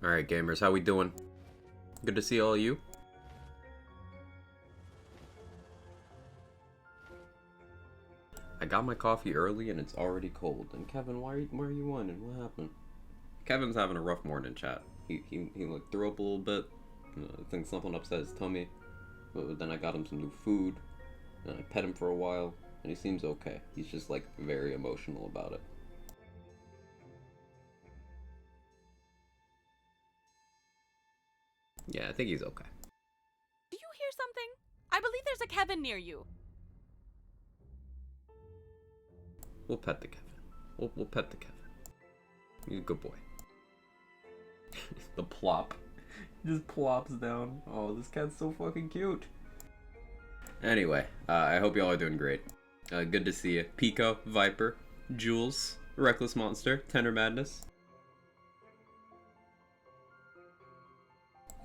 Alright gamers, how we doing? Good to see all of you. I got my coffee early and it's already cold. And Kevin, why are you whining? What happened? Kevin's having a rough morning, chat. He like threw up a little bit. I think something upset his tummy. But then I got him some new food. And I pet him for a while. And he seems okay. He's just like very emotional about it. Yeah, I think he's okay. Do you hear something? I believe there's a Kevin near you. We'll pet the Kevin. We'll pet the Kevin. He's a good boy. The plop. He just plops down. Oh, this cat's so fucking cute. Anyway, I hope y'all are doing great. Good to see you. Pico, Viper, Jules, Reckless Monster, Tender Madness.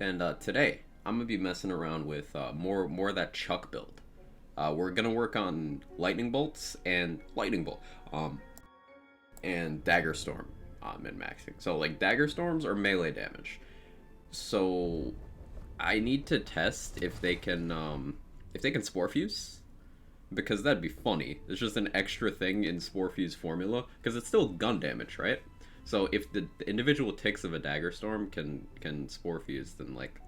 And today, I'm gonna be messing around with more of that Chuck build. We're gonna work on Lightning Bolts and Lightning Bolt, and Dagger Storm min-maxing. So like Dagger Storms are melee damage. So I need to test if they can Spore Fuse, because that'd be funny. It's just an extra thing in Spore Fuse formula, because it's still gun damage, right? So if the individual ticks of a Dagger Storm can Spore Fuse, then like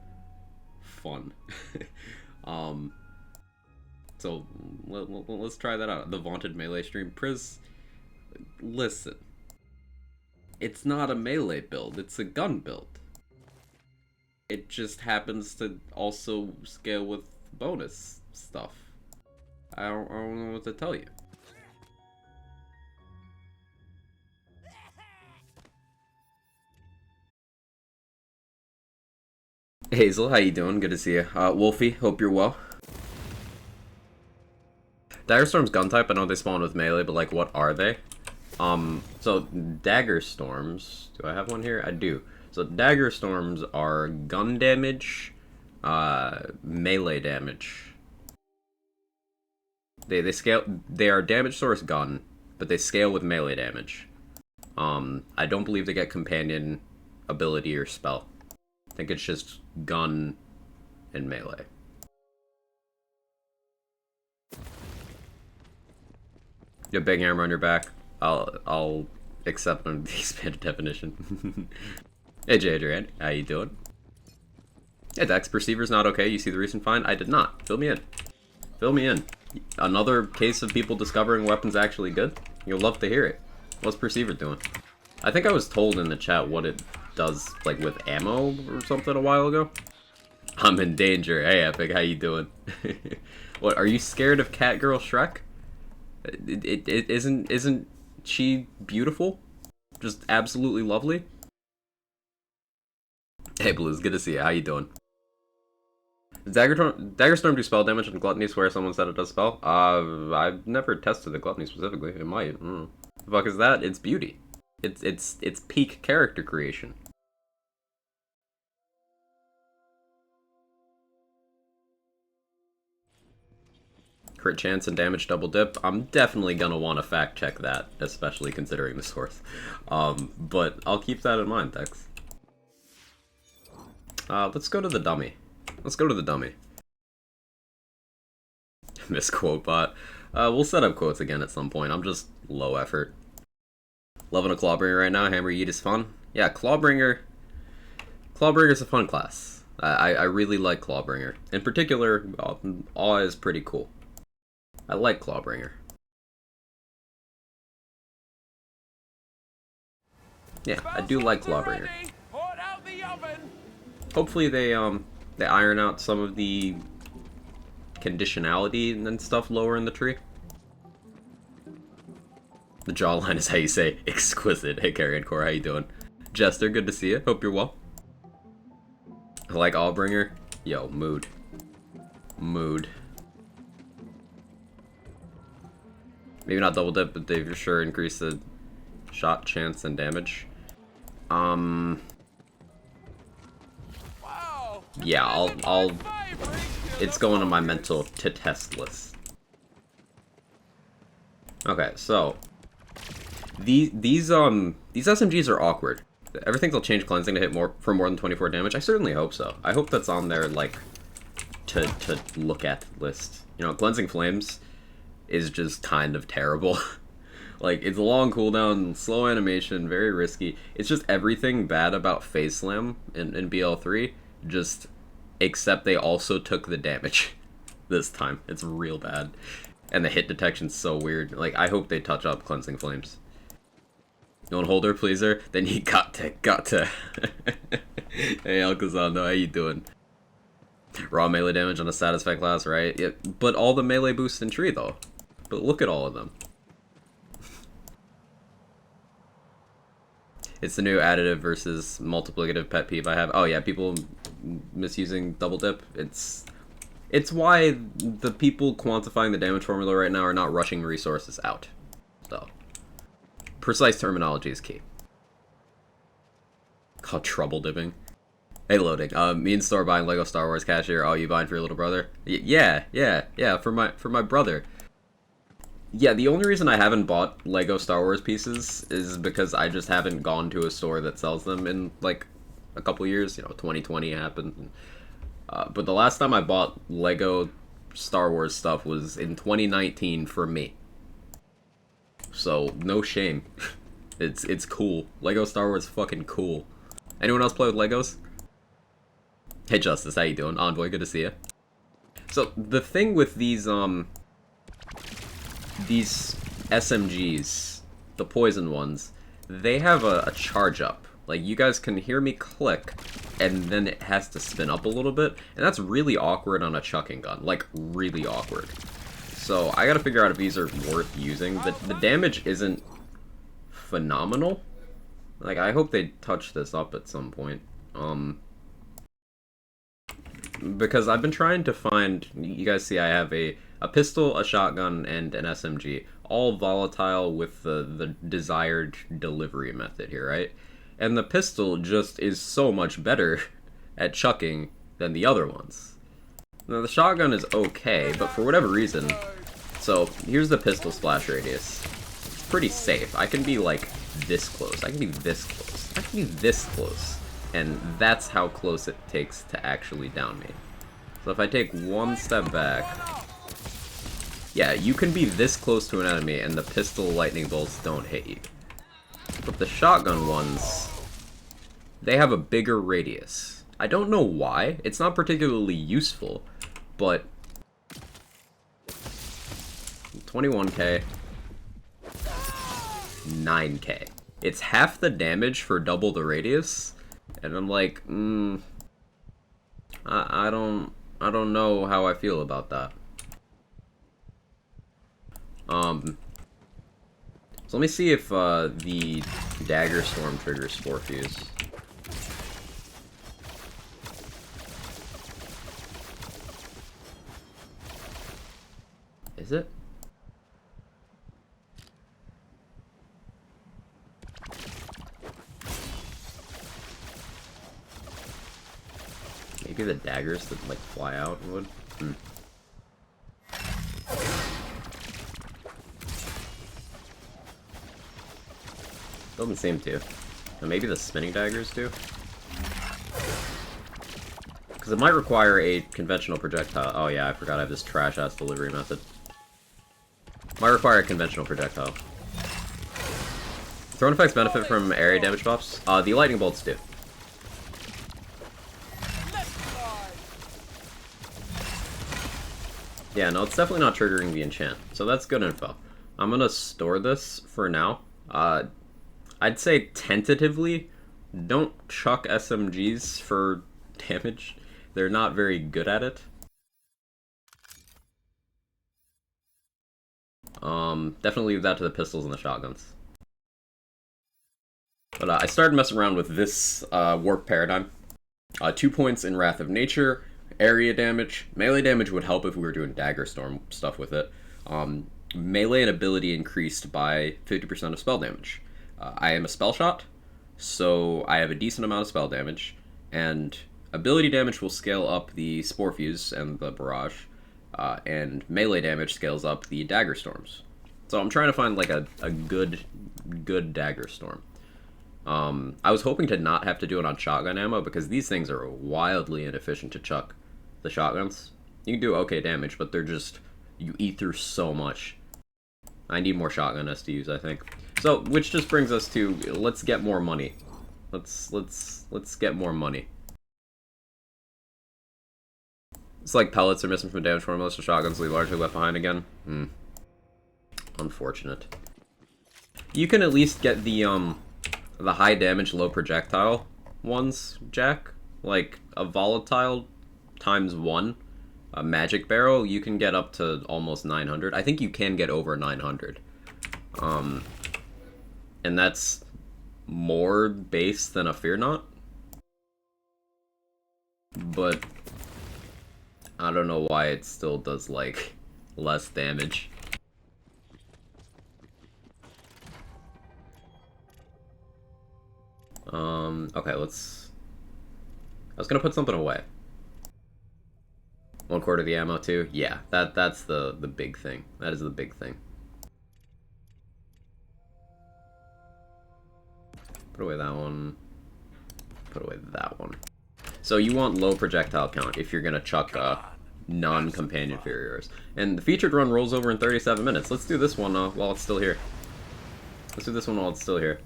fun. So let's try that out. The vaunted melee stream. Priz, listen. It's not a melee build, it's a gun build. It just happens to also scale with bonus stuff. I don't know what to tell you. Hazel, how you doing? Good to see you. Wolfie, hope you're well. Dagger Storm's gun type, I know they spawn with melee, but like what are they? So Dagger Storms, do I have one here? I do. So Dagger Storms are gun damage, melee damage. They scale, they are damage source gun, but they scale with melee damage. I don't believe they get companion ability or spell. I think it's just gun and melee. You have big hammer on your back. I'll accept the expanded definition. Hey Adrian, how you doing? Hey Dex, Perceiver's not okay. You see the recent find? I did not. Fill me in. Fill me in. Another case of people discovering weapons actually good? You'll love to hear it. What's Perceiver doing? I think I was told in the chat what it does, like with ammo or something a while ago. I'm in danger. Hey Epic, how you doing? What, are you scared of Catgirl Shrek? Isn't she beautiful? Just absolutely lovely? Hey Blues, good to see you. How you doing? Does Dagger Storm do spell damage and Gluttony? Swear someone said it does spell? I've never tested the Gluttony specifically. It might. The fuck is that? It's beauty. It's peak character creation. Crit chance and damage double dip. I'm definitely gonna want to fact check that, especially considering the source. But I'll keep that in mind, Dex. Let's go to the dummy. Let's go to the dummy. Misquote bot. We'll set up quotes again at some point. I'm just low effort. Loving a Clawbringer right now. Hammer Yeet is fun. Yeah, Clawbringer. Clawbringer's a fun class. I really like Clawbringer. In particular, Awe is pretty cool. I like Clawbringer. Yeah, I do like Clawbringer. Hopefully they iron out some of the conditionality and stuff lower in the tree. The jawline is how you say exquisite. Hey Carrion Core, how you doing? Jester, good to see you. Hope you're well. I like Allbringer. Yo, mood. Mood. Maybe not double dip, but they for sure increase the shot chance and damage. Yeah, I'll it's going on my mental to test list. Okay, so these SMGs are awkward Everything's will change cleansing to hit more for more than 24 damage. I certainly hope so. I hope that's on there, like, to look at list. You know, cleansing flames is just kind of terrible. Like, it's a long cooldown, slow animation, very risky. It's just everything bad about Phase Slam in BL3, just except they also took the damage this time. It's real bad. And the hit detection's so weird. Like, I hope they touch up Cleansing Flames. You want holder pleaser? Then you got to. Hey, Alcazando, how you doing? Raw melee damage on a satisfied class, right? Yeah, but all the melee boosts in Tree, though. But look at all of them. It's the new additive versus multiplicative pet peeve I have. Oh yeah, people misusing double dip. It's why the people quantifying the damage formula right now are not rushing resources out. So, precise terminology is key. Called trouble dipping. Hey, loading. Me and Store buying Lego Star Wars cashier. Oh, you buying for your little brother? Yeah, for my brother. Yeah, the only reason I haven't bought Lego Star Wars pieces is because I just haven't gone to a store that sells them in, like, a couple years. You know, 2020 happened. But the last time I bought Lego Star Wars stuff was in 2019 for me. So, no shame. It's cool. Lego Star Wars is fucking cool. Anyone else play with Legos? Hey Justice, how you doing? Envoy, good to see you. So, the thing with these SMGs, the poison ones, they have a charge up. Like, you guys can hear me click, and then it has to spin up a little bit, and that's really awkward on a chucking gun. Like, really awkward. So, I gotta figure out if these are worth using. The damage isn't phenomenal. Like, I hope they touch this up at some point. Because I've been trying to find, you guys see I have a pistol, a shotgun, and an SMG, all volatile with the desired delivery method here, right? And the pistol just is so much better at chucking than the other ones. Now the shotgun is okay, but for whatever reason, so here's the pistol splash radius. It's pretty safe. I can be like this close, I can be this close, I can be this close. And that's how close it takes to actually down me. So if I take one step back, yeah, you can be this close to an enemy and the pistol lightning bolts don't hit you. But the shotgun ones, they have a bigger radius. I don't know why. It's not particularly useful, but 21k, 9k. It's half the damage for double the radius. And I'm like, I don't know how I feel about that. So let me see if the Dagger Storm triggers Spore Fuse. Is it? Maybe the daggers that like fly out would. Doesn't seem to. Or maybe the spinning daggers do? Because it might require a conventional projectile. Oh yeah, I forgot I have this trash-ass delivery method. Might require a conventional projectile. Thrown effects benefit from area damage buffs? The lightning bolts do. Yeah, no, it's definitely not triggering the enchant. So that's good info. I'm gonna store this for now. I'd say tentatively, don't chuck SMGs for damage. They're not very good at it. Definitely leave that to the pistols and the shotguns. But I started messing around with this warp paradigm. 2 points in Wrath of Nature, area damage. Melee damage would help if we were doing Dagger Storm stuff with it. Melee and ability increased by 50% of spell damage. I am a spell shot, so I have a decent amount of spell damage, and ability damage will scale up the Spore Fuse and the Barrage, and melee damage scales up the Dagger Storms. So I'm trying to find like a good Dagger Storm. I was hoping to not have to do it on shotgun ammo because these things are wildly inefficient to chuck. The shotguns, you can do okay damage, but they're just, you eat through so much. I need more shotgun SDUs, I think. So, which just brings us to, let's get more money. Let's get more money. It's like pellets are missing from damage for most of shotguns leave largely left behind again. Unfortunate. You can at least get the high damage, low projectile ones, Jack. Like a volatile ×1, a magic barrel, you can get up to almost 900. I think you can get over 900. And that's more base than a Fear Not. But I don't know why it still does, like, less damage. Okay, let's... I was gonna put something away. 1/4 of the ammo, too? Yeah, that's the big thing. That is the big thing. Put away that one. Put away that one. So you want low projectile count if you're gonna chuck non-companion inferiors. And the featured run rolls over in 37 minutes. Let's do this one while it's still here. Let's do this one while it's still here.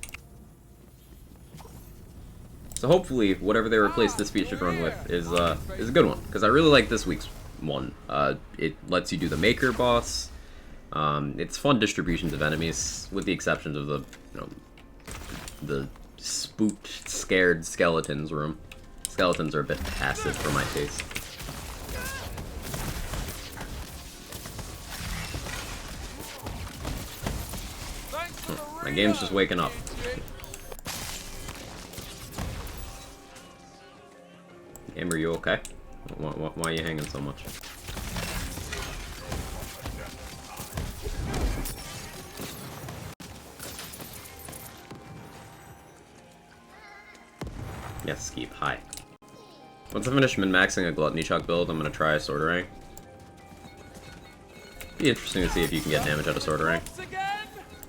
So hopefully, whatever they replace this featured run with is a good one, because I really like this week's one. It lets you do the Maker boss. It's fun distributions of enemies, with the exceptions of the spooked, scared skeletons room. Skeletons are a bit passive for my taste. My game's just waking up. Game, are you okay? Why are you hanging so much? Yes, Skeep, hi. Once I finish min-maxing a Gluttony Chuck build, I'm gonna try a Sorterang. Be interesting to see if you can get damage out of Sorterang.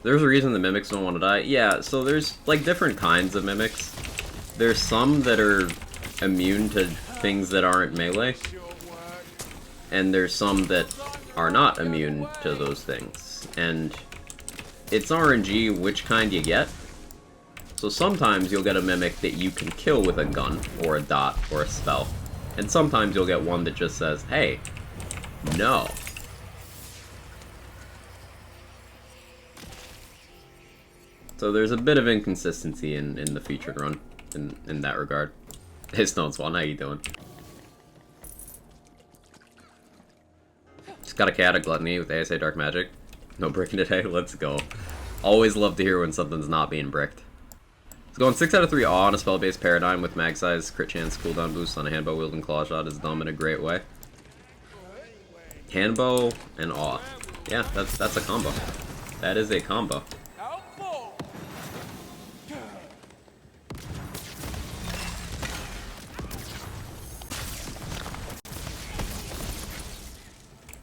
There's a reason the Mimics don't want to die. Yeah, so there's, like, different kinds of Mimics. There's some that are immune to things that aren't melee, and there's some that are not immune to those things, and it's RNG which kind you get. So sometimes you'll get a Mimic that you can kill with a gun, or a dot, or a spell, and sometimes you'll get one that just says, hey, no. So there's a bit of inconsistency in the featured run in that regard. Hey Stone Swan, how you doing? Just got a cat, a Gluttony with ASA Dark Magic. No bricking today, let's go. Always love to hear when something's not being bricked. It's going 6 out of 3 Awe on a spell-based paradigm with mag size, crit chance, cooldown boost on a handbow wielding claw shot is dumb in a great way. Handbow and Awe. Yeah, that's a combo. That is a combo.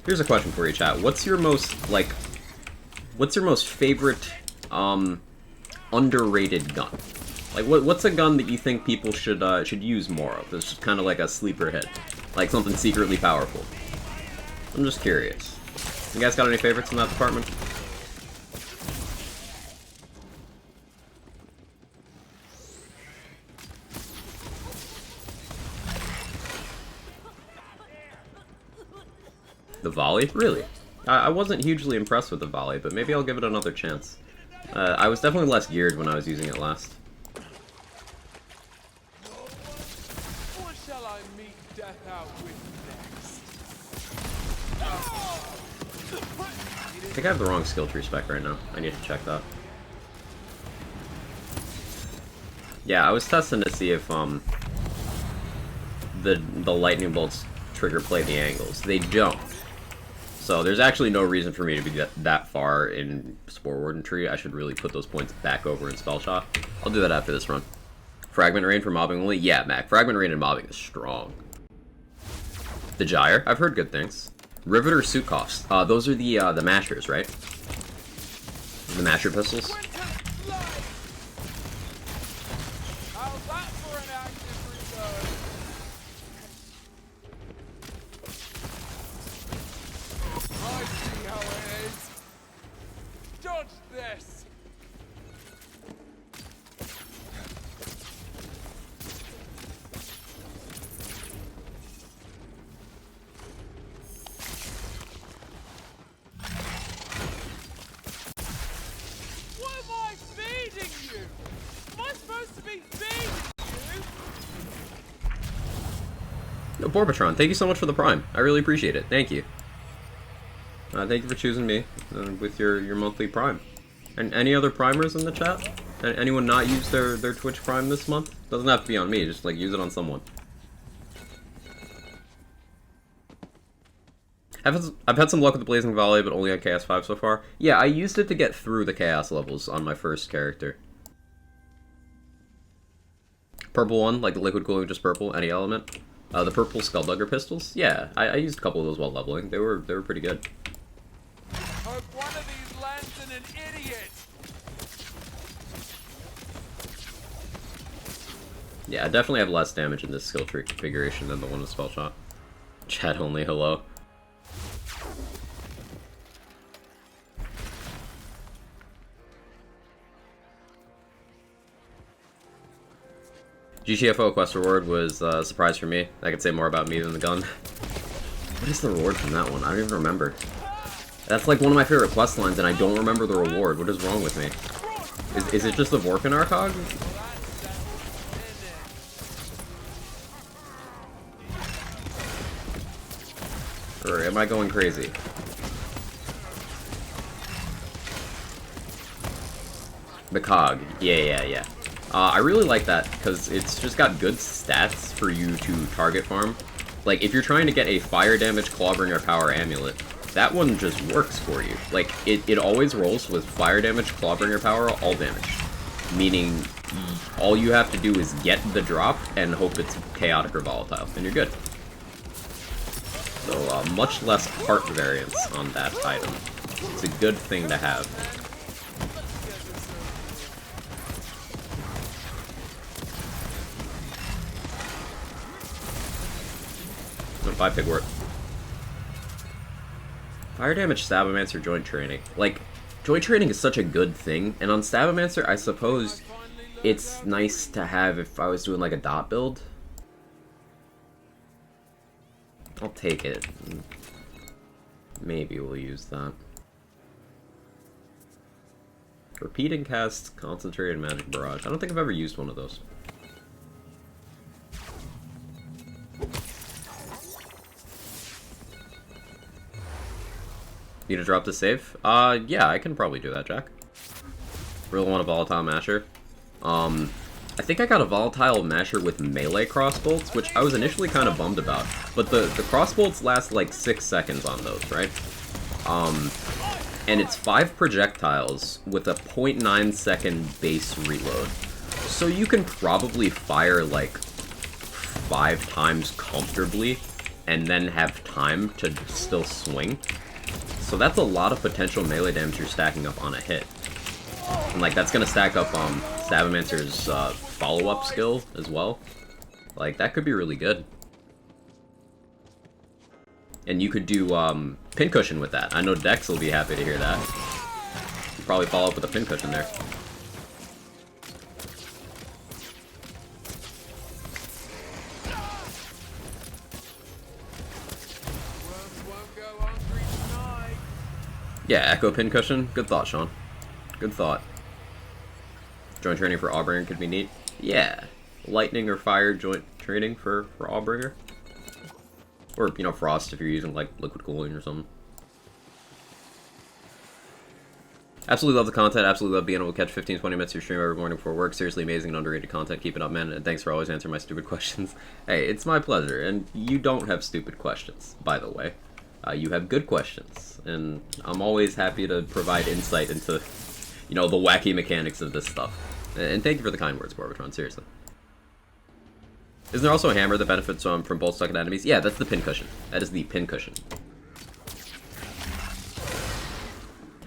Here's a question for you, chat. What's your most favorite, underrated gun? Like, what's a gun that you think people should use more of? That's just kind of like a sleeper hit. Like something secretly powerful. I'm just curious. You guys got any favorites in that department? The volley? Really? I wasn't hugely impressed with the volley, but maybe I'll give it another chance. I was definitely less geared when I was using it last. What shall I meet death out with next? I think I have the wrong skill tree spec right now. I need to check that. Yeah, I was testing to see if the lightning bolts trigger play the angles. They don't. So there's actually no reason for me to be that far in Spore Warden Tree. I should really put those points back over in Spell Shot. I'll do that after this run. Fragment Rain for mobbing only? Yeah, Mac. Fragment Rain and mobbing is strong. The Gyre? I've heard good things. Riveter Suit Costs. Those are the mashers, right? The masher pistols? No, Borbotron, thank you so much for the Prime. I really appreciate it. Thank you. Thank you for choosing me with your monthly Prime. And any other Primers in the chat? Anyone not use their Twitch Prime this month? Doesn't have to be on me, just like use it on someone. I've had some luck with the Blazing Volley, but only on Chaos 5 so far. Yeah, I used it to get through the Chaos levels on my first character. Purple one, like the liquid cooling, just purple, any element. The purple Skulldugger pistols, yeah, I used a couple of those while leveling. They were pretty good. Hope one of these lands in an idiot. Yeah, I definitely have less damage in this skill tree configuration than the one with Spell Shot. Chat only, hello. GTFO quest reward was a surprise for me. That could say more about me than the gun. What is the reward from that one? I don't even remember. That's like one of my favorite quest lines, and I don't remember the reward. What is wrong with me? Is it just the Vorkan Arcog? Or am I going crazy? The cog. Yeah. I really like that because it's just got good stats for you to target farm. Like, if you're trying to get a fire damage Clawbringer power amulet, that one just works for you. Like, it always rolls with fire damage, Clawbringer power, all damage. Meaning, all you have to do is get the drop and hope it's chaotic or volatile, and you're good. So, much less heart variance on that item. It's a good thing to have. Bye, Pigwort. Fire damage, Stabomancer, joint training. Like, joint training is such a good thing, and on Stabomancer, I suppose it's nice to have if I was doing like a dot build. I'll take it. Maybe we'll use that. Repeating cast, concentrated magic barrage. I don't think I've ever used one of those. Need to drop the save? Yeah, I can probably do that, Jack. Really want a volatile masher. I think I got a volatile masher with melee crossbolts, which I was initially kind of bummed about. But the crossbolts last like 6 seconds on those, right? And it's 5 projectiles with a 0.9 second base reload. So you can probably fire like 5 times comfortably and then have time to still swing. So that's a lot of potential melee damage you're stacking up on a hit. And like that's gonna stack up Stabomancer's follow-up skill as well. Like that could be really good. And you could do pincushion with that. I know Dex will be happy to hear that. You'd probably follow up with a pincushion there. Yeah, Echo Pincushion. Good thought, Sean. Good thought. Joint training for Awbringer could be neat. Yeah. Lightning or fire joint training for Awbringer. Or, you know, Frost if you're using, like, liquid cooling or something. Absolutely love the content. Absolutely love being able to catch 15-20 minutes of your stream every morning before work. Seriously amazing and underrated content. Keep it up, man. And thanks for always answering my stupid questions. Hey, it's my pleasure. And you don't have stupid questions, by the way. You have good questions, and I'm always happy to provide insight into, you know, the wacky mechanics of this stuff. And thank you for the kind words, Borbotron, seriously. Isn't there also a hammer that benefits from bolt stuck enemies? Yeah, that's the pincushion. That is the pincushion.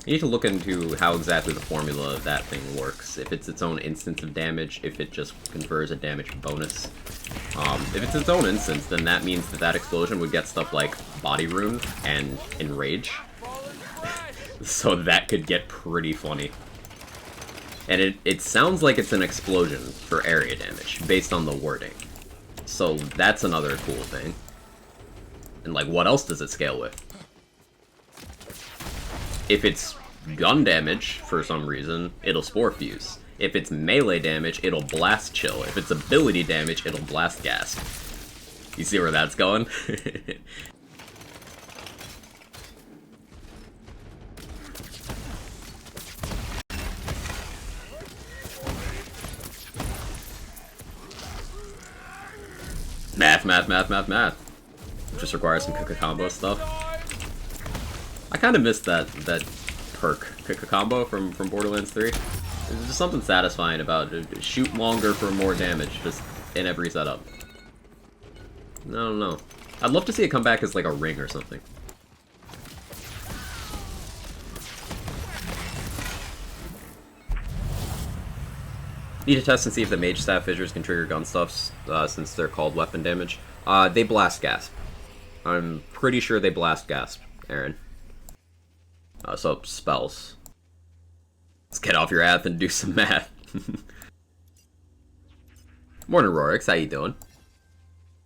You need to look into how exactly the formula of that thing works. If it's its own instance of damage, if it just confers a damage bonus. If it's its own instance, then that means that explosion would get stuff like Body Rune and Enrage. So that could get pretty funny. And it sounds like it's an explosion for area damage, based on the wording. So that's another cool thing. And like, what else does it scale with? If it's gun damage, for some reason, it'll Spore Fuse. If it's melee damage, it'll Blast Chill. If it's ability damage, it'll Blast Gas. You see where that's going? Math. Just requires some cook a combo stuff. I kind of missed that perk, cook a combo from Borderlands 3. There's just something satisfying about it. Shoot longer for more damage, just in every setup. I don't know. I'd love to see it come back as like a ring or something. Need to test and see if the mage staff fissures can trigger gun stuffs, since they're called weapon damage. They blast gasp. I'm pretty sure they blast gasp, Aaron. So, spells. Let's get off your ass and do some math. Morning, Rorix. How you doing?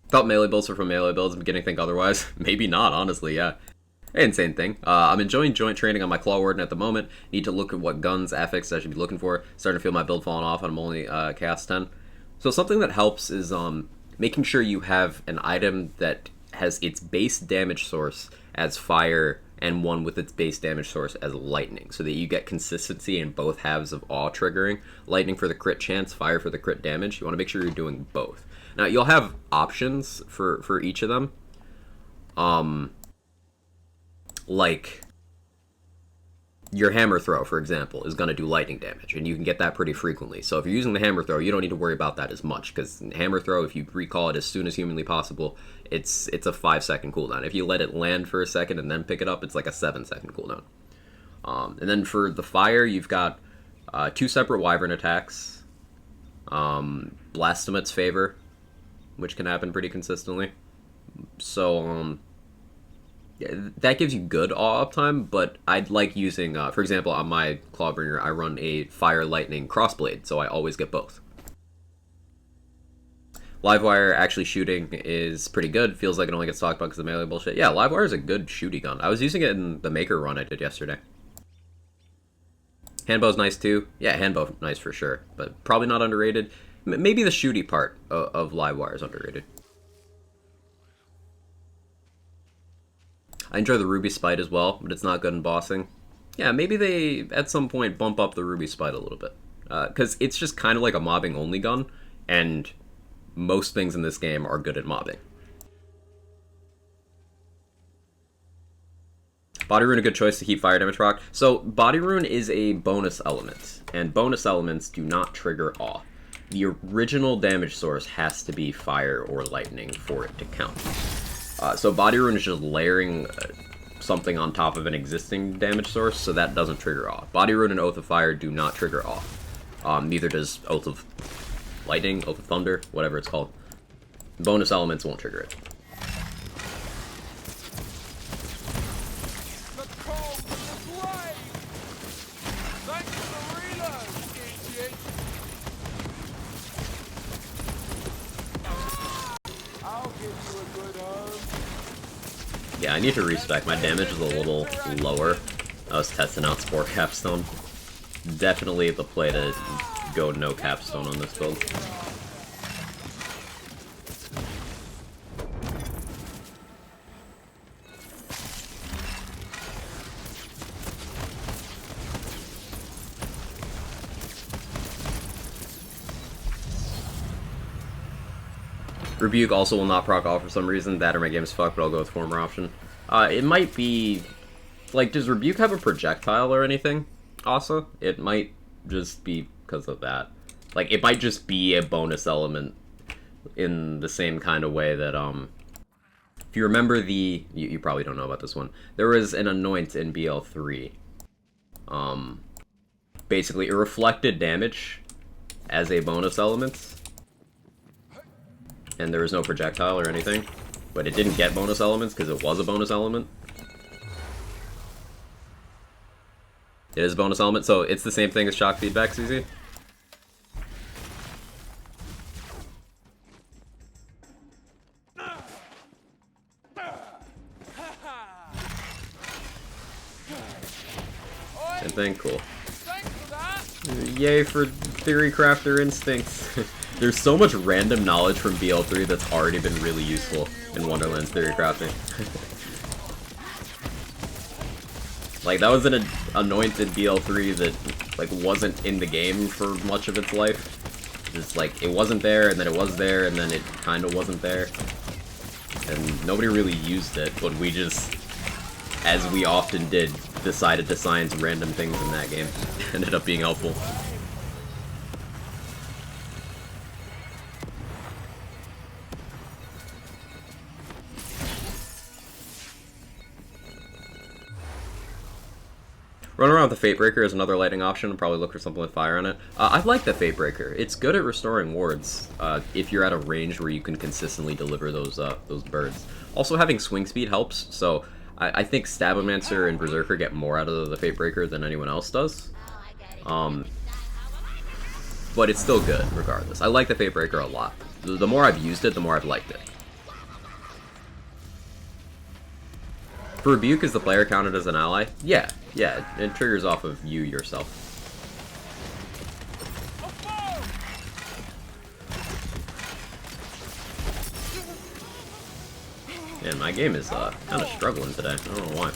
Thought melee builds were from melee builds. I'm beginning to think otherwise. Maybe not, honestly, yeah. Insane thing. I'm enjoying joint training on my Claw Warden at the moment. Need to look at what guns, affixes I should be looking for. Starting to feel my build falling off, and I'm only Chaos 10. So something that helps is making sure you have an item that has its base damage source as fire and one with its base damage source as lightning, so that you get consistency in both halves of awe triggering. Lightning for the crit chance, fire for the crit damage. You want to make sure you're doing both. Now, you'll have options for each of them. Like, your hammer throw, for example, is going to do lightning damage, and you can get that pretty frequently. So if you're using the hammer throw, you don't need to worry about that as much, because hammer throw, if you recall it as soon as humanly possible, it's a 5-second cooldown. If you let it land for a second and then pick it up, it's like a 7-second cooldown. And then for the fire, you've got 2 separate wyvern attacks, Blastomet's Favor, which can happen pretty consistently. So, that gives you good awe uptime, but I'd like using, for example, on my Clawbringer, I run a Fire Lightning Crossblade, so I always get both. Livewire actually shooting is pretty good. Feels like it only gets talked about because of melee bullshit. Yeah, Livewire is a good shooty gun. I was using it in the Maker run I did yesterday. Handbow's nice too. Yeah, handbow nice for sure, but probably not underrated. Maybe the shooty part of Livewire is underrated. I enjoy the Ruby Spite as well, but it's not good in bossing. Yeah, maybe they, at some point, bump up the Ruby Spite a little bit. Because it's just kind of like a mobbing-only gun, and most things in this game are good at mobbing. Body Rune a good choice to keep fire damage proc. So, Body Rune is a bonus element, and bonus elements do not trigger awe. The original damage source has to be fire or lightning for it to count. So Body Rune is just layering something on top of an existing damage source, so that doesn't trigger awe. Body Rune and Oath of Fire do not trigger awe. Neither does Oath of Lightning, Oath of Thunder, whatever it's called. Bonus elements won't trigger it. Yeah, I need to respec. My damage is a little lower. I was testing out Spore Capstone. Definitely the play to go no Capstone on this build. Rebuke also will not proc off for some reason. That or my game is fucked, but I'll go with former option. It might be... Like, does Rebuke have a projectile or anything, Asa? It might just be because of that. Like, it might just be a bonus element in the same kind of way that, if you remember the... You probably don't know about this one. There was an Anoint in BL3. Basically, it reflected damage as a bonus element. And there was no projectile or anything, but it didn't get bonus elements because it was a bonus element. It is a bonus element, so it's the same thing as shock feedback, CZ. Same thing, cool. Yay for Theory Crafter instincts. There's so much random knowledge from BL3 that's already been really useful in Wonderland's theory crafting. Like, that was an anointed BL3 that, like, wasn't in the game for much of its life. Just, like, it wasn't there, and then it was there, and then it kind of wasn't there. And nobody really used it, but we just, as we often did, decided to science random things in that game. Ended up being helpful. Run around with the Fatebreaker is another lighting option. I'll probably look for something with fire on it. I like the Fatebreaker. It's good at restoring wards if you're at a range where you can consistently deliver those birds. Also, having swing speed helps, so I think Stabomancer and Berserker get more out of the Fatebreaker than anyone else does. But it's still good, regardless. I like the Fatebreaker a lot. The more I've used it, the more I've liked it. For Rebuke, is the player counted as an ally? Yeah, it triggers off of you yourself. Man, my game is kind of struggling today. I don't know why.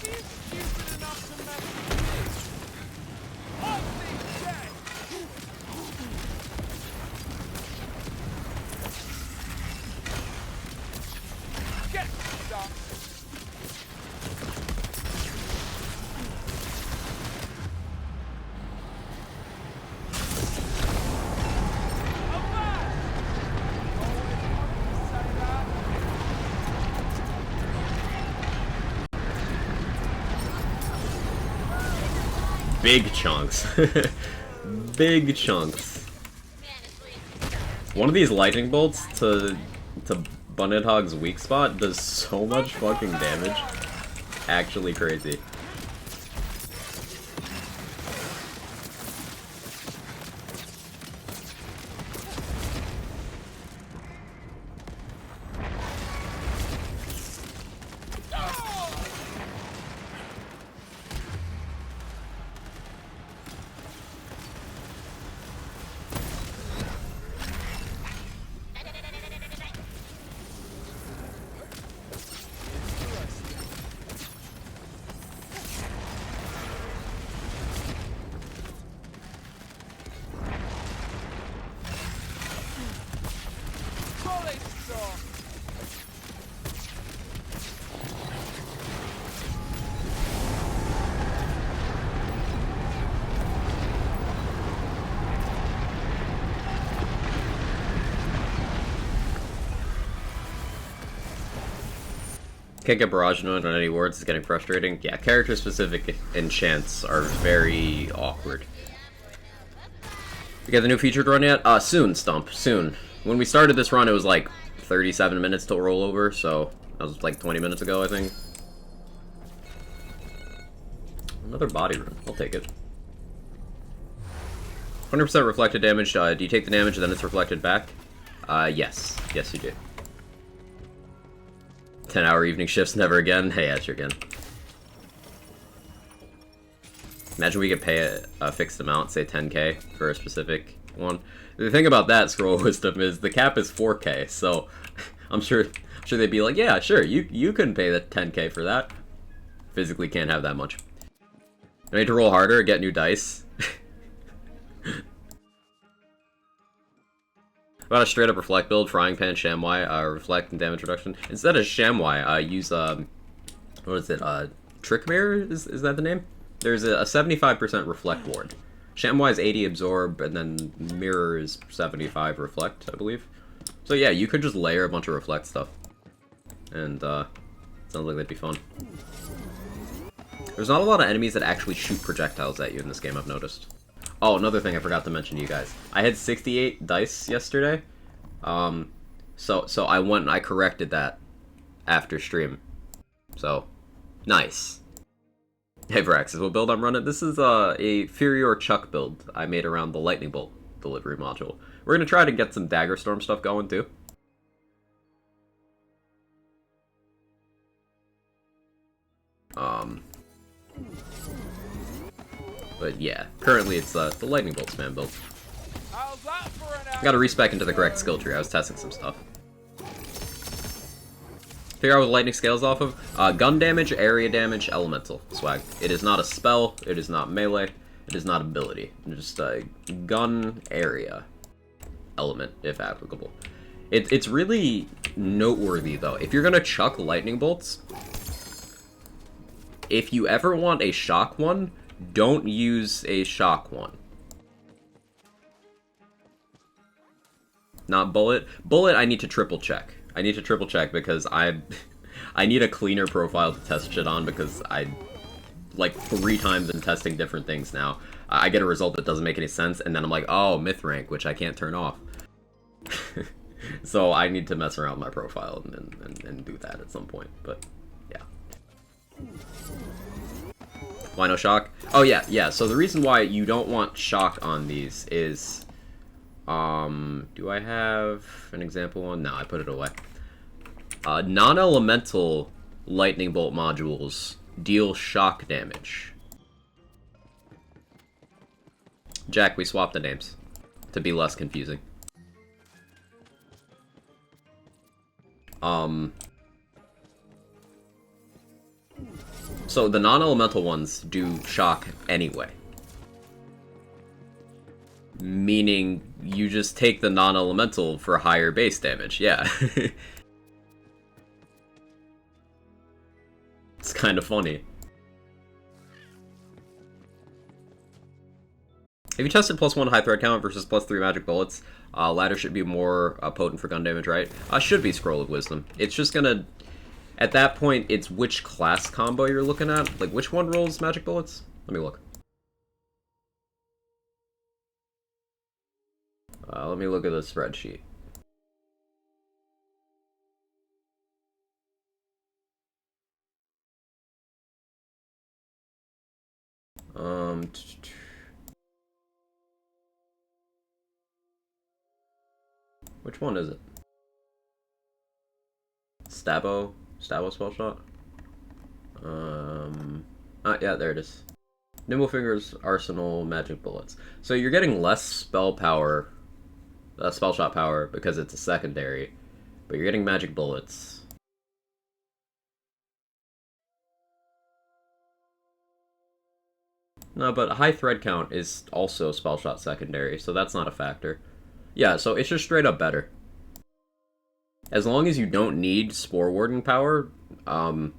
Big chunks. Big chunks. One of these lightning bolts to Bunnethog's weak spot does so much fucking damage. Actually crazy. Can't get barrage anointed on any wards, it's getting frustrating. Yeah, character-specific enchants are very awkward. You got the new featured run yet? Soon, Stump, soon. When we started this run, it was like 37 minutes till rollover, so that was like 20 minutes ago, I think. Another body rune, I'll take it. 100% reflected damage, do you take the damage and then it's reflected back? Yes. Yes, you do. 10-hour evening shifts, never again? Hey, yeah, sure again. Imagine we could pay a fixed amount, say 10k, for a specific one. The thing about that, Scroll of Wisdom, is the cap is 4k, so I'm sure they'd be like, yeah, sure, you can pay the 10k for that. Physically can't have that much. I need to roll harder, get new dice. About a straight up reflect build, frying pan, ShamWai, reflect and damage reduction. Instead of ShamWai, use what is it? Trick Mirror is that the name? There's a 75% reflect ward. ShamWai is 80 absorb, and then Mirror is 75 reflect, I believe. So yeah, you could just layer a bunch of reflect stuff, and sounds like that'd be fun. There's not a lot of enemies that actually shoot projectiles at you in this game, I've noticed. Oh, another thing I forgot to mention to you guys. I had 68 dice yesterday. So I went and I corrected that after stream. So, nice. Hey Veraxis, what build I'm running? This is a Furior Chuck build I made around the Lightning Bolt delivery module. We're gonna try to get some Dagger Storm stuff going too. But yeah, currently it's the Lightning Bolt spam build. How's that? Out for an I gotta respec into the correct skill tree. I was testing some stuff. Figure out what lightning scales off of. Gun damage, area damage, elemental. Swag. It is not a spell. It is not melee. It is not ability. It's just a gun area element, if applicable. It's really noteworthy, though. If you're gonna chuck lightning bolts, if you ever want a shock one, don't use a shock one. Not bullet. Bullet, I need to triple check. I need to triple check because I need a cleaner profile to test shit on because like 3 times in testing different things now, I get a result that doesn't make any sense, and then I'm like, oh, myth rank, which I can't turn off. So I need to mess around with my profile and do that at some point, but yeah. Why no shock? Oh yeah, so the reason why you don't want shock on these is, do I have an example one? No, I put it away. Non-elemental lightning bolt modules deal shock damage. Jack, we swapped the names to be less confusing. So the non-elemental ones do shock anyway. Meaning you just take the non-elemental for higher base damage, yeah. It's kind of funny. If you tested +1 high thread count versus +3 magic bullets, latter should be more potent for gun damage, right? Should be Scroll of Wisdom. It's just gonna... At that point, it's which class combo you're looking at. Like, which one rolls magic bullets? Let me look. Let me look at the spreadsheet. Which one is it? Stabo spell shot? Yeah, there it is. Nimble Fingers, Arsenal, Magic Bullets. So you're getting less spell power, spell shot power, because it's a secondary, but you're getting Magic Bullets. No, but high thread count is also spell shot secondary, so that's not a factor. Yeah, so it's just straight up better. As long as you don't need Spore Warden power, the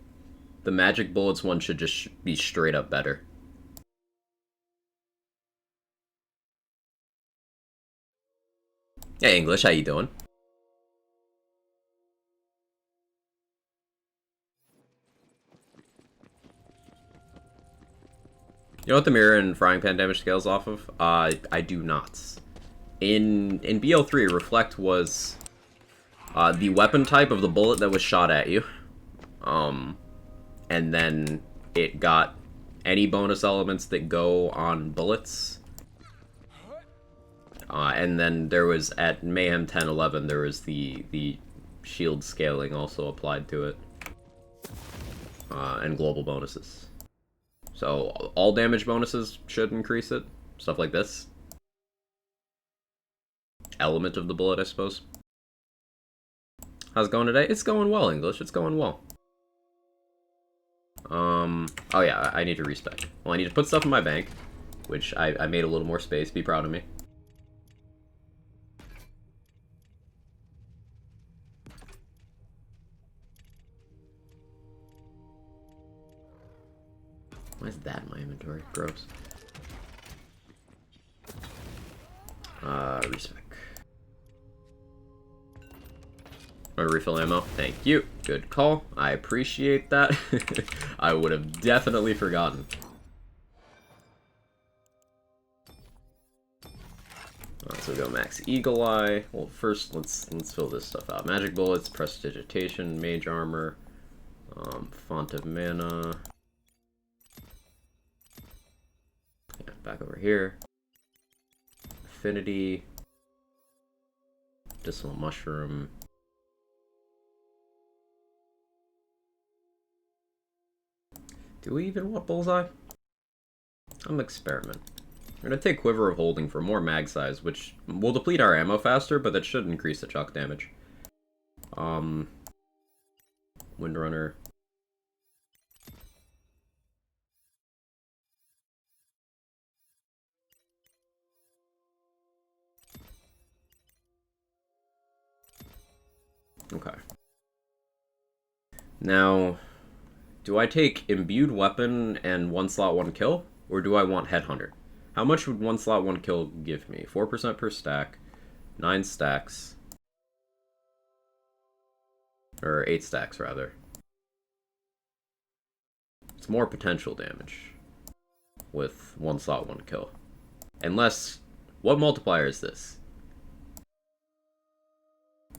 Magic Bullets one should just be straight up better. Hey English, how you doing? You know what the mirror and frying pan damage scales off of? I do not. In BO3, Reflect was the weapon type of the bullet that was shot at you. And then it got any bonus elements that go on bullets. And then there was, at Mayhem 10-11, there was the shield scaling also applied to it. And global bonuses. So all damage bonuses should increase it. Stuff like this. Element of the bullet, I suppose. How's it going today? It's going well, English. It's going well. Oh yeah, I need to respec. Well, I need to put stuff in my bank, which I made a little more space. Be proud of me. Why is that in my inventory? Gross. Respec. Want to refill ammo? Thank you. Good call. I appreciate that. I would have definitely forgotten. So we go max Eagle Eye. Well, first let's fill this stuff out. Magic Bullets, Prestidigitation, Mage Armor, Font of Mana. Yeah, back over here. Affinity. Medicinal Mushroom. Do we even want Bullseye? I'm experiment. We're gonna take Quiver of Holding for more mag size, which will deplete our ammo faster, but that should increase the chuck damage. Windrunner. Okay. Now, do I take Imbued Weapon and 1 slot 1 kill? Or do I want Headhunter? How much would 1 slot 1 kill give me? 4% per stack. 9 stacks. Or 8 stacks, rather. It's more potential damage with 1 slot 1 kill. Unless... What multiplier is this?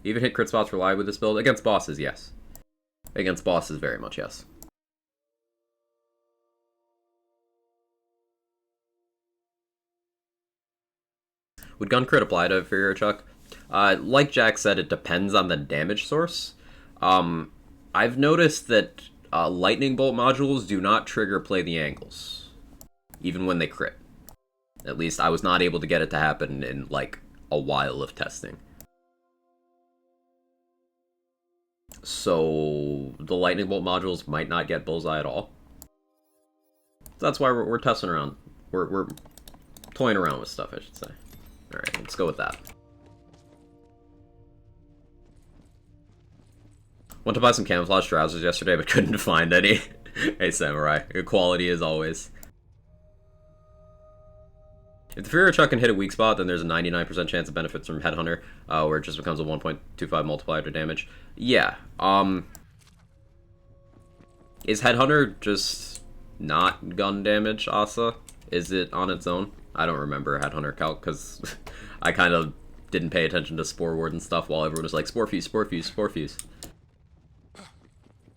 Even hit crit spots rely with this build? Against bosses, yes. Against bosses, very much, yes. Would gun crit apply to Inferior Chuck? Like Jack said, it depends on the damage source. I've noticed that lightning bolt modules do not trigger play the angles, even when they crit. At least I was not able to get it to happen in, like, a while of testing. So the lightning bolt modules might not get bullseye at all. That's why we're testing around. We're toying around with stuff, I should say. Alright, let's go with that. Went to buy some camouflage trousers yesterday, but couldn't find any. Hey, Samurai. Good quality as always. If the Inferior Chuck can hit a weak spot, then there's a 99% chance of benefits from Headhunter, where it just becomes a 1.25 multiplier to damage. Yeah, is Headhunter just not gun damage, Asa? Is it on its own? I don't remember Headhunter calc, because I kind of didn't pay attention to Spore Ward and stuff while everyone was like, Spore Fuse, Spore Fuse, Spore Fuse.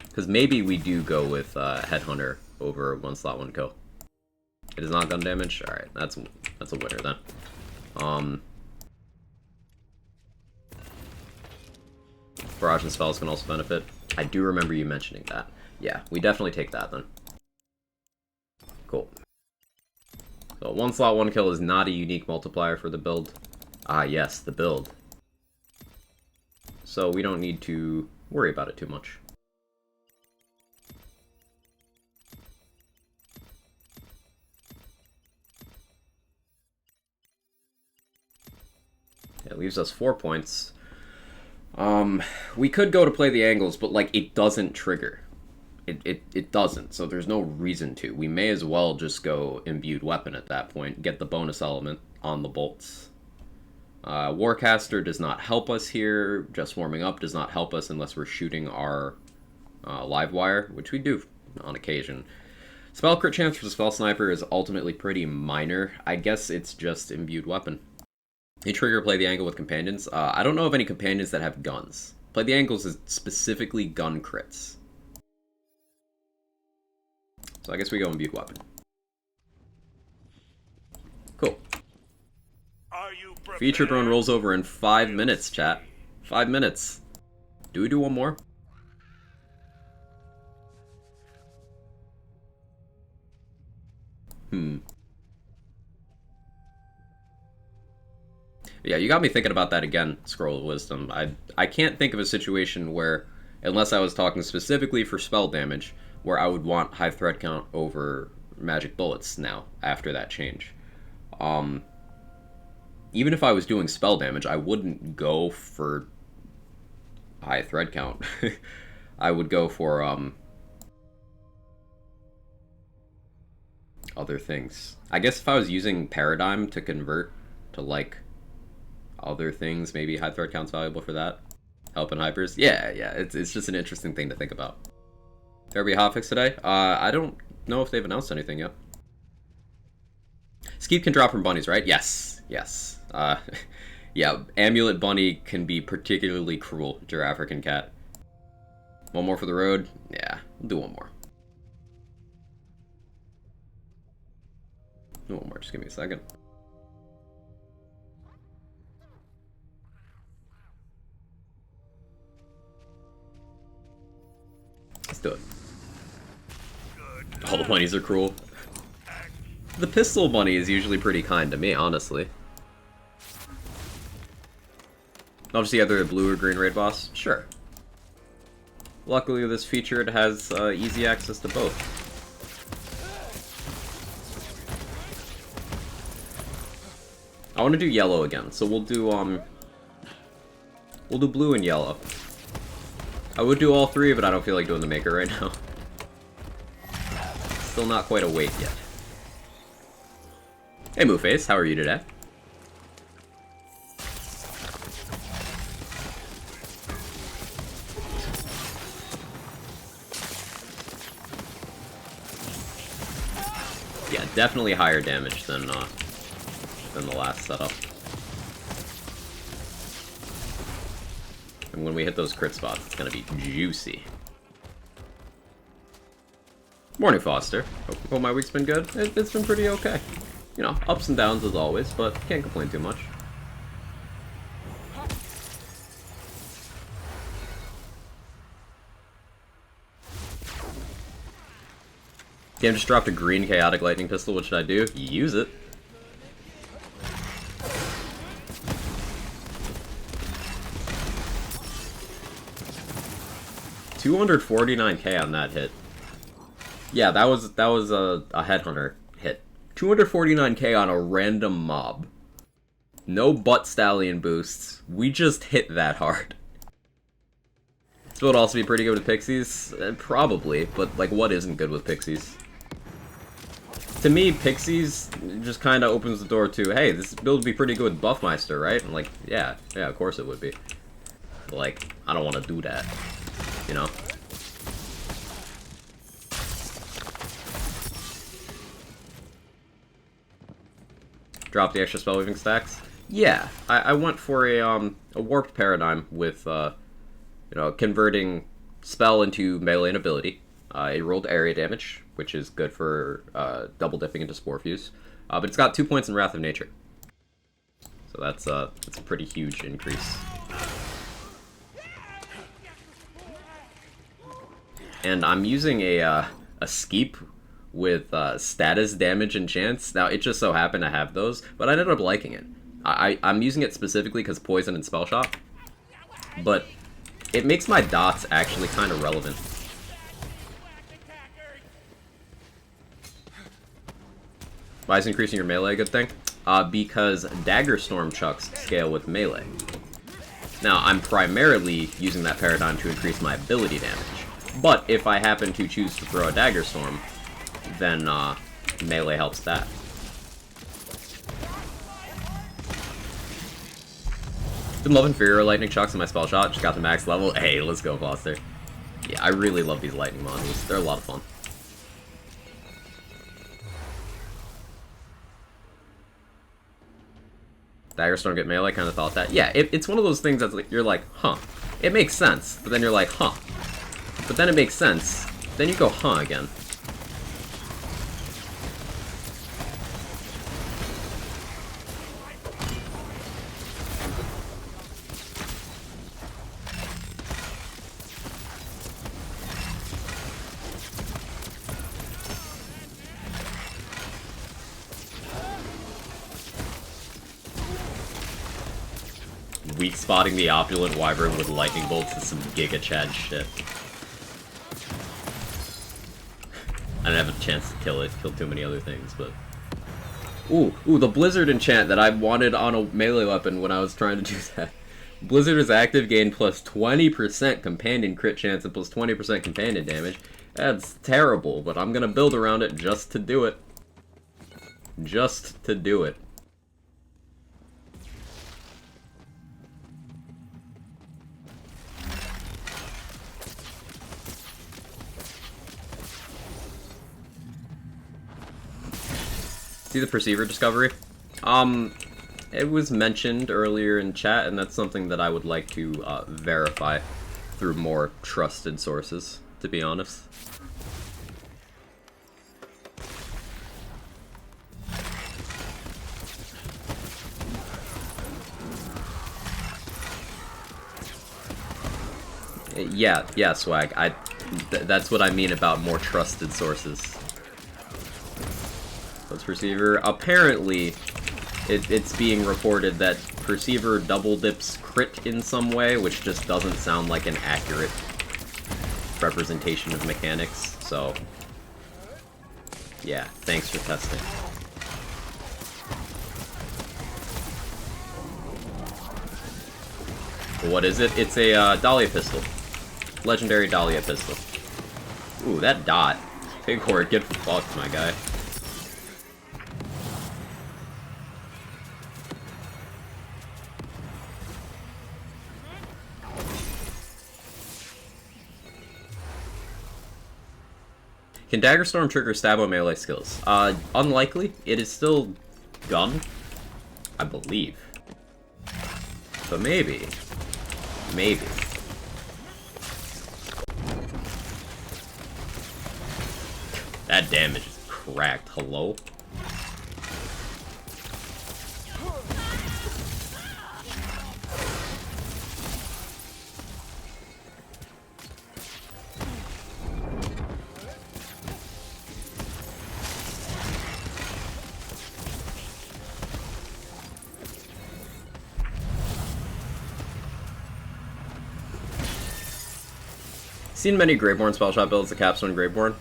Because maybe we do go with Headhunter over 1 slot 1 kill. It is not gun damage? Alright, that's a winner then. Barrage and spells can also benefit. I do remember you mentioning that. Yeah, we definitely take that then. Cool. So 1 slot 1 kill is not a unique multiplier for the build. Ah yes, the build. So we don't need to worry about it too much. It leaves us 4 points. We could go to play the angles, but, like, it doesn't trigger. It doesn't, so there's no reason to. We may as well just go Imbued Weapon at that point, get the bonus element on the bolts. Warcaster does not help us here. Just warming up does not help us unless we're shooting our live wire, which we do on occasion. Spell crit chance for the Spell Sniper is ultimately pretty minor. I guess it's just Imbued Weapon. You trigger play the angle with companions. I don't know of any companions that have guns. Play the angles is specifically gun crits. So I guess we go Imbued Weapon. Cool. Feature drone rolls over in 5 minutes, chat. 5 minutes. Do we do one more? Yeah, you got me thinking about that again, Scroll of Wisdom. I can't think of a situation where, unless I was talking specifically for spell damage, where I would want high thread count over magic bullets now, after that change. Even if I was doing spell damage, I wouldn't go for high thread count. I would go for, other things. I guess if I was using Paradigm to convert to, like, other things, maybe high thread count's valuable for that. Helping hypers. Yeah, it's just an interesting thing to think about. There'll be a hotfix today? I don't know if they've announced anything yet. Skeep can drop from bunnies, right? Yes. Yeah, Amulet Bunny can be particularly cruel to your African cat. One more for the road? Yeah, we'll do one more. Do one more, just give me a second. Let's do it. All the bunnies are cruel. The pistol bunny is usually pretty kind to me, honestly. I'll just see either a blue or green raid boss? Sure. Luckily, this feature it has easy access to both. I want to do yellow again, so we'll do blue and yellow. I would do all three, but I don't feel like doing the maker right now. Still not quite awake yet. Hey Mooface, how are you today? Yeah, definitely higher damage than the last setup. And when we hit those crit spots, it's gonna be juicy. Morning, Foster. Hope my week's been good. It's been pretty okay. You know, ups and downs as always, but can't complain too much. Game just dropped a green chaotic lightning pistol. What should I do? Use it. $249K on that hit. Yeah, that was a headhunter hit. 249K on a random mob. No butt stallion boosts. We just hit that hard. This build would also be pretty good with pixies? Probably, but like what isn't good with pixies? To me, pixies just kind of opens the door to, hey, this build would be pretty good with Buffmeister, right? I'm like, yeah, of course it would be. But, like, I don't want to do that, you know? Drop the extra spellweaving stacks? Yeah, I went for a warped paradigm with, you know, converting spell into melee and ability. It rolled area damage, which is good for double dipping into Spore Fuse. But it's got 2 points in Wrath of Nature. So that's a pretty huge increase. And I'm using a Skeep with status damage and chance. Now, it just so happened to have those, but I ended up liking it. I'm using it specifically because Poison and Spell Shock. But it makes my dots actually kind of relevant. Why is increasing your melee a good thing? Because Dagger Storm chucks scale with melee. Now, I'm primarily using that paradigm to increase my ability damage. But if I happen to choose to throw a Dagger Storm, then melee helps that. Been loving Inferior Lightning Chucks in my spell shot. Just got the max level. Hey, let's go, Foster. Yeah, I really love these lightning monsters. They're a lot of fun. Dagger Storm get melee, kind of thought that. Yeah, it's one of those things that's like, you're like, huh. It makes sense, but then you're like, huh. But then it makes sense. Then you go, huh, again. Weak spotting the opulent wyvern with lightning bolts is some Giga Chad shit. I didn't have a chance to kill it, killed too many other things, but... Ooh, the Blizzard enchant that I wanted on a melee weapon when I was trying to do that. Blizzard is active, gain plus 20% companion crit chance and plus 20% companion damage. That's terrible, but I'm gonna build around it just to do it. Just to do it. See the Perceiver discovery? It was mentioned earlier in chat, and that's something that I would like to verify through more trusted sources, to be honest. Yeah, Swag. That's what I mean about more trusted sources. What's Perceiver? Apparently, it's being reported that Perceiver double dips crit in some way, which just doesn't sound like an accurate representation of mechanics, so... yeah, thanks for testing. What is it? It's a Dahlia pistol. Legendary Dahlia pistol. Ooh, that dot. Big Horde, get fucked, my guy. Can Dagger Storm trigger Stabbo melee skills? Unlikely. It is still gun, I believe. But maybe. Maybe. That damage is cracked. Hello? Seen many Graveborn spellshot builds, the Capstone Graveborn.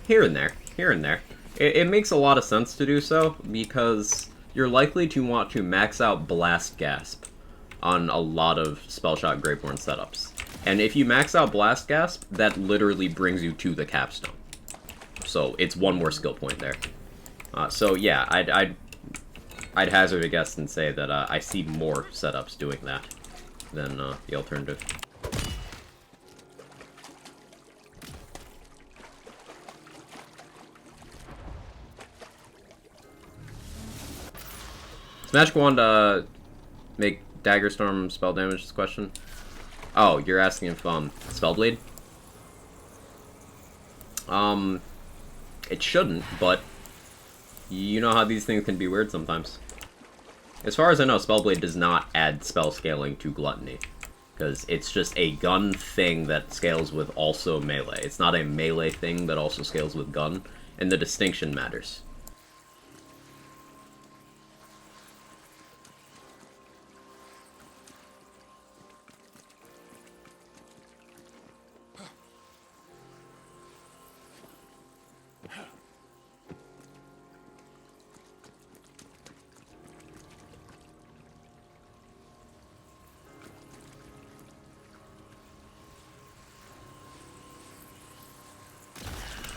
Here and there. Here and there. It makes a lot of sense to do so, because you're likely to want to max out Blast Gasp on a lot of spellshot Graveborn setups. And if you max out Blast Gasp, that literally brings you to the Capstone. So it's one more skill point there. So yeah, I'd hazard a guess and say that I see more setups doing that than the alternative. Does Magic Wand make Dagger Storm spell damage, this question? Oh, you're asking if Spellblade? It shouldn't, but you know how these things can be weird sometimes. As far as I know, Spellblade does not add spell scaling to Gluttony, because it's just a gun thing that scales with also melee. It's not a melee thing that also scales with gun, and the distinction matters.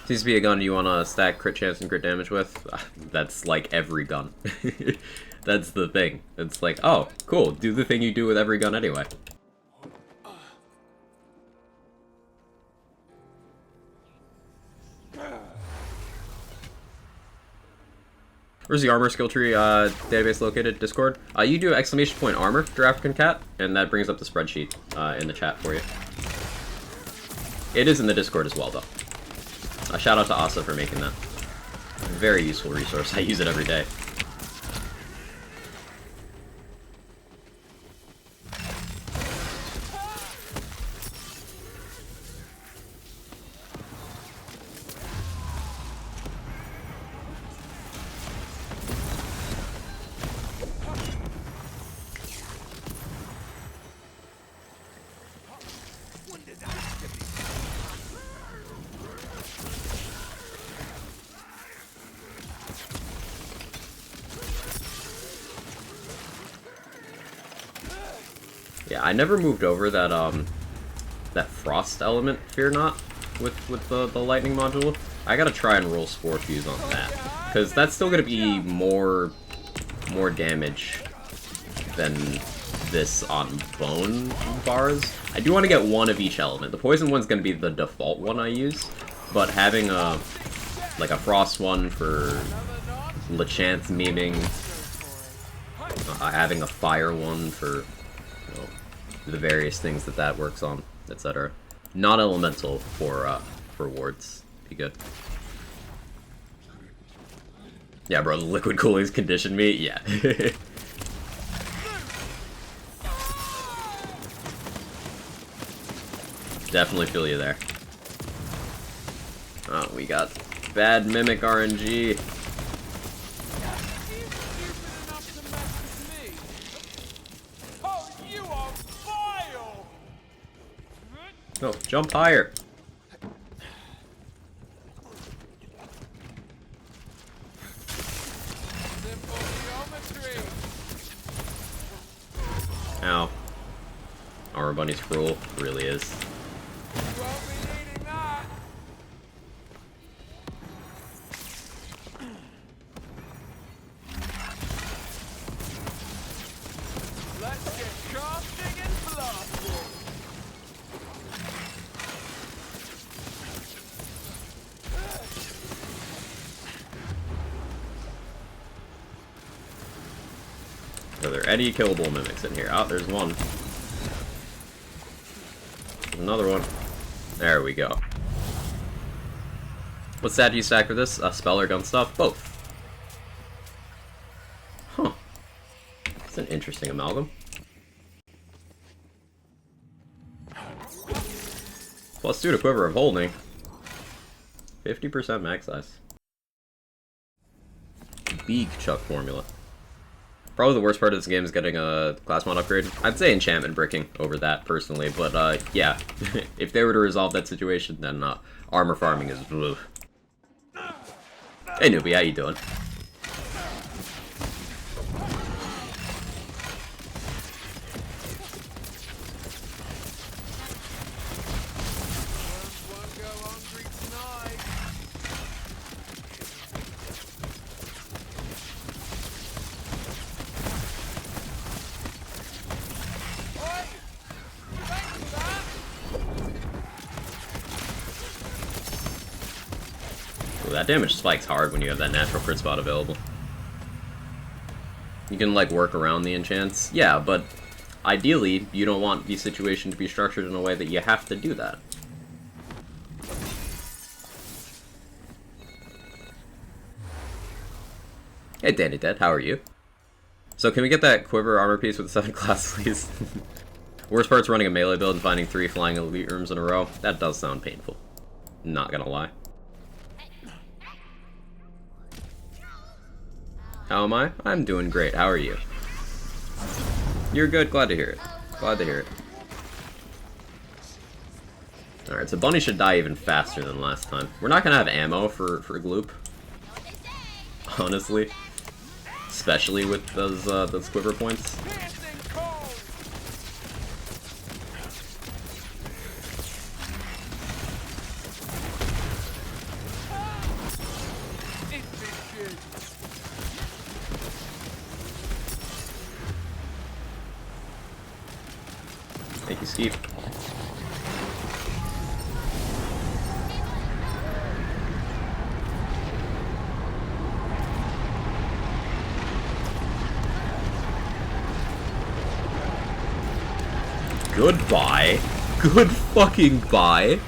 Seems to be a gun you want to stack crit chance and crit damage with. That's like every gun. That's the thing. It's like, oh, cool, do the thing you do with every gun anyway. Where's the armor skill tree database located? Discord? You do ! armor, Giraffican Cat, and that brings up the spreadsheet in the chat for you. It is in the Discord as well, though. Shout out to Asa for making that. Very useful resource. I use it every day. Yeah, I never moved over that that frost element, fear not, with the lightning module. I gotta try and roll Spore Fuse on that, because that's still gonna be more damage than this on bone bars. I do want to get one of each element. The poison one's gonna be the default one I use, but having a frost one for Lechance memeing, having a fire one for the various things that works on, etc. Not elemental for wards. Be good. Yeah, bro, the liquid cooling's conditioned me. Yeah. Definitely feel you there. Oh, we got bad Mimic RNG. No, jump higher. Simple geometry. Ow. Armor Bunny's cruel. Really is. You won't be needing that. Let's get crafting and blasting. Are there any killable mimics in here? Oh, there's one. There's another one. There we go. What stat do you stack for this? Spell or gun stuff? Both. Huh. It's an interesting amalgam. Plus 2 to Quiver of Holding. 50% max size. Beak Chuck formula. Probably the worst part of this game is getting a class mod upgrade. I'd say enchantment bricking over that, personally, but yeah. If they were to resolve that situation, then armor farming is blue. Hey newbie, how you doing? Won't go hungry tonight. Oi! Thanks for that. Ooh, that damage spikes hard when you have that natural crit spot available. You can, like, work around the enchants. Yeah, but ideally, you don't want the situation to be structured in a way that you have to do that. Hey, Danny Dead, how are you? So can we get that Quiver armor piece with 7 class, please? Worst part's running a melee build and finding 3 flying elite rooms in a row. That does sound painful. Not gonna lie. How am I? I'm doing great. How are you? You're good? Glad to hear it. Glad to hear it. Alright, so Bunny should die even faster than last time. We're not gonna have ammo for Gloop. Honestly. Especially with those quiver points. Piercing cold. It begins. Thank you, Skeep. Goodbye. Good fucking bye.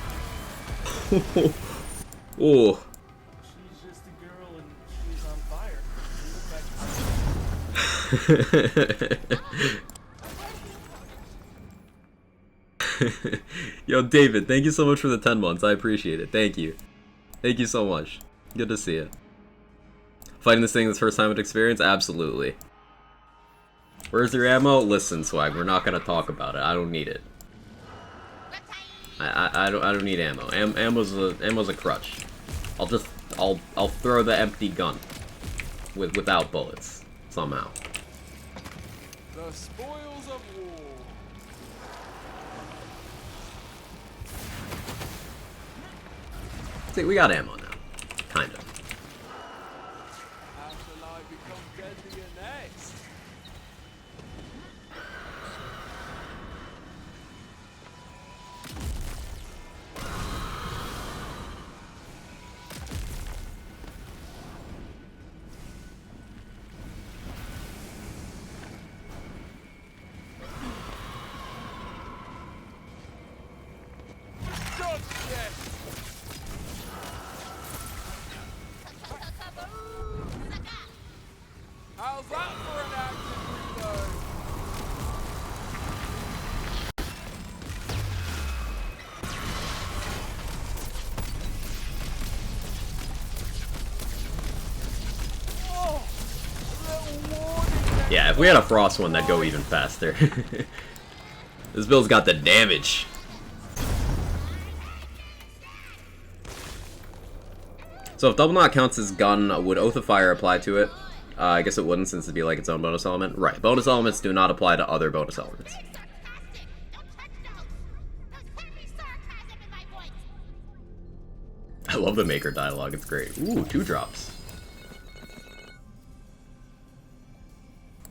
Oh. She's just a girl and she's on fire. Yo, David, thank you so much for the 10 months. I appreciate it. Thank you. Thank you so much. Good to see you. Fighting this thing this first time with experience? Absolutely. Where's your ammo? Listen, Swag, we're not gonna talk about it. I don't need it. I don't need ammo. Ammo's a crutch. I'll throw the empty gun without bullets somehow. The spoils of war. See, we got ammo now. Kind of. How shall I become deadlier next? Dodge this! How's that for an active reload? Oh, little warning. Yeah, if we had a frost one, that'd go even faster. This build's got the damage. So if Double Knot counts as gun, would Oath of Fire apply to it? I guess it wouldn't, since it'd be like its own bonus element. Right, bonus elements do not apply to other bonus elements. I love the Maker dialogue, it's great. Ooh, 2 drops.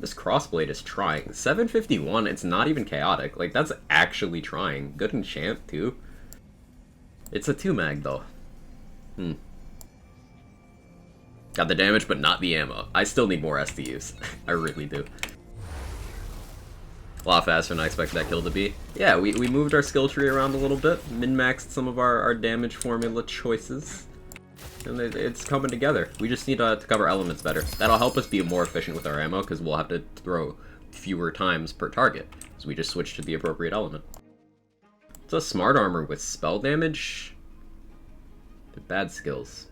This Crossblade is trying. 751, it's not even chaotic. Like, that's actually trying. Good enchant, too. It's a 2-mag, though. Got the damage, but not the ammo. I still need more SDUs. I really do. A lot faster than I expected that kill to be. Yeah, we moved our skill tree around a little bit. Min-maxed some of our damage formula choices. And it's coming together. We just need to cover elements better. That'll help us be more efficient with our ammo, because we'll have to throw fewer times per target. So we just switch to the appropriate element. It's a smart armor with spell damage. They're bad skills.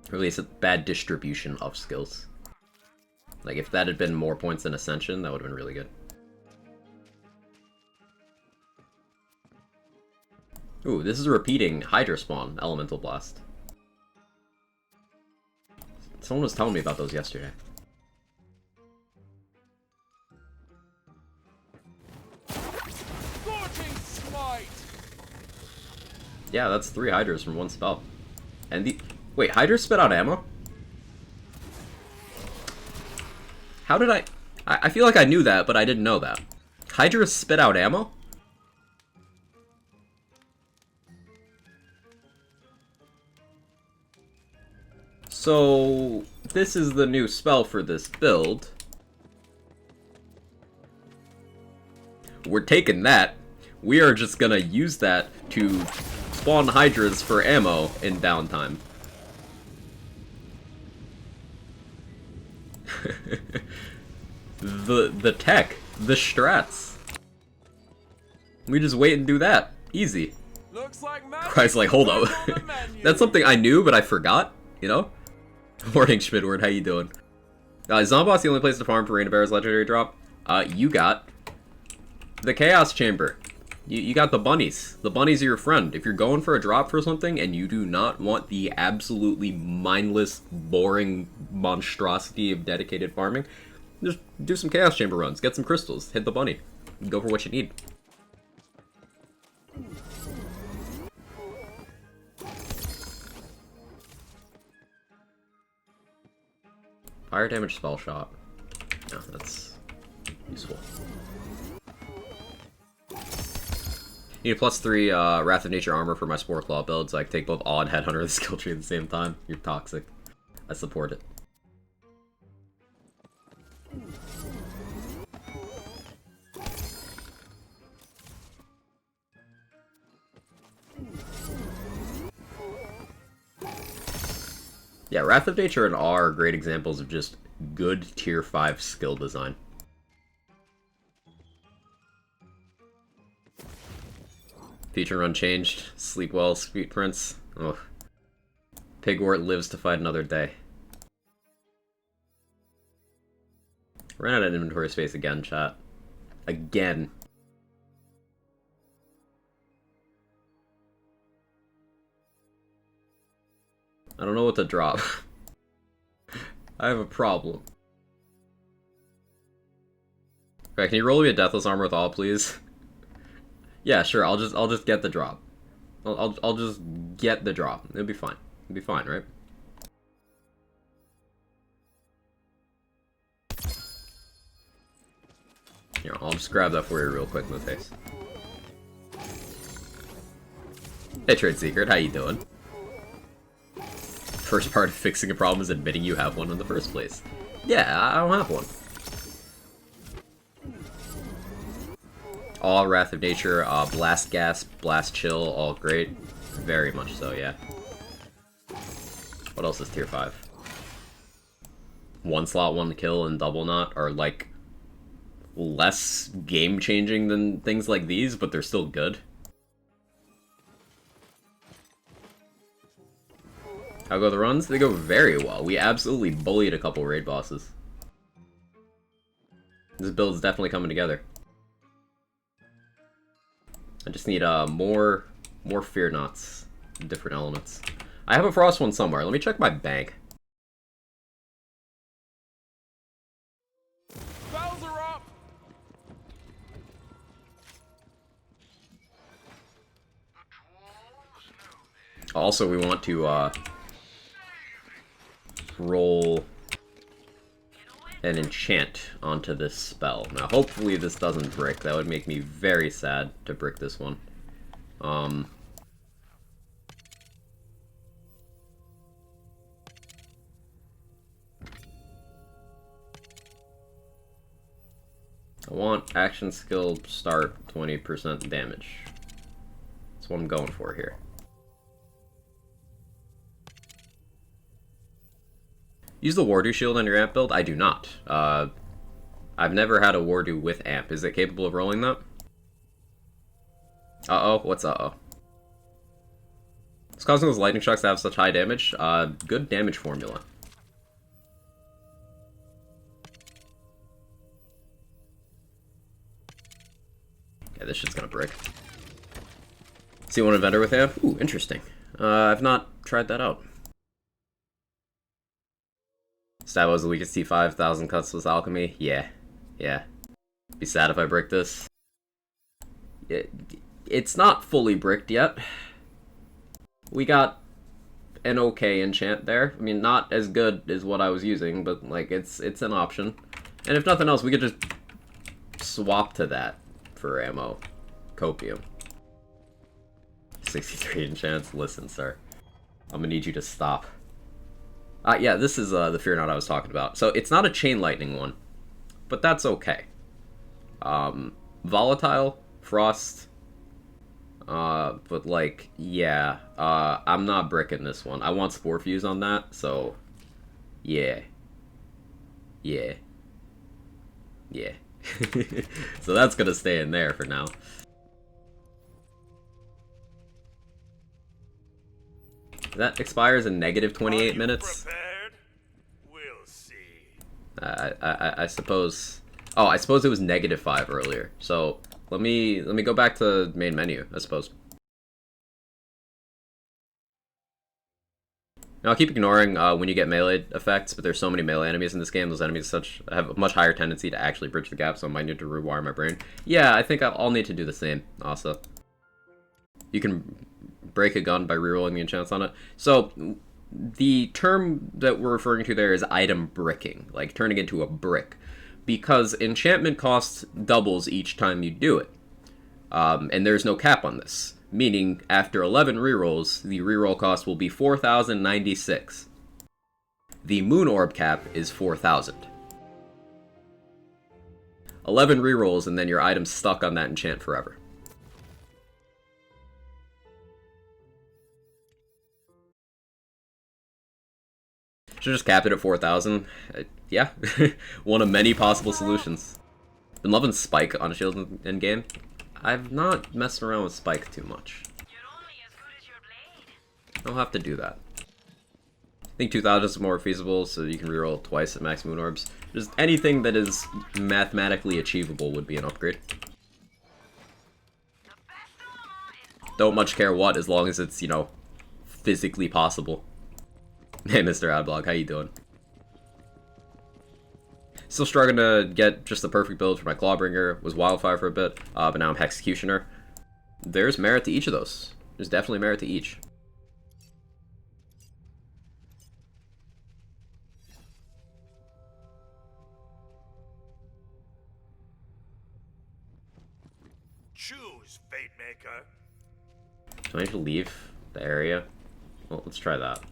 Or at least a bad distribution of skills. Like, if that had been more points than Ascension, that would have been really good. Ooh, this is a repeating Hydra spawn, Elemental Blast. Someone was telling me about those yesterday. Scorching smite. Yeah, that's 3 Hydras from 1 spell. And the... Wait, Hydras spit out ammo? How did I feel like I knew that, but I didn't know that. Hydras spit out ammo? So, this is the new spell for this build. We're taking that. We are just gonna use that to spawn Hydras for ammo in downtime. the tech, the strats. We just wait and do that. Easy. Looks like Christ, like, hold up. That's something I knew, but I forgot, you know? Morning, Schmidward, how you doing? Zomboss, the only place to farm for Rain of Bear's legendary drop. You got the Chaos Chamber. You got the bunnies. The bunnies are your friend. If you're going for a drop for something and you do not want the absolutely mindless, boring monstrosity of dedicated farming, just do some Chaos Chamber runs. Get some crystals. Hit the bunny. Go for what you need. Fire damage spell shot. Yeah, that's useful. Need a +3 Wrath of Nature armor for my Spore Claw build, so I can take both Awe and Headhunter of the skill tree at the same time. You're toxic. I support it. Yeah, Wrath of Nature and Awe are great examples of just good tier 5 skill design. Feature unchanged. Sleep well, sweet prince. Ugh. Pigwort lives to fight another day. Ran out of inventory space again, chat. Again. I don't know what to drop. I have a problem. Okay, can you roll me a Deathless Armor with all, please? Yeah, sure. I'll just get the drop. I'll just get the drop. It'll be fine. It'll be fine, right? Here, I'll just grab that for you real quick in the face. Hey, Trade Secret, how you doing? First part of fixing a problem is admitting you have one in the first place. Yeah, I don't have one. All Wrath of Nature, Blast Gas, Blast Chill, all great. Very much so, yeah. What else is tier 5? 1 slot, 1 kill, and Double Knot are, like, less game-changing than things like these, but they're still good. How go the runs? They go very well. We absolutely bullied a couple raid bosses. This build's definitely coming together. I just need more Fear Knots, different elements. I have a frost one somewhere. Let me check my bank. Bells are up. Also, we want to roll an enchant onto this spell. Now, hopefully this doesn't brick. That would make me very sad to brick this one. I want action skill start 20% damage. That's what I'm going for here. Use the Wardu shield on your amp build? I do not. I've never had a Wardu with amp. Is it capable of rolling that? Uh-oh. What's uh-oh? It's causing those lightning shocks to have such high damage. Good damage formula. Yeah, this shit's gonna break. See one vendor with amp? Ooh, interesting. I've not tried that out. Stab was the weakest T5, 1,000 cuts with alchemy. Yeah. Yeah. Be sad if I brick this. It's not fully bricked yet. We got an okay enchant there. I mean, not as good as what I was using, but like it's an option. And if nothing else, we could just swap to that for ammo. Copium. 63 enchants. Listen, sir. I'm gonna need you to stop. Yeah, this is the Fear Not I was talking about. So it's not a Chain Lightning one, but that's okay. Volatile, Frost, but like, yeah, I'm not bricking this one. I want Spore Fuse on that, so yeah. Yeah. Yeah. So that's gonna stay in there for now. That expires in negative 28 minutes. Prepared? We'll see. I suppose. Oh, I suppose it was -5 earlier. So let me go back to main menu. I suppose. Now, I'll keep ignoring when you get melee effects, but there's so many melee enemies in this game. Those enemies have a much higher tendency to actually bridge the gap, so I might need to rewire my brain. Yeah, I think I'll need to do the same. Also, you can break a gun by rerolling the enchants on it. So the term that we're referring to there is item bricking, like turning into a brick, because enchantment cost doubles each time you do it, and there's no cap on this, meaning after 11 rerolls, the reroll cost will be 4,096. The Moon Orb cap is 4,000. 11 rerolls, and then your item's stuck on that enchant forever. Should just cap it at 4,000. Yeah, one of many possible solutions. Been loving Spike on a shield in game. I've not messed around with Spike too much. I'll have to do that. I think 2,000 is more feasible, so you can reroll twice at max Moon Orbs. Just anything that is mathematically achievable would be an upgrade. Don't much care what, as long as it's, you know, physically possible. Hey, Mr. Adblock, how you doing? Still struggling to get just the perfect build for my Clawbringer. Was Wildfire for a bit, but now I'm Hexecutioner. There's merit to each of those. There's definitely merit to each. Choose, Fate Maker. Do I need to leave the area? Well, let's try that.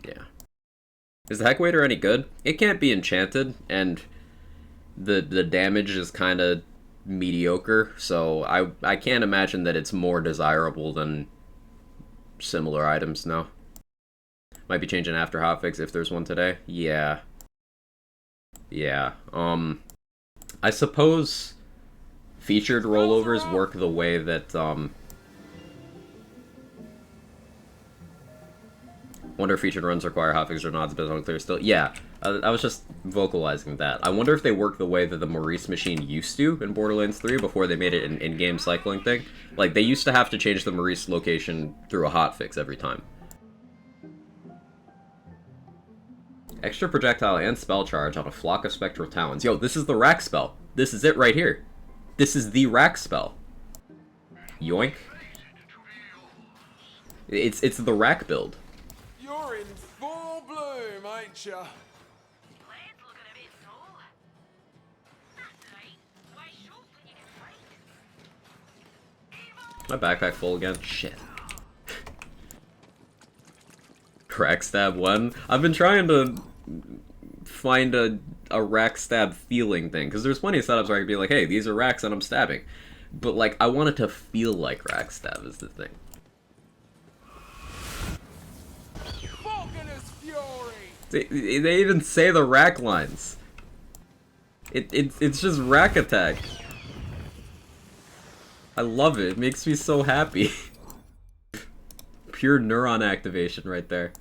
Yeah. Is the Heckwaiter any good? It can't be enchanted, and the damage is kind of mediocre, so I can't imagine that it's more desirable than similar items now. Might be changing after hotfix if there's one today. Yeah. Yeah. I suppose featured rollovers work the way that, wonder if featured runs require hotfix or not, it's a bit unclear still. Yeah, I was just vocalizing that. I wonder if they work the way that the Maurice machine used to in Borderlands 3 before they made it an in-game cycling thing. Like, they used to have to change the Maurice location through a hotfix every time. Extra projectile and spell charge on a flock of spectral talons. Yo, this is the rack spell. This is it right here. This is the rack spell. Yoink. It's the rack build. You're in full bloom, ain't ya? My backpack full again? Shit. Rack stab 1? I've been trying to find a rack stab feeling thing, because there's plenty of setups where I could be like, hey, these are racks and I'm stabbing. But, like, I want it to feel like rack stab is the thing. They even say the rack lines. It's just rack attack. I love it. It makes me so happy. Pure neuron activation right there.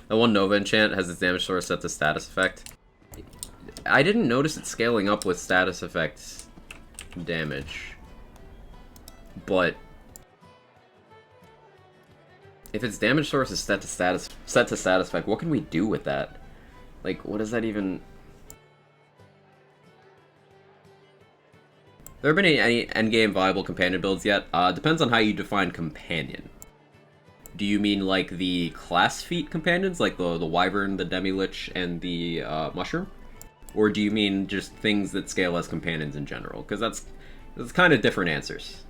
The one Nova enchant has its damage source set to status effect. I didn't notice it scaling up with status effects damage. But if its damage source is set to status effect, what can we do with that? Like, what does that even... There have been any endgame viable companion builds yet? Depends on how you define companion. Do you mean like the class feat companions, like the Wyvern, the Demi-Lich, and the Mushroom? Or do you mean just things that scale as companions in general? Because that's kind of different answers.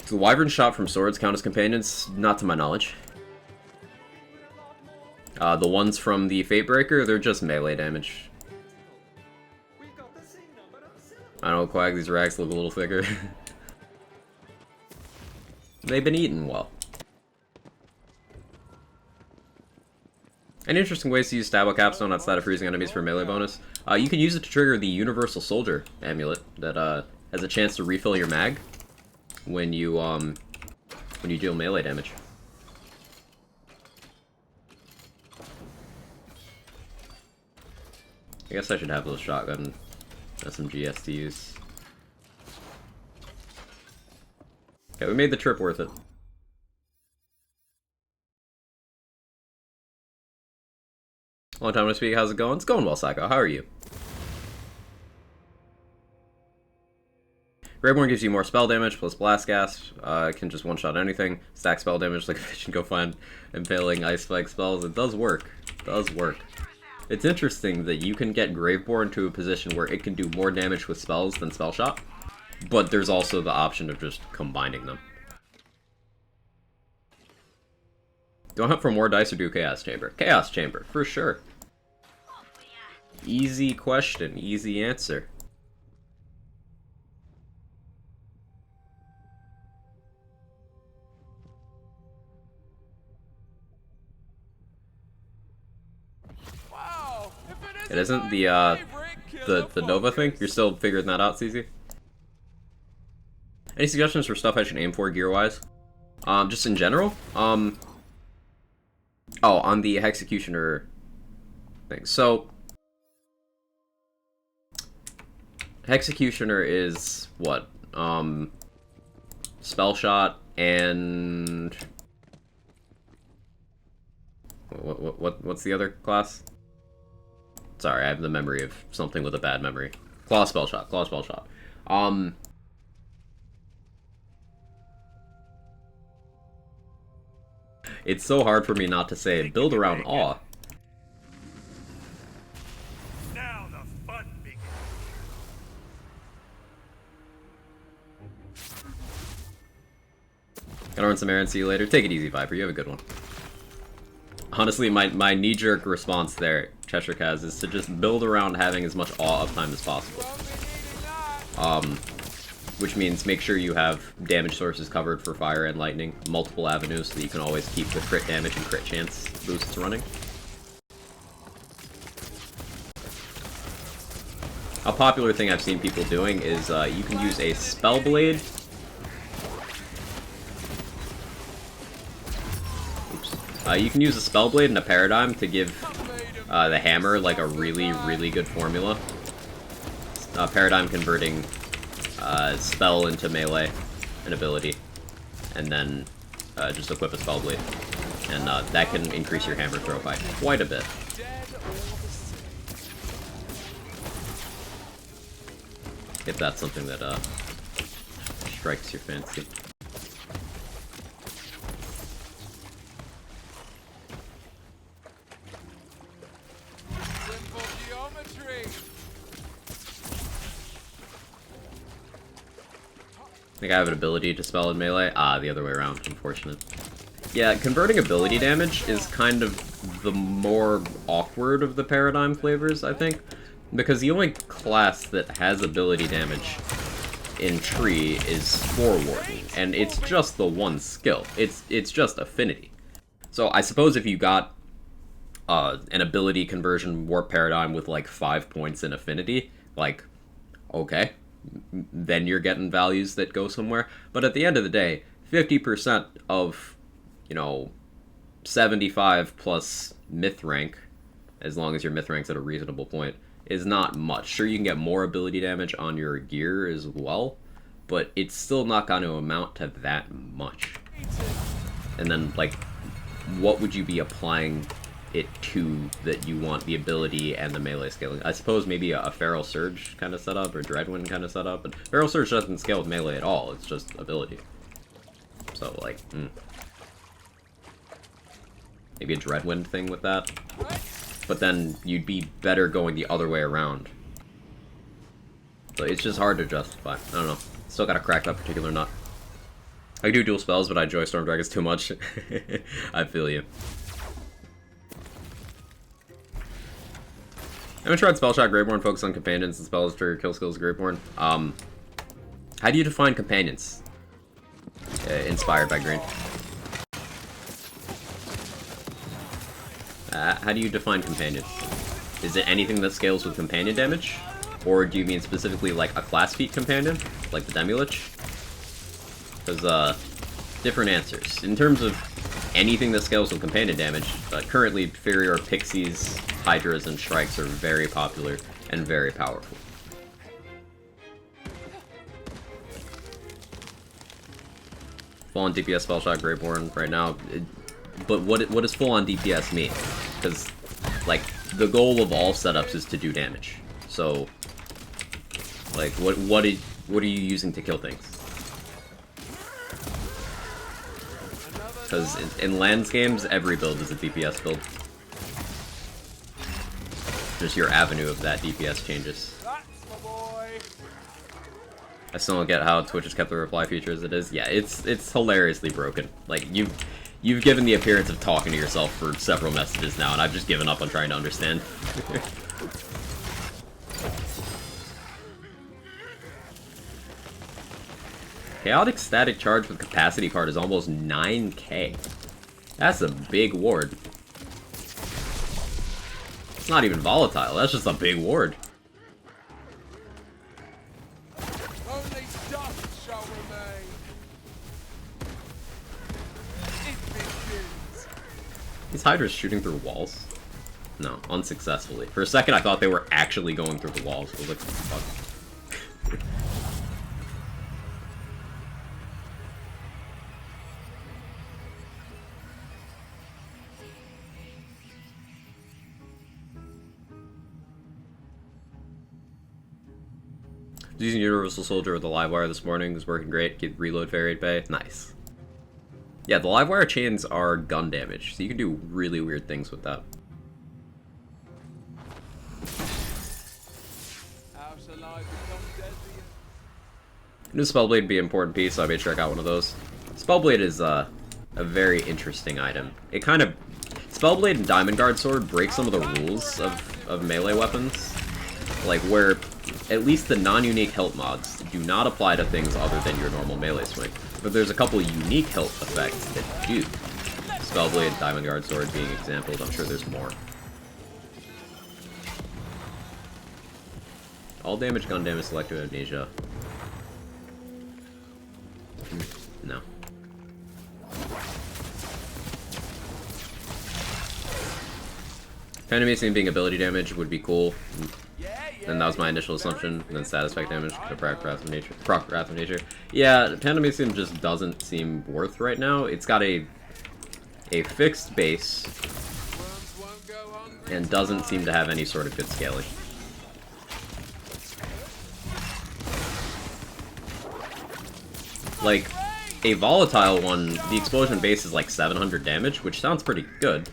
Do the Wyvern shot from swords count as companions? Not to my knowledge. The ones from the Fatebreaker, they're just melee damage. I don't know, Quag, these rags look a little thicker. They've been eaten well. Any interesting ways to use Stabbo Capstone outside of freezing enemies for melee bonus? You can use it to trigger the Universal Soldier amulet that has a chance to refill your mag when you deal melee damage. I guess I should have those shotgun SMGs to use. Okay, we made the trip worth it. Long time no speak, how's it going? It's going well, Psycho. How are you? Greyborn gives you more spell damage plus blast gas. It can just one-shot anything. Stack spell damage like a bitch and go find impaling ice spike spells. It does work. It does work. It's interesting that you can get Graveborn to a position where it can do more damage with spells than spell shot, but there's also the option of just combining them. Do I hunt for more dice or do Chaos Chamber? Chaos Chamber, for sure. Easy question, easy answer. Wow, It isn't the Nova thing? You're still figuring that out, CZ? Any suggestions for stuff I should aim for gear-wise? Just in general? Oh, on the Hexecutioner thing. So, Hexecutioner is what? Spell shot and what's the other class? Sorry, I have the memory of something with a bad memory. Claw spell shot. Claw spell shot. It's so hard for me not to say build around awe. Now the fun begins. Gonna run some errands, see you later. Take it easy, Viper. You have a good one. Honestly, my knee-jerk response there, Cheshire Kaz, is to just build around having as much awe uptime as possible. Which means make sure you have damage sources covered for fire and lightning, multiple avenues, so that you can always keep the crit damage and crit chance boosts running. A popular thing I've seen people doing is you can use a Spell Blade. You can use a Spell Blade and a Paradigm to give the hammer like a really, really good formula. Paradigm converting spell into melee, an ability, and then just equip a Spell Blade. And that can increase your hammer throw by quite a bit. If that's something that strikes your fancy. Simple geometry. I think I have an ability to spell in melee. The other way around, unfortunate. Yeah, converting ability damage is kind of the more awkward of the Paradigm flavors, I think. Because the only class that has ability damage in Tree is Spore Warden, and it's just the one skill. It's just affinity. So I suppose if you got an ability conversion Warp Paradigm with like 5 points in affinity, like, okay, then you're getting values that go somewhere. But at the end of the day, 50% of, 75 plus myth rank, as long as your myth rank's at a reasonable point, is not much. Sure, you can get more ability damage on your gear as well, but it's still not going to amount to that much. And then, like, what would you be applying it to that you want the ability and the melee scaling? I suppose maybe a Feral Surge kind of setup, or Dreadwind kind of setup, but Feral Surge doesn't scale with melee at all, it's just ability. So, like, maybe a Dreadwind thing with that. But then you'd be better going the other way around. So it's just hard to justify. I don't know. Still gotta crack that particular nut. I can do dual spells, but I enjoy Storm Dragons too much. I feel you. I haven't tried Spell Shot Graveborn, focus on companions and spells for kill skills Graveborn. How do you define companions? Inspired by green. How do you define companions? Is it anything that scales with companion damage? Or do you mean specifically like a class feat companion? Like the Demi-Lich? Because, different answers. In terms of anything that scales with companion damage, currently Fairy Pixies, Hydras, and Shrikes are very popular and very powerful. Full-on DPS Spellshock Graveborn right now, but what does full-on DPS mean? Because, like, the goal of all setups is to do damage. So, like, what are you using to kill things? Because in lands games, every build is a DPS build. Just your avenue of that DPS changes. That's my boy. I still don't get how Twitch has kept the reply feature as it is. Yeah, it's hilariously broken. Like, you've given the appearance of talking to yourself for several messages now, and I've just given up on trying to understand. Chaotic Static Charge with Capacity Card is almost 9k. That's a big ward. It's not even volatile, that's just a big ward. Only dust shall remain. It begins. These Hydras shooting through walls? No, unsuccessfully. For a second I thought they were actually going through the walls. I was like, fuck. Using Universal Soldier with the Livewire this morning was working great. Get reload varied bay. Nice. Yeah, the Livewire chains are gun damage, so you can do really weird things with that. How shall I become deadly? New Spellblade would be an important piece, so I may check out one of those. Spellblade is a very interesting item. It kind of... Spellblade and Diamond Guard Sword break some of the rules of melee weapons. Like, where at least the non-unique health mods do not apply to things other than your normal melee swing. But there's a couple unique health effects that do. Spellblade, Diamond Guard Sword being exampled, I'm sure there's more. All damage, gun damage, selective amnesia. No. Minmaxing being ability damage would be cool. And that was my initial assumption. And then status effect damage, proc wrath of nature. Yeah, Minmaxing just doesn't seem worth right now. It's got a fixed base and doesn't seem to have any sort of good scaling. Like, a volatile one, the explosion base is like 700 damage, which sounds pretty good.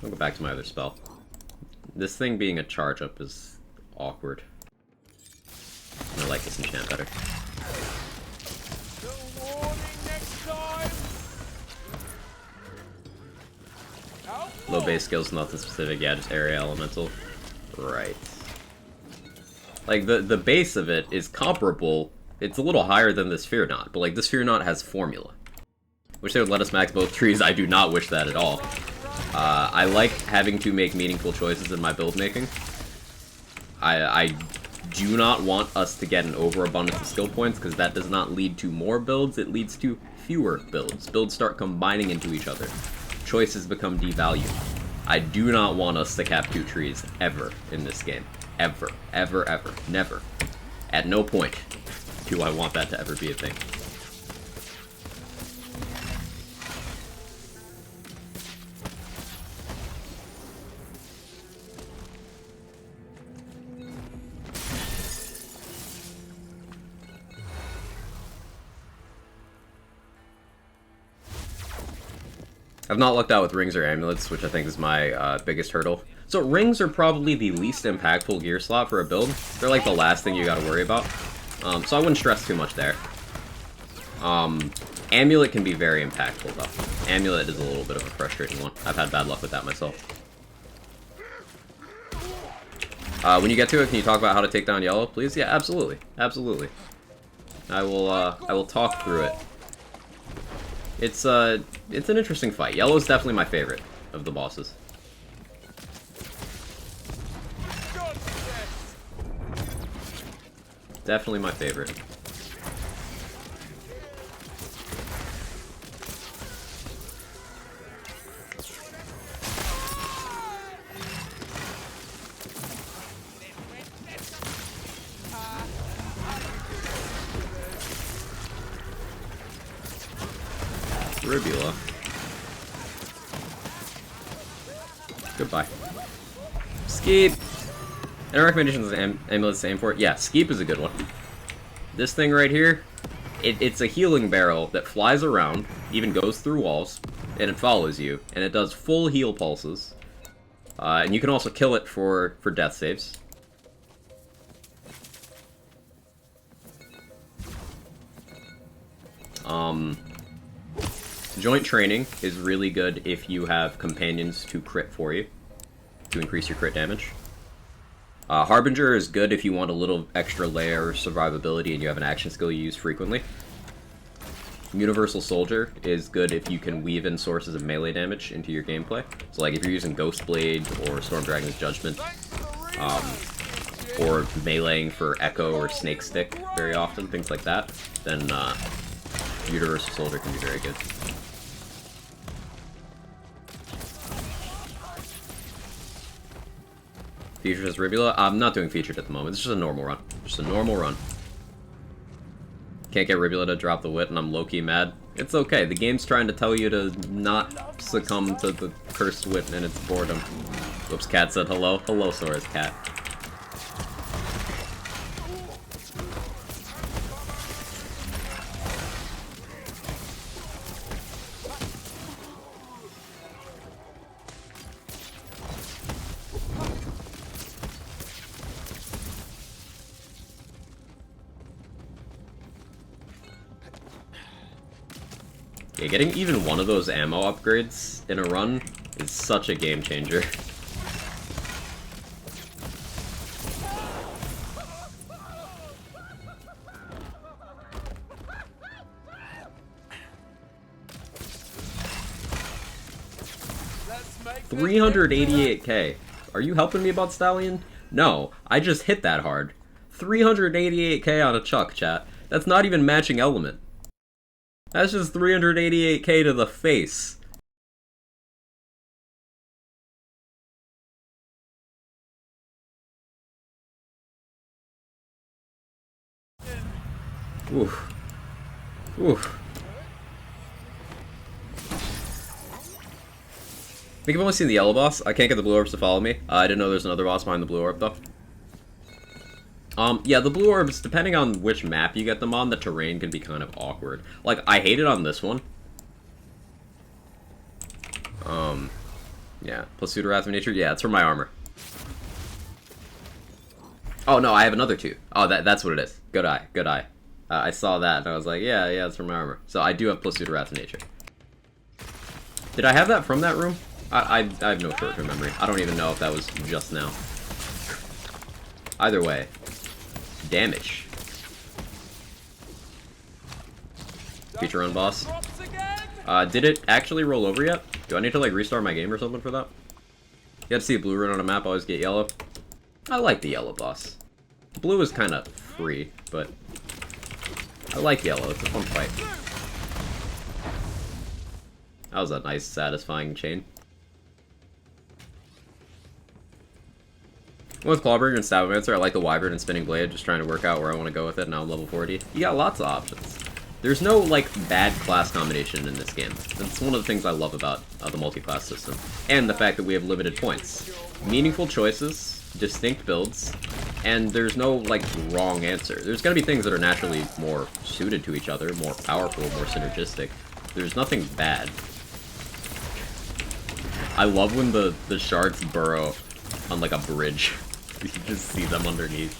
I'll go back to my other spell. This thing being a charge up is awkward. I like this enchant better. Low base skills, nothing specific. Yeah, just area elemental. Right. Like, the base of it is comparable. It's a little higher than this Fear Knot, but like, this Fear Knot has formula. Wish they would let us max both trees. I do not wish that at all. I like having to make meaningful choices in my build making. I do not want us to get an overabundance of skill points, because that does not lead to more builds, it leads to fewer builds. Builds start combining into each other. Choices become devalued. I do not want us to cap 2 trees, ever, in this game. Ever. Ever, ever. Never. At no point do I want that to ever be a thing. I've not lucked out with rings or amulets, which I think is my biggest hurdle. So rings are probably the least impactful gear slot for a build. They're like the last thing you gotta worry about. So I wouldn't stress too much there. Amulet can be very impactful though. Amulet is a little bit of a frustrating one. I've had bad luck with that myself. When you get to it, can you talk about how to take down yellow, please? Yeah, absolutely. Absolutely. I will talk through it. It's an interesting fight. Yellow's definitely my favorite of the bosses. Definitely my favorite. Ribula. Goodbye. Skeep! Any recommendations on amulets to aim for? Yeah, Skeep is a good one. This thing right here, it's a healing barrel that flies around, even goes through walls, and it follows you, and it does full heal pulses. And you can also kill it for death saves. Joint training is really good if you have companions to crit for you, to increase your crit damage. Harbinger is good if you want a little extra layer of survivability and you have an action skill you use frequently. Universal Soldier is good if you can weave in sources of melee damage into your gameplay. So like if you're using Ghost Blade or Storm Dragon's Judgment, or meleeing for Echo or Snake Stick very often, things like that, then Universal Soldier can be very good. Featured as Ribula? I'm not doing featured at the moment. It's just a normal run. Just a normal run. Can't get Ribula to drop the wit, and I'm low-key mad. It's okay. The game's trying to tell you to not succumb to the cursed wit and its boredom. Whoops, Cat said hello. Hello, Sora's cat. Yeah, getting even one of those ammo upgrades in a run is such a game changer. Let's make 388k. Are you helping me about Stallion? No, I just hit that hard. 388k on a Chuck, chat. That's not even matching element. That's just 388k to the face. Oof. Oof. I think I've only seen the yellow boss. I can't get the blue orbs to follow me. I didn't know there's another boss behind the blue orb, though. Yeah, the blue orbs, depending on which map you get them on, the terrain can be kind of awkward. Like, I hate it on this one. Yeah, plus Pseudo Wrath of Nature. Yeah, it's for my armor. Oh, no, I have another two. Oh, that's what it is. Good eye, good eye. I saw that, and I was like, yeah, it's for my armor. So I do have plus Pseudo Wrath of Nature. Did I have that from that room? I have no short-term memory. I don't even know if that was just now. Either way. Damage. Feature run boss. Did it actually roll over yet? Do I need to like restart my game or something for that? You have to see a blue rune on a map, always get yellow. I like the yellow boss. Blue is kind of free, but I like yellow. It's a fun fight. That was a nice, satisfying chain. With Clawbringer and Stabbomancer, I like the Wyvern and Spinning Blade, just trying to work out where I want to go with it, now I'm level 40. You got lots of options. There's no, like, bad class combination in this game. That's one of the things I love about the multi-class system. And the fact that we have limited points. Meaningful choices, distinct builds, and there's no, like, wrong answer. There's gonna be things that are naturally more suited to each other, more powerful, more synergistic. There's nothing bad. I love when the sharks burrow on, like, a bridge. You can just see them underneath.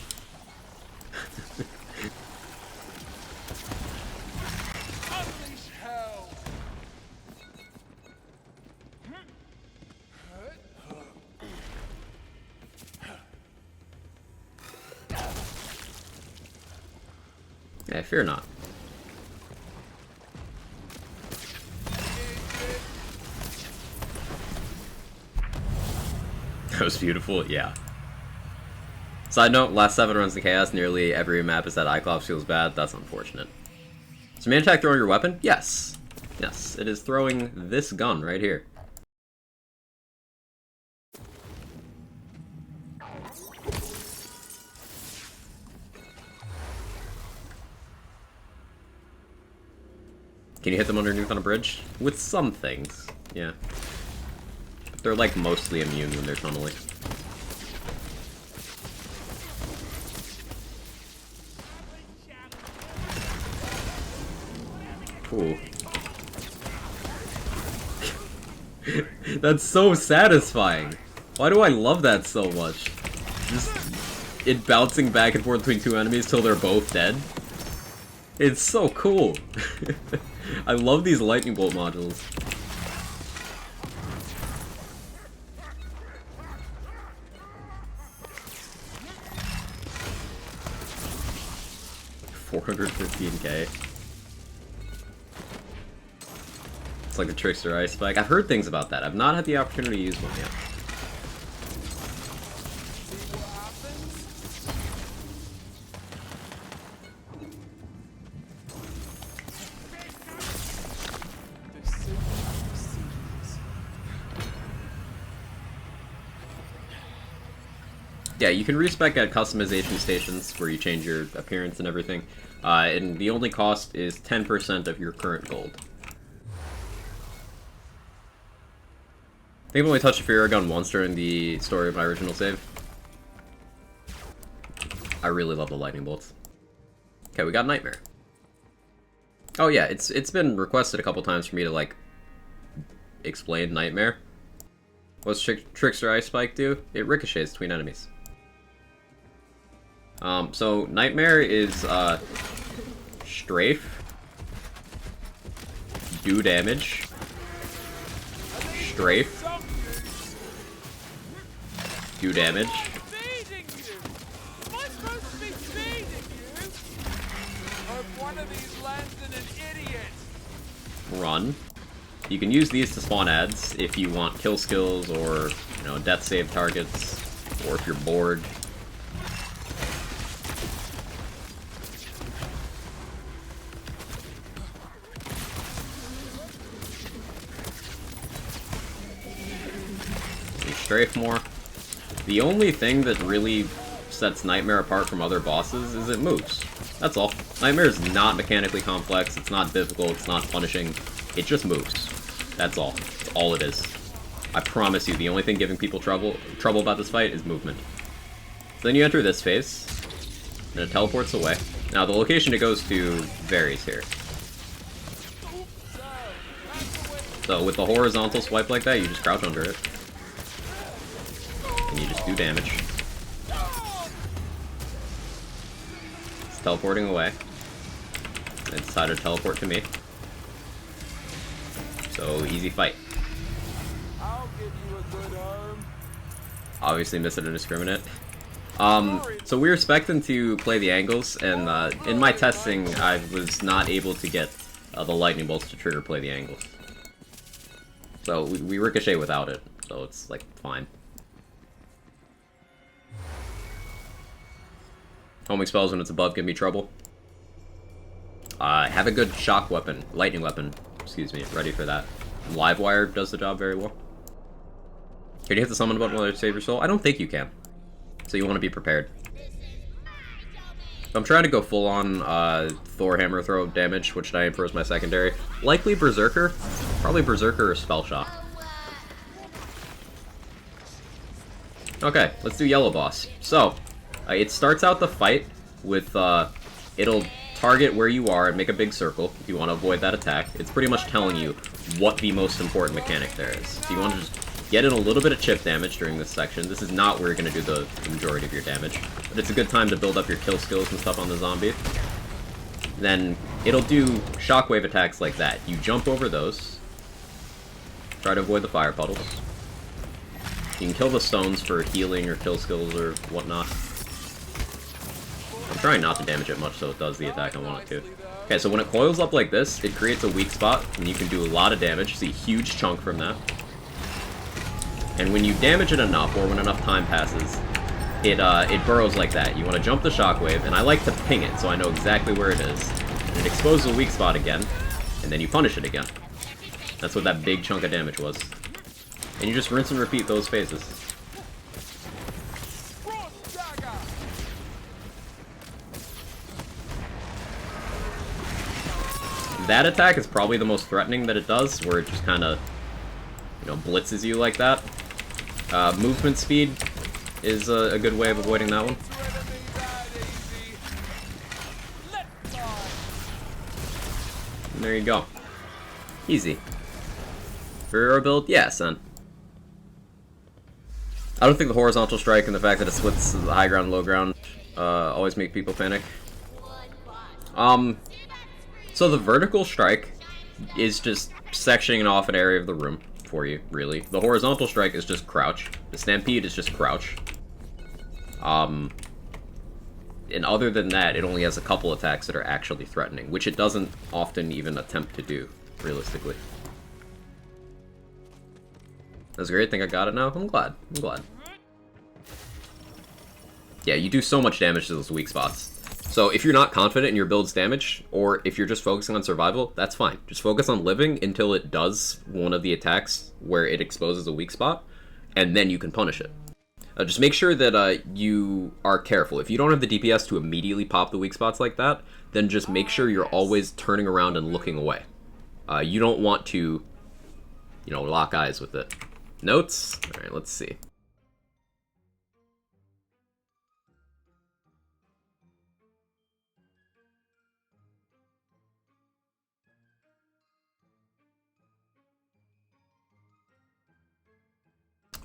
Unleash hell. Yeah, fear not. That was beautiful, yeah. Side note, last 7 runs to Chaos, nearly every map is that Cyclops feels bad. That's unfortunate. Is main attack throwing your weapon? Yes. Yes, it is throwing this gun right here. Can you hit them underneath on a bridge? With some things, yeah. But they're like mostly immune when they're tunneling. Cool. That's so satisfying. Why do I love that so much? Just it bouncing back and forth between two enemies till they're both dead. It's so cool. I love these lightning bolt modules. $415k. It's like the Trickster Ice Spike. I've heard things about that. I've not had the opportunity to use one yet. Yeah, you can respec at customization stations where you change your appearance and everything. And the only cost is 10% of your current gold. I think I've only touched a Fury gun once during the story of my original save. I really love the lightning bolts. Okay, we got Nightmare. Oh yeah, it's been requested a couple times for me to, like, explain Nightmare. What's Trickster Ice Spike do? It ricochets between enemies. So Nightmare is, Strafe, do damage. Strafe. Do damage. Feeding you! Am I supposed to be feeding you? Or if one of these lands in an idiot? Run. You can use these to spawn ads if you want kill skills or, you know, death save targets, or if you're bored. You strafe more. The only thing that really sets Nightmare apart from other bosses is it moves. That's all. Nightmare is not mechanically complex, it's not difficult, it's not punishing, it just moves. That's all. That's all it is. I promise you, the only thing giving people trouble about this fight is movement. So then you enter this phase, and it teleports away. Now, the location it goes to varies here. So with the horizontal swipe like that, you just crouch under it. And you just do damage. It's teleporting away. It decided to teleport to me. So, easy fight. I'll give you a good home. Obviously missed it indiscriminate. So we were expecting to play the angles, and in my testing, I was not able to get the lightning bolts to trigger play the angles. So we ricochet without it, so it's, like, fine. Homing spells when it's above give me trouble. Have a good shock weapon, lightning weapon, excuse me, ready for that. Livewire does the job very well. Can you hit the summon button while you save your soul? I don't think you can. So you want to be prepared. I'm trying to go full on Thor Hammer Throw damage, which I aim for as my secondary. Likely Berserker. Probably Berserker or Spell Shot. Okay, let's do Yellow Boss. So, it starts out the fight with, it'll target where you are and make a big circle if you want to avoid that attack. It's pretty much telling you what the most important mechanic there is. So you want to just get in a little bit of chip damage during this section. This is not where you're going to do the majority of your damage, but it's a good time to build up your kill skills and stuff on the zombie. Then it'll do shockwave attacks like that. You jump over those, try to avoid the fire puddles. You can kill the stones for healing or kill skills or whatnot. I'm trying not to damage it much so it does the attack I want it to. Okay, so when it coils up like this, it creates a weak spot, and you can do a lot of damage. See a huge chunk from that. And when you damage it enough, or when enough time passes, it burrows like that. You want to jump the shockwave, and I like to ping it so I know exactly where it is. And it exposes a weak spot again, and then you punish it again. That's what that big chunk of damage was. And you just rinse and repeat those phases. That attack is probably the most threatening that it does, where it just kind of, you know, blitzes you like that. Movement speed is a good way of avoiding that one. And there you go. Easy. For your build, yeah, son. I don't think the horizontal strike and the fact that it splits the high ground and low ground always make people panic. So the vertical strike is just sectioning off an area of the room for you, really. The horizontal strike is just crouch. The stampede is just crouch. And other than that, it only has a couple attacks that are actually threatening, which it doesn't often even attempt to do, realistically. That's great, I think I got it now. I'm glad. I'm glad. Yeah, you do so much damage to those weak spots. So if you're not confident in your build's damage, or if you're just focusing on survival, that's fine. Just focus on living until it does one of the attacks where it exposes a weak spot, and then you can punish it. Just make sure that you are careful. If you don't have the DPS to immediately pop the weak spots like that, then just make sure you're always turning around and looking away. You don't want to, you know, lock eyes with it. Notes? Alright, let's see.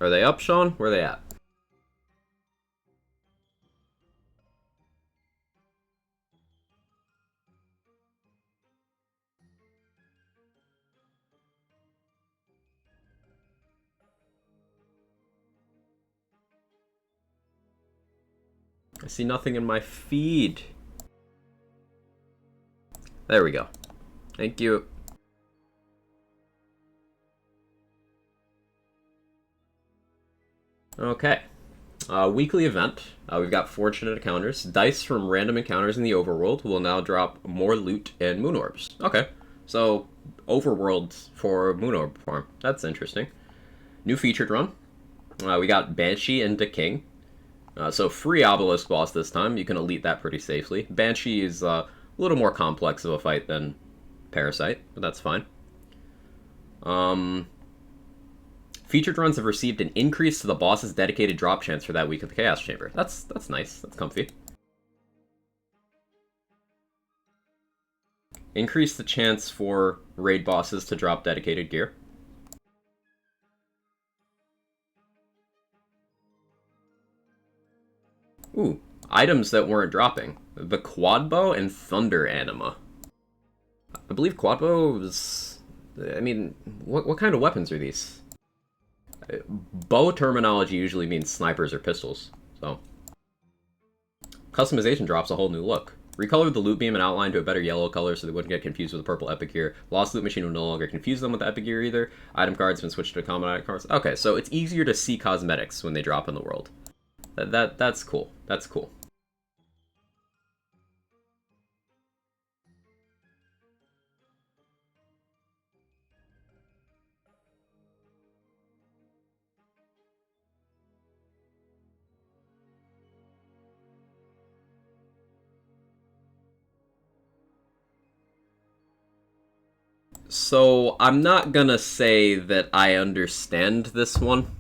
Are they up, Sean? Where are they at? I see nothing in my feed. There we go. Thank you. Okay. Weekly event. We've got fortunate encounters. Dice from random encounters in the overworld will now drop more loot and moon orbs. Okay. So, overworld for moon orb farm. That's interesting. New featured run. We got Banshee into King. So free Obelisk boss this time. You can elite that pretty safely. Banshee is a little more complex of a fight than Parasite, but that's fine. Featured runs have received an increase to the boss's dedicated drop chance for that week of the Chaos Chamber. That's nice. That's comfy. Increase the chance for raid bosses to drop dedicated gear. Ooh, items that weren't dropping. The quad bow and thunder anima. I believe quad bow is... I mean, what kind of weapons are these? Bow terminology usually means snipers or pistols, so... Customization drops a whole new look. Recolored the loot beam and outline to a better yellow color so they wouldn't get confused with the purple epic gear. Lost loot machine will no longer confuse them with the epic gear either. Item cards have been switched to common item cards. Okay, so it's easier to see cosmetics when they drop in the world. That's cool. That's cool. So, I'm not gonna say that I understand this one.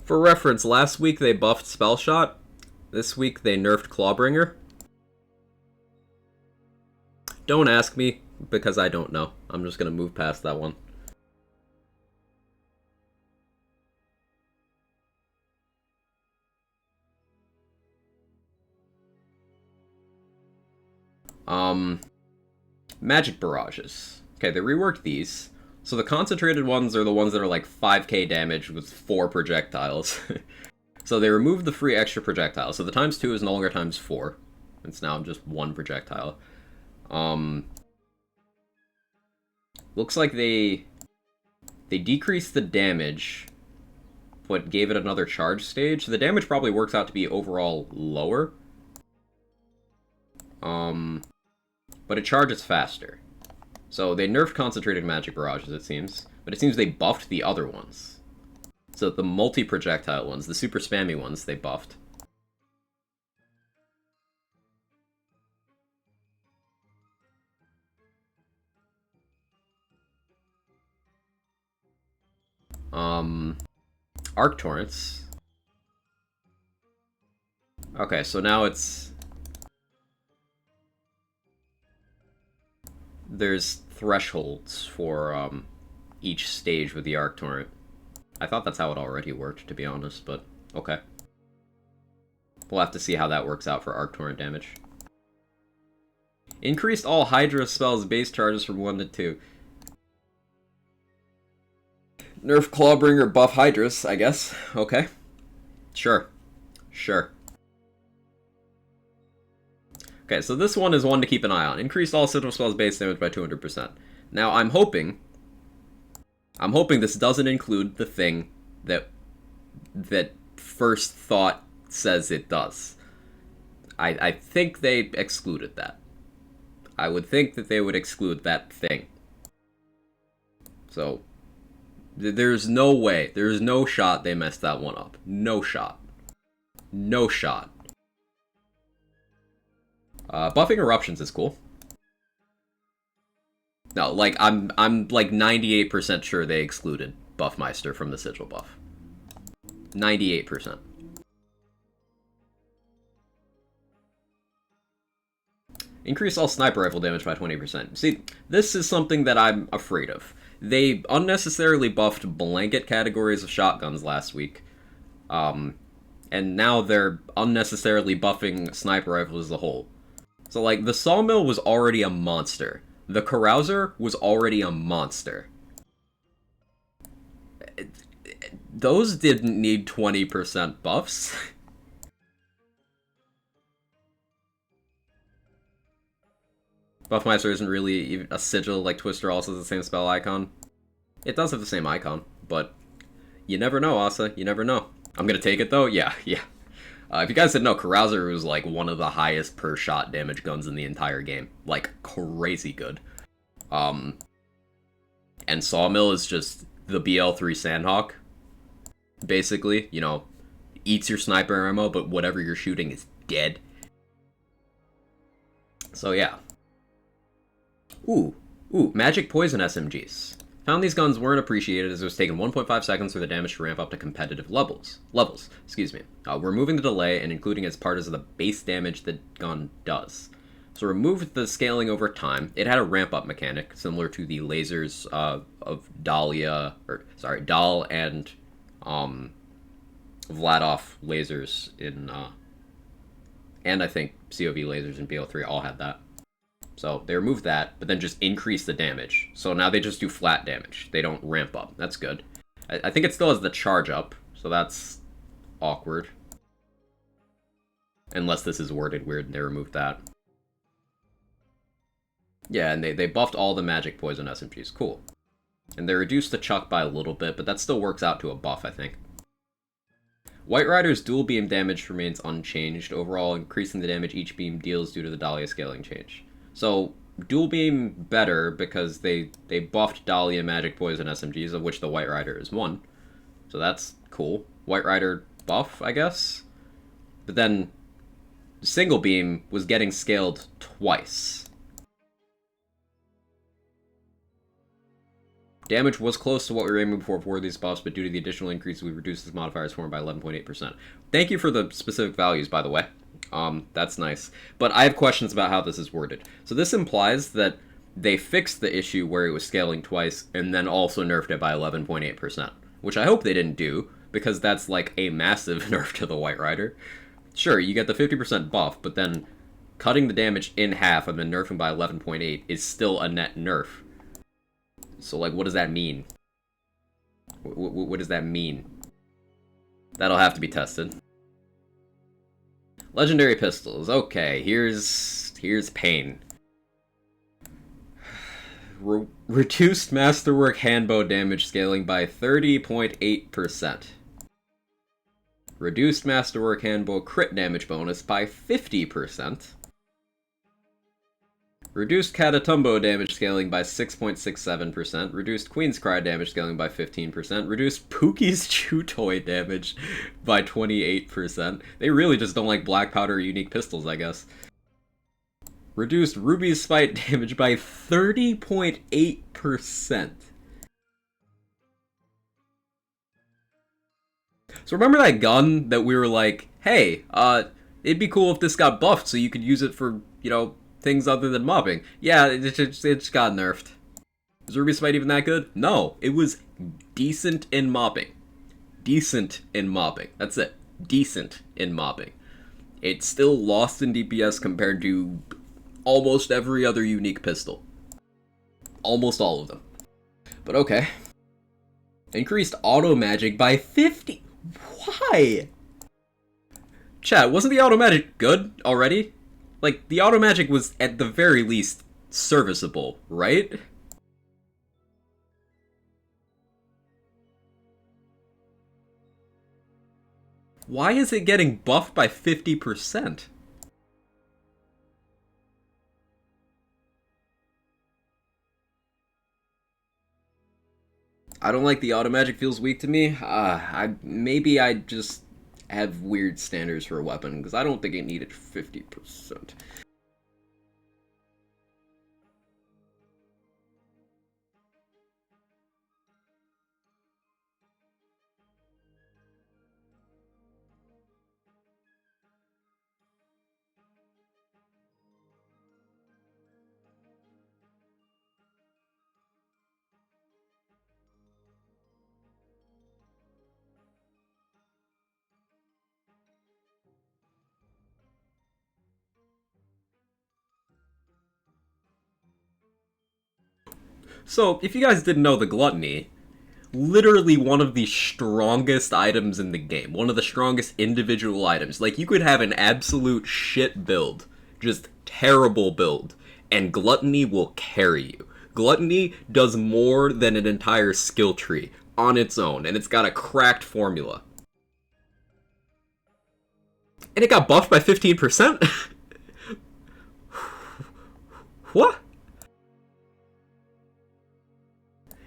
For reference, last week they buffed Spell Shot. This week they nerfed Clawbringer. Don't ask me, because I don't know. I'm just gonna move past that one. Magic Barrages. Okay, they reworked these. So the concentrated ones are the ones that are like 5k damage with 4 projectiles. So they removed the free extra projectile. So the times 2 is no longer times 4. It's now just 1 projectile. Looks like they decreased the damage, but gave it another charge stage. So the damage probably works out to be overall lower. But it charges faster. So they nerfed concentrated magic barrages, it seems. But it seems they buffed the other ones. So the multi-projectile ones, the super spammy ones, they buffed. Arc Torrents. Okay, so now it's... There's thresholds for each stage with the Arc Torrent. I thought that's how it already worked, to be honest, but okay. We'll have to see how that works out for Arc Torrent damage. Increased all Hydra spells base charges from 1 to 2. Nerf Clawbringer, buff Hydras, I guess. Okay. Sure. Sure. Okay, so this one is one to keep an eye on. Increased all Sigil spells base damage by 200%. Now, I'm hoping this doesn't include the thing that First Thought says it does. I think they excluded that. I would think that they would exclude that thing. So, there's no way, there's no shot they messed that one up. No shot. No shot. Buffing eruptions is cool. No, like, I'm like 98% sure they excluded Buffmeister from the Sigil buff. 98%. Increase all sniper rifle damage by 20%. See, this is something that I'm afraid of. They unnecessarily buffed blanket categories of shotguns last week. And now they're unnecessarily buffing sniper rifles as a whole. So, like, the Sawmill was already a monster. The Carouser was already a monster. those didn't need 20% buffs. Buffmeister isn't really even a sigil like Twister also has the same spell icon. It does have the same icon, but you never know, Asa. You never know. I'm gonna take it though? Yeah, yeah. If you guys didn't know, Carouser was like one of the highest per shot damage guns in the entire game. Like, crazy good. And Sawmill is just the BL3 Sandhawk. Basically, you know, eats your sniper ammo, but whatever you're shooting is dead. So yeah. Ooh, magic poison SMGs. Found these guns weren't appreciated as it was taking 1.5 seconds for the damage to ramp up to competitive levels. Excuse me. Removing the delay and including as part of the base damage the gun does. So removed the scaling over time. It had a ramp up mechanic similar to the lasers of Dal and Vladoff lasers in and I think COV lasers in BO3 all had that. So they removed that, but then just increased the damage. So now they just do flat damage. They don't ramp up. That's good. I think it still has the charge up, so that's awkward. Unless this is worded weird and they removed that. Yeah, and they buffed all the magic poison SMGs. Cool. And they reduced the chuck by a little bit, but that still works out to a buff, I think. White Rider's dual beam damage remains unchanged, overall increasing the damage each beam deals due to the Dahlia scaling change. So, dual beam better because they buffed Dahlia magic poison SMGs, of which the White Rider is one. So that's cool. White Rider buff, I guess? But then, single beam was getting scaled twice. Damage was close to what we were aiming for these buffs, but due to the additional increase, we reduced this modifier's form by 11.8%. Thank you for the specific values, by the way. That's nice. But I have questions about how this is worded. So this implies that they fixed the issue where it was scaling twice, and then also nerfed it by 11.8%. Which I hope they didn't do, because that's like a massive nerf to the White Rider. Sure, you get the 50% buff, but then cutting the damage in half and then nerfing by 11.8 is still a net nerf. So, like, what does that mean? What does that mean? That'll have to be tested. Legendary pistols. Okay, here's pain. Reduced masterwork handbow damage scaling by 30.8%. Reduced masterwork handbow crit damage bonus by 50%. Reduced Catatumbo damage scaling by 6.67%. Reduced Queen's Cry damage scaling by 15%. Reduced Pookie's Chew Toy damage by 28%. They really just don't like black powder unique pistols, I guess. Reduced Ruby's Spite damage by 30.8%. So remember that gun that we were like, hey, it'd be cool if this got buffed so you could use it for, you know, things other than mopping. Yeah, it just got nerfed. Is Ruby's Fight even that good? No, it was decent in mopping. Decent in mopping. That's it. Decent in mopping. It's still lost in DPS compared to almost every other unique pistol. Almost all of them. But okay. Increased auto magic by 50. Why? Chat, wasn't the auto magic good already? Like, the auto magic was, at the very least, serviceable, right? Why is it getting buffed by 50%? I don't like the auto magic, feels weak to me. Maybe I just have weird standards for a weapon, because I don't think it needed 50%. So, if you guys didn't know the gluttony, literally one of the strongest items in the game. One of the strongest individual items. Like, you could have an absolute shit build. Just terrible build. And Gluttony will carry you. Gluttony does more than an entire skill tree on its own. And it's got a cracked formula. And it got buffed by 15%? What?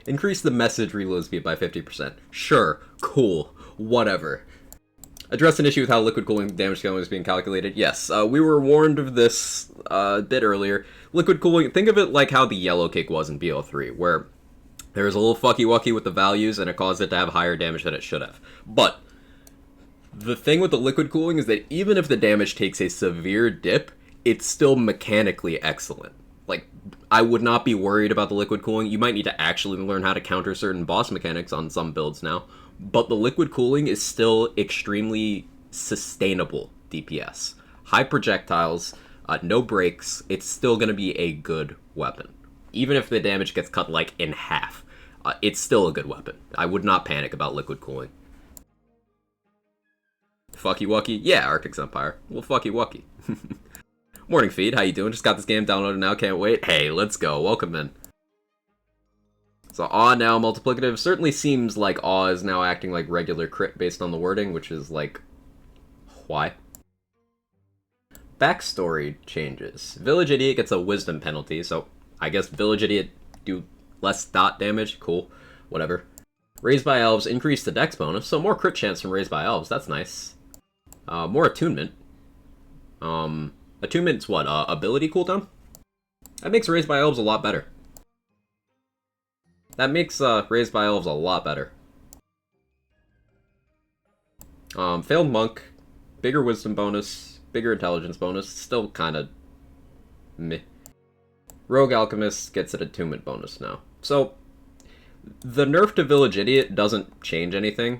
Increase the message reload speed by 50%. Sure, cool, whatever. Address an issue with how liquid cooling damage scaling is being calculated. Yes, we were warned of this a bit earlier. Liquid cooling, think of it like how the yellow cake was in BO3, where there was a little fucky-wucky with the values and it caused it to have higher damage than it should have. But the thing with the liquid cooling is that even if the damage takes a severe dip, it's still mechanically excellent. Like, I would not be worried about the liquid cooling. You might need to actually learn how to counter certain boss mechanics on some builds now. But the liquid cooling is still extremely sustainable DPS. High projectiles, no breaks, it's still going to be a good weapon. Even if the damage gets cut, like, in half, it's still a good weapon. I would not panic about liquid cooling. Fucky Wucky? Yeah, Arctic's Empire. Well, fucky Wucky. Morning feed, how you doing? Just got this game downloaded now, can't wait. Hey, let's go, welcome in. So Awe now multiplicative certainly seems like Awe is now acting like regular crit based on the wording, which is like, why? Backstory changes. Village Idiot gets a wisdom penalty, so I guess Village Idiot do less dot damage, cool, whatever. Raised by Elves increase the dex bonus, so more crit chance from Raised by Elves, that's nice. More attunement. Attunement's what, ability cooldown? That makes Raised by Elves a lot better. That makes Raised by Elves a lot better. Failed Monk, bigger wisdom bonus, bigger intelligence bonus, still kinda meh. Rogue Alchemist gets an attunement bonus now. So, the nerf to Village Idiot doesn't change anything.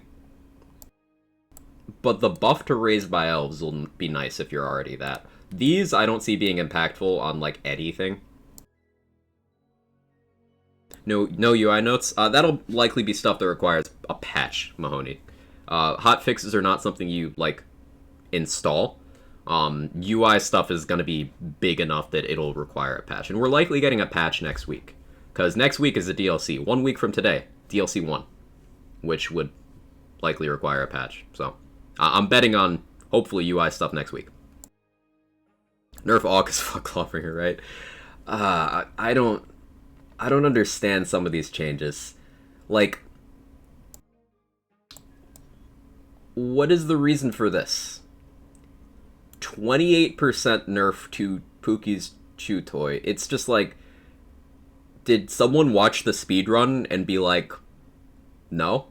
But the buff to Raised by Elves will be nice if you're already that. These I don't see being impactful on, like, anything. No UI notes. That'll likely be stuff that requires a patch, Mahoney. Hot fixes are not something you, like, install. UI stuff is going to be big enough that it'll require a patch. And we're likely getting a patch next week. Because next week is a DLC. 1 week from today, DLC 1. Which would likely require a patch. So, I'm betting on, hopefully, UI stuff next week. Nerf Auk is fuck Clawbringer, right? I don't understand some of these changes. Like, what is the reason for this? 28% nerf to Pookie's Chew Toy. It's just like, did someone watch the speedrun and be like, no?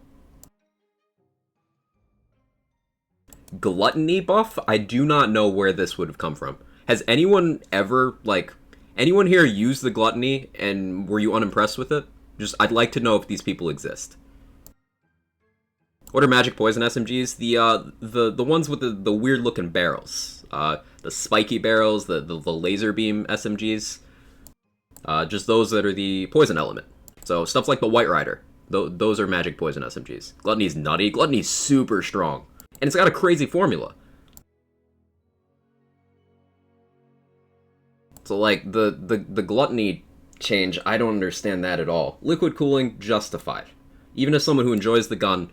Gluttony buff? I do not know where this would have come from. Has anyone ever, like, anyone here used the Gluttony and were you unimpressed with it? Just, I'd like to know if these people exist. What are magic poison SMGs? The ones with the weird looking barrels. The spiky barrels, the laser beam SMGs. Just those that are the poison element. So stuff like the White Rider. Those are magic poison SMGs. Gluttony's nutty. Gluttony's super strong. And it's got a crazy formula. So, like, the Gluttony change, I don't understand that at all. Liquid cooling, justified. Even as someone who enjoys the gun,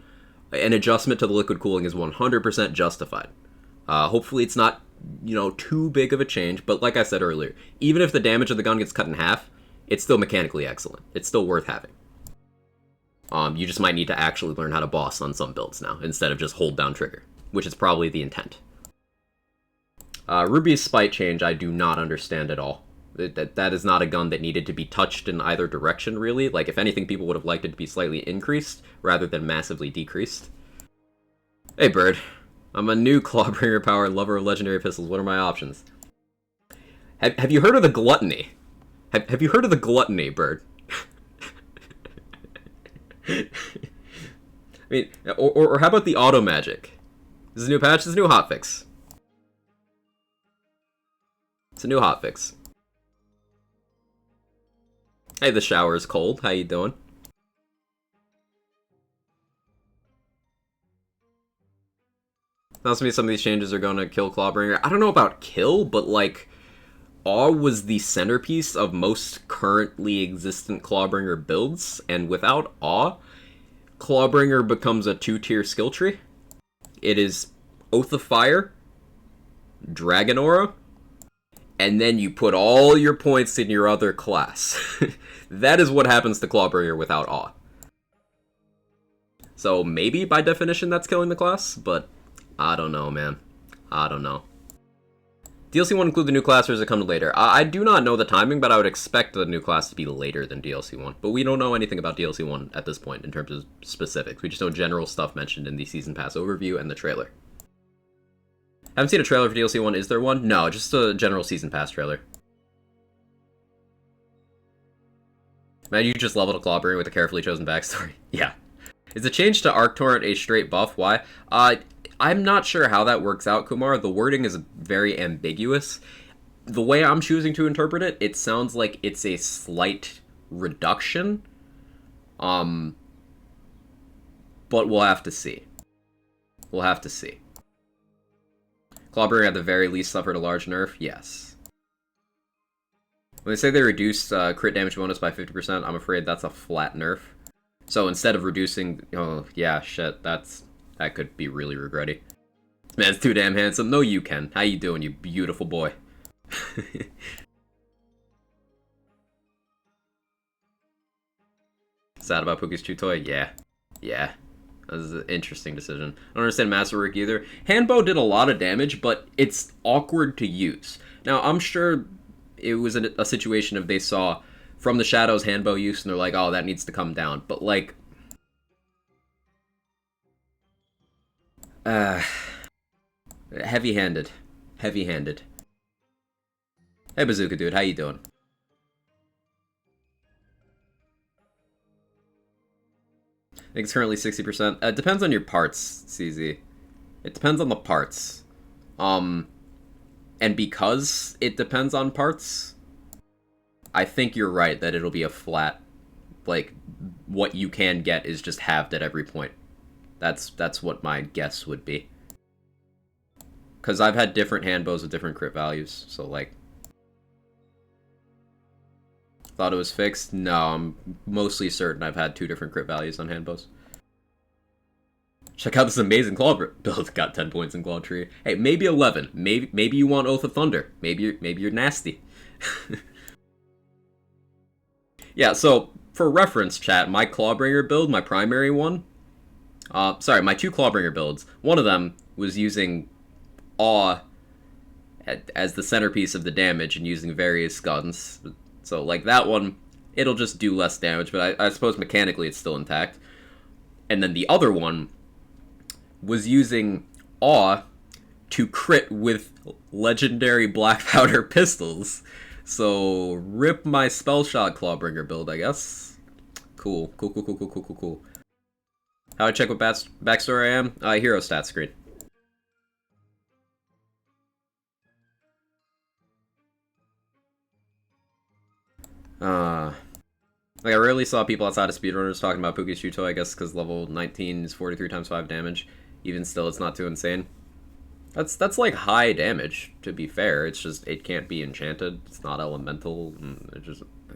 an adjustment to the liquid cooling is 100% justified. Hopefully it's not, too big of a change, but like I said earlier, even if the damage of the gun gets cut in half, it's still mechanically excellent. It's still worth having. You just might need to actually learn how to boss on some builds now, instead of just hold down trigger, which is probably the intent. Ruby's Spite change I do not understand at all. That is not a gun that needed to be touched in either direction, really. Like, if anything, people would have liked it to be slightly increased, rather than massively decreased. Hey, Bird. I'm a new Clawbringer power lover of legendary pistols. What are my options? Have you heard of the Gluttony? Have you heard of the Gluttony, Bird? I mean, or how about the Auto Magic? This is a new patch, this is a new hotfix. It's a new hotfix. Hey, the shower is cold. How you doing? Sounds to me some of these changes are going to kill Clawbringer. I don't know about kill, but like, Awe was the centerpiece of most currently existent Clawbringer builds, and without Awe, Clawbringer becomes a 2-tier skill tree. It is Oath of Fire, Dragon Aura, and then you put all your points in your other class. That is what happens to Clawbringer without Awe. So maybe by definition that's killing the class, but I don't know, man. I don't know. DLC 1 include the new class, or does it come later? I do not know the timing, but I would expect the new class to be later than DLC 1. But we don't know anything about DLC 1 at this point in terms of specifics. We just know general stuff mentioned in the Season Pass overview and the trailer. Haven't seen a trailer for DLC 1. Is there one? No, just a general Season Pass trailer. Man, you just leveled a Clawbringer with a carefully chosen backstory. Yeah. Is the change to Arc Torrent a straight buff? Why? I'm not sure how that works out, Kumar. The wording is very ambiguous. The way I'm choosing to interpret it, it sounds like it's a slight reduction. But we'll have to see. We'll have to see. Clawbringer at the very least suffered a large nerf? Yes. When they say they reduced crit damage bonus by 50%, I'm afraid that's a flat nerf. So instead of reducing... Oh, yeah, shit, that could be really regretty. This man's too damn handsome. No, you can. How you doing, you beautiful boy? Sad about Pookie's Chew Toy? Yeah. Yeah. That was an interesting decision. I don't understand Masterwork either. Handbow did a lot of damage, but it's awkward to use. Now, I'm sure it was a situation of they saw From the Shadows Handbow use, and they're like, oh, that needs to come down. But, like... heavy-handed. Heavy-handed. Hey, Bazooka Dude, how you doing? I think it's currently 60%. It depends on your parts, CZ. It depends on the parts. And because it depends on parts, I think you're right that it'll be a flat, like, what you can get is just halved at every point. That's what my guess would be. Because I've had different handbows with different crit values, so, like... Thought it was fixed? No, I'm mostly certain I've had 2 different crit values on handbows. Check out this amazing claw build. Got 10 points in Claw Tree. Hey, maybe 11. Maybe you want Oath of Thunder. Maybe you're nasty. Yeah, so for reference, chat, my Clawbringer build, my primary one. Sorry, my 2 Clawbringer builds. One of them was using Awe as the centerpiece of the damage and using various guns. So, like, that one, it'll just do less damage, but I suppose mechanically it's still intact. And then the other one was using Awe to crit with legendary Black Powder pistols. So, rip my Spell Shot Clawbringer build, I guess. Cool. Cool. How I check what backstory I am? Hero stat screen. Like, I rarely saw people outside of speedrunners talking about Pookie's Chew Toy, I guess because level 19 is 43 times 5 damage. Even still, it's not too insane. That's like high damage, to be fair. It's just, it can't be enchanted. It's not elemental.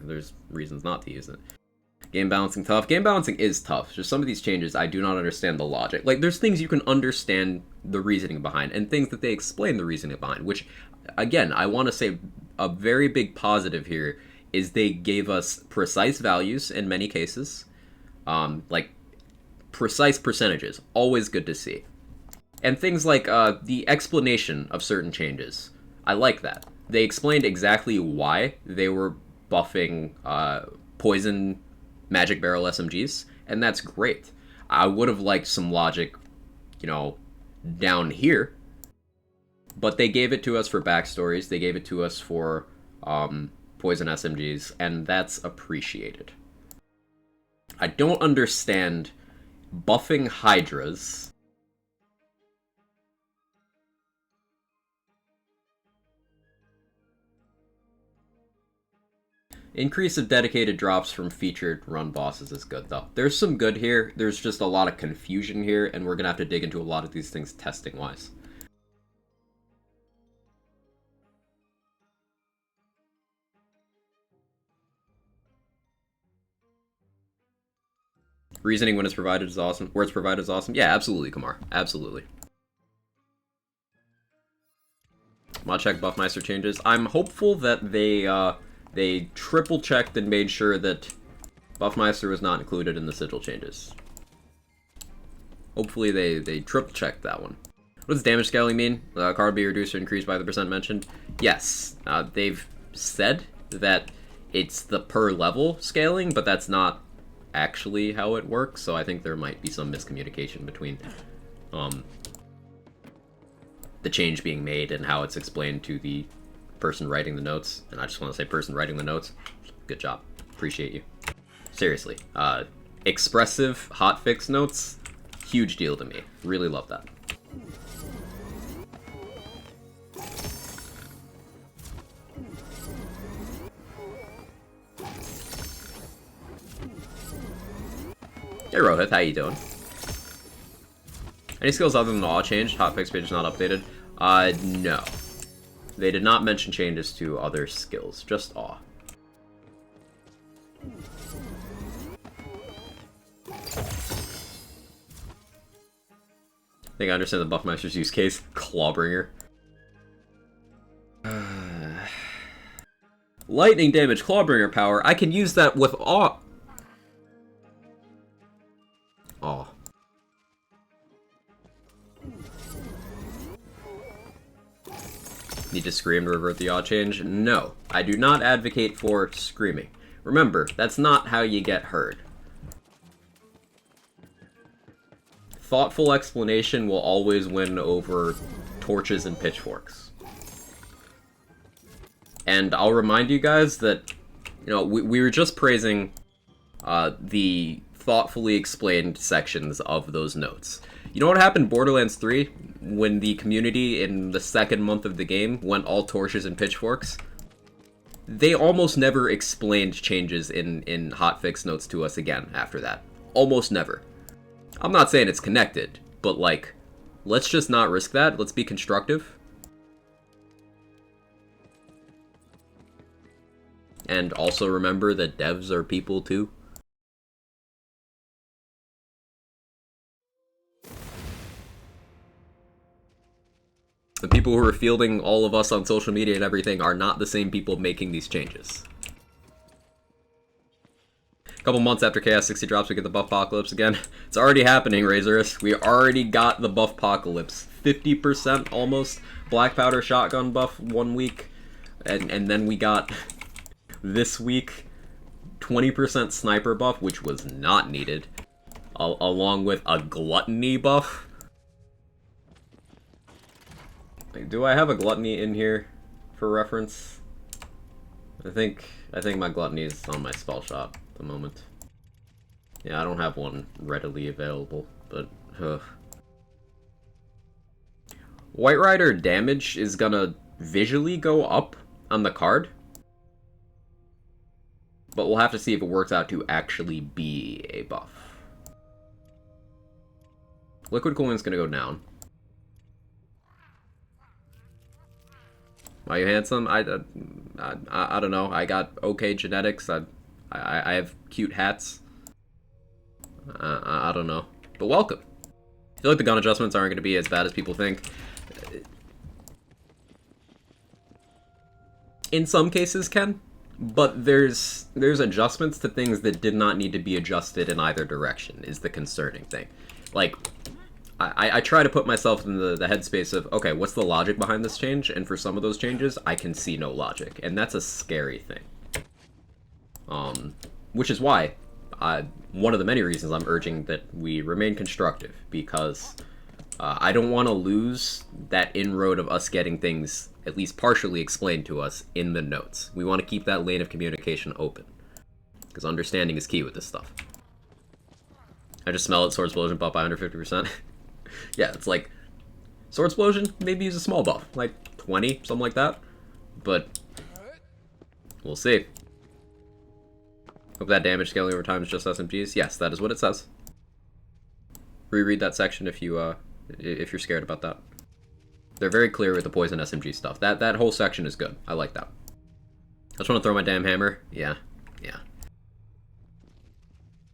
There's reasons not to use it. Game balancing tough. Game balancing is tough. Just some of these changes, I do not understand the logic. Like, there's things you can understand the reasoning behind, and things that they explain the reasoning behind, which, again, I want to say a very big positive here is they gave us precise values in many cases. Like, precise percentages. Always good to see. And things like the explanation of certain changes. I like that. They explained exactly why they were buffing poison magic barrel SMGs, and that's great. I would have liked some logic, you know, down here. But they gave it to us for backstories. They gave it to us for poison SMGs, and that's appreciated. I don't understand buffing Hydras Increase of dedicated drops from featured run bosses is good, though. There's some good here. There's just a lot of confusion here, and we're going to have to dig into a lot of these things testing-wise. Reasoning when it's provided is awesome. Where it's provided is awesome. Yeah, absolutely, Kumar. Absolutely. Mod check Buffmeister changes. I'm hopeful that they triple checked and made sure that Buffmeister was not included in the sigil changes. Hopefully they triple checked that one. What does damage scaling mean? Card be reduced or increased by the percent mentioned? Yes. They've said that it's the per level scaling, but that's not actually how it works, so I think there might be some miscommunication between the change being made and how it's explained to the person writing the notes. And I just want to say, person writing the notes, good job. Appreciate you. Seriously. Expressive hotfix notes, huge deal to me. Really love that. Hey Rohith, how you doing? Any skills other than the awe changed? Hotfix page is not updated. No. They did not mention changes to other skills, just awe. I think I understand the Buffmeister's use case. Clawbringer. Lightning damage, Clawbringer power. I can use that with awe. Aw. Need to scream to revert the awe change? No, I do not advocate for screaming. Remember, that's not how you get heard. Thoughtful explanation will always win over torches and pitchforks. And I'll remind you guys that, you know, we were just praising the thoughtfully explained sections of those notes. You know what happened in Borderlands 3 when the community in the second month of the game went all torches and pitchforks? They almost never explained changes in hotfix notes to us again after that. Almost never. I'm not saying it's connected, but like, let's just not risk that. Let's be constructive. And also remember that devs are people too. The people who are fielding all of us on social media and everything are not the same people making these changes. A couple months after Chaos 60 drops, we get the Buff Apocalypse again. It's already happening, Razorus. We already got the Buff Apocalypse. 50% almost Black Powder Shotgun buff 1 week. And then we got this week 20% Sniper buff, which was not needed. Along with a Gluttony buff. Do I have a Gluttony in here for reference? I think my Gluttony is on my spell shop at the moment. Yeah, I don't have one readily available, but White Rider damage is gonna visually go up on the card, but we'll have to see if it works out to actually be a buff. Liquid cooling's gonna go down. Are you handsome? I don't know. I got okay genetics. I have cute hats. I don't know. But welcome. I feel like the gun adjustments aren't going to be as bad as people think. In some cases, Ken. But there's adjustments to things that did not need to be adjusted in either direction, is the concerning thing. Like, I try to put myself in the headspace of, okay, what's the logic behind this change? And for some of those changes, I can see no logic. And that's a scary thing. Which is why, one of the many reasons I'm urging that we remain constructive. Because I don't want to lose that inroad of us getting things at least partially explained to us in the notes. We want to keep that lane of communication open. Because understanding is key with this stuff. I just smell it, Sword Explosion buff by under 50%. Yeah, it's like, Sword Explosion, maybe use a small buff, like 20, something like that. But, we'll see. Hope that damage scaling over time is just SMGs. Yes, that is what it says. Reread that section if you're scared about that. They're very clear with the poison SMG stuff. That whole section is good. I like that. I just want to throw my damn hammer. Yeah.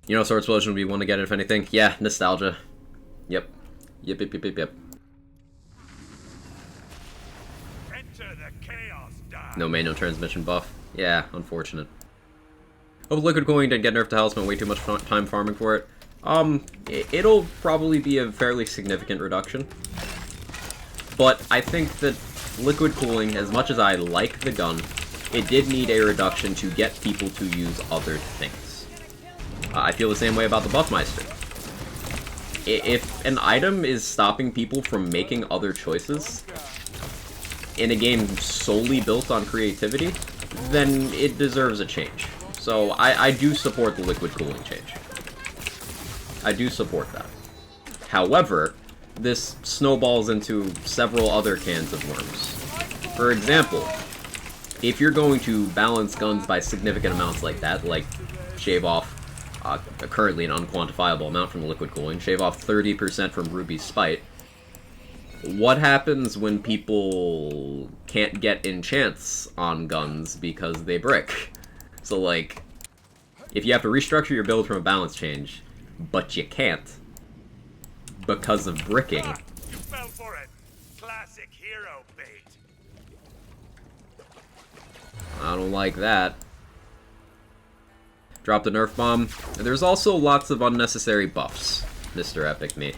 You know, Sword Explosion would be one to get it, if anything. Yeah, nostalgia. Yep. Yep. Enter the chaos die. No main, no transmission buff. Yeah, unfortunate. Hope Liquid Cooling didn't get nerfed to hell, spent way too much time farming for it. It'll probably be a fairly significant reduction. But I think that Liquid Cooling, as much as I like the gun, it did need a reduction to get people to use other things. I feel the same way about the Buffmeister. If an item is stopping people from making other choices in a game solely built on creativity, then it deserves a change. So I do support the Liquid Cooling change. I do support that. However, this snowballs into several other cans of worms. For example, if you're going to balance guns by significant amounts like that, like shave off currently an unquantifiable amount from the Liquid Cooling, shave off 30% from Ruby's Spite, what happens when people can't get enchants on guns because they brick? So, like, if you have to restructure your build from a balance change, but you can't because of bricking. Ah, you fell for it. Classic hero bait. I don't like that. Drop the nerf bomb. There's also lots of unnecessary buffs, Mr. Epic Me.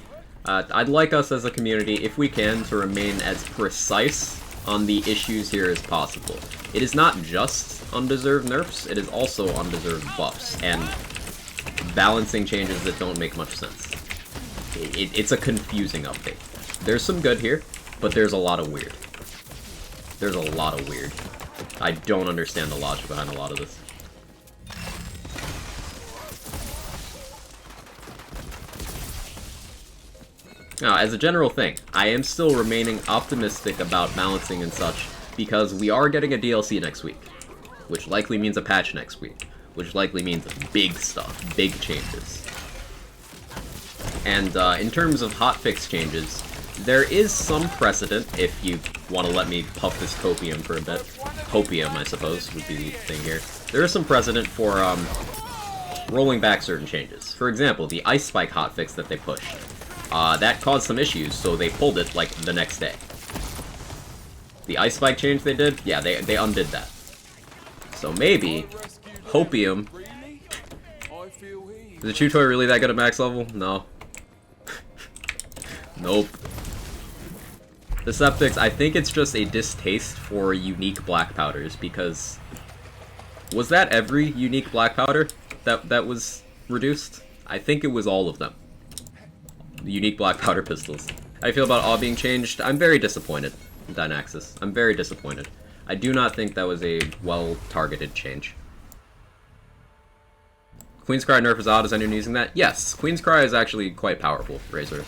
I'd like us as a community, if we can, to remain as precise on the issues here as possible. It is not just undeserved nerfs, it is also undeserved buffs, and balancing changes that don't make much sense. It's a confusing update. There's some good here, but there's a lot of weird. There's a lot of weird. I don't understand the logic behind a lot of this. Now, as a general thing, I am still remaining optimistic about balancing and such, because we are getting a DLC next week, which likely means a patch next week, which likely means big stuff, big changes. And in terms of hotfix changes, there is some precedent, if you want to let me puff this copium for a bit. Copium, I suppose, would be the thing here. There is some precedent for rolling back certain changes. For example, the Ice Spike hotfix that they pushed. That caused some issues, so they pulled it, like, the next day. The Ice Spike change they did? Yeah, they undid that. So maybe, Hopium... Is the Chew Toy really that good at max level? No. Nope. The Septics, I think it's just a distaste for unique black powders, because... Was that every unique black powder that was reduced? I think it was all of them. The unique black powder pistols. How do you feel about all being changed? I'm very disappointed in Dynaxis. I'm very disappointed. I do not think that was a well-targeted change. Queen's Cry nerf is odd. Is anyone using that? Yes, Queen's Cry is actually quite powerful, Razor.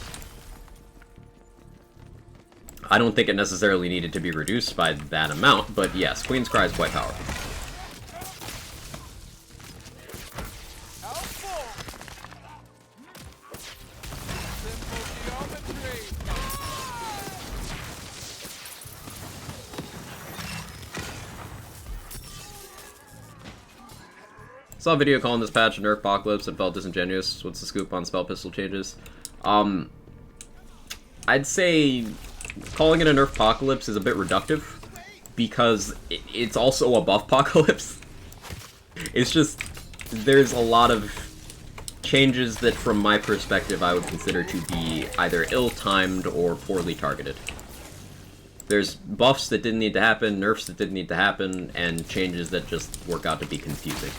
I don't think it necessarily needed to be reduced by that amount, but yes, Queen's Cry is quite powerful. Saw a video calling this patch a nerf apocalypse and felt disingenuous. What's the scoop on spell pistol changes? I'd say calling it a nerf apocalypse is a bit reductive, because it's also a buff apocalypse. It's just, there's a lot of changes that, from my perspective, I would consider to be either ill-timed or poorly targeted. There's buffs that didn't need to happen, nerfs that didn't need to happen, and changes that just work out to be confusing.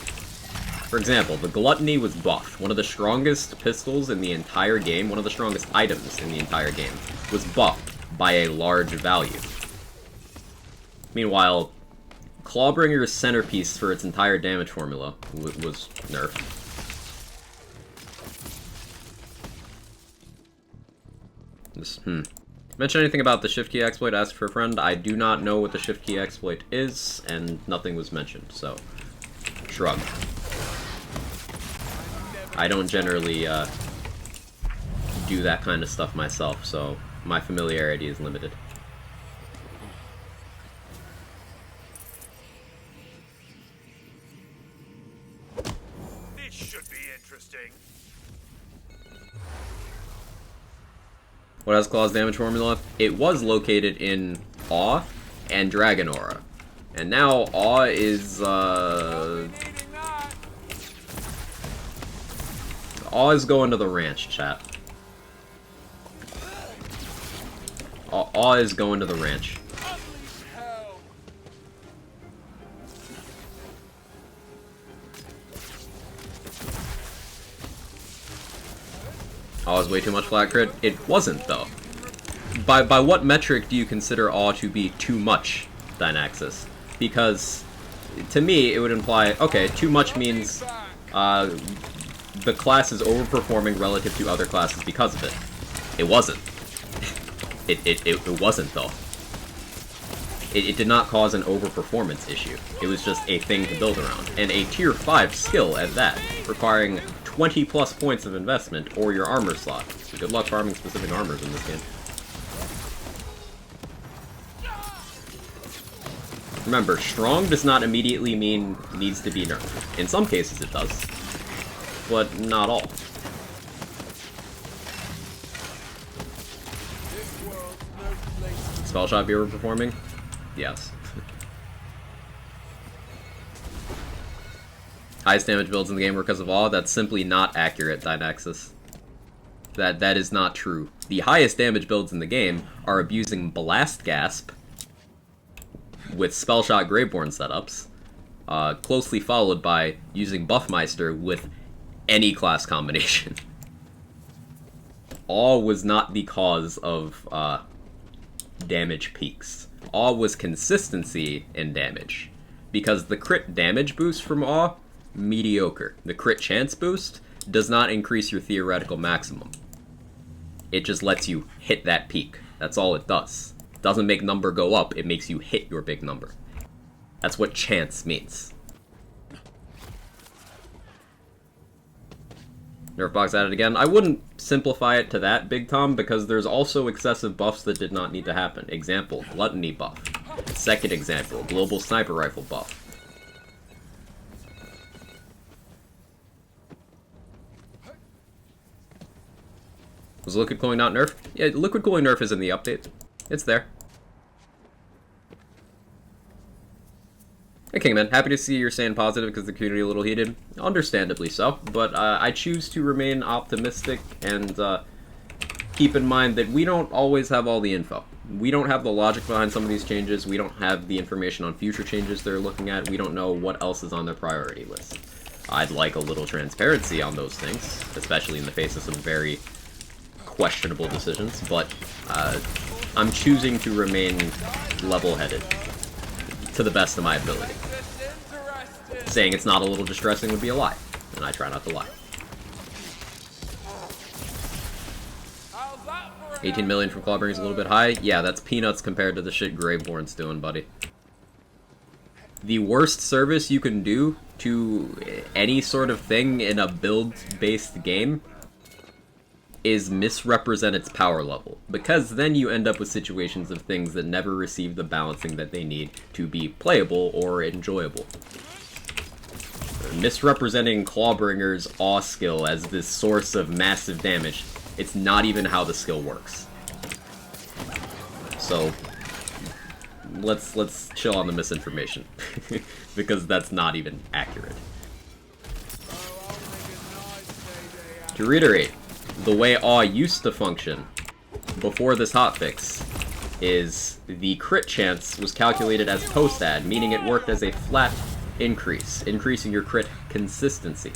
For example, the Gluttony was buffed. One of the strongest pistols in the entire game, one of the strongest items in the entire game, was buffed by a large value. Meanwhile, Clawbringer's centerpiece for its entire damage formula was nerfed. Mention anything about the shift key exploit? Ask for a friend. I do not know what the shift key exploit is, and nothing was mentioned, so shrug. I don't generally do that kind of stuff myself, so my familiarity is limited. This should be interesting. What has Claw's damage formula? It was located in Awe and Dragon Aura. And now Awe is, Needing that. Awe is going to the ranch, chat. Awe is going to the ranch. Unleash hell. Awe is way too much flat crit. It wasn't, though. By what metric do you consider Awe to be too much, Dynaxis? Because, to me, it would imply, okay, too much means the class is overperforming relative to other classes because of it. It wasn't. It wasn't, though. It did not cause an overperformance issue. It was just a thing to build around. And a tier 5 skill at that, requiring 20 plus points of investment or your armor slot. So good luck farming specific armors in this game. Remember, strong does not immediately mean needs to be nerfed. In some cases it does, but not all. This world's no place. Spell shot be overperforming? Yes. Highest damage builds in the game were because of Awe? That's simply not accurate, Dynaxis. That is not true. The highest damage builds in the game are abusing Blast Gasp with Spellshot Graveborn setups, closely followed by using Buffmeister with any class combination. Awe was not the cause of damage peaks. Awe was consistency in damage, because the crit damage boost from Awe, mediocre. The crit chance boost does not increase your theoretical maximum. It just lets you hit that peak. That's all it does. Doesn't make number go up, it makes you hit your big number. That's what chance means. Nerf box added again. I wouldn't simplify it to that, Big Tom, because there's also excessive buffs that did not need to happen. Example, Gluttony buff. Second example, Global Sniper Rifle buff. Was Liquid Cooling not nerfed? Yeah, Liquid Cooling nerf is in the update. It's there. Hey Kingman, happy to see you're staying positive because the community a little heated. Understandably so, but I choose to remain optimistic and keep in mind that we don't always have all the info. We don't have the logic behind some of these changes, we don't have the information on future changes they're looking at, we don't know what else is on their priority list. I'd like a little transparency on those things, especially in the face of some very questionable decisions, but I'm choosing to remain level-headed to the best of my ability. Saying it's not a little distressing would be a lie, and I try not to lie. 18 million from Clawbringers is a little bit high. Yeah, that's peanuts compared to the shit Graveborn's doing, buddy. The worst service you can do to any sort of thing in a build-based game is misrepresent its power level, because then you end up with situations of things that never receive the balancing that they need to be playable or enjoyable. Misrepresenting Clawbringer's Awe skill as this source of massive damage, it's not even how the skill works. So, let's chill on the misinformation, because that's not even accurate. To reiterate, the way Awe used to function before this hotfix is the crit chance was calculated as post-add, meaning it worked as a flat increase, increasing your crit consistency.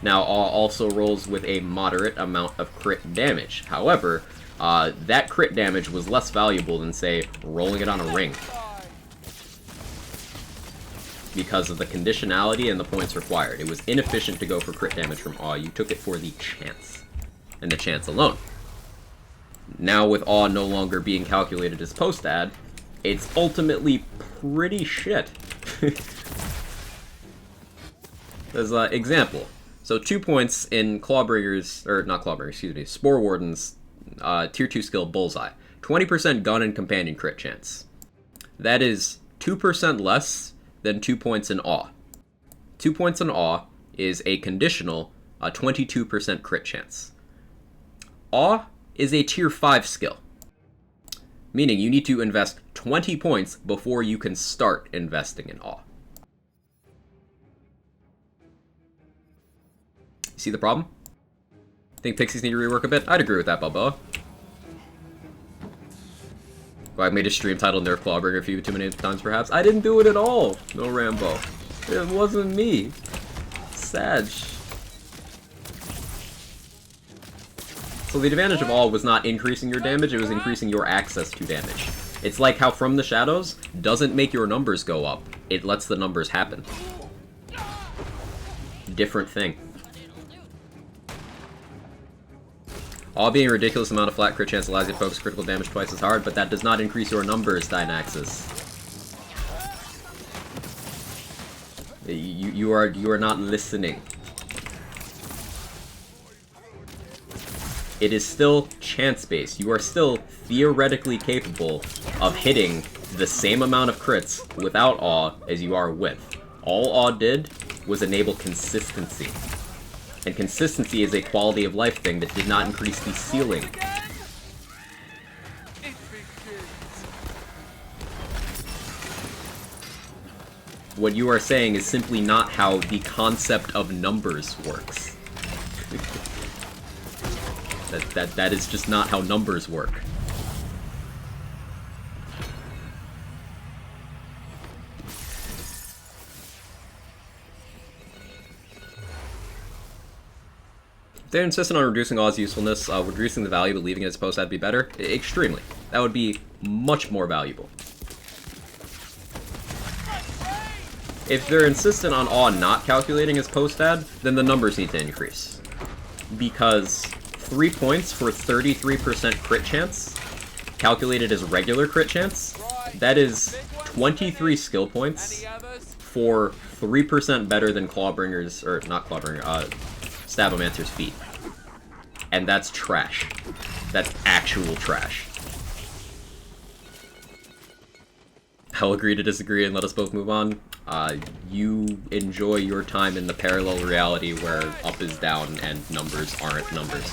Now, Awe also rolls with a moderate amount of crit damage. However, that crit damage was less valuable than, say, rolling it on a ring, because of the conditionality and the points required. It was inefficient to go for crit damage from Awe. You took it for the chance, and the chance alone. Now, with Awe no longer being calculated as post-add, it's ultimately pretty shit. As an example, So 2 points in Clawbringers, or not Clawbringers, excuse me, Spore Warden's tier 2 skill Bullseye. 20% gun and companion crit chance. That is 2% less than 2 points in Awe. 2 points in Awe is a conditional 22% crit chance. Awe is a tier 5 skill, meaning you need to invest 20 points before you can start investing in Awe. See the problem? Think Pixies need to rework a bit? I'd agree with that, Balboa. Well, I made a stream titled Nerf Clawbringer a few too many times, perhaps. I didn't do it at all! No Rambo. It wasn't me. Sag. So the advantage of all was not increasing your damage, it was increasing your access to damage. It's like how From the Shadows doesn't make your numbers go up, it lets the numbers happen. Different thing. All being a ridiculous amount of flat crit chance allows you to focus critical damage twice as hard, but that does not increase your numbers, Dynaxis. You are not listening. It is still chance-based. You are still theoretically capable of hitting the same amount of crits without Awe as you are with. All Awe did was enable consistency. And consistency is a quality of life thing that did not increase the ceiling. What you are saying is simply not how the concept of numbers works. That is just not how numbers work. If they're insistent on reducing Aw's usefulness, reducing the value but leaving it as post ad be better? Extremely. That would be much more valuable. If they're insistent on Awe not calculating as post ad, then the numbers need to increase. Because 3 points for 33% crit chance, calculated as regular crit chance, that is 23 skill points for 3% better than Clawbringer's, or not Clawbringer, Stabomancer's feet. And that's trash. That's actual trash. I'll agree to disagree and let us both move on. You enjoy your time in the parallel reality where up is down and numbers aren't numbers.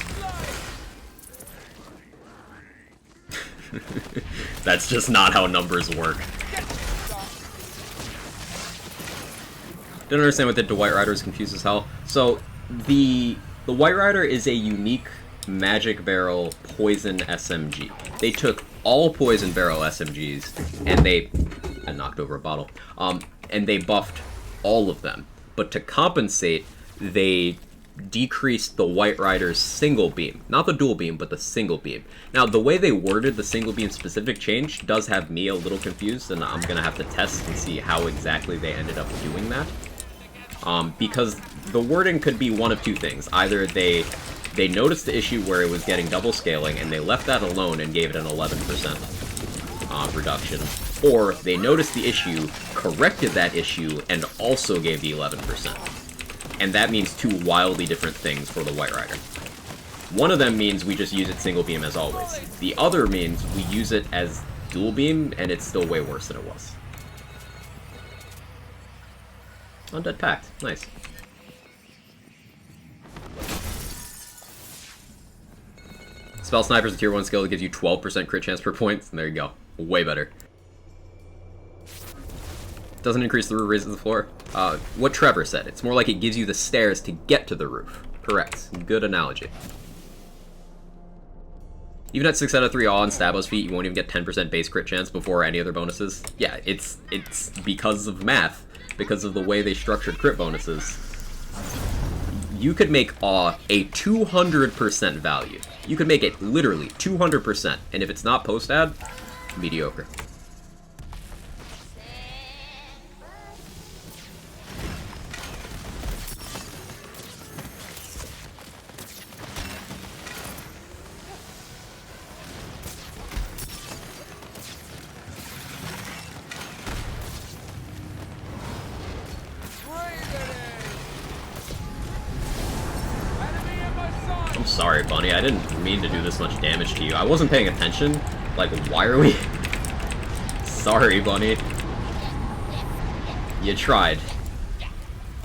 That's just not how numbers work. Didn't understand what did to White Rider is confused as hell. So, the White Rider is a unique Magic Barrel Poison SMG. They took all Poison Barrel SMGs and they... I knocked over a bottle. And they buffed all of them. But to compensate, they decreased the White Rider's single beam. Not the dual beam, but the single beam. Now, the way they worded the single beam specific change does have me a little confused, and I'm gonna have to test and see how exactly they ended up doing that. Because the wording could be one of two things. Either they noticed the issue where it was getting double scaling, and they left that alone and gave it an 11% reduction. Or they noticed the issue, corrected that issue, and also gave the 11%. And that means two wildly different things for the White Rider. One of them means we just use it single beam as always. The other means we use it as dual beam, and it's still way worse than it was. Undead Pact. Nice. Spell Sniper's a tier 1 skill that gives you 12% crit chance per point. And there you go. Way better. Doesn't increase the roof, raises the floor. What Trevor said. It's more like it gives you the stairs to get to the roof. Correct. Good analogy. Even at 6 out of 3 Awe and Stabo's feet, you won't even get 10% base crit chance before any other bonuses. Yeah, it's because of math. Because of the way they structured crit bonuses. You could make Awe a 200% value. You could make it literally 200%. And if it's not post-ad, mediocre. Bunny. I didn't mean to do this much damage to you. I wasn't paying attention. Like, why are we... Sorry, Bunny. You tried.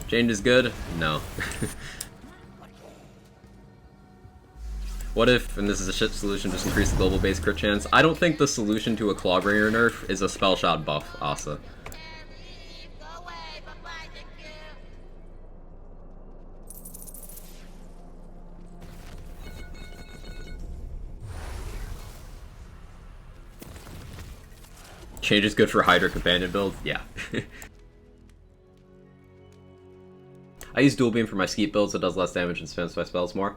Change is good? No. What if, and this is a shit solution, just increase the global base crit chance? I don't think the solution to a Clawbringer nerf is a spell shot buff, Asa. Change is good for Hydra Companion build? Yeah. I use Dual Beam for my Skeet build so it does less damage and spams my spells more.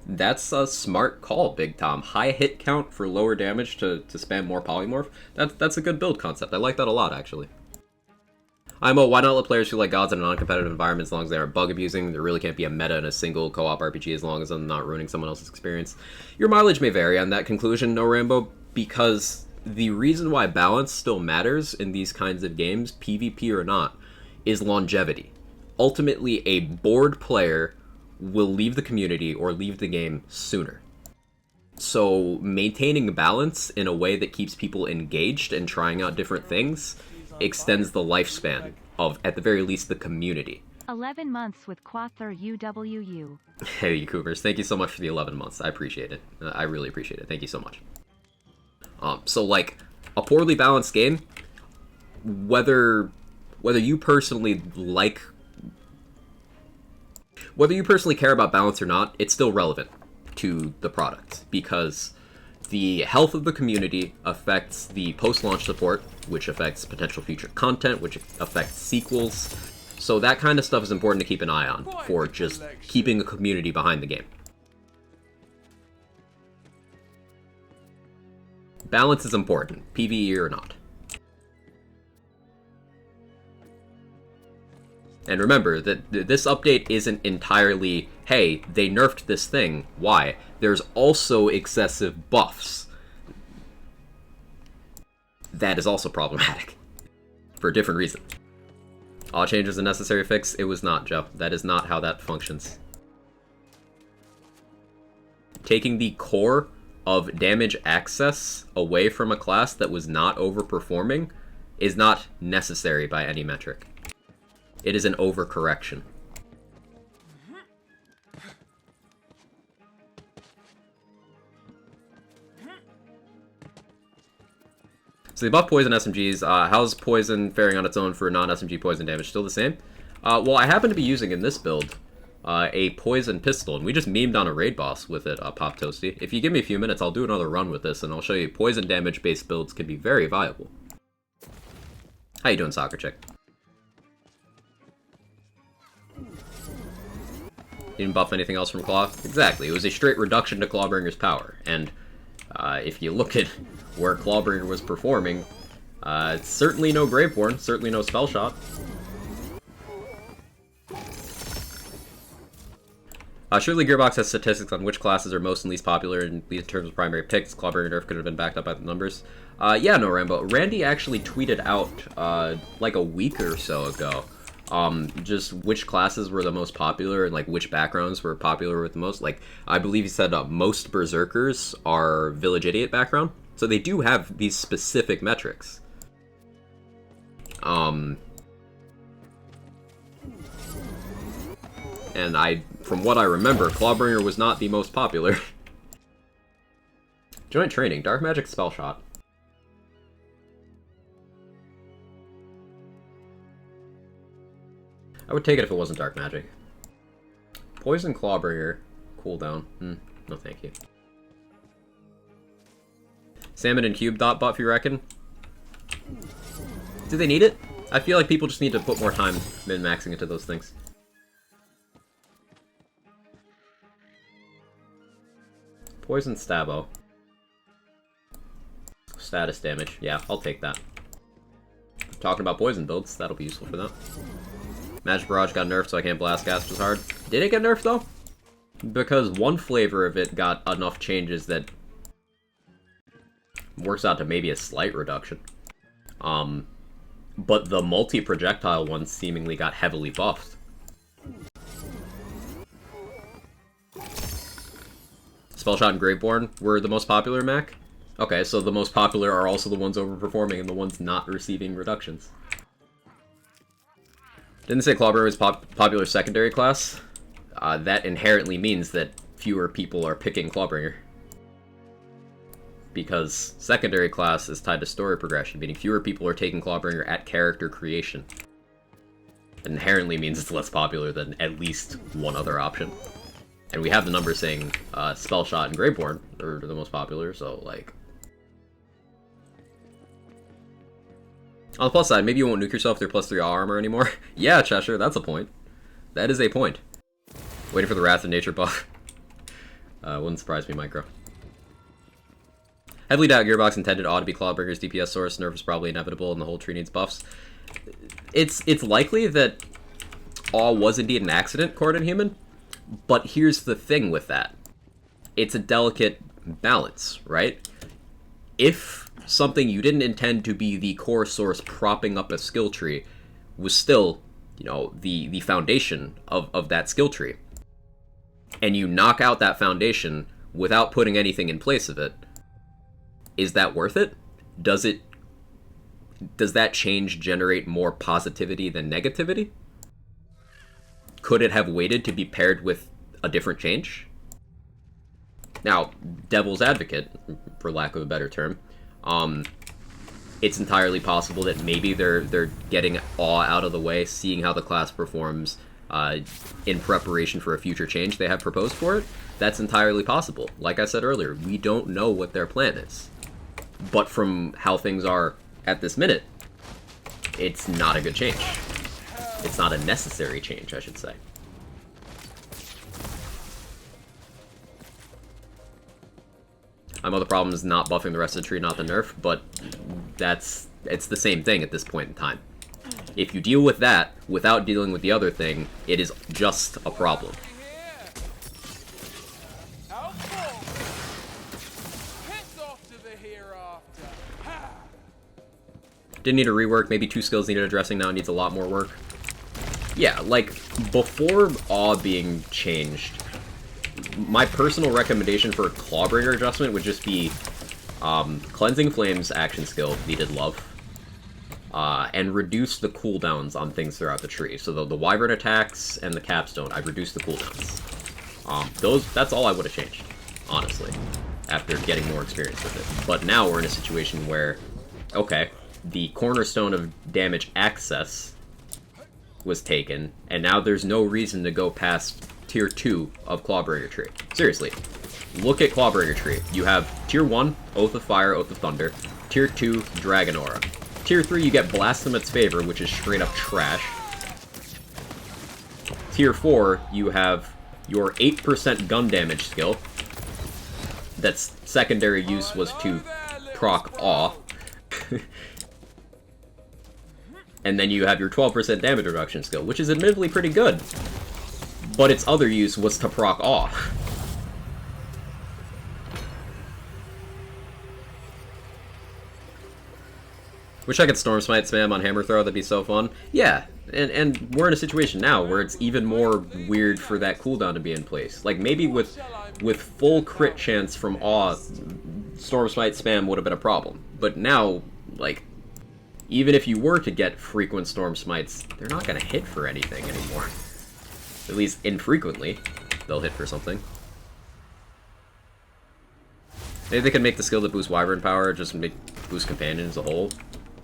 That's a smart call, Big Tom. High hit count for lower damage to spam more Polymorph. That's a good build concept. I like that a lot, actually. IMO, why not let players feel like gods in a non-competitive environment as long as they aren't bug abusing? There really can't be a meta in a single co-op RPG as long as I'm not ruining someone else's experience. Your mileage may vary on that conclusion, No Rambo, because the reason why balance still matters in these kinds of games, PvP or not, is longevity. Ultimately, a bored player will leave the community or leave the game sooner. So maintaining balance in a way that keeps people engaged and trying out different things extends the lifespan of, at the very least, the community. 11 months with Quather UWU. Hey, you Coopers, thank you so much for the 11 months. I appreciate it. I really appreciate it. Thank you so much. So, like, a poorly balanced game, whether you personally like... Whether you personally care about balance or not, it's still relevant to the product, because the health of the community affects the post-launch support, which affects potential future content, which affects sequels. So that kind of stuff is important to keep an eye on for just keeping a community behind the game. Balance is important, PvE or not. And remember that this update isn't entirely, hey, they nerfed this thing, why? There's also excessive buffs. That is also problematic. For a different reason. All change was a necessary fix? It was not, Joe. That is not how that functions. Taking the core of damage access away from a class that was not overperforming is not necessary by any metric. It is an overcorrection. So they buff poison SMGs. How's poison faring on its own for non-SMG poison damage? Still the same? Well, I happen to be using in this build a poison pistol, and we just memed on a raid boss with it, Pop Toasty. If you give me a few minutes, I'll do another run with this, and I'll show you poison damage-based builds can be very viable. How you doing, Soccer Chick? You didn't buff anything else from Claw? Exactly, it was a straight reduction to Clawbringer's power, and if you look at where Clawbringer was performing, certainly no Graveborn, certainly no Spell Shot. Surely Gearbox has statistics on which classes are most and least popular in terms of primary picks. Clawbringer nerf could have been backed up by the numbers. Yeah, no, Rambo. Randy actually tweeted out, like a week or so ago, just which classes were the most popular and, like, which backgrounds were popular with the most. Like, I believe he said most Berserkers are Village Idiot background. So they do have these specific metrics. And from what I remember, Clawbringer was not the most popular. Joint training, Dark Magic Spell Shot. I would take it if it wasn't Dark Magic. Poison Clawbringer, cooldown. No thank you. Salmon and Cube dot buff, you reckon? Do they need it? I feel like people just need to put more time min-maxing into those things. Poison Stabbo. Status damage. Yeah, I'll take that. Talking about poison builds, that'll be useful for that. Magic Barrage got nerfed, so I can't blast cast as hard. Did it get nerfed, though? Because one flavor of it got enough changes that works out to maybe a slight reduction. But the multi-projectile one seemingly got heavily buffed. Spellshot and Graveborn were the most popular Mac? Okay, so the most popular are also the ones overperforming and the ones not receiving reductions. Didn't say Clawbringer was popular secondary class. That inherently means that fewer people are picking Clawbringer. Because secondary class is tied to story progression, meaning fewer people are taking Clawbringer at character creation. It inherently means it's less popular than at least one other option. And we have the numbers saying Spellshot and Graveborn are the most popular, so, like... On the plus side, maybe you won't nuke yourself with your +3 armor anymore. Yeah, Cheshire, that's a point. That is a point. Waiting for the Wrath of Nature buff. Wouldn't surprise me, Micro. Heavily doubt Gearbox intended ought to be Clawbringer's DPS source. Nerf is probably inevitable and the whole tree needs buffs. It's likely that Awe was indeed an accident, Cordon Human, but here's the thing with that. It's a delicate balance, right? If something you didn't intend to be the core source propping up a skill tree was still, you know, the foundation of that skill tree, and you knock out that foundation without putting anything in place of it, is that worth it? Does that change generate more positivity than negativity? Could it have waited to be paired with a different change? Now, devil's advocate, for lack of a better term, it's entirely possible that maybe they're getting Awe out of the way, seeing how the class performs in preparation for a future change they have proposed for it. That's entirely possible. Like I said earlier, we don't know what their plan is. But from how things are at this minute, it's not a good change. It's not a necessary change, I should say. I know the problem is not buffing the rest of the tree, not the nerf, but it's the same thing at this point in time. If you deal with that without dealing with the other thing, it is just a problem. Didn't need a rework, maybe 2 skills needed addressing, now needs a lot more work. Yeah, like, before Awe being changed, my personal recommendation for a Clawbringer adjustment would just be Cleansing Flames action skill needed love, and reduce the cooldowns on things throughout the tree. So the Wyvern attacks and the Capstone, I'd reduce the cooldowns. That's all I would have changed, honestly, after getting more experience with it. But now we're in a situation where, okay, the cornerstone of damage access was taken, and now there's no reason to go past Tier 2 of Clawbringer Tree. Seriously, look at Clawbringer Tree. You have Tier 1, Oath of Fire, Oath of Thunder. Tier 2, Dragon Aura. Tier 3, you get Blasphemous Favor, which is straight up trash. Tier 4, you have your 8% gun damage skill. That's secondary use was to proc Awe. And then you have your 12% damage reduction skill, which is admittedly pretty good. But its other use was to proc Awe. Wish I could Storm Smite spam on Hammer Throw, that'd be so fun. Yeah, and we're in a situation now where it's even more weird for that cooldown to be in place. Like, maybe with full crit chance from Awe, Storm Smite spam would have been a problem. But now, like, even if you were to get frequent Storm Smites, they're not going to hit for anything anymore. At least infrequently, they'll hit for something. Maybe they could make the skill that boosts Wyvern power just boost Companion as a whole.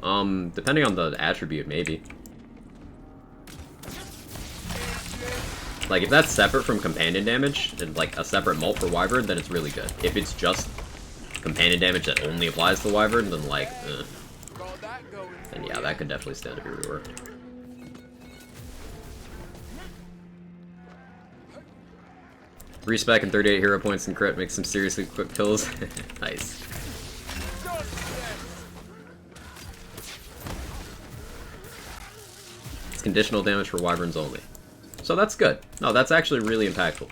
Depending on the attribute, maybe. Like, if that's separate from Companion damage, and like a separate mult for Wyvern, then it's really good. If it's just Companion damage that only applies to Wyvern, then like, then yeah, that could definitely stand to be reworked. Respec and 38 hero points and crit makes some seriously quick kills. Nice. It's conditional damage for Wyverns only. So that's good. No, that's actually really impactful.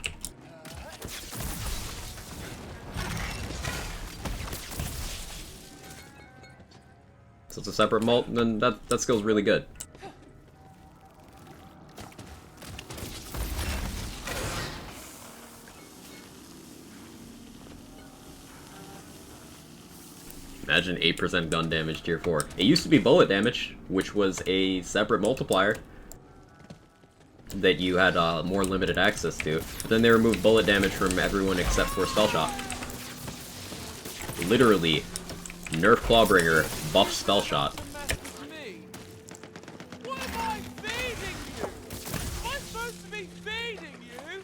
So it's a separate mult, then that skill's really good. Imagine 8% gun damage tier 4. It used to be bullet damage, which was a separate multiplier that you had more limited access to. But then they removed bullet damage from everyone except for Spell Shot. Literally, nerf Clawbringer, buff Spell Shot. What am I feeding you? Am I supposed to be feeding you?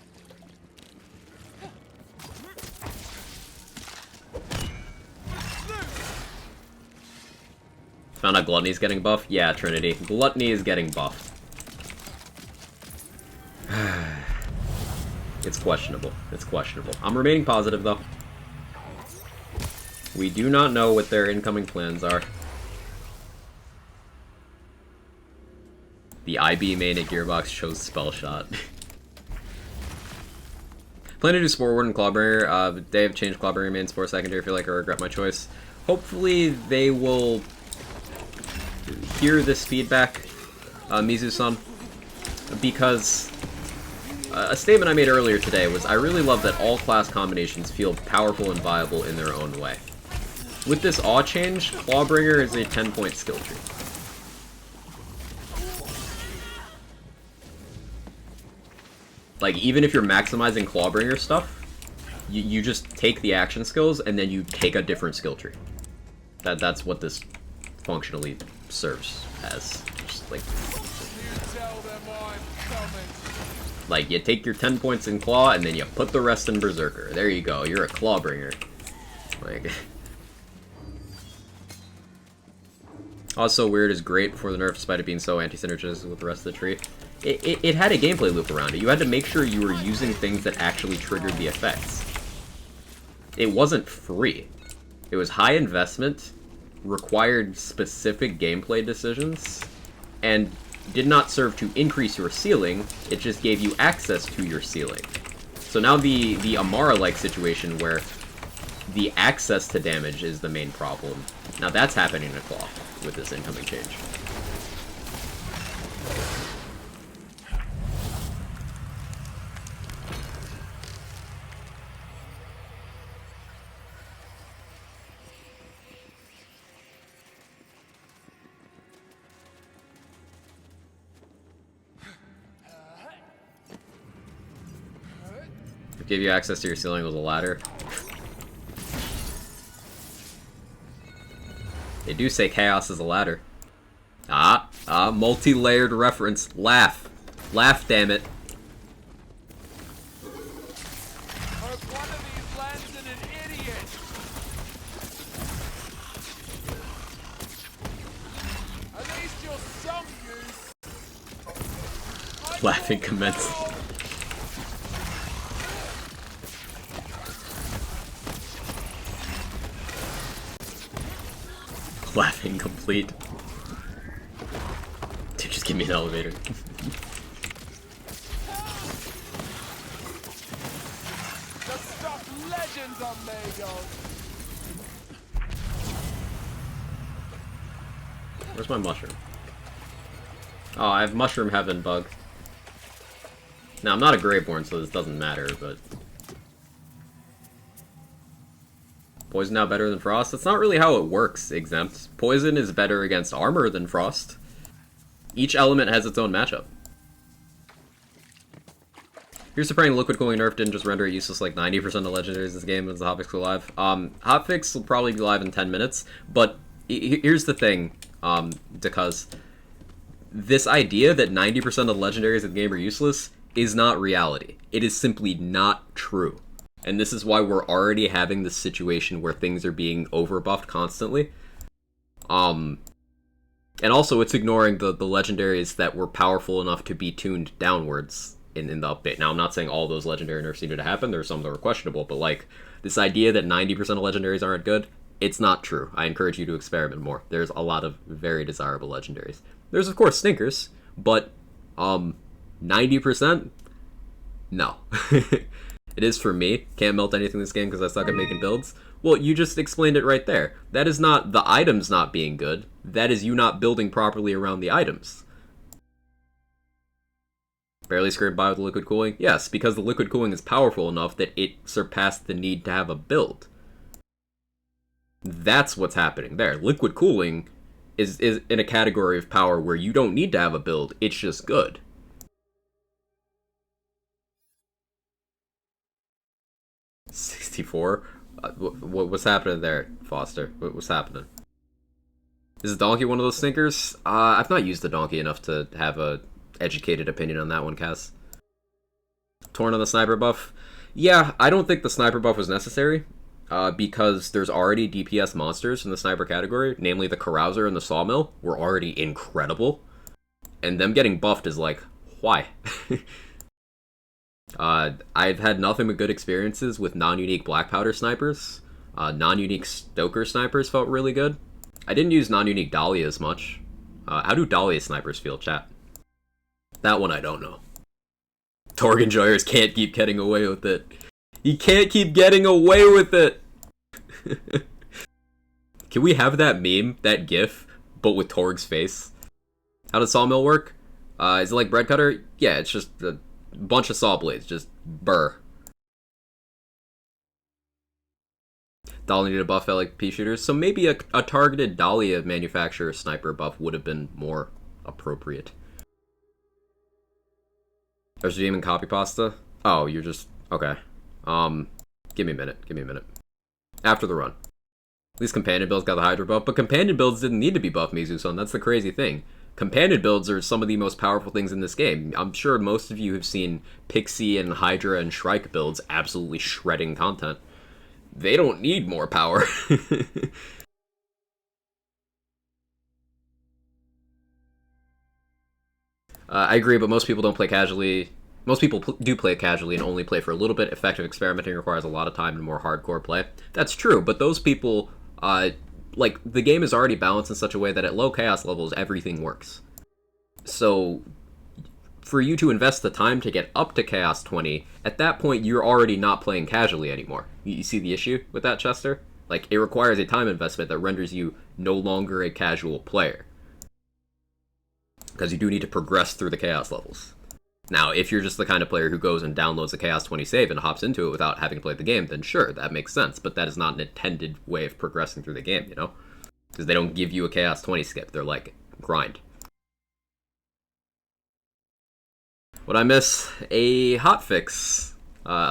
Found out Gluttony's getting buffed? Yeah, Trinity. Gluttony is getting buffed. It's questionable. It's questionable. I'm remaining positive, though. We do not know what their incoming plans are. The IB main at Gearbox chose Spell Shot. Plan to do Spore Ward and Clawbringer. They have changed Clawbringer main Spore secondary. I feel like I regret my choice. Hopefully they will hear this feedback, Mizu-san, because a statement I made earlier today was I really love that all class combinations feel powerful and viable in their own way. With this awe change, Clawbringer is a 10-point skill tree. Like, even if you're maximizing Clawbringer stuff, you just take the action skills and then you take a different skill tree. That's what this functionally serves as. Just like, like, you take your 10 points in Claw and then you put the rest in Berserker. There you go, you're a Clawbringer. Like... Also, Weird is great before the nerf, despite it being so anti-synergistic with the rest of the tree. It had a gameplay loop around it. You had to make sure you were using things that actually triggered the effects. It wasn't free. It was high investment, required specific gameplay decisions, and did not serve to increase your ceiling, it just gave you access to your ceiling. So now the Amara-like situation where the access to damage is the main problem. Now that's happening in Claw with this incoming change. What gave you access to your ceiling was a ladder. They do say chaos is a ladder. Multi-layered reference. Laugh. Laugh, damn it. Or if one of these lands in an idiot. At least you're some use. Laughing commenced. Laughing complete. Dude, just give me an elevator. The stuff legends are made of. Where's my mushroom? Oh, I have Mushroom Heaven bug. Now, I'm not a Graveborn, so this doesn't matter, but... Poison now better than Frost? That's not really how it works, Exempt. Poison is better against armor than Frost. Each element has its own matchup. Here's surprising Liquid Cooling nerf didn't just render it useless like 90% of legendaries in this game as the hotfix go live. Hotfix will probably be live in 10 minutes, but here's the thing, because this idea that 90% of legendaries in the game are useless is not reality. It is simply not true. And this is why we're already having this situation where things are being overbuffed constantly. And also it's ignoring the legendaries that were powerful enough to be tuned downwards in the update. Now, I'm not saying all those legendary nerfs needed to happen. There are some that were questionable, but like, this idea that 90% of legendaries aren't good, it's not true. I encourage you to experiment more. There's a lot of very desirable legendaries. There's, of course, stinkers, but 90%? No. It is for me. Can't melt anything in this game because I suck at making builds. Well, you just explained it right there. That is not the items not being good. That is you not building properly around the items. Barely scraped by with the liquid cooling? Yes, because the liquid cooling is powerful enough that it surpassed the need to have a build. That's what's happening there. Liquid cooling is in a category of power where you don't need to have a build, it's just good. $64? What's happening there, Foster? What's happening? Is the donkey one of those thinkers? I've not used the donkey enough to have a educated opinion on that one, Cass. Torn on the sniper buff? Yeah, I don't think the sniper buff was necessary, because there's already DPS monsters in the sniper category, namely the Carouser and the Sawmill, were already incredible. And them getting buffed is like, why? I've had nothing but good experiences with non-unique black powder snipers. Non-unique Stoker snipers felt really good. I didn't use non-unique Dahlia as much. How do Dahlia snipers feel, chat? That one I don't know. Torg enjoyers can't keep getting away with it. He can't keep getting away with it! Can we have that meme, that gif, but with Torg's face? How does Sawmill work? Is it like Bread Cutter? Yeah, it's just a bunch of saw blades, just burr. Dahlia needed a buff LP shooters, so maybe a targeted Dahlia manufacturer sniper buff would have been more appropriate. There's demon copy pasta? Oh, you're just... okay. Give me a minute, give me a minute. After the run. At least companion builds got the Hydra buff, but companion builds didn't need to be buff, Mizu-san. That's the crazy thing. Companion builds are some of the most powerful things in this game. I'm sure most of you have seen Pixie and Hydra and Shrike builds absolutely shredding content. They don't need more power. I agree, but most people don't play casually. Most people do play casually and only play for a little bit. Effective experimenting requires a lot of time and more hardcore play. That's true, but those people, like, the game is already balanced in such a way that at low chaos levels, everything works. So, for you to invest the time to get up to Chaos 20, at that point, you're already not playing casually anymore. You see the issue with that, Chester? Like, it requires a time investment that renders you no longer a casual player. Because you do need to progress through the Chaos levels. Now, if you're just the kind of player who goes and downloads a Chaos 20 save and hops into it without having played the game, then sure, that makes sense. But that is not an intended way of progressing through the game, you know? Because they don't give you a Chaos 20 skip. They're like, grind. What I miss? A hotfix.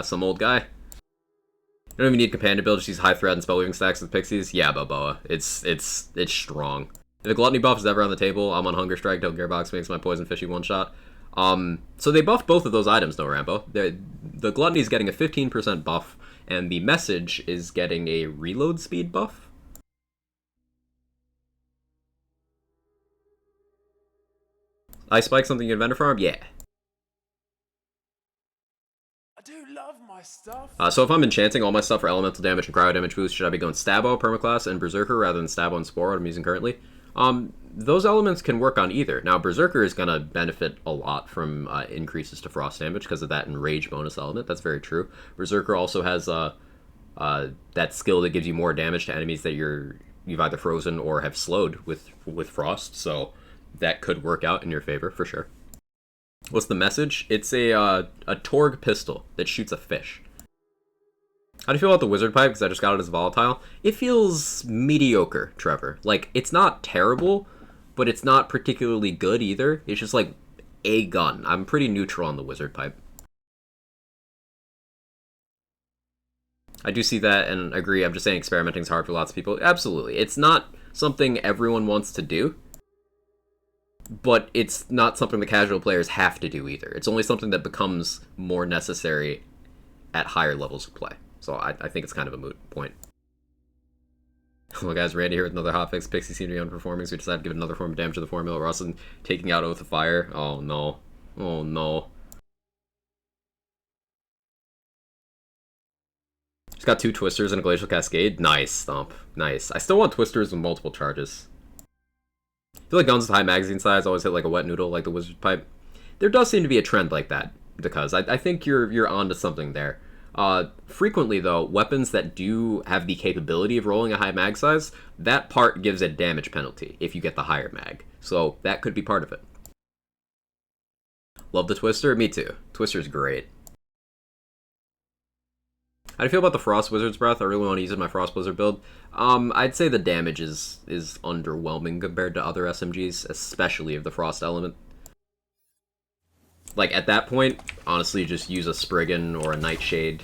Some old guy. You don't even need companion build, just use high threat and spellweaving stacks with pixies. Yeah, Boboa. It's strong. If a gluttony buff is ever on the table, I'm on Hunger Strike, don't Gearbox makes my poison fishy one shot. So they buffed both of those items though, Rambo. The gluttony is getting a 15% buff, and the message is getting a reload speed buff. Ice Spike something you can vendor farm? Yeah. I do love my stuff. So if I'm enchanting all my stuff for elemental damage and cryo damage boost, should I be going Stabo, Permaclass, and Berserker rather than Stabo and Spore, what I'm using currently? Those elements can work on either. Now, Berserker is going to benefit a lot from increases to frost damage because of that enrage bonus element. That's very true. Berserker also has that skill that gives you more damage to enemies that you've either frozen or have slowed with frost, so that could work out in your favor for sure. What's the message? It's a Torg pistol that shoots a fish. How do you feel about the wizard pipe? Because I just got it as volatile. It feels mediocre, Trevor. Like, it's not terrible, but it's not particularly good either. It's just like a gun. I'm pretty neutral on the wizard pipe. I do see that and agree. I'm just saying experimenting is hard for lots of people. Absolutely. It's not something everyone wants to do, but it's not something the casual players have to do either. It's only something that becomes more necessary at higher levels of play. So I think it's kind of a moot point. Well, guys, Randy here with another hotfix. Pixie seemed to be underperforming, so we decided to give another form of damage to the formula. We're also taking out Oath of Fire. Oh, no. Oh, no. Just got 2 Twisters and a Glacial Cascade. Nice, Stomp. Nice. I still want Twisters with multiple charges. I feel like guns with high magazine size always hit like a wet noodle, like the Wizard Pipe. There does seem to be a trend like that, because I think you're onto something there. Frequently, though, weapons that do have the capability of rolling a high mag size, that part gives a damage penalty if you get the higher mag. So that could be part of it. Love the Twister? Me too. Twister's great. How do you feel about the Frost Wizard's Breath? I really want to use it in my Frost Blizzard build. I'd say the damage is underwhelming compared to other SMGs, especially of the Frost element. Like, at that point, honestly, just use a Spriggan or a Nightshade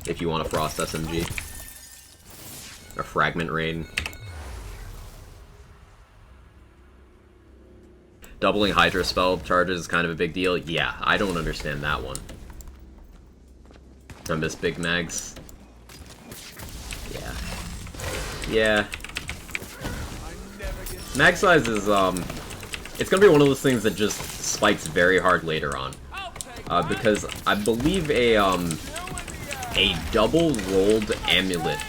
if you want a Frost SMG. Or Fragment Rain. Doubling Hydra spell charges is kind of a big deal. Yeah, I don't understand that one. I miss Big Mags. Yeah. Yeah. Mag size is, it's gonna be one of those things that just spikes very hard later on. Because I believe a double rolled amulet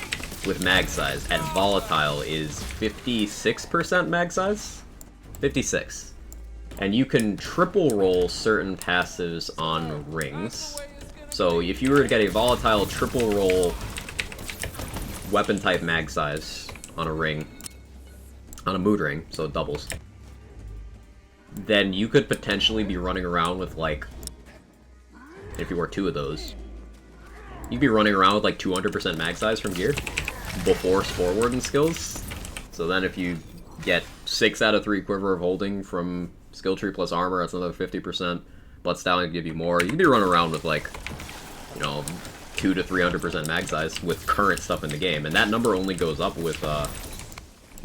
with mag size at volatile is 56% mag size? 56. And you can triple roll certain passives on rings. So if you were to get a volatile triple roll weapon type mag size on a ring, on a mood ring, so it doubles, then you could potentially be running around with like, if you were 2 of those, you'd be running around with like 200% mag size from gear before Spore Warden skills. So then if you get 6 out of 3 Quiver of Holding from skill tree plus armor, that's another 50%. Blood Stallion would give you more. You'd be running around with like, you know, 200 to 300% mag size with current stuff in the game, and that number only goes up with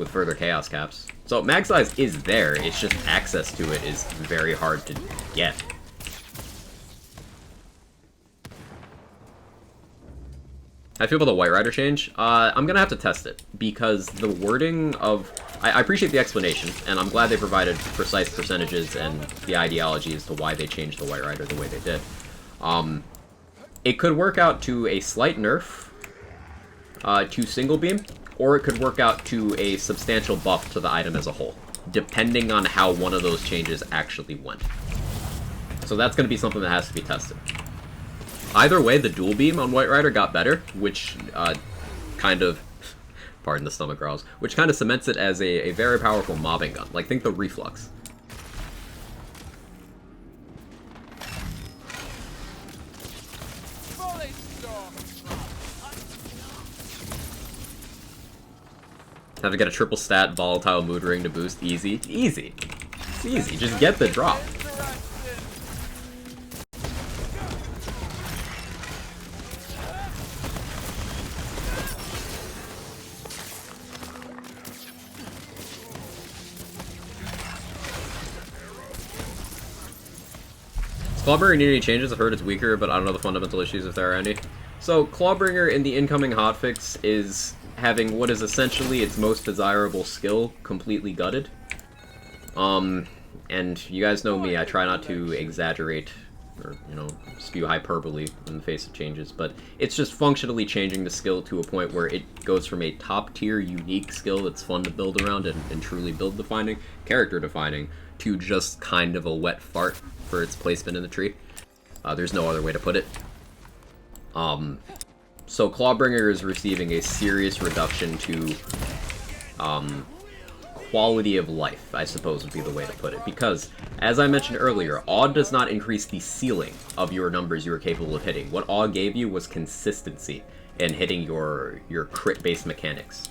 further chaos caps. So mag size is there, it's just access to it is very hard to get. How do you feel about the White Rider change? I'm gonna have to test it, because the wording of... I appreciate the explanation, and I'm glad they provided precise percentages and the ideology as to why they changed the White Rider the way they did. It could work out to a slight nerf to single beam, or it could work out to a substantial buff to the item as a whole, depending on how one of those changes actually went. So that's going to be something that has to be tested. Either way, the dual beam on White Rider got better, which kind of, pardon the stomach growls, which kind of cements it as a very powerful mobbing gun. Like, think the Reflux. Have to get a triple stat volatile mood ring to boost. Easy. Easy. It's easy. Just get the drop. Clawbringer need any changes? I've heard it's weaker, but I don't know the fundamental issues if there are any. So, Clawbringer in the incoming hotfix is having what is essentially its most desirable skill completely gutted. And you guys know me, I try not to exaggerate or, you know, spew hyperbole in the face of changes, but it's just functionally changing the skill to a point where it goes from a top-tier, unique skill that's fun to build around and truly build-defining, character-defining, to just kind of a wet fart for its placement in the tree. There's no other way to put it. So Clawbringer is receiving a serious reduction to quality of life, I suppose would be the way to put it. Because, as I mentioned earlier, Awe does not increase the ceiling of your numbers you are capable of hitting. What Awe gave you was consistency in hitting your crit-based mechanics.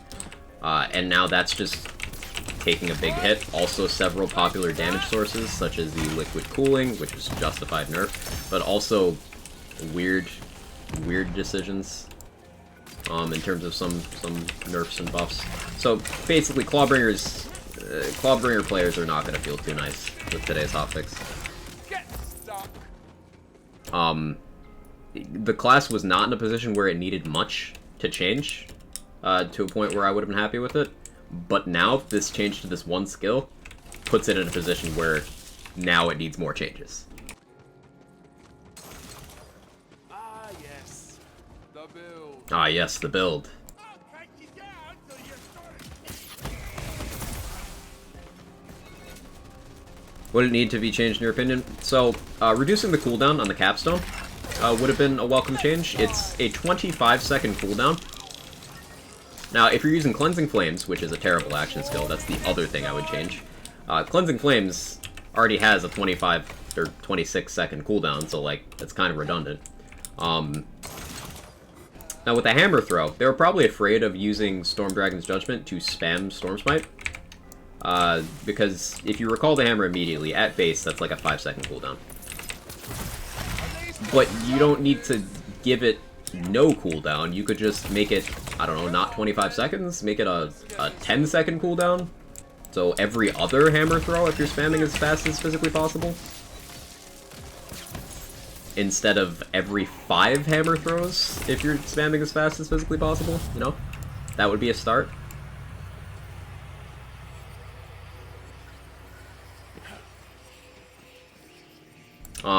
And now that's just taking a big hit. Also several popular damage sources, such as the Liquid Cooling, which is justified nerf, but also weird decisions in terms of some nerfs and buffs. So basically, Clawbringer players are not going to feel too nice with today's hotfix. The class was not in a position where it needed much to change to a point where I would have been happy with it. But now, this change to this one skill puts it in a position where now it needs more changes. Ah, yes. The build. Ah, yes, the build. Would it need to be changed in your opinion? So, reducing the cooldown on the capstone would have been a welcome change. It's a 25-second cooldown. Now, if you're using Cleansing Flames, which is a terrible action skill, that's the other thing I would change. Cleansing Flames already has a 25 or 26-second cooldown, so, like, it's kind of redundant. Now with the hammer throw, they were probably afraid of using Storm Dragon's Judgment to spam Storm Smite. Because if you recall the hammer immediately, at base, that's like a 5-second cooldown. But you don't need to give it no cooldown. You could just make it, I don't know, not 25 seconds, make it a 10-second cooldown. So every other hammer throw if you're spamming as fast as physically possible. Instead of every 5 hammer throws if you're spamming as fast as physically possible, you know? That would be a start.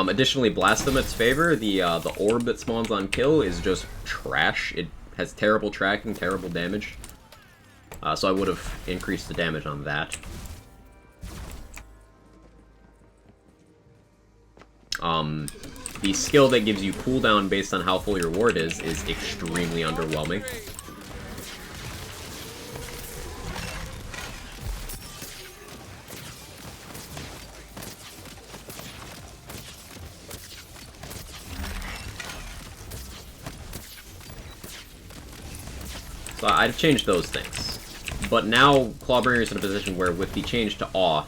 Additionally, Blastomet's favor, the orb that spawns on kill is just trash. It has terrible tracking, terrible damage. So I would have increased the damage on that. The skill that gives you cooldown based on how full your ward is extremely underwhelming. So I've changed those things. But now Clawbringer's in a position where with the change to Awe,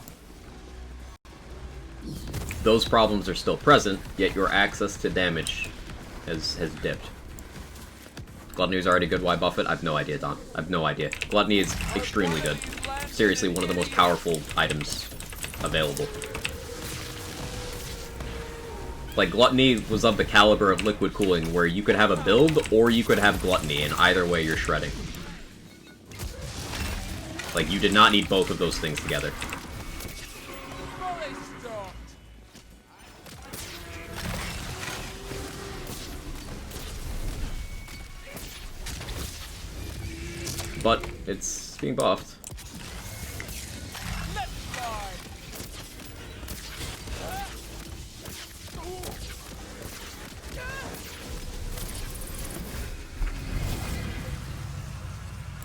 those problems are still present, yet your access to damage has dipped. Gluttony's already good, why buff it? I have no idea, Don. I have no idea. Gluttony is extremely good. Seriously, one of the most powerful items available. Like, Gluttony was of the caliber of Liquid Cooling, where you could have a build, or you could have Gluttony, and either way you're shredding. Like, you did not need both of those things together. But it's being buffed.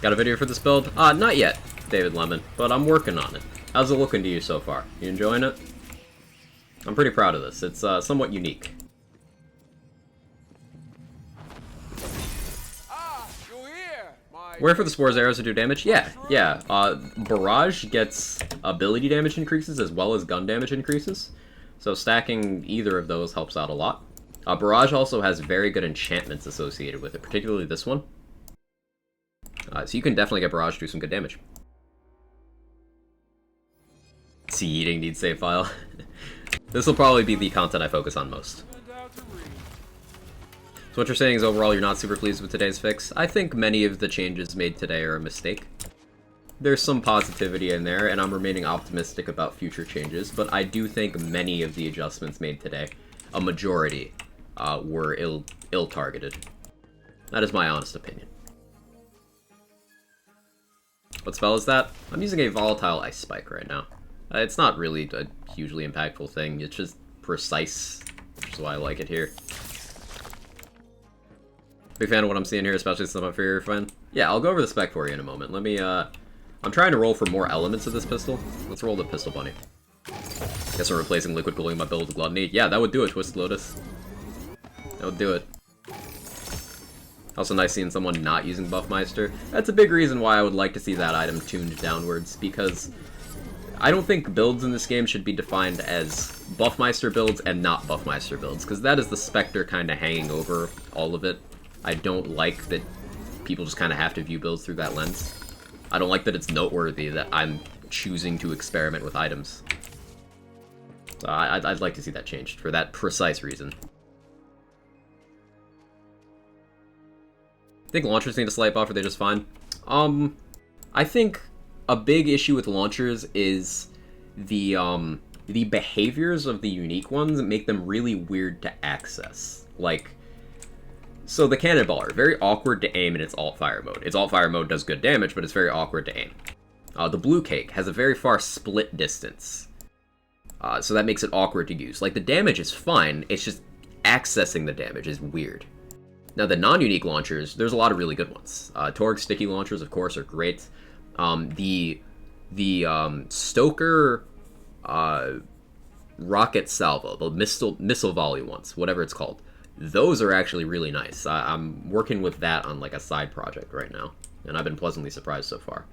Got a video for this build? Not yet, David Lemon, but I'm working on it. How's it looking to you so far? You enjoying it? I'm pretty proud of this. It's somewhat unique. Where for the Spores arrows to do damage? Yeah. Barrage gets ability damage increases as well as gun damage increases. So stacking either of those helps out a lot. Barrage also has very good enchantments associated with it, particularly this one. So you can definitely get Barrage to do some good damage. See, eating needs save file. This will probably be the content I focus on most. So what you're saying is overall you're not super pleased with today's fix? I think many of the changes made today are a mistake. There's some positivity in there, and I'm remaining optimistic about future changes, but I do think many of the adjustments made today, a majority, were ill-targeted. That is my honest opinion. What spell is that? I'm using a Volatile Ice Spike right now. It's not really a hugely impactful thing, it's just precise, which is why I like it here. Big fan of what I'm seeing here, especially since I'm a Inferior fan. Yeah, I'll go over the spec for you in a moment. Let me, I'm trying to roll for more elements of this pistol. Let's roll the Pistol Bunny. Guess we're replacing Liquid Cooling my build with Gluttony. Yeah, that would do it, Twisted Lotus. That would do it. Also nice seeing someone not using Buffmeister. That's a big reason why I would like to see that item tuned downwards, because I don't think builds in this game should be defined as Buffmeister builds and not Buffmeister builds, because that is the specter kind of hanging over all of it. I don't like that people just kind of have to view builds through that lens. I don't like that it's noteworthy that I'm choosing to experiment with items. So I'd like to see that changed for that precise reason. I think launchers need a slight buff, or they're just fine. I think a big issue with launchers is the behaviors of the unique ones make them really weird to access. Like, so the Cannonballer, very awkward to aim in its alt-fire mode. Its alt-fire mode does good damage, but it's very awkward to aim. The Blue Cake has a very far split distance, so that makes it awkward to use. Like, the damage is fine, it's just accessing the damage is weird. Now, the non-unique launchers, there's a lot of really good ones. Torg sticky launchers, of course, are great. The Stoker rocket salvo, the missile volley ones, whatever it's called, those are actually really nice. I'm working with that on like a side project right now, and I've been pleasantly surprised so far.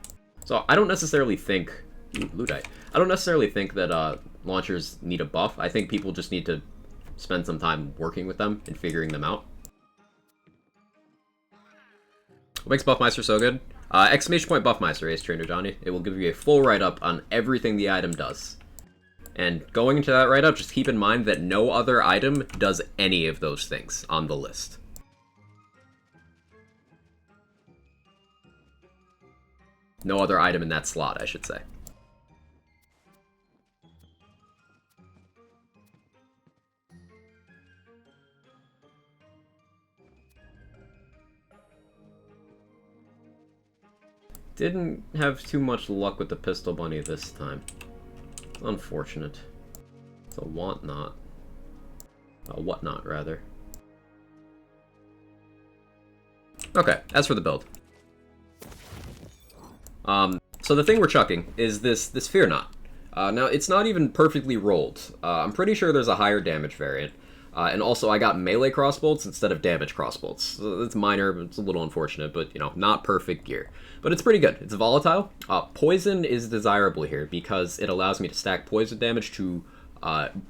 So I don't necessarily think Ludite. I don't necessarily think that launchers need a buff. I think people just need to spend some time working with them and figuring them out. What makes Buffmeister so good? Exclamation point Buffmeister, Ace Trainer Johnny. It will give you a full write-up on everything the item does. And going into that write-up, just keep in mind that no other item does any of those things on the list. No other item in that slot, I should say. Didn't have too much luck with the Pistol Bunny this time. Unfortunate. It's a whatnot. A whatnot, rather. Okay, as for the build. So the thing we're chucking is this Fear Not. Now, it's not even perfectly rolled. I'm pretty sure there's a higher damage variant. And also, I got melee crossbolts instead of damage crossbolts. So it's minor, but it's a little unfortunate, but, you know, not perfect gear. But it's pretty good. It's volatile. Poison is desirable here because it allows me to stack poison damage to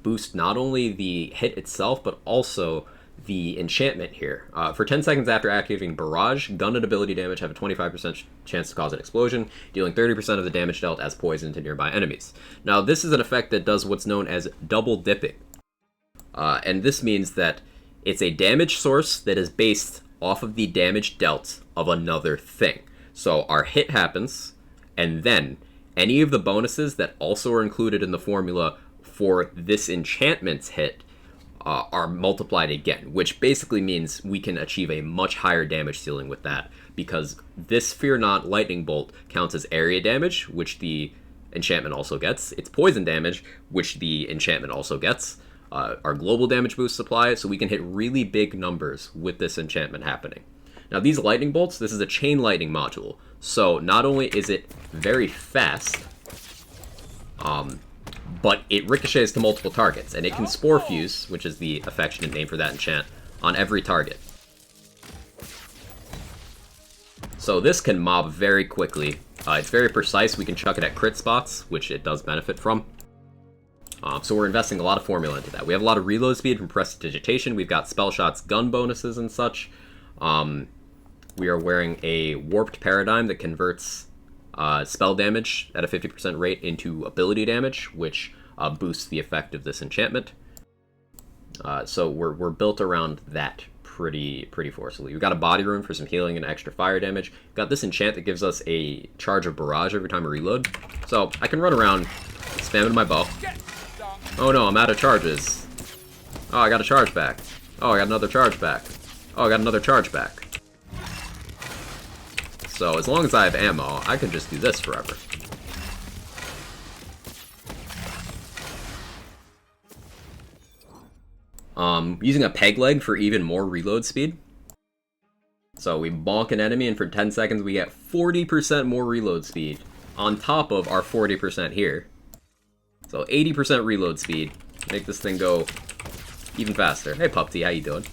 boost not only the hit itself, but also the enchantment here. For 10 seconds after activating Barrage, gun and ability damage have a 25% chance to cause an explosion, dealing 30% of the damage dealt as poison to nearby enemies. Now, this is an effect that does what's known as double dipping. And this means that it's a damage source that is based off of the damage dealt of another thing. So our hit happens, and then any of the bonuses that also are included in the formula for this enchantment's hit are multiplied again, which basically means we can achieve a much higher damage ceiling with that, because this Fear Not Lightning Bolt counts as area damage, which the enchantment also gets. It's poison damage, which the enchantment also gets. Our global damage boost supply, so we can hit really big numbers with this enchantment happening. Now these lightning bolts, this is a chain lightning module, so not only is it very fast, but it ricochets to multiple targets, and it can Spore Fuse, which is the affectionate name for that enchant, on every target. So this can mob very quickly. It's very precise. We can chuck it at crit spots, which it does benefit from. So we're investing a lot of formula into that. We have a lot of reload speed from Prestidigitation. We've got spell shots, gun bonuses, and such. We are wearing a Warped Paradigm that converts spell damage at a 50% rate into ability damage, which boosts the effect of this enchantment. So we're built around that pretty forcefully. We've got a body rune for some healing and extra fire damage. We've got this enchant that gives us a charge of barrage every time we reload. So I can run around spamming my bow. Oh no, I'm out of charges. Oh, I got a charge back. Oh, I got another charge back. Oh, I got another charge back. So as long as I have ammo, I can just do this forever. Using a peg leg for even more reload speed. So we bonk an enemy, and for 10 seconds we get 40% more reload speed on top of our 40% here. So 80% reload speed. Make this thing go even faster. Hey Pupty, how you doing?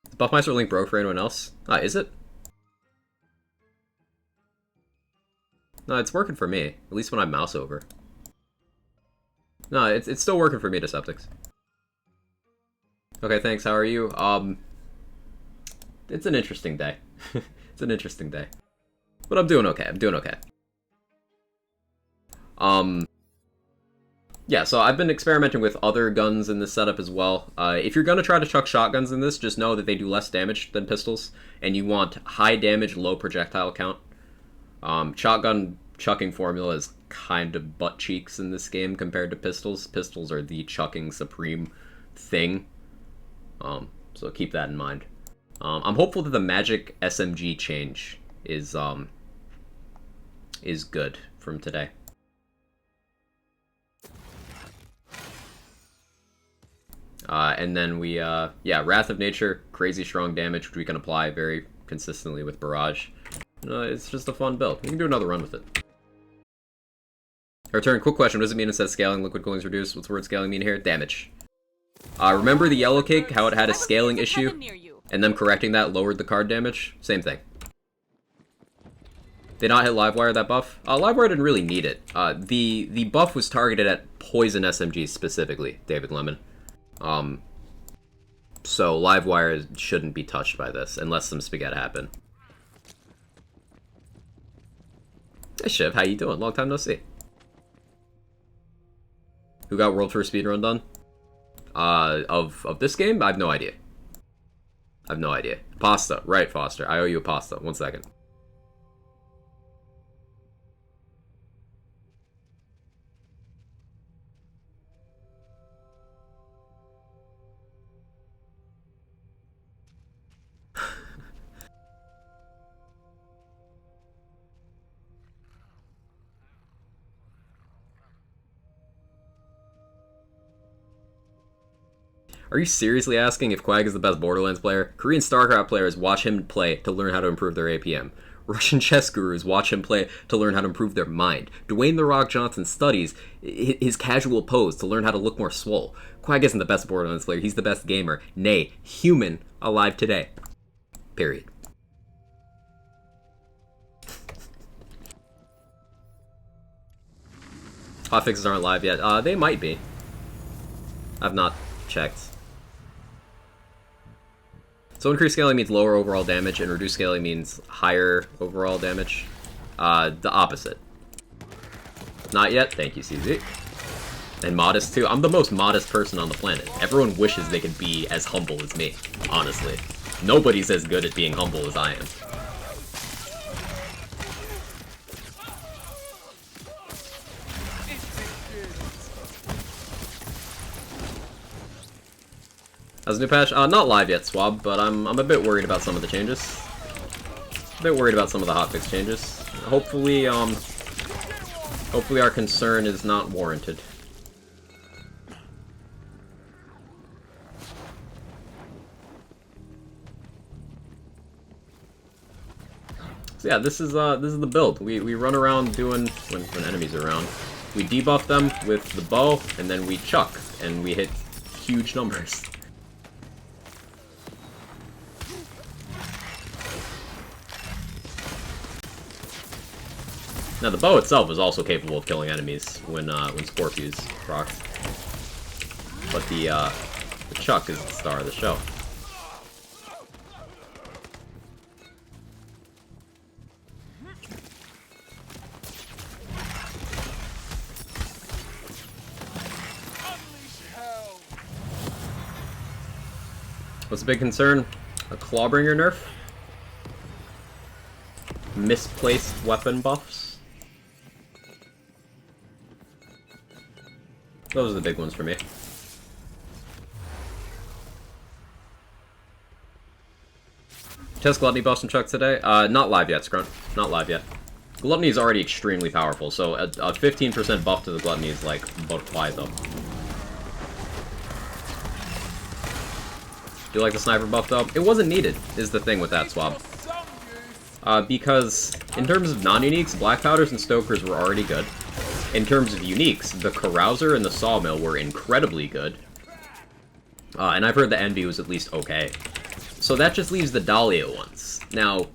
Is Buffmeister link broke for anyone else? Is it? No, it's working for me. At least when I mouse over. No, it's still working for me, Deceptics. Okay, thanks. How are you? It's an interesting day. It's an interesting day. But I'm doing okay. I'm doing okay. Yeah, so I've been experimenting with other guns in this setup as well. If you're gonna try to chuck shotguns in this, just know that they do less damage than pistols, and you want high damage, low projectile count. Shotgun chucking formula is kind of butt cheeks in this game compared to pistols. Pistols are the chucking supreme thing. So keep that in mind. I'm hopeful that the magic SMG change is good from today. And then we, yeah, Wrath of Nature, crazy strong damage, which we can apply very consistently with Barrage. It's just a fun build. We can do another run with it. Return, quick question. What does it mean it says scaling, liquid cooling is reduced? What's the word scaling mean here? Damage. Remember the yellow cake, how it had a scaling issue? And them correcting that lowered the card damage? Same thing. Did not hit Livewire that buff? Livewire didn't really need it. The buff was targeted at poison SMGs specifically, David Lemon. So Livewire shouldn't be touched by this, unless some spaghetti happen. Hey Shiv, how you doing? Long time no see. Who got World First Speedrun done? Of this game? I have no idea. I have no idea. Pasta. Right, Foster. I owe you a pasta. 1 second. Are you seriously asking if Quag is the best Borderlands player? Korean StarCraft players watch him play to learn how to improve their APM. Russian chess gurus watch him play to learn how to improve their mind. Dwayne "The Rock" Johnson studies his casual pose to learn how to look more swole. Quag isn't the best Borderlands player, he's the best gamer. Nay, human alive today. Period. Hotfixes aren't live yet. They might be. I've not checked. So increased scaling means lower overall damage, and reduced scaling means higher overall damage. The opposite. Not yet. Thank you, CZ. And modest, too. I'm the most modest person on the planet. Everyone wishes they could be as humble as me, honestly. Nobody's as good at being humble as I am. As a new patch, not live yet, Swab, but I'm a bit worried about some of the changes. A bit worried about some of the hotfix changes. Hopefully, hopefully our concern is not warranted. So yeah, this is the build. We run around doing when enemies are around. We debuff them with the bow, and then we chuck, and we hit huge numbers. Now the bow itself is also capable of killing enemies when Scorpius procs, but the chuck is the star of the show. What's the big concern? A Clawbringer nerf? Misplaced weapon buffs? Those are the big ones for me. Test Gluttony buffs and Chuck today? Not live yet, Scrunt. Not live yet. Gluttony is already extremely powerful, so a 15% buff to the Gluttony is like about why though. Do you like the sniper buff though? It wasn't needed, is the thing with that, Swab. Because in terms of non-uniques, Black Powders and Stokers were already good. In terms of uniques, the Carouser and the Sawmill were incredibly good. And I've heard the Envy was at least okay. So that just leaves the Dahlia ones. Now,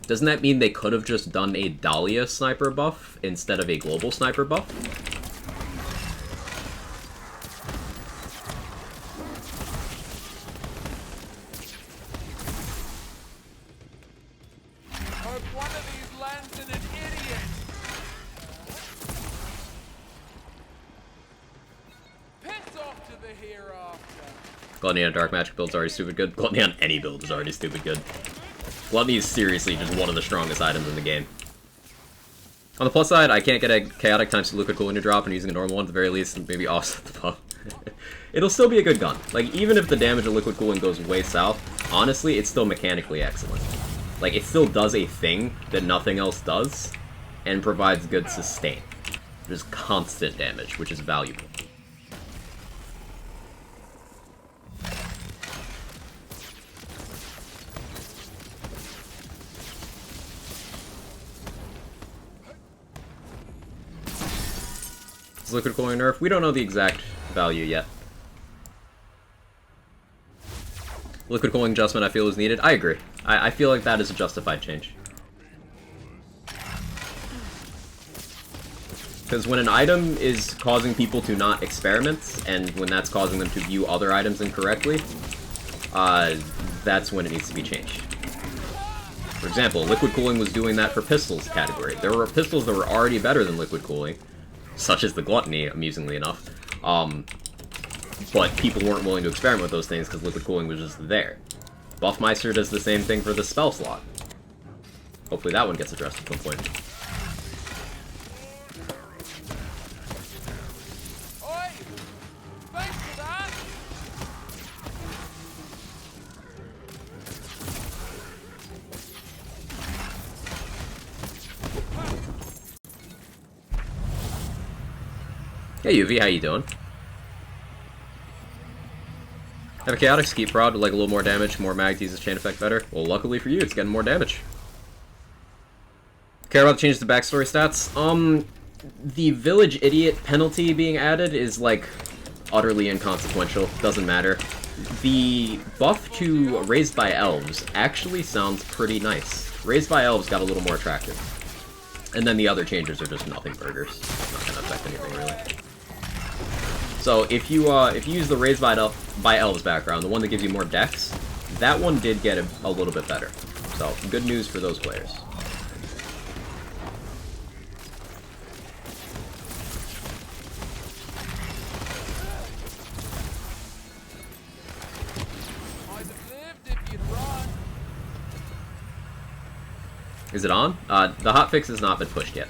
doesn't that mean they could have just done a Dahlia sniper buff instead of a global sniper buff? Gluttony on Dark Magic build is already stupid good. Gluttony on any build is already stupid good. Gluttony is seriously just one of the strongest items in the game. On the plus side, I can't get a Chaotic times liquid cooling to drop, and using a normal one at the very least, and maybe offset the buff. It'll still be a good gun. Like, even if the damage of liquid cooling goes way south, honestly, it's still mechanically excellent. Like, it still does a thing that nothing else does, and provides good sustain. There's constant damage, which is valuable. liquid cooling nerf? We don't know the exact value yet. Liquid cooling adjustment I feel is needed. I agree. I feel like that is a justified change. Because when an item is causing people to not experiment, and when that's causing them to view other items incorrectly, that's when it needs to be changed. For example, liquid cooling was doing that for pistols category. There were pistols that were already better than liquid cooling, such as the Gluttony, amusingly enough. But people weren't willing to experiment with those things because liquid cooling was just there. Buffmeister does the same thing for the spell slot. Hopefully that one gets addressed at some point. Oi! Thanks for that! Hey UV, how you doing? Have a chaotic skeet prod with like a little more damage, more mag to use this chain effect better. Well, luckily for you, it's getting more damage. Care about the changes to backstory stats? The village idiot penalty being added is like utterly inconsequential. Doesn't matter. The buff to Raised by Elves actually sounds pretty nice. Raised by Elves got a little more attractive. And then the other changes are just nothing burgers. Not gonna affect anything really. So if you use the Raised by Elves background, the one that gives you more dex, that one did get a little bit better. So good news for those players. I'd have lived if you'd run. Is it on? The hotfix has not been pushed yet.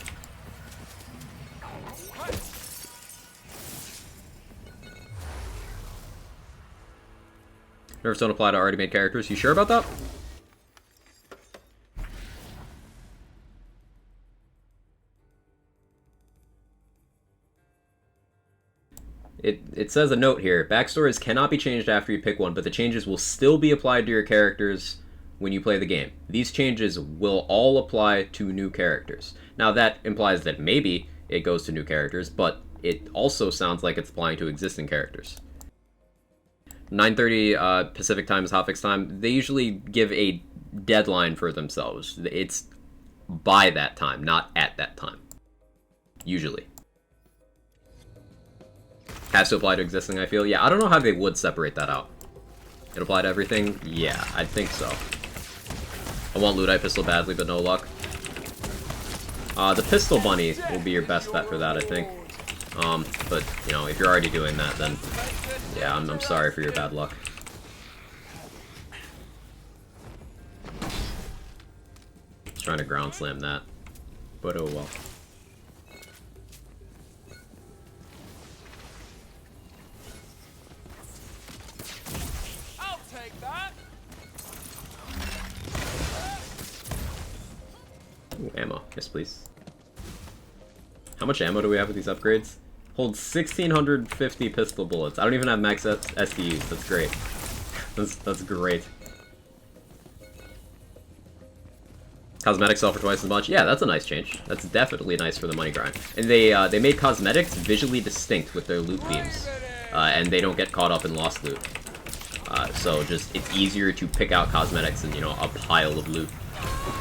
Nerfs don't apply to already made characters. You sure about that? It says a note here. Backstories cannot be changed after you pick one, but the changes will still be applied to your characters when you play the game. These changes will all apply to new characters. Now that implies that maybe it goes to new characters, but it also sounds like it's applying to existing characters. 9:30 Pacific time is hotfix time. They usually give a deadline for themselves. It's by that time, not at that time. Usually. Has to apply to existing, I feel. Yeah, I don't know how they would separate that out. It apply to everything? Yeah, I think so. I want Ludite Pistol badly, but no luck. The Pistol Bunny will be your best bet for that, I think. But, you know, if you're already doing that, then yeah, I'm sorry for your bad luck. Trying to ground slam that, but oh well. I'll take that. Ooh, ammo. Yes, please. How much ammo do we have with these upgrades? Holds 1,650 pistol bullets. I don't even have max SDUs. That's great. That's great. Cosmetics sell for twice as much. Yeah, that's a nice change. That's definitely nice for the money grind. And they made cosmetics visually distinct with their loot themes, and they don't get caught up in lost loot. So just it's easier to pick out cosmetics and, you know, a pile of loot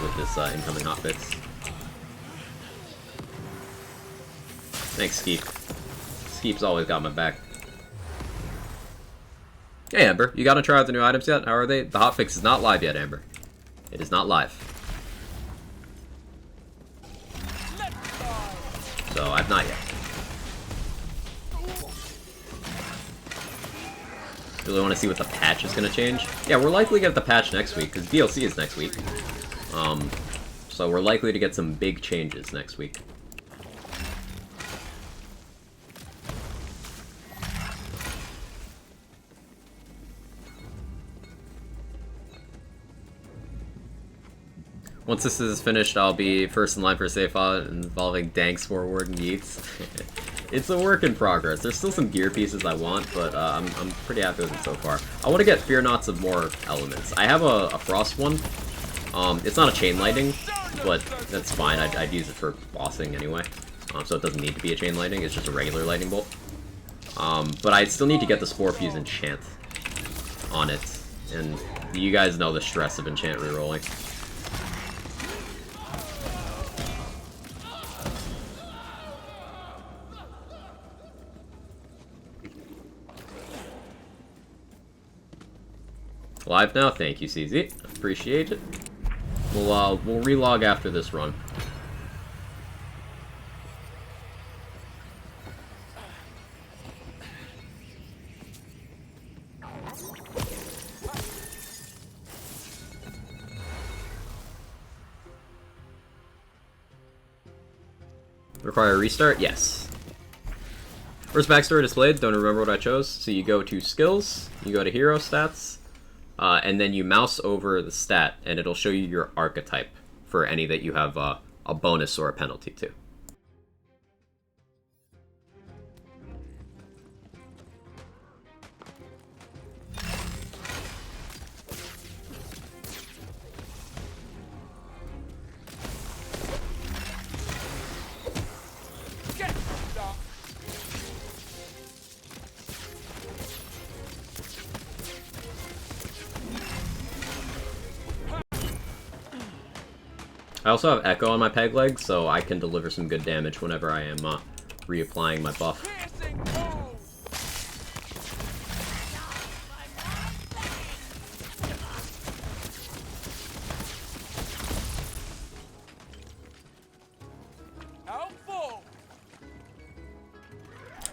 with this incoming hotfix. Thanks, Skeep. Skeep's always got my back. Hey, Amber, you gotta try out the new items yet? How are they? The hotfix is not live yet, Amber. It is not live. So, I've not yet. Really want to see what the patch is going to change? Yeah, we're likely to get the patch next week, because DLC is next week. So we're likely to get some big changes next week. Once this is finished, I'll be first in line for a safe out involving Danks forward and Yeats. It's a work in progress. There's still some gear pieces I want, but I'm pretty happy with it so far. I want to get Fear Nots of more elements. I have a Frost one. It's not a chain lightning, but that's fine. I'd use it for bossing anyway. so it doesn't need to be a chain lightning, it's just a regular lightning bolt. But I still need to get the Spore Fuse enchant on it, and you guys know the stress of enchant rerolling. Live now, thank you, CZ. Appreciate it. We'll relog after this run. Require a restart? Yes. First backstory displayed, don't remember what I chose. So you go to skills, you go to hero stats, and then you mouse over the stat, and it'll show you your archetype for any that you have a bonus or a penalty to. I also have Echo on my peg leg, so I can deliver some good damage whenever I am reapplying my buff.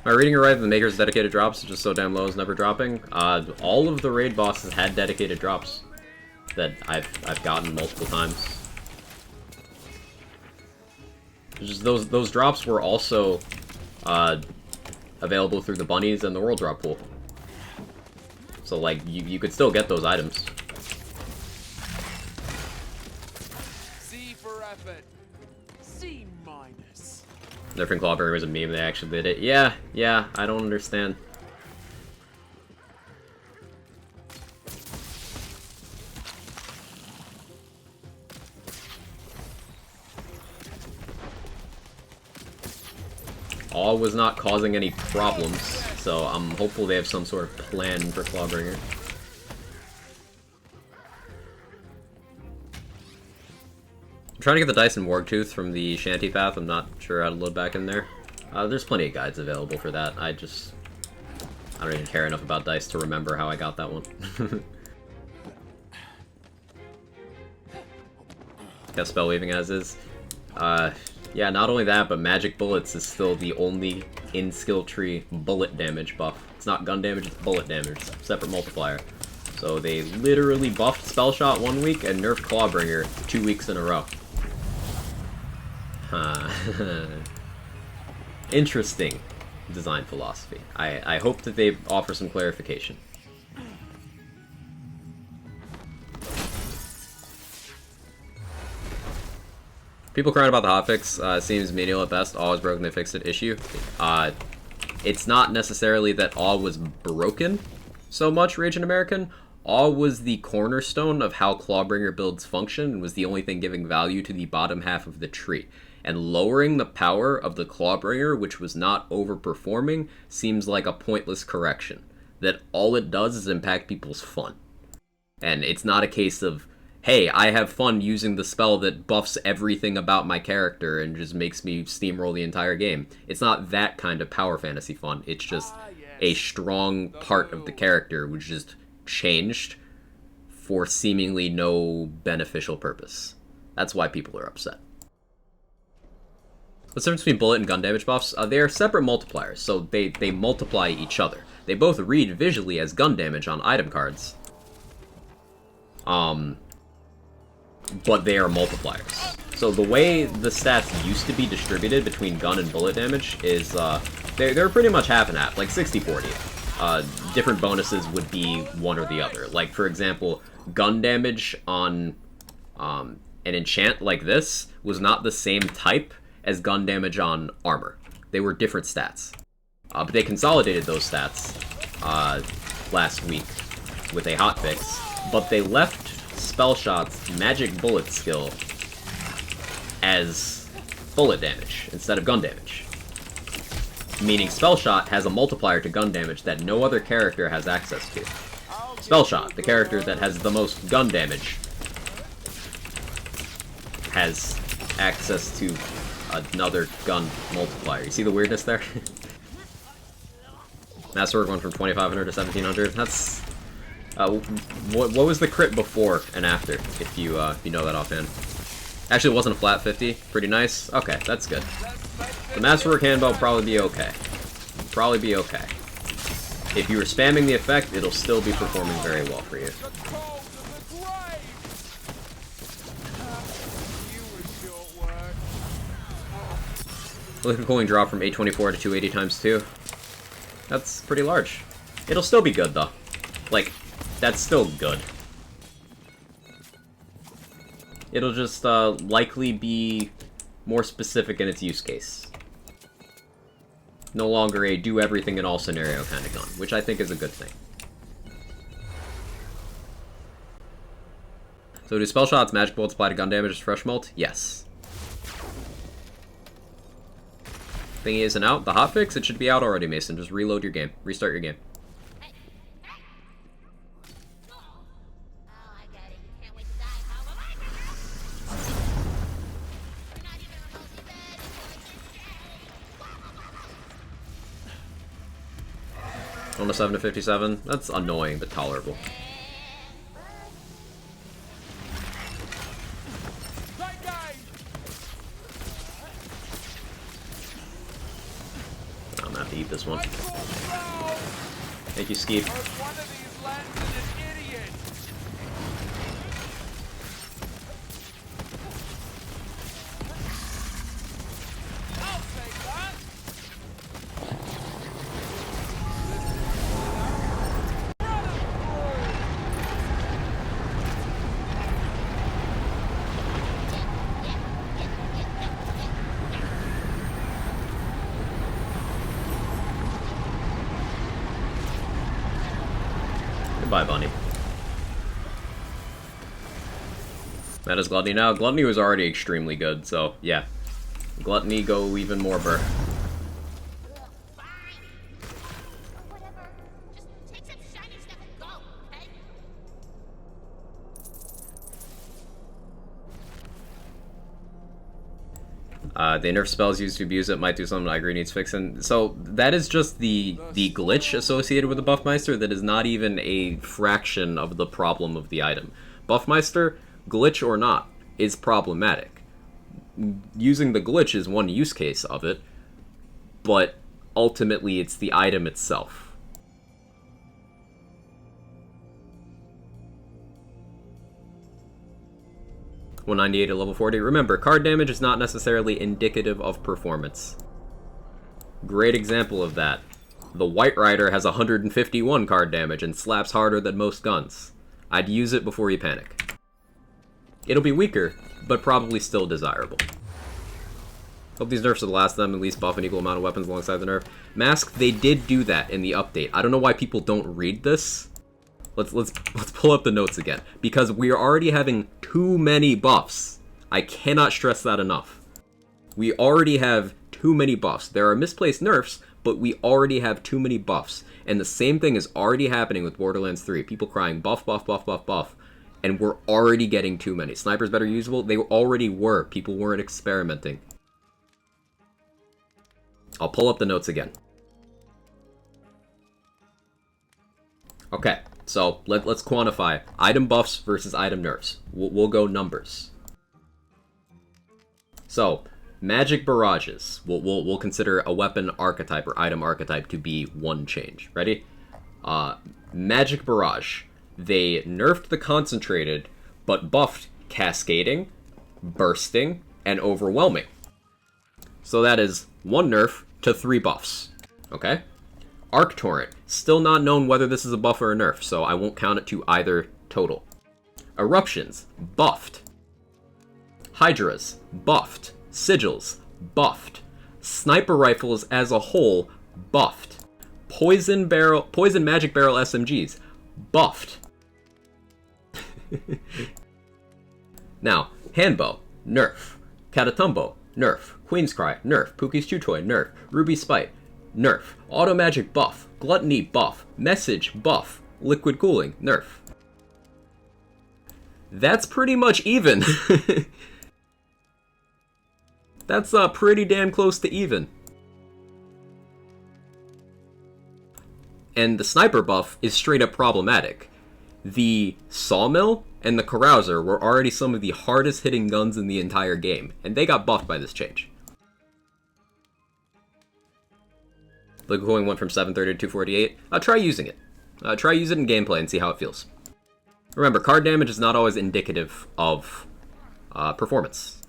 My reading arrived at the Maker's dedicated drops, just so damn low is never dropping. All of the raid bosses had dedicated drops that I've gotten multiple times. Just those drops were also available through the bunnies and the world drop pool. So like you could still get those items. C for effort. C minus. Nerfing Clawberry was a meme, they actually did it. Yeah, I don't understand. Awe was not causing any problems, so I'm hopeful they have some sort of plan for Clawbringer. I'm trying to get the Dyson Wargtooth from the Shanty Path. I'm not sure how to load back in there. There's plenty of guides available for that. I don't even care enough about dice to remember how I got that one. Got spell weaving as is. Yeah, not only that, but Magic Bullets is still the only in-skill tree bullet damage buff. It's not gun damage, it's bullet damage. It's a separate multiplier. So they literally buffed Spell Shot 1 week and nerfed Clawbringer 2 weeks in a row. Interesting design philosophy. I hope that they offer some clarification. People crying about the hotfix. Seems menial at best. Awe is broken, they fixed it issue. It's not necessarily that Awe was broken so much, Raging American. Awe was the cornerstone of how Clawbringer builds function and was the only thing giving value to the bottom half of the tree. And lowering the power of the Clawbringer, which was not overperforming, seems like a pointless correction. That all it does is impact people's fun. And it's not a case of, hey, I have fun using the spell that buffs everything about my character and just makes me steamroll the entire game. It's not that kind of power fantasy fun. It's just a strong part of the character which just changed for seemingly no beneficial purpose. That's why people are upset. What's the difference between bullet and gun damage buffs? They are separate multipliers, so they multiply each other. They both read visually as gun damage on item cards. But they are multipliers. So the way the stats used to be distributed between gun and bullet damage is, they're pretty much half and half, like 60-40. Different bonuses would be one or the other. Like, for example, gun damage on an enchant like this was not the same type as gun damage on armor. They were different stats. But they consolidated those stats last week with a hotfix, but they left Spell Shot's Magic Bullet skill as bullet damage instead of gun damage. Meaning Spell Shot has a multiplier to gun damage that no other character has access to. Spell Shot, the character that has the most gun damage, has access to another gun multiplier. You see the weirdness there? Masterwork went from 2,500 to 1,700. That's... what was the crit before and after, if you know that offhand? Actually, it wasn't a flat 50. Pretty nice. Okay, that's good. The Masterwork handbow will probably be okay. Probably be okay. If you were spamming the effect, it'll still be performing very well for you. Liquid cooling drop from 824 to 280 times 2. That's pretty large. It'll still be good, though. Like, that's still good. It'll just likely be more specific in its use case. No longer a do everything in all scenario kind of gun, which I think is a good thing. So do spell shots, magic bolts apply to gun damage as fresh mult? Yes. Thingy isn't out. The hotfix, it should be out already, Mason. Just reload your game. Restart your game. On a 7 to 57. That's annoying, but tolerable. I'm gonna have to eat this one. Thank you, Skeep. Goodbye, Bunny. That is Gluttony now. Gluttony was already extremely good, so yeah. Gluttony go even more burr. They nerf spells used to abuse it, might do something I agree needs fixing. So that is just the glitch associated with the Buffmeister that is not even a fraction of the problem of the item. Buffmeister, glitch or not, is problematic. Using the glitch is one use case of it, but ultimately it's the item itself. 198 at level 40. Remember, card damage is not necessarily indicative of performance. Great example of that. The White Rider has 151 card damage and slaps harder than most guns. I'd use it before you panic. It'll be weaker, but probably still desirable. Hope these nerfs will last them, at least buff an equal amount of weapons alongside the nerf. Mask, they did do that in the update. I don't know why people don't read this. Let's pull up the notes again, because we are already having too many buffs. I cannot stress that enough. We already have too many buffs. There are misplaced nerfs, but we already have too many buffs. And the same thing is already happening with Borderlands 3. People crying buff, buff, buff, buff, buff. And we're already getting too many. Snipers better usable? They already were. People weren't experimenting. I'll pull up the notes again. Okay. So, let's quantify item buffs versus item nerfs. We'll go numbers. So, magic barrages. We'll consider a weapon archetype or item archetype to be one change. Ready? Magic barrage. They nerfed the concentrated, but buffed cascading, bursting, and overwhelming. So that is one nerf to 3 buffs. Okay? Arc Torrent, still not known whether this is a buff or a nerf, so I won't count it to either total. Eruptions, buffed. Hydras, buffed. Sigils, buffed. Sniper rifles as a whole, buffed. Poison magic barrel SMGs, buffed. Now, handbow, nerf. Catatumbo, nerf. Queen's Cry, nerf. Pookie's Chew Toy, nerf. Ruby Spite, nerf. Auto Magic buff. Gluttony buff. Message buff. Liquid Cooling, nerf. That's pretty much even. That's pretty damn close to even. And the Sniper buff is straight up problematic. The Sawmill and the Carouser were already some of the hardest hitting guns in the entire game, and they got buffed by this change. Liquid Cooling went from 730 to 248. Try using it. Try using it in gameplay and see how it feels. Remember, card damage is not always indicative of performance.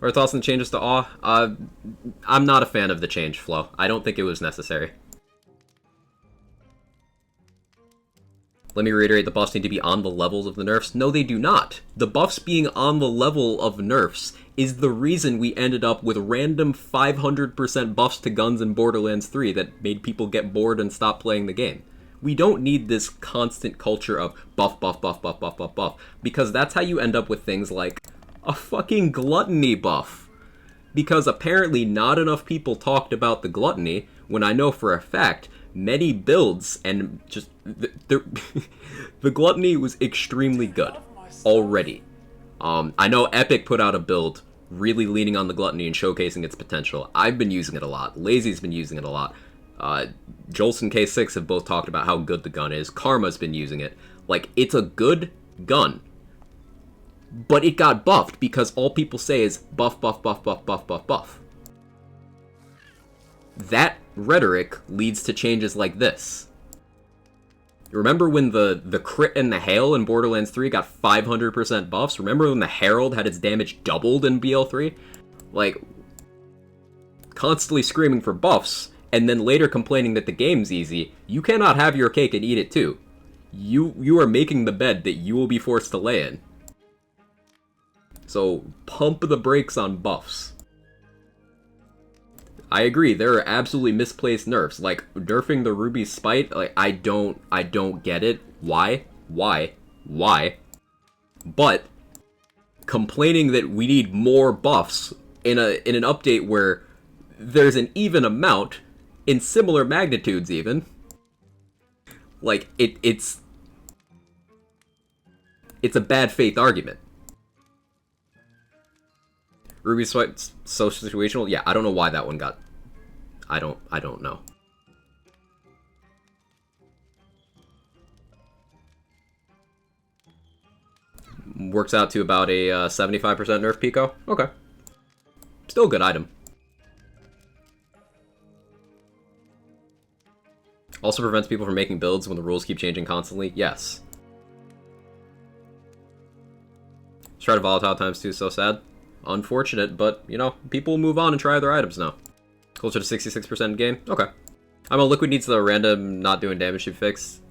Our thoughts on the changes to Awe? I'm not a fan of the change flow. I don't think it was necessary. Let me reiterate, the buffs need to be on the levels of the nerfs. No, they do not. The buffs being on the level of nerfs is the reason we ended up with random 500% buffs to guns in Borderlands 3 that made people get bored and stop playing the game. We don't need this constant culture of buff, buff, buff, buff, buff, buff, buff, because that's how you end up with things like a fucking Gluttony buff. Because apparently not enough people talked about the Gluttony, when I know for a fact many builds and just the Gluttony was extremely good already. I know Epic put out a build really leaning on the Gluttony and showcasing its potential. I've been using it a lot. Lazy's been using it a lot. Jolson and K6 have both talked about how good the gun is. Karma's been using it. Like, it's a good gun. But it got buffed because all people say is buff, buff, buff, buff, buff, buff, buff. That rhetoric leads to changes like this. Remember when the crit and the hail in Borderlands 3 got 500% buffs? Remember when the Herald had its damage doubled in BL3? Like, constantly screaming for buffs, and then later complaining that the game's easy. You cannot have your cake and eat it too. You are making the bed that you will be forced to lay in. So, pump the brakes on buffs. I agree, there are absolutely misplaced nerfs. Like, nerfing the Ruby Spite, like, I don't get it. Why? But, complaining that we need more buffs in an update where there's an even amount, in similar magnitudes even, like, it's a bad faith argument. Ruby Spite's so situational? Yeah, I don't know why that one got... I don't know. Works out to about a 75% nerf Pico? Okay. Still a good item. Also prevents people from making builds when the rules keep changing constantly? Yes. Try to volatile times too, so sad. Unfortunate, but, you know, people move on and try other items now. Closer to 66% game? Okay. I know Liquid needs the random not doing damage to fix.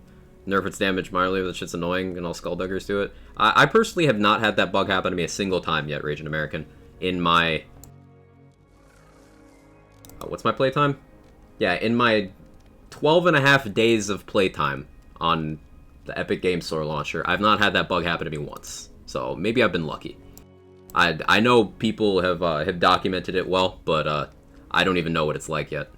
Nerf its damage minorly, that shit's annoying, and all Skullduggers do it. I personally have not had that bug happen to me a single time yet, Raging American. In my... what's my playtime? Yeah, in my 12.5 days of playtime on the Epic Games Store launcher, I've not had that bug happen to me once. So, maybe I've been lucky. I know people have documented it well, but I don't even know what it's like yet.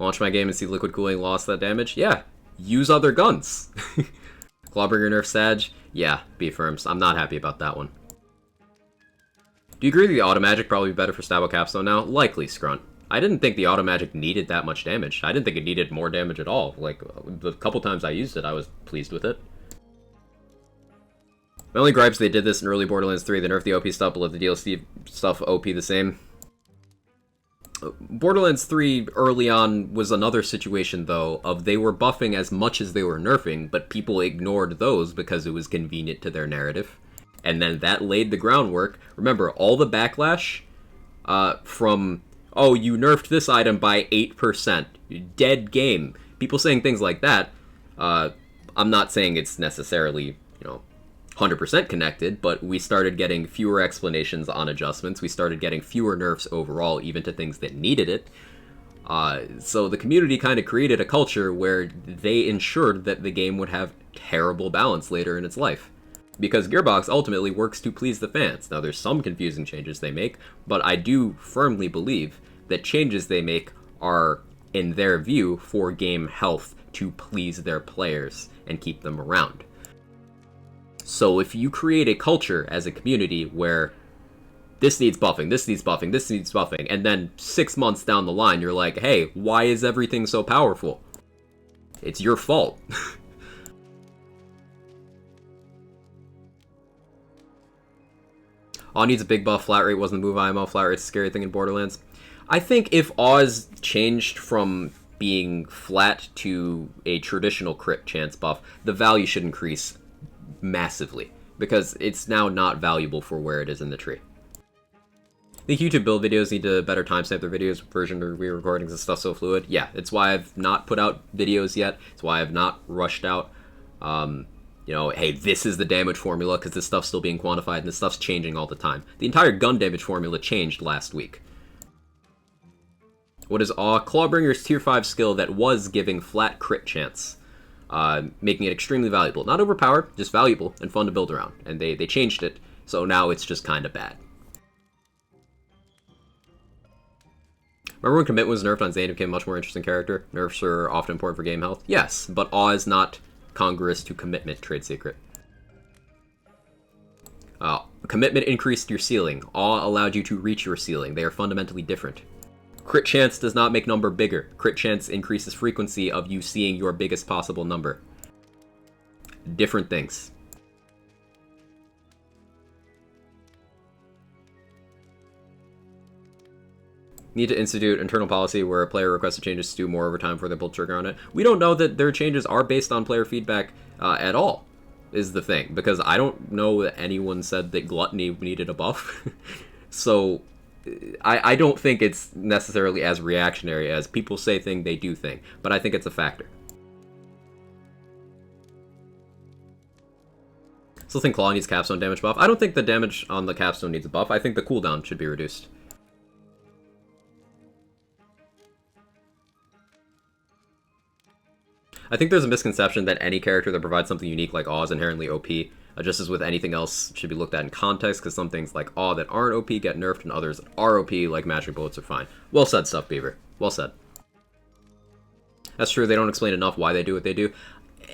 Launch my game and see Liquid Cooling lost that damage? Yeah, use other guns. Clawbringer nerf Sag? Yeah, B-Firms. I'm not happy about that one. Do you agree that the Auto Magic probably be better for Stabo Capstone now? Likely, Scrunt. I didn't think the Auto Magic needed that much damage. I didn't think it needed more damage at all. Like, the couple times I used it, I was pleased with it. My only gripes, they did this in early Borderlands 3. They nerfed the OP stuff, but let the DLC stuff OP the same. Borderlands 3 early on was another situation, though, of they were buffing as much as they were nerfing, but people ignored those because it was convenient to their narrative. And then that laid the groundwork. Remember, all the backlash from, oh, you nerfed this item by 8%. Dead game. People saying things like that. I'm not saying it's necessarily, you know, 100% connected, but we started getting fewer explanations on adjustments. We started getting fewer nerfs overall, even to things that needed it. So the community kind of created a culture where they ensured that the game would have terrible balance later in its life. because Gearbox ultimately works to please the fans. Now, there's some confusing changes they make, but I do firmly believe that changes they make are, in their view, for game health to please their players and keep them around. So if you create a culture as a community where this needs buffing, this needs buffing, this needs buffing, and then 6 months down the line you're like, hey, why is everything so powerful? It's your fault. Awe needs a big buff. Flat rate wasn't the move IMO. Flat rate's a scary thing in Borderlands. I think if Aw's changed from being flat to a traditional crit chance buff, the value should increase massively, because it's now not valuable for where it is in the tree. I think YouTube build videos need to better timestamp their videos, version or re-recordings and stuff so fluid. Yeah, it's why I've not put out videos yet. It's why I've not rushed out, you know, hey, this is the damage formula, because this stuff's still being quantified, and this stuff's changing all the time. The entire gun damage formula changed last week. What is Awe? Clawbringer's tier 5 skill that was giving flat crit chance, making it extremely valuable. Not overpowered, just valuable and fun to build around. And they changed it, so now it's just kind of bad. Remember when Commit was nerfed on Zane and became a much more interesting character? Nerfs are often important for game health. Yes, but Awe is not congruous to commitment, trade secret. Commitment increased your ceiling. Awe allowed you to reach your ceiling. They are fundamentally different. Crit chance does not make number bigger. Crit chance increases frequency of you seeing your biggest possible number. Different things. Need to institute internal policy where a player requested changes to do more over time before they pull the trigger on it. We don't know that their changes are based on player feedback at all, is the thing. Because I don't know that anyone said that Gluttony needed a buff. So I don't think it's necessarily as reactionary as people say thing, they do thing. But I think it's a factor. Still think Claw needs capstone damage buff. I don't think the damage on the capstone needs a buff. I think the cooldown should be reduced. I think there's a misconception that any character that provides something unique like Awe is inherently OP, just as with anything else should be looked at in context, because some things like Awe that aren't OP get nerfed, and others that are OP, like magic bullets, are fine. Well said, Stuff Beaver. Well said. That's true, they don't explain enough why they do what they do.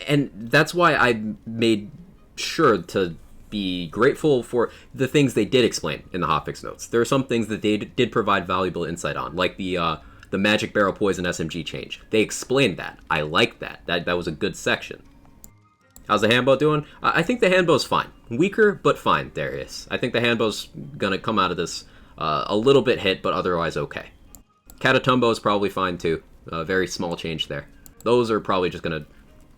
And that's why I made sure to be grateful for the things they did explain in the hotfix notes. There are some things that they did provide valuable insight on, like the Magic Barrel Poison SMG change. They explained that. I like that. That was a good section. How's the handbow doing? I think the handbow's fine. Weaker, but fine, Darius. I think the handbow's gonna come out of this a little bit hit, but otherwise okay. Catatumbo is probably fine too. Very small change there. Those are probably just gonna,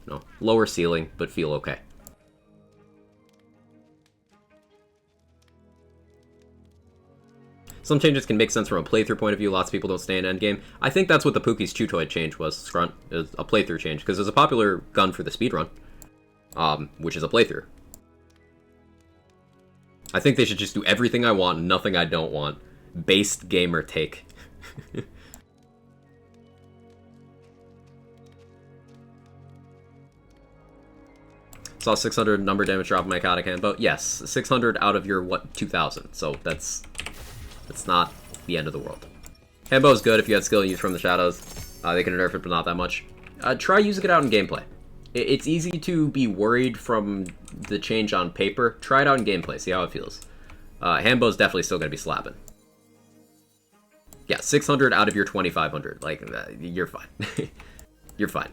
you know, lower ceiling, but feel okay. Some changes can make sense from a playthrough point of view. Lots of people don't stay in endgame. I think that's what the Pookie's Chutoid change was, Scrunt. It was a playthrough change, because it's a popular gun for the speedrun, which is a playthrough. I think they should just do everything I want, nothing I don't want. Based gamer take. Saw 600 number damage drop in my Iconic Handbow. Yes, 600 out of your, what, 2,000. So that's not the end of the world. Handbow is good if you had skill used from the shadows. They can nerf it, but not that much. Try using it out in gameplay. It's easy to be worried from the change on paper. Try it out in gameplay, see how it feels. Handbow's definitely still going to be slapping. Yeah, 600 out of your 2,500. Like, you're fine. You're fine.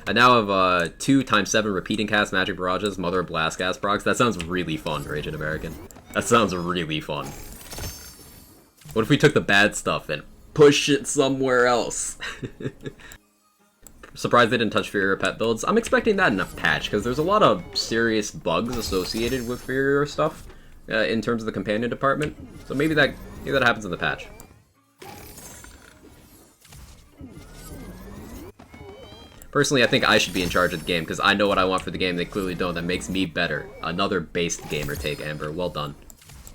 I now have 2 × 7 repeating cast magic barrages, Mother of Blast gas procs. That sounds really fun, Raging American. That sounds really fun. What if we took the bad stuff and push it somewhere else? Surprised they didn't touch Furrier pet builds. I'm expecting that in a patch, because there's a lot of serious bugs associated with Furrier stuff in terms of the companion department. So maybe that happens in the patch. Personally, I think I should be in charge of the game, because I know what I want for the game. They clearly don't. That makes me better. Another based gamer take, Amber. Well done.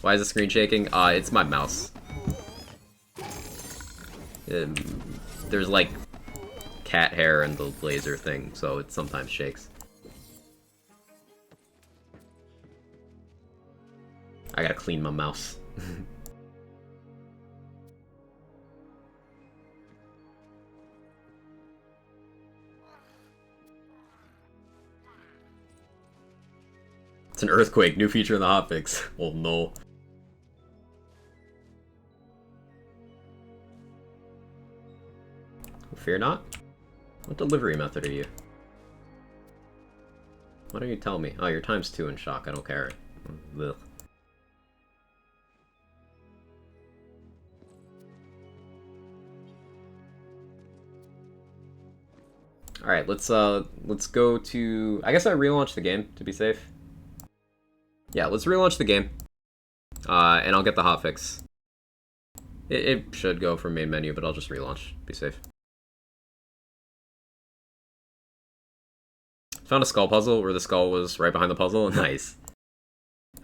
Why is the screen shaking? It's my mouse. There's, like, cat hair and the laser thing, so it sometimes shakes. clean my mouse. It's an earthquake, new feature in the hotfix. Oh no. Fear not? What delivery method are you? Why don't you tell me? Oh, you're ×2 in shock, I don't care. Ugh. Alright, let's go to... I guess I relaunched the game, to be safe. Yeah, let's relaunch the game. And I'll get the hotfix. It should go from main menu, but I'll just relaunch. Be safe. Found a skull puzzle where the skull was right behind the puzzle. Nice.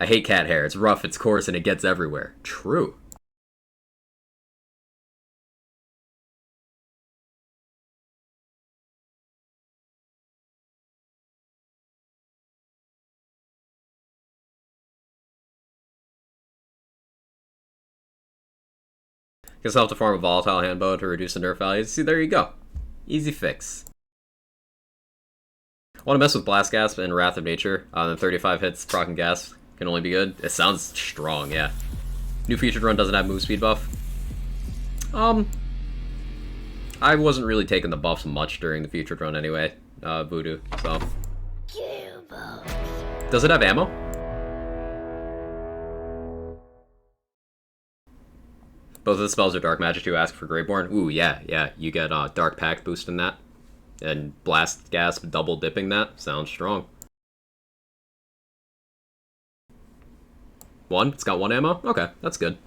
I hate cat hair. It's rough, it's coarse, and it gets everywhere. True. Guess I'll have to farm a volatile handbow to reduce the nerf values. See, there you go. Easy fix. Want to mess with Blast Gasp and Wrath of Nature. Then 35 hits, proc and gas can only be good. It sounds strong, yeah. New featured run doesn't have move speed buff. I wasn't really taking the buffs much during the featured run anyway, Voodoo, so. Does it have ammo? Both of the spells are Dark Magic to ask for Greyborn. Ooh, yeah, you get Dark Pact boosting that. And Blast Gasp double dipping that. Sounds strong. One? It's got 1 ammo? Okay, that's good.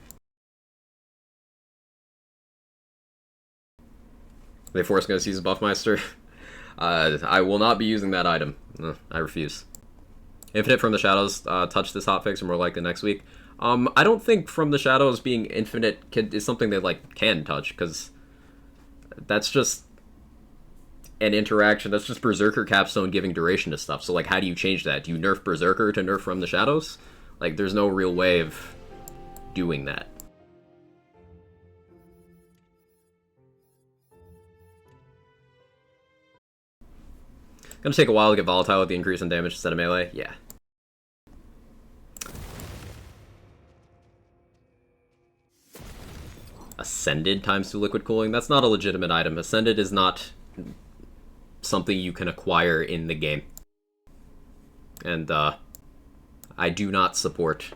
They force going to use a Buffmeister? I will not be using that item. I refuse. Infinite from the Shadows touch this hotfix, and more likely next week. I don't think From the Shadows being infinite is something they like can touch, because that's just an interaction. That's just Berserker Capstone giving duration to stuff. So like, how do you change that? Do you nerf Berserker to nerf From the Shadows? Like, there's no real way of doing that. Gonna take a while to get volatile with the increase in damage instead of melee. Yeah. Ascended ×2 liquid cooling. That's not a legitimate item. Ascended is not something you can acquire in the game. And I do not support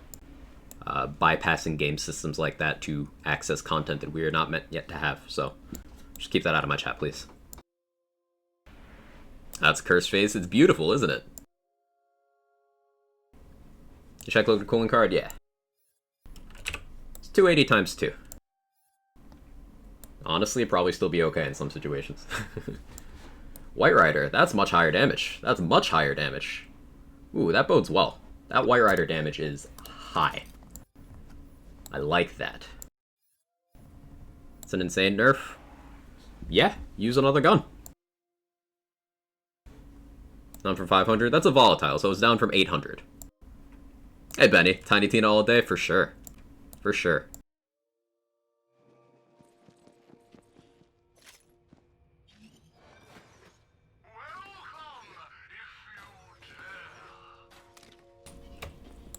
bypassing game systems like that to access content that we are not meant yet to have. So just keep that out of my chat, please. That's Cursed Face. It's beautiful, isn't it? You check liquid cooling card? Yeah. It's 280 ×2. Honestly, it'd probably still be okay in some situations. White Rider, that's much higher damage. That's much higher damage. Ooh, that bodes well. That White Rider damage is high. I like that. It's an insane nerf. Yeah, use another gun. Down from 500. That's a volatile, so it's down from 800. Hey, Benny. Tiny Tina all day? For sure. For sure.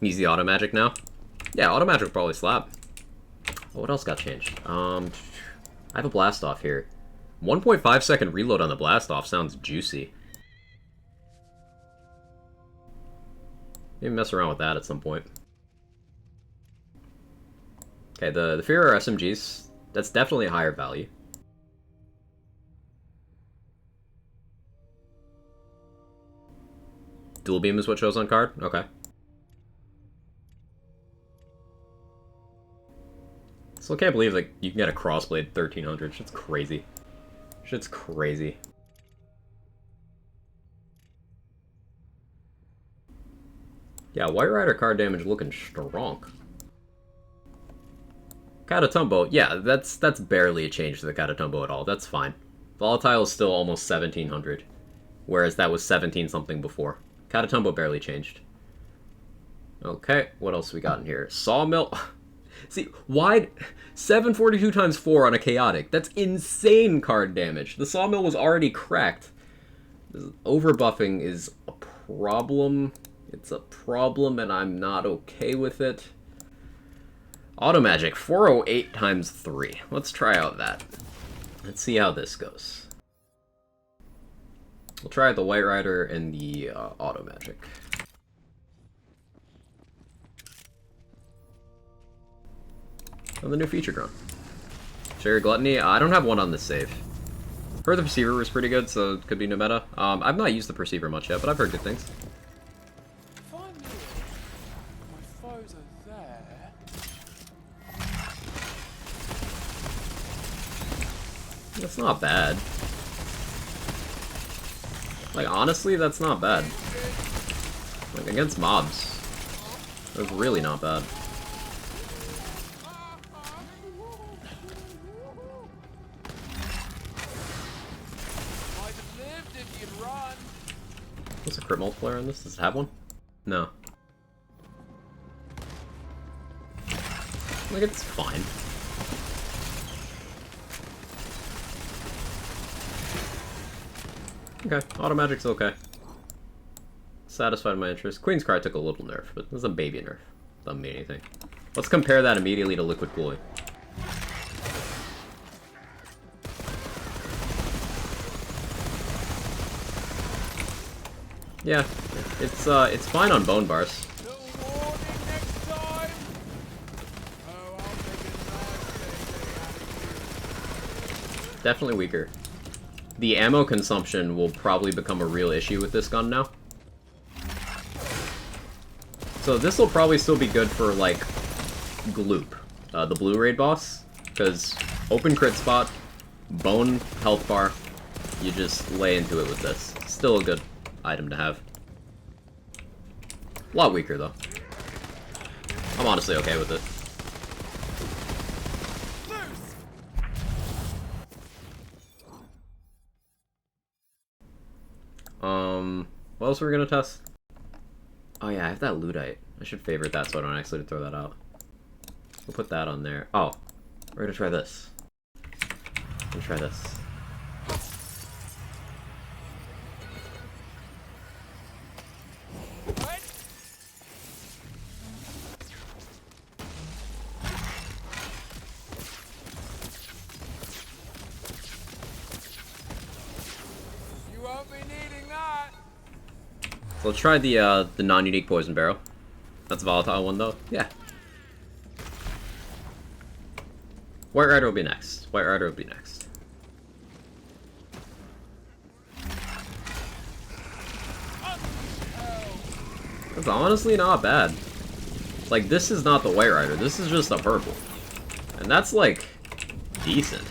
Easy auto magic now? Yeah, auto magic will probably slap. Oh, what else got changed? I have a blast off here. 1.5 second reload on the blast off sounds juicy. Maybe mess around with that at some point. Okay, the Fear are SMGs. That's definitely a higher value. Dual beam is what shows on card? Okay. Still can't believe like you can get a crossblade 1300. Shit's crazy. Shit's crazy. Yeah, White Rider card damage looking strong. Catatumbo, yeah, that's barely a change to the Catatumbo at all. That's fine. Volatile is still almost 1700, whereas that was 17 something before. Catatumbo barely changed. Okay, what else we got in here? Sawmill. See, why 742 times 4 on a chaotic? That's insane card damage. The sawmill was already cracked. Overbuffing is a problem. It's a problem, and I'm not okay with it. Auto magic 408 times 3. Let's try out that. Let's see how this goes. We'll try the White Rider and the auto magic. Oh, the new feature grown. Cherry Gluttony. I don't have one on this save. Heard the Perceiver was pretty good, so it could be new meta. I've not used the Perceiver much yet, but I've heard good things. If I knew my foes are there. That's not bad. Like, honestly, that's not bad. Like, against mobs. That's really not bad. What's a crit multiplier on this? Does it have one? No. Like, it's fine. Okay, auto magic's okay. Satisfied my interest. Queen's Cry took a little nerf, but it was a baby nerf. Doesn't mean anything. Let's compare that immediately to Liquid Cooling. Yeah, it's fine on bone bars. Definitely weaker. The ammo consumption will probably become a real issue with this gun now. So this will probably still be good for, like, Gloop, the blue raid boss, because open crit spot, bone health bar, you just lay into it with this. Still a good item to have. A lot weaker, though. I'm honestly okay with it. What else were we gonna test? Oh yeah, I have that Ludite. I should favorite that so I don't actually throw that out. We'll put that on there. Oh, we're gonna try this. We'll try this. So let's try the non-unique poison barrel. That's a volatile one though. Yeah. White Rider will be next. White Rider will be next. That's honestly not bad. Like, this is not the White Rider. This is just a purple. And that's, like, decent.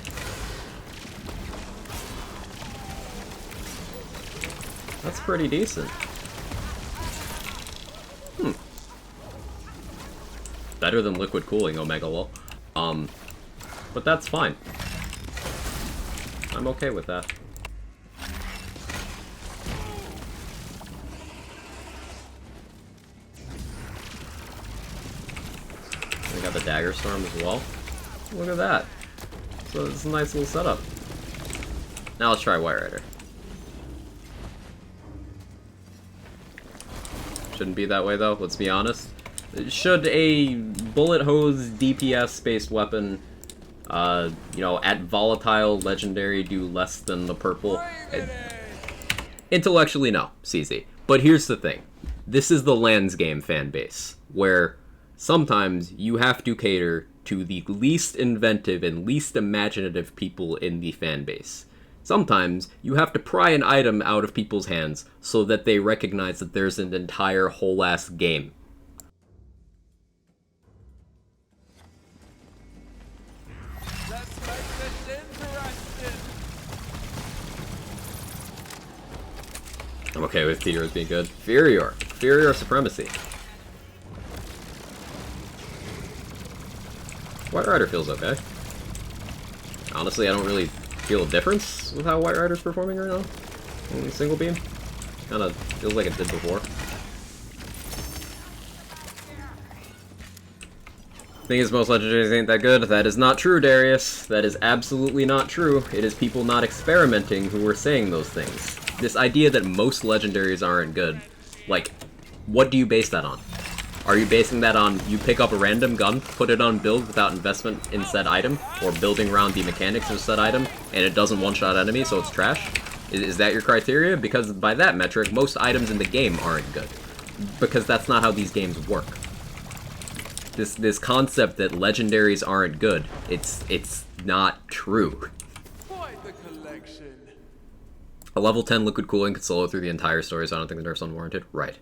That's pretty decent. Better than Liquid Cooling, Omega Lol. But that's fine. I'm okay with that. We got the Dagger Storm as well. Look at that. So it's a nice little setup. Now let's try White Rider. Shouldn't be that way though, let's be honest. Should a bullet hose DPS based weapon, you know, at volatile legendary do less than the purple? Intellectually, no, CZ. But here's the thing. This is the Lands game fan base, where sometimes you have to cater to the least inventive and least imaginative people in the fan base. Sometimes you have to pry an item out of people's hands so that they recognize that there's an entire whole-ass game. Let's make this interesting. I'm okay with Theo's being good. Furior Supremacy. White Rider feels okay. Honestly, I don't really feel a difference with how White Rider's performing right now. In single beam. Kinda feels like it did before. Thing is, most legendaries ain't that good. That is not true, Darius. That is absolutely not true. It is people not experimenting who are saying those things. This idea that most legendaries aren't good, like, what do you base that on? Are you basing that on you pick up a random gun, put it on build without investment in said item, or building around the mechanics of said item, and it doesn't one-shot enemies, so it's trash? Is that your criteria? Because by that metric, most items in the game aren't good. Because that's not how these games work. This concept that legendaries aren't good, it's not true. Quite the collection. A level 10 liquid cooling could solo through the entire story, so I don't think the nerf's unwarranted. Right.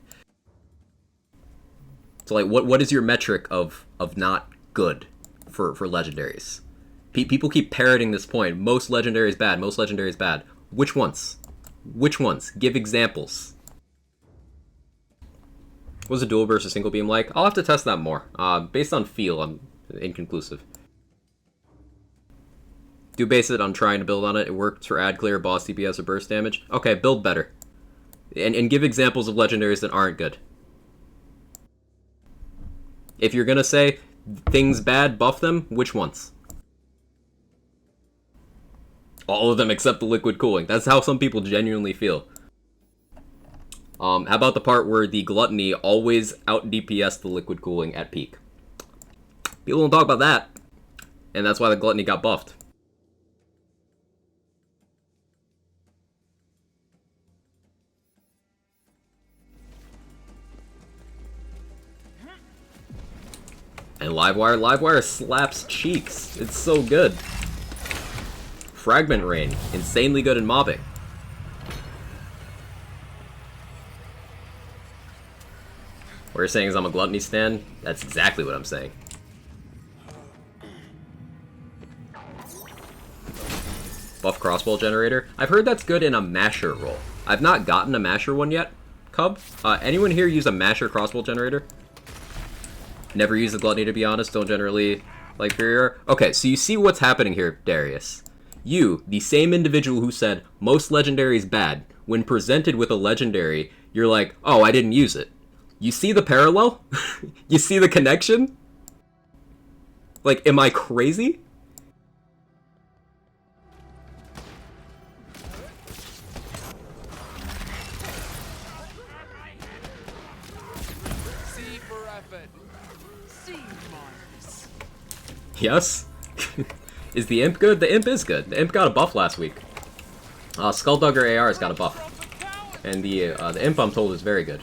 So like, what is your metric of not good for legendaries? People keep parroting this point. Most legendaries bad. Most legendaries bad. Which ones? Which ones? Give examples. What was a dual versus single beam like? I'll have to test that more. Based on feel, I'm inconclusive. Do base it on trying to build on it. It works for ad clear, boss DPS, or burst damage. Okay, build better. And give examples of legendaries that aren't good. If you're gonna say things bad, buff them, which ones? All of them except the liquid cooling. That's how some people genuinely feel. How about the part where the gluttony always out DPS the liquid cooling at peak? People don't talk about that. And that's why the gluttony got buffed. And Livewire slaps cheeks. It's so good. Fragment Rain, insanely good in mobbing. What you're saying is I'm a gluttony stan? That's exactly what I'm saying. Buff crossbow generator. I've heard that's good in a masher role. I've not gotten a masher one yet, Cub. Anyone here use a masher crossbow generator? Never use the gluttony, to be honest. Don't generally like Superior. Okay, so you see what's happening here, Darius. You, the same individual who said most legendaries bad, when presented with a legendary, you're like, oh, I didn't use it. You see the parallel? You see the connection? Like, am I crazy? C for effort. C minus. Yes? Is the imp good? The imp is good. The imp got a buff last week. Skulldugger AR's got a buff. And the imp, I'm told, is very good.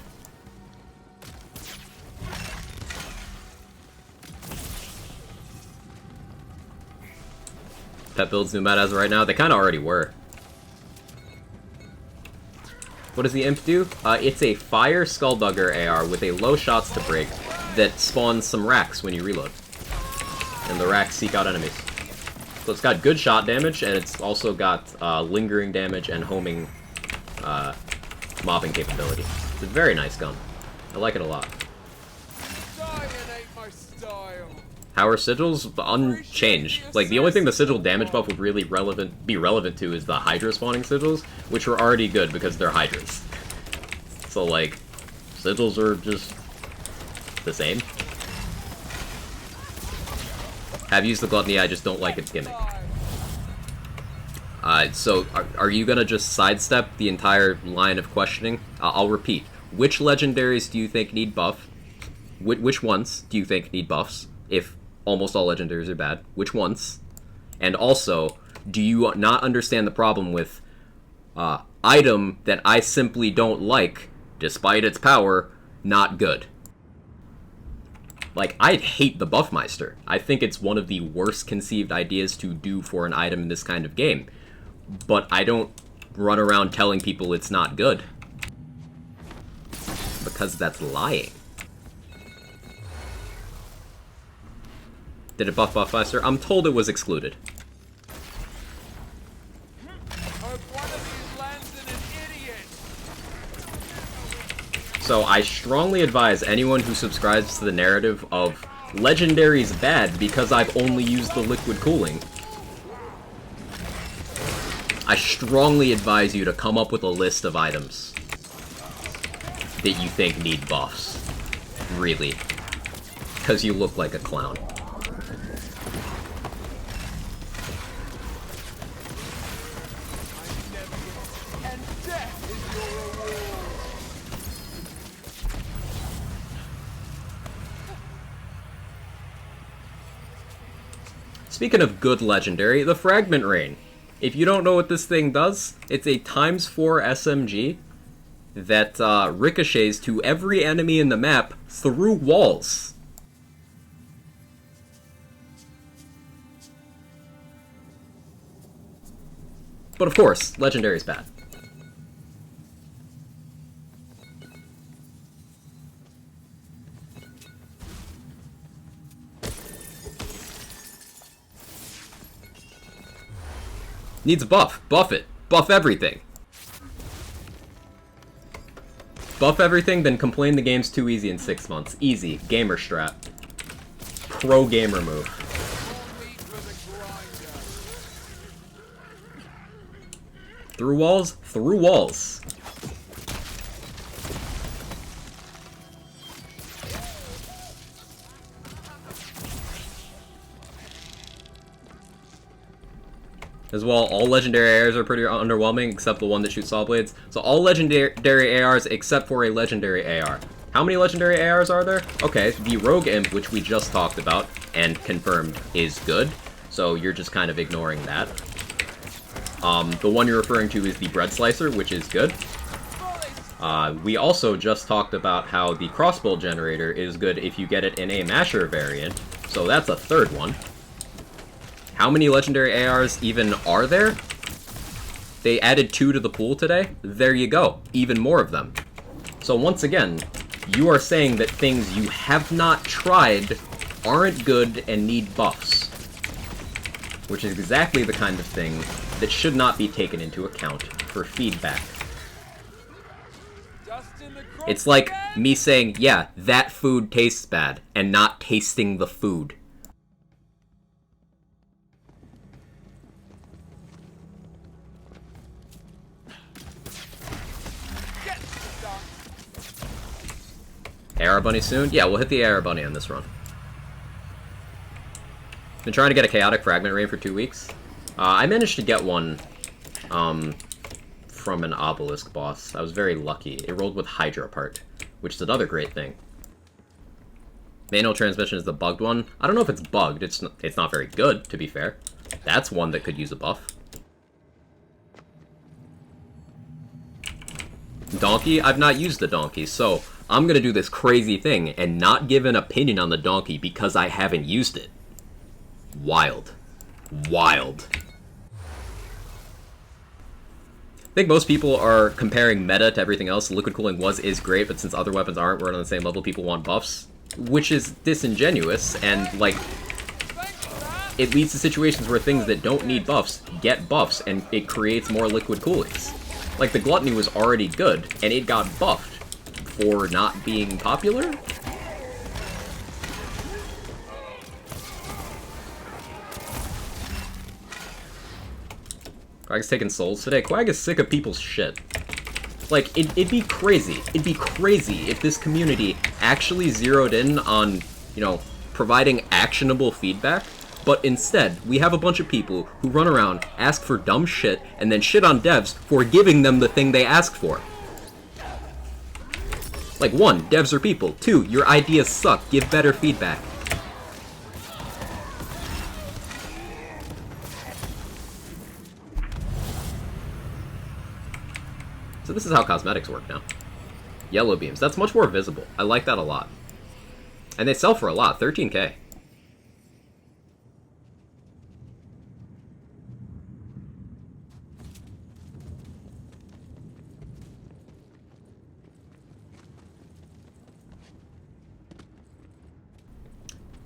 Pet builds new meta as of right now? They kind of already were. What does the imp do? It's a fire Skulldugger AR with a low shots to break that spawns some racks when you reload. And the racks seek out enemies. So it's got good shot damage, and it's also got lingering damage and homing mobbing capability. It's a very nice gun. I like it a lot. Cyanate my style. How are sigils? Unchanged. Like, the only thing the sigil damage buff would really be relevant to is the Hydra spawning sigils, which were already good because they're Hydras. So, like, sigils are just the same. Have used the gluttony, I just don't like its gimmick. So, are you gonna just sidestep the entire line of questioning? I'll repeat. Which legendaries do you think need buff? Which ones do you think need buffs? If almost all legendaries are bad. Which ones? And also, do you not understand the problem with item that I simply don't like, despite its power, not good? Like, I hate the Buffmeister. I think it's one of the worst conceived ideas to do for an item in this kind of game. But I don't run around telling people it's not good. Because that's lying. Did it buff Buffmeister? I'm told it was excluded. So I strongly advise anyone who subscribes to the narrative of Legendary's bad because I've only used the liquid cooling. I strongly advise you to come up with a list of items that you think need buffs. Really. Because you look like a clown. Speaking of good legendary, the Fragment Rain. If you don't know what this thing does, it's a ×4 SMG that ricochets to every enemy in the map through walls. But of course, legendary is bad. Needs a buff. Buff it. Buff everything. Buff everything, then complain the game's too easy in 6 months. Easy. Gamer strat. Pro gamer move. Through walls? Through walls. As well, all legendary ARs are pretty underwhelming, except the one that shoots saw blades. So all legendary ARs except for a legendary AR. How many legendary ARs are there? Okay, the Rogue Imp, which we just talked about and confirmed is good. So you're just kind of ignoring that. The one you're referring to is the Bread Slicer, which is good. We also just talked about how the Crossbow Generator is good if you get it in a Masher variant. So that's a third one. How many legendary ARs even are there? They added 2 to the pool today. There you go. Even more of them. So once again, you are saying that things you have not tried aren't good and need buffs. Which is exactly the kind of thing that should not be taken into account for feedback. It's like me saying, yeah, that food tastes bad, and not tasting the food. AR Bunny soon? Yeah, we'll hit the AR Bunny on this run. Been trying to get a Chaotic Fragment Rain for 2 weeks. I managed to get one from an Obelisk boss. I was very lucky. It rolled with Hydra part, which is another great thing. Manual transmission is the bugged one. I don't know if it's bugged. It's not very good, to be fair. That's one that could use a buff. Donkey? I've not used the donkey, so I'm gonna do this crazy thing and not give an opinion on the donkey because I haven't used it. Wild. Wild. I think most people are comparing meta to everything else. Liquid cooling is great, but since other weapons aren't, we're on the same level, people want buffs. Which is disingenuous, and, like, it leads to situations where things that don't need buffs get buffs, and it creates more liquid coolings. Like, the Gluttony was already good, and it got buffed for not being popular? Quag's taking souls today. Quag is sick of people's shit. Like, it'd be crazy. It'd be crazy if this community actually zeroed in on, you know, providing actionable feedback, but instead, we have a bunch of people who run around, ask for dumb shit, and then shit on devs for giving them the thing they asked for. Like, 1, devs are people. 2, your ideas suck. Give better feedback. So this is how cosmetics work now. Yellow beams. That's much more visible. I like that a lot. And they sell for a lot. 13K.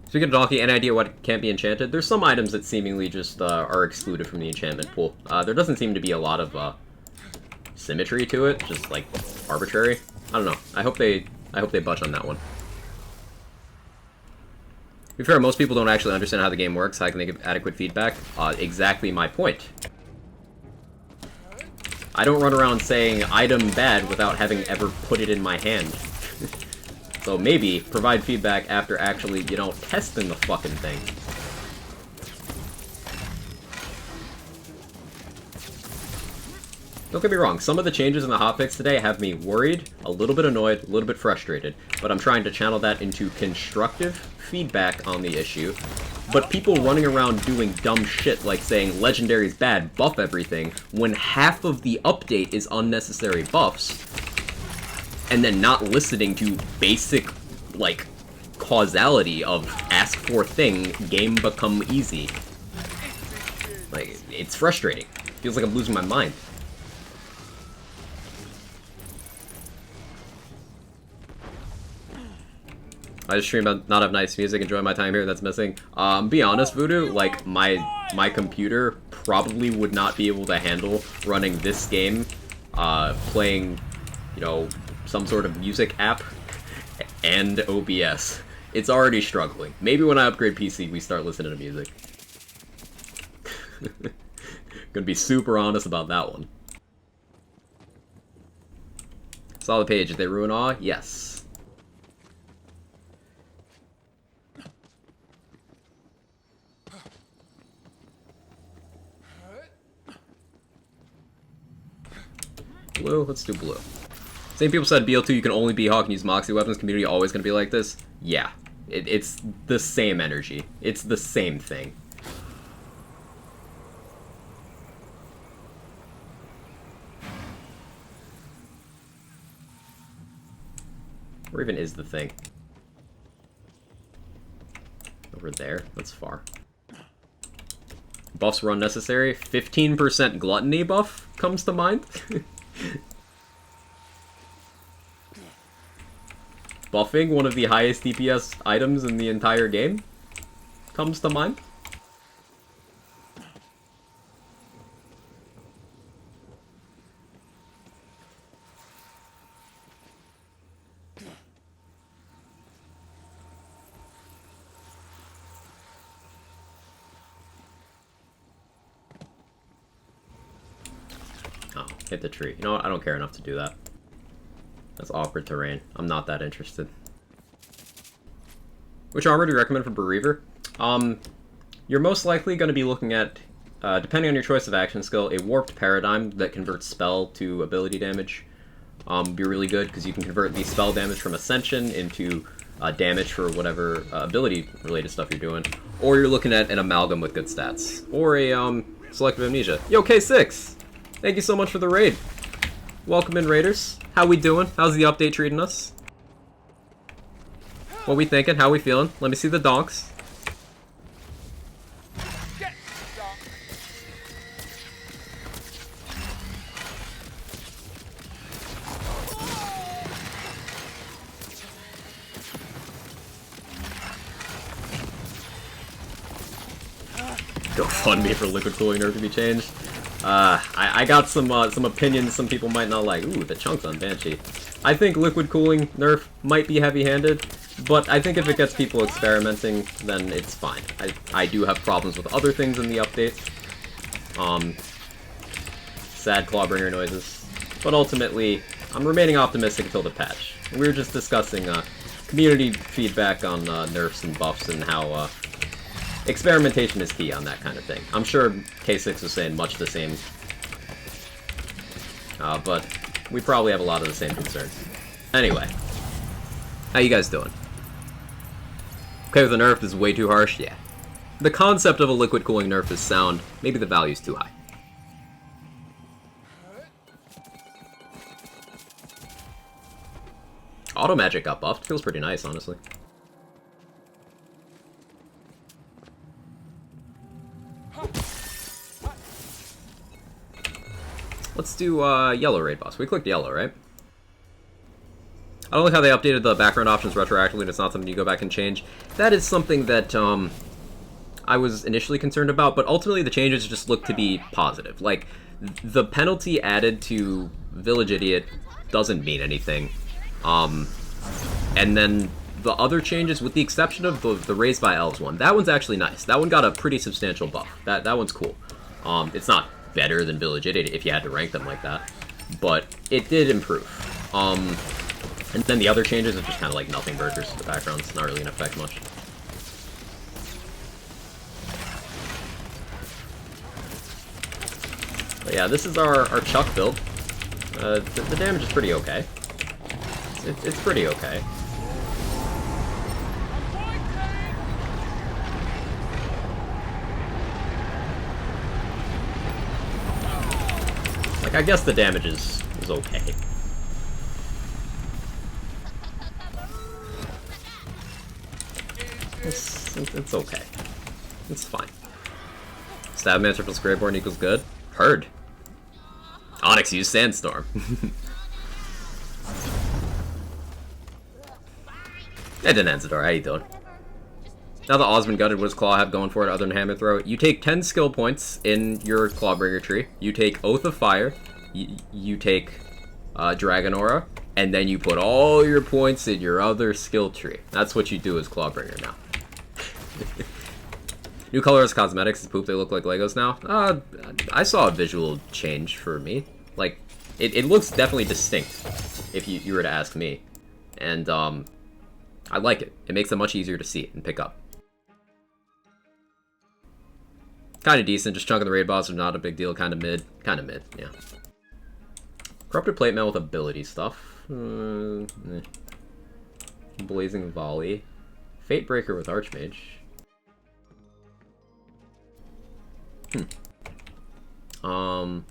Speaking of donkey, any idea what can't be enchanted? There's some items that seemingly just are excluded from the enchantment pool. There doesn't seem to be a lot of symmetry to it, just like arbitrary. I don't know. I hope they budge on that one. To be fair, most people don't actually understand how the game works, how can they give adequate feedback. Exactly my point. I don't run around saying item bad without having ever put it in my hand. So maybe provide feedback after actually, you know, testing the fucking thing. Don't get me wrong, some of the changes in the hotfix today have me worried, a little bit annoyed, a little bit frustrated, but I'm trying to channel that into constructive feedback on the issue, but people running around doing dumb shit like saying Legendary's bad, buff everything, when half of the update is unnecessary buffs, and then not listening to basic, like, causality of ask for thing, game become easy. Like, it's frustrating. Feels like I'm losing my mind. I just stream about not have nice music, enjoy my time here, that's missing. Be honest, Voodoo, like, my computer probably would not be able to handle running this game, playing, you know, some sort of music app, and OBS. It's already struggling. Maybe when I upgrade PC, we start listening to music. Gonna be super honest about that one. Saw the page. Did they ruin Awe? Yes. Blue? Let's do blue. Same people said BL2 you can only be Hawk and use Moxie weapons. Community always gonna be like this? Yeah. It's the same energy. It's the same thing. Where even is the thing? Over there? That's far. Buffs were unnecessary. 15% gluttony buff comes to mind. Buffing, one of the highest DPS items in the entire game, comes to mind. Oh, hit the tree. You know what? I don't care enough to do that. That's awkward terrain. I'm not that interested. Which armor do you recommend for Bereaver? You're most likely going to be looking at, depending on your choice of action skill, a Warped Paradigm that converts spell to ability damage. Be really good, because you can convert the spell damage from Ascension into damage for whatever ability-related stuff you're doing. Or you're looking at an Amalgam with good stats. Or a Selective Amnesia. Yo, K6! Thank you so much for the raid. Welcome in, Raiders. How we doing? How's the update treating us? What we thinking? How we feeling? Let me see the donks. Get stuck. GoFundMe for liquid cooling nerf to be changed. I got some opinions some people might not like. Ooh, the chunks on Banshee. I think liquid cooling nerf might be heavy-handed, but I think if it gets people experimenting, then it's fine. I do have problems with other things in the update. Sad clawbringer noises. But ultimately, I'm remaining optimistic until the patch. We were just discussing community feedback on nerfs and buffs and how experimentation is key on that kind of thing. I'm sure K6 was saying much the same, but we probably have a lot of the same concerns. Anyway, how you guys doing? Okay with the nerf? This is way too harsh? Yeah. The concept of a liquid cooling nerf is sound. Maybe the value's too high. Auto magic got buffed. Feels pretty nice, honestly. Let's do yellow raid boss. We clicked yellow, right? I don't like how they updated the background options retroactively and it's not something you go back and change. That is something that I was initially concerned about, but ultimately the changes just look to be positive. Like, the penalty added to Village Idiot doesn't mean anything. And then the other changes, with the exception of the Raised by Elves one, that one's actually nice. That one got a pretty substantial buff. That one's cool. It's not better than Village Idiot if you had to rank them like that, but it did improve. And then the other changes are just kind of like nothing burgers to the background. It's not really going to affect much. But yeah, this is our Chuck build. The damage is pretty okay. It's pretty okay. Like, I guess the damage is okay. It's okay. It's fine. Stabmancer plus Greyborn equals good? Heard. Onyx used Sandstorm. Hey, Denanzador, how you doing? Now that Osmond gutted, what does Claw have going for it other than Hammer Throw? You take 10 skill points in your Clawbringer tree. You take Oath of Fire. You take Dragon Aura. And then you put all your points in your other skill tree. That's what you do as Clawbringer now. New colors, cosmetics, poop, they look like Legos now. I saw a visual change for me. Like, it looks definitely distinct, if you were to ask me. And, I like it. It makes it much easier to see and pick up. Kinda decent, just chunking the raid boss is not a big deal, kinda mid, yeah. Corrupted Plate Mail with ability stuff. Blazing Volley. Fate Breaker with Archmage. What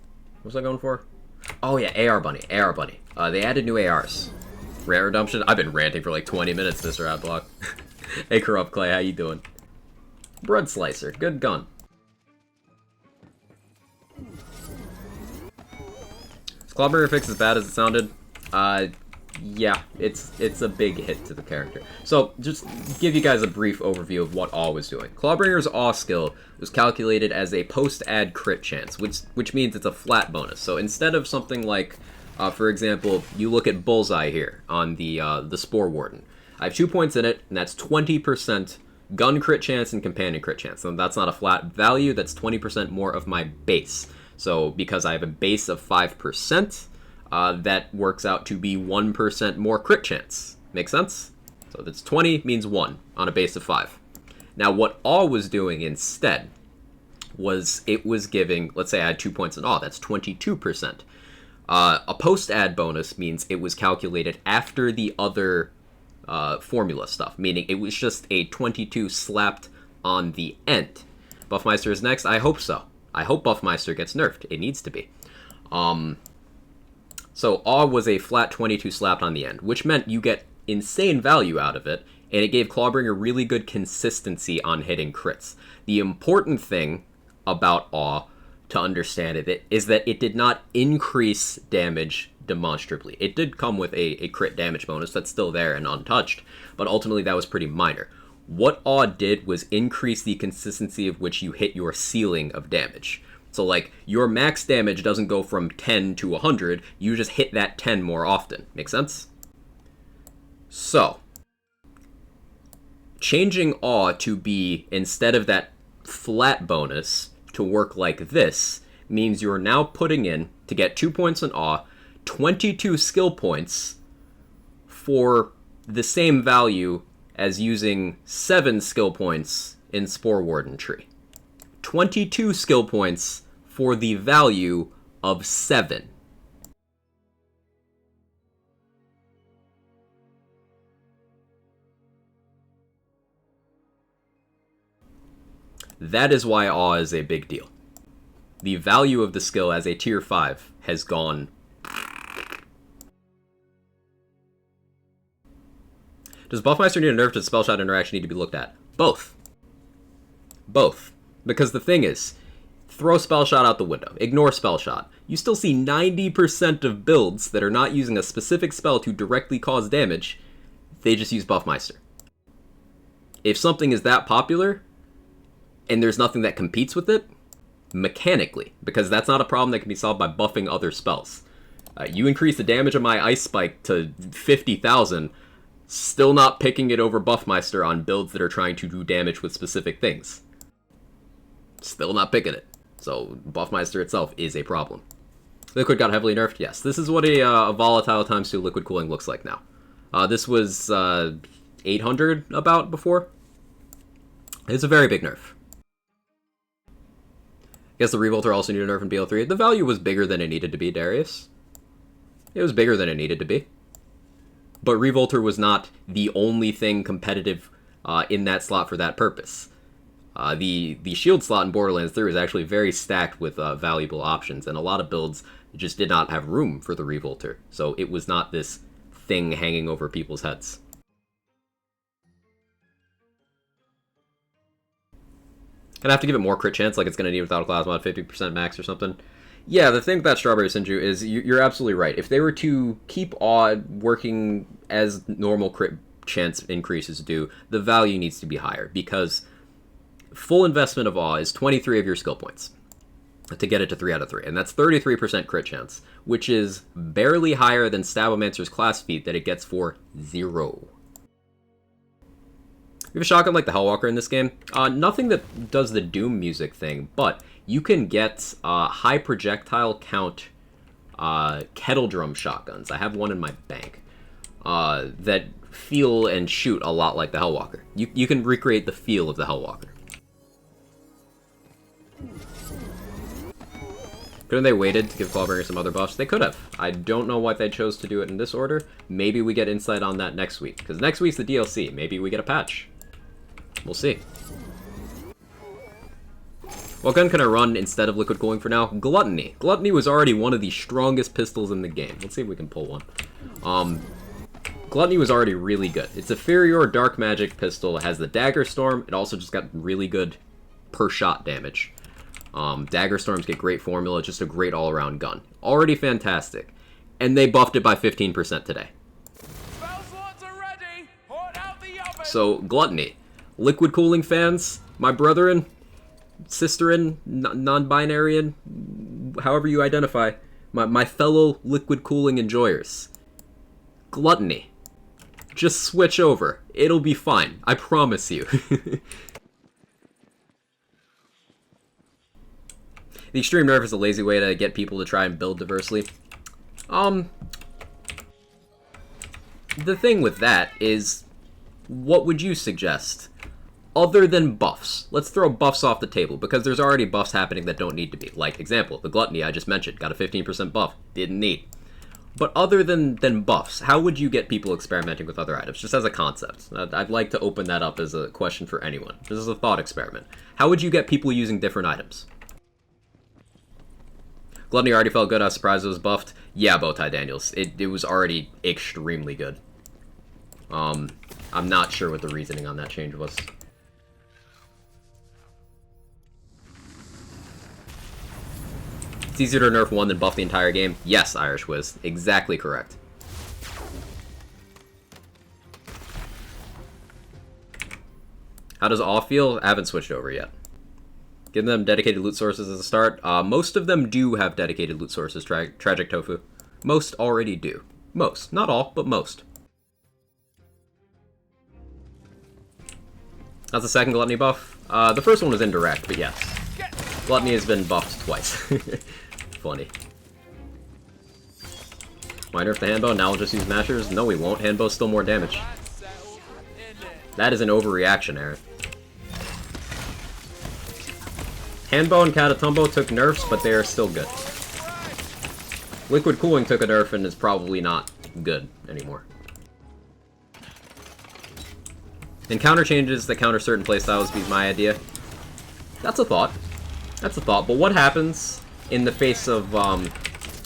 was I going for? Oh yeah, AR Bunny. They added new ARs. Rare Redemption. I've been ranting for like 20 minutes this round block. Hey Corrupt Clay, how you doing? Bread Slicer, good gun. Is Clawbringer fix as bad as it sounded? Yeah, it's a big hit to the character. So, just give you guys a brief overview of what Awe was doing. Clawbringer's Awe skill was calculated as a post-add crit chance, which means it's a flat bonus. So instead of something like, for example, you look at Bullseye here on the Spore Warden. I have 2 points in it, and that's 20% gun crit chance and companion crit chance. So that's not a flat value, that's 20% more of my base. So because I have a base of 5%, that works out to be 1% more crit chance. Make sense? So that's 20 means 1 on a base of 5. Now what Awe was doing instead was it was giving, let's say I had 2 points in Awe, that's 22%. A post-add bonus means it was calculated after the other formula stuff, meaning it was just a 22 slapped on the end. Buffmeister is next? I hope so. I hope Buffmeister gets nerfed. It needs to be. So Awe was a flat 22 slapped on the end, which meant you get insane value out of it, and it gave Clawbringer really good consistency on hitting crits. The important thing about Awe, to understand it, is that it did not increase damage demonstrably. It did come with a crit damage bonus that's still there and untouched, but ultimately that was pretty minor. What Awe did was increase the consistency of which you hit your ceiling of damage. So, like, your max damage doesn't go from 10 to 100, you just hit that 10 more often. Make sense? So, changing Awe to be, instead of that flat bonus, to work like this, means you're now putting in, to get 2 points in Awe, 22 skill points for the same value as using 7 skill points in Spore Warden Tree. 22 skill points for the value of 7. That is why Awe is a big deal. The value of the skill as a tier 5 has gone. Does Buffmeister need a nerf? Does Spellshot interaction need to be looked at? Both. Both. Because the thing is, throw Spellshot out the window. Ignore Spellshot. You still see 90% of builds that are not using a specific spell to directly cause damage, they just use Buffmeister. If something is that popular, and there's nothing that competes with it, mechanically, because that's not a problem that can be solved by buffing other spells. You increase the damage of my Ice Spike to 50,000, still not picking it over Buffmeister on builds that are trying to do damage with specific things. Still not picking it. So Buffmeister itself is a problem. Liquid got heavily nerfed? Yes. This is what a volatile times 2 liquid cooling looks like now. This was 800 about before. It's a very big nerf. I guess the Revolter also needed a nerf in BL3. The value was bigger than it needed to be, Darius. It was bigger than it needed to be. But Revolter was not the only thing competitive in that slot for that purpose. The shield slot in Borderlands 3 is actually very stacked with valuable options, and a lot of builds just did not have room for the Revolter, so it was not this thing hanging over people's heads. Gonna have to give it more crit chance, like it's gonna need without a class mod 50% max or something. Yeah, the thing with that Strawberry Sinju is you're absolutely right. If they were to keep odd working as normal crit chance increases do, the value needs to be higher, because full investment of awe is 23 of your skill points to get it to 3 out of 3, and that's 33% crit chance, which is barely higher than Stabomancer's class feat that it gets for 0. We have a shotgun like the Hellwalker in this game. Nothing that does the Doom music thing, but you can get high projectile count kettle drum shotguns. I have one in my bank that feel and shoot a lot like the Hellwalker. You can recreate the feel of the Hellwalker. Couldn't they waited to give Clawbringer some other buffs? They could have. I don't know why they chose to do it in this order. Maybe we get insight on that next week, because next week's the DLC. Maybe we get a patch. We'll see. What gun can I run instead of liquid cooling for now? Gluttony. Gluttony was already one of the strongest pistols in the game. Let's see if we can pull one. Gluttony was already really good. It's a Furior Dark Magic pistol. It has the Dagger Storm. It also just got really good per shot damage. Dagger Storms get great formula. Just a great all-around gun. Already fantastic. And they buffed it by 15% today. So, Gluttony. Liquid cooling fans, my brethren, sisterin, non-binaryan, however you identify, my fellow liquid cooling enjoyers. Gluttony. Just switch over. It'll be fine. I promise you. The extreme nerf is a lazy way to get people to try and build diversely. The thing with that is, what would you suggest? Other than buffs. Let's throw buffs off the table, because there's already buffs happening that don't need to be. Like, example, the Gluttony I just mentioned, got a 15% buff. Didn't need. But other than buffs, how would you get people experimenting with other items, just as a concept? I'd like to open that up as a question for anyone. This is a thought experiment. How would you get people using different items? Gluttony already felt good. I was surprised it was buffed. Yeah, Bowtie Daniels. It was already extremely good. I'm not sure what the reasoning on that change was. It's easier to nerf one than buff the entire game. Yes, Irish Wiz. Exactly correct. How does Awe feel? I haven't switched over yet. Give them dedicated loot sources as a start. Most of them do have dedicated loot sources, Tragic Tofu. Most already do. Most. Not all, but most. That's the second Gluttony buff. The first one was indirect, but yes. Gluttony has been buffed twice. Funny. Why nerf the handbow? Now we'll just use mashers? No, we won't. Handbow's still more damage. That is an overreaction, Aaron. Handbow and Catatumbo took nerfs, but they are still good. Liquid Cooling took a nerf and is probably not good anymore. Encounter changes that counter certain playstyles be my idea. That's a thought. That's a thought, but what happens in the face of,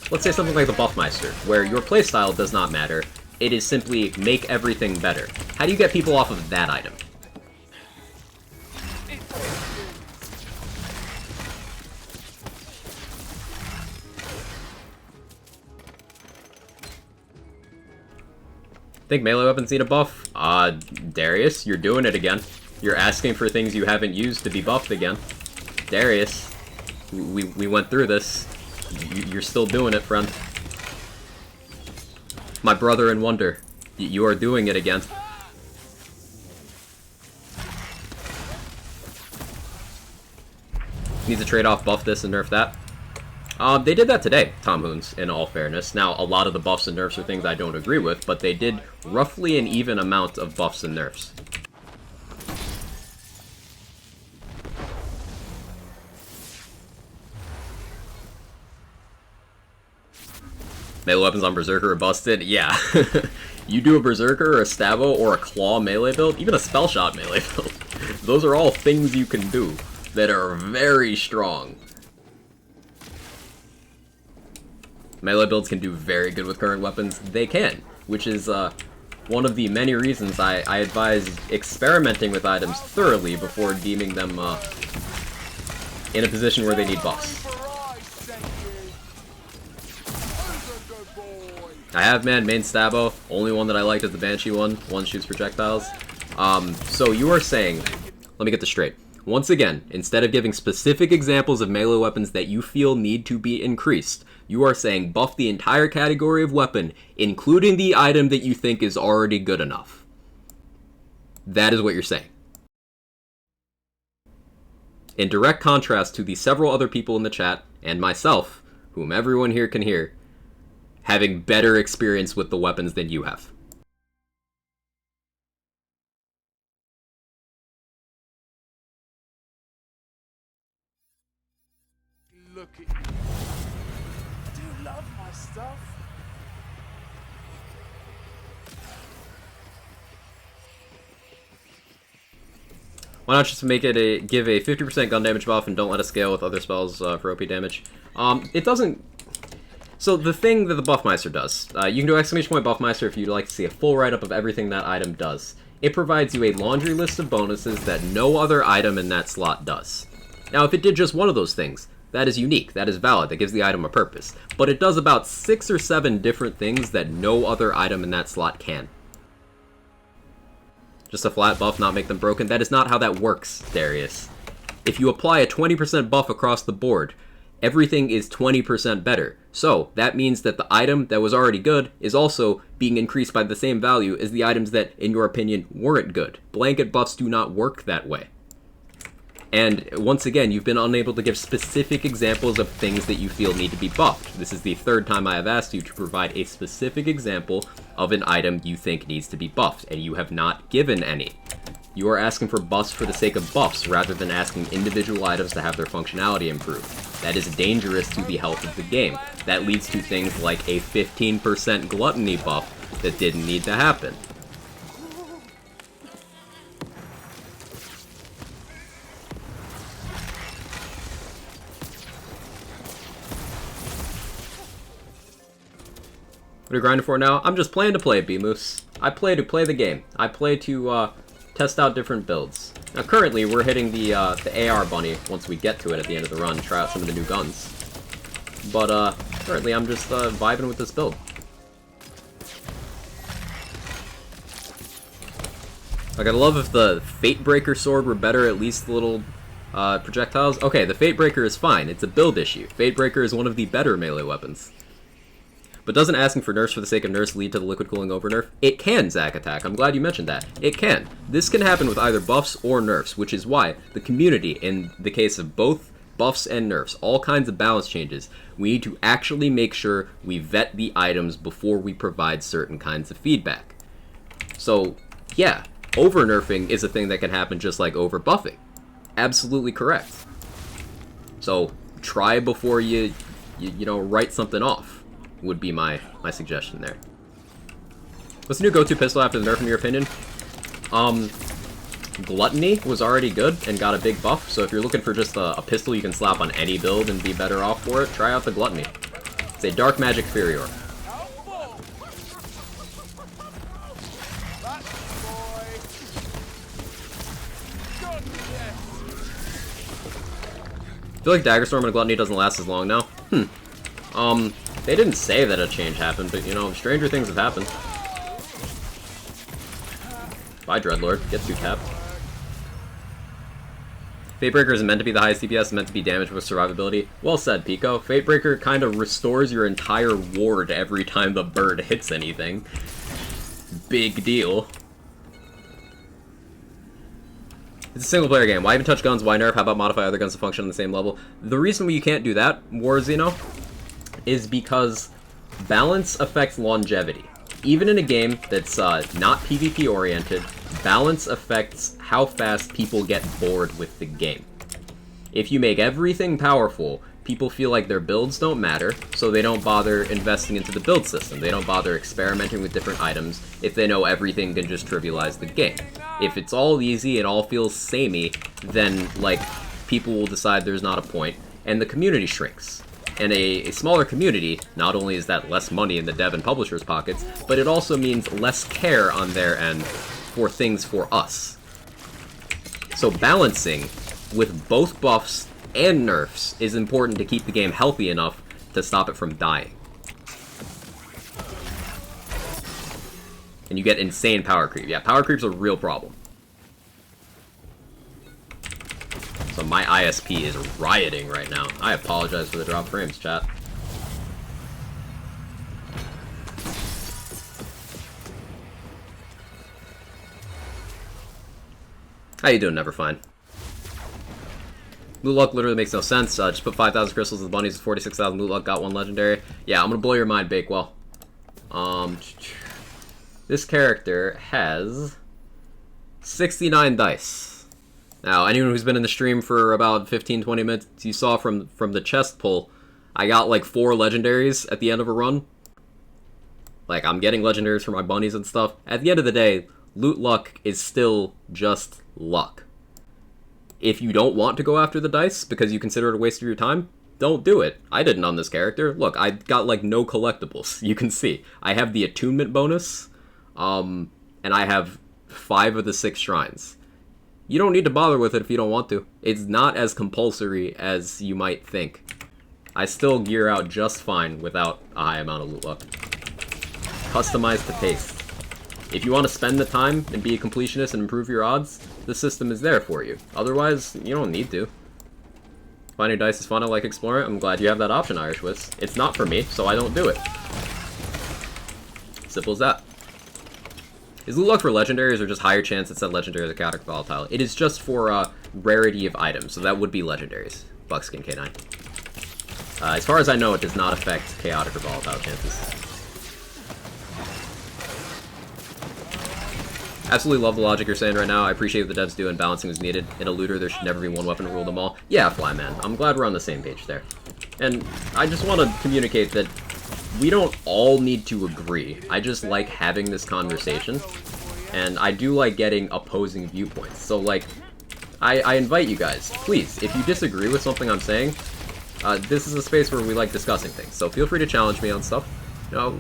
let's say something like the Buffmeister, where your playstyle does not matter, it is simply make everything better. How do you get people off of that item? Think melee weapons need a buff? Darius, you're doing it again. You're asking for things you haven't used to be buffed again. Darius, we went through this. You're still doing it, friend. My brother in wonder. You are doing it again. Needs a trade-off, buff this and nerf that. They did that today, Tom Hoons, in all fairness. Now, a lot of the buffs and nerfs are things I don't agree with, but they did roughly an even amount of buffs and nerfs. Melee weapons on Berserker are busted? Yeah. You do a Berserker, or a Stabo, or a Claw melee build, even a Spell Shot melee build. Those are all things you can do that are very strong. Melee builds can do very good with current weapons. They can, which is one of the many reasons I advise experimenting with items thoroughly before deeming them in a position where they need buffs. I have main Stabbo. Only one that I liked is the Banshee one. One shoots projectiles. So you are saying, let me get this straight. Once again, instead of giving specific examples of melee weapons that you feel need to be increased, you are saying buff the entire category of weapon, including the item that you think is already good enough. That is what you're saying. In direct contrast to the several other people in the chat, and myself, whom everyone here can hear, having better experience with the weapons than you have. Look at you. Do you love my stuff? Why not just make it give a 50% gun damage buff and don't let it scale with other spells for OP damage? It doesn't... So the thing that the Buffmeister does, you can do exclamation point Buffmeister if you'd like to see a full write-up of everything that item does. It provides you a laundry list of bonuses that no other item in that slot does. Now, if it did just one of those things, that is unique, that is valid, that gives the item a purpose. But it does about 6 or 7 different things that no other item in that slot can. Just a flat buff, not make them broken? That is not how that works, Darius. If you apply a 20% buff across the board, everything is 20% better. So, that means that the item that was already good is also being increased by the same value as the items that, in your opinion, weren't good. Blanket buffs do not work that way. And once again, you've been unable to give specific examples of things that you feel need to be buffed. This is the 3rd time I have asked you to provide a specific example of an item you think needs to be buffed, and you have not given any. You are asking for buffs for the sake of buffs, rather than asking individual items to have their functionality improved. That is dangerous to the health of the game. That leads to things like a 15% gluttony buff that didn't need to happen. What are you grinding for now? I'm just playing to play, B-Moose. I play to play the game. I play to test out different builds. Now currently, we're hitting the AR bunny once we get to it at the end of the run, try out some of the new guns. But currently I'm just vibing with this build. Like, I'd love if the Fatebreaker sword were better, at least the little projectiles. Okay, the Fatebreaker is fine. It's a build issue. Fatebreaker is one of the better melee weapons. But doesn't asking for nerfs for the sake of nerfs lead to the liquid cooling over nerf? It can, Zack Attack. I'm glad you mentioned that. It can. This can happen with either buffs or nerfs, which is why the community, in the case of both buffs and nerfs, all kinds of balance changes, we need to actually make sure we vet the items before we provide certain kinds of feedback. So, yeah, over-nerfing is a thing that can happen just like over-buffing. Absolutely correct. So, try before you write something off. Would be my suggestion there. What's the new go-to pistol after the nerf, in your opinion? Gluttony was already good and got a big buff, so if you're looking for just a pistol you can slap on any build and be better off for it, try out the Gluttony. It's a Dark Magic Furior. I feel like Dagger Storm and Gluttony doesn't last as long now. They didn't say that a change happened, but, stranger things have happened. Bye, Dreadlord. Get 2 tapped. Fatebreaker isn't meant to be the highest DPS, it's meant to be damage with survivability. Well said, Pico. Fatebreaker kind of restores your entire ward every time the bird hits anything. Big deal. It's a single-player game. Why even touch guns? Why nerf? How about modify other guns to function on the same level? The reason you can't do that, Warzino, is because balance affects longevity. Even in a game that's not PvP oriented, balance affects how fast people get bored with the game. If you make everything powerful, people feel like their builds don't matter, so they don't bother investing into the build system. They don't bother experimenting with different items if they know everything can just trivialize the game. If it's all easy, it all feels samey, then, like, people will decide there's not a point, and the community shrinks. And a smaller community, not only is that less money in the dev and publisher's pockets, but it also means less care on their end for things for us. So balancing with both buffs and nerfs is important to keep the game healthy enough to stop it from dying. And you get insane power creep. Yeah, power creep's a real problem. So my ISP is rioting right now. I apologize for the drop frames, chat. How you doing, Neverfine? Loot luck literally makes no sense. Just put 5,000 crystals in the bunnies with 46,000 loot luck, got 1 legendary. Yeah, I'm gonna blow your mind, Bakewell. This character has 69 dice. Now, anyone who's been in the stream for about 15-20 minutes, you saw from the chest pull, I got like 4 legendaries at the end of a run. Like, I'm getting legendaries for my bunnies and stuff. At the end of the day, loot luck is still just luck. If you don't want to go after the dice because you consider it a waste of your time, don't do it. I didn't on this character. Look, I got like no collectibles. You can see. I have the attunement bonus, and I have 5 of the 6 shrines. You don't need to bother with it if you don't want to. It's not as compulsory as you might think. I still gear out just fine without a high amount of loot luck. Customize to taste. If you want to spend the time and be a completionist and improve your odds, the system is there for you. Otherwise, you don't need to. Finding dice is fun, I like exploring. I'm glad you have that option, Irish Wiz. It's not for me, so I don't do it. Simple as that. Is loot luck for legendaries or just higher chance that said legendary is a chaotic volatile? It is just for rarity of items, so that would be legendaries. Buckskin K9. As far as I know, it does not affect chaotic or volatile chances. Absolutely love the logic you're saying right now. I appreciate what the devs do and balancing is needed. In a looter, there should never be one weapon to rule them all. Yeah, Flyman. I'm glad we're on the same page there. And I just want to communicate that we don't all need to agree. I just like having this conversation. And I do like getting opposing viewpoints. So, like, I invite you guys, please, if you disagree with something I'm saying, this is a space where we like discussing things. So feel free to challenge me on stuff. You know,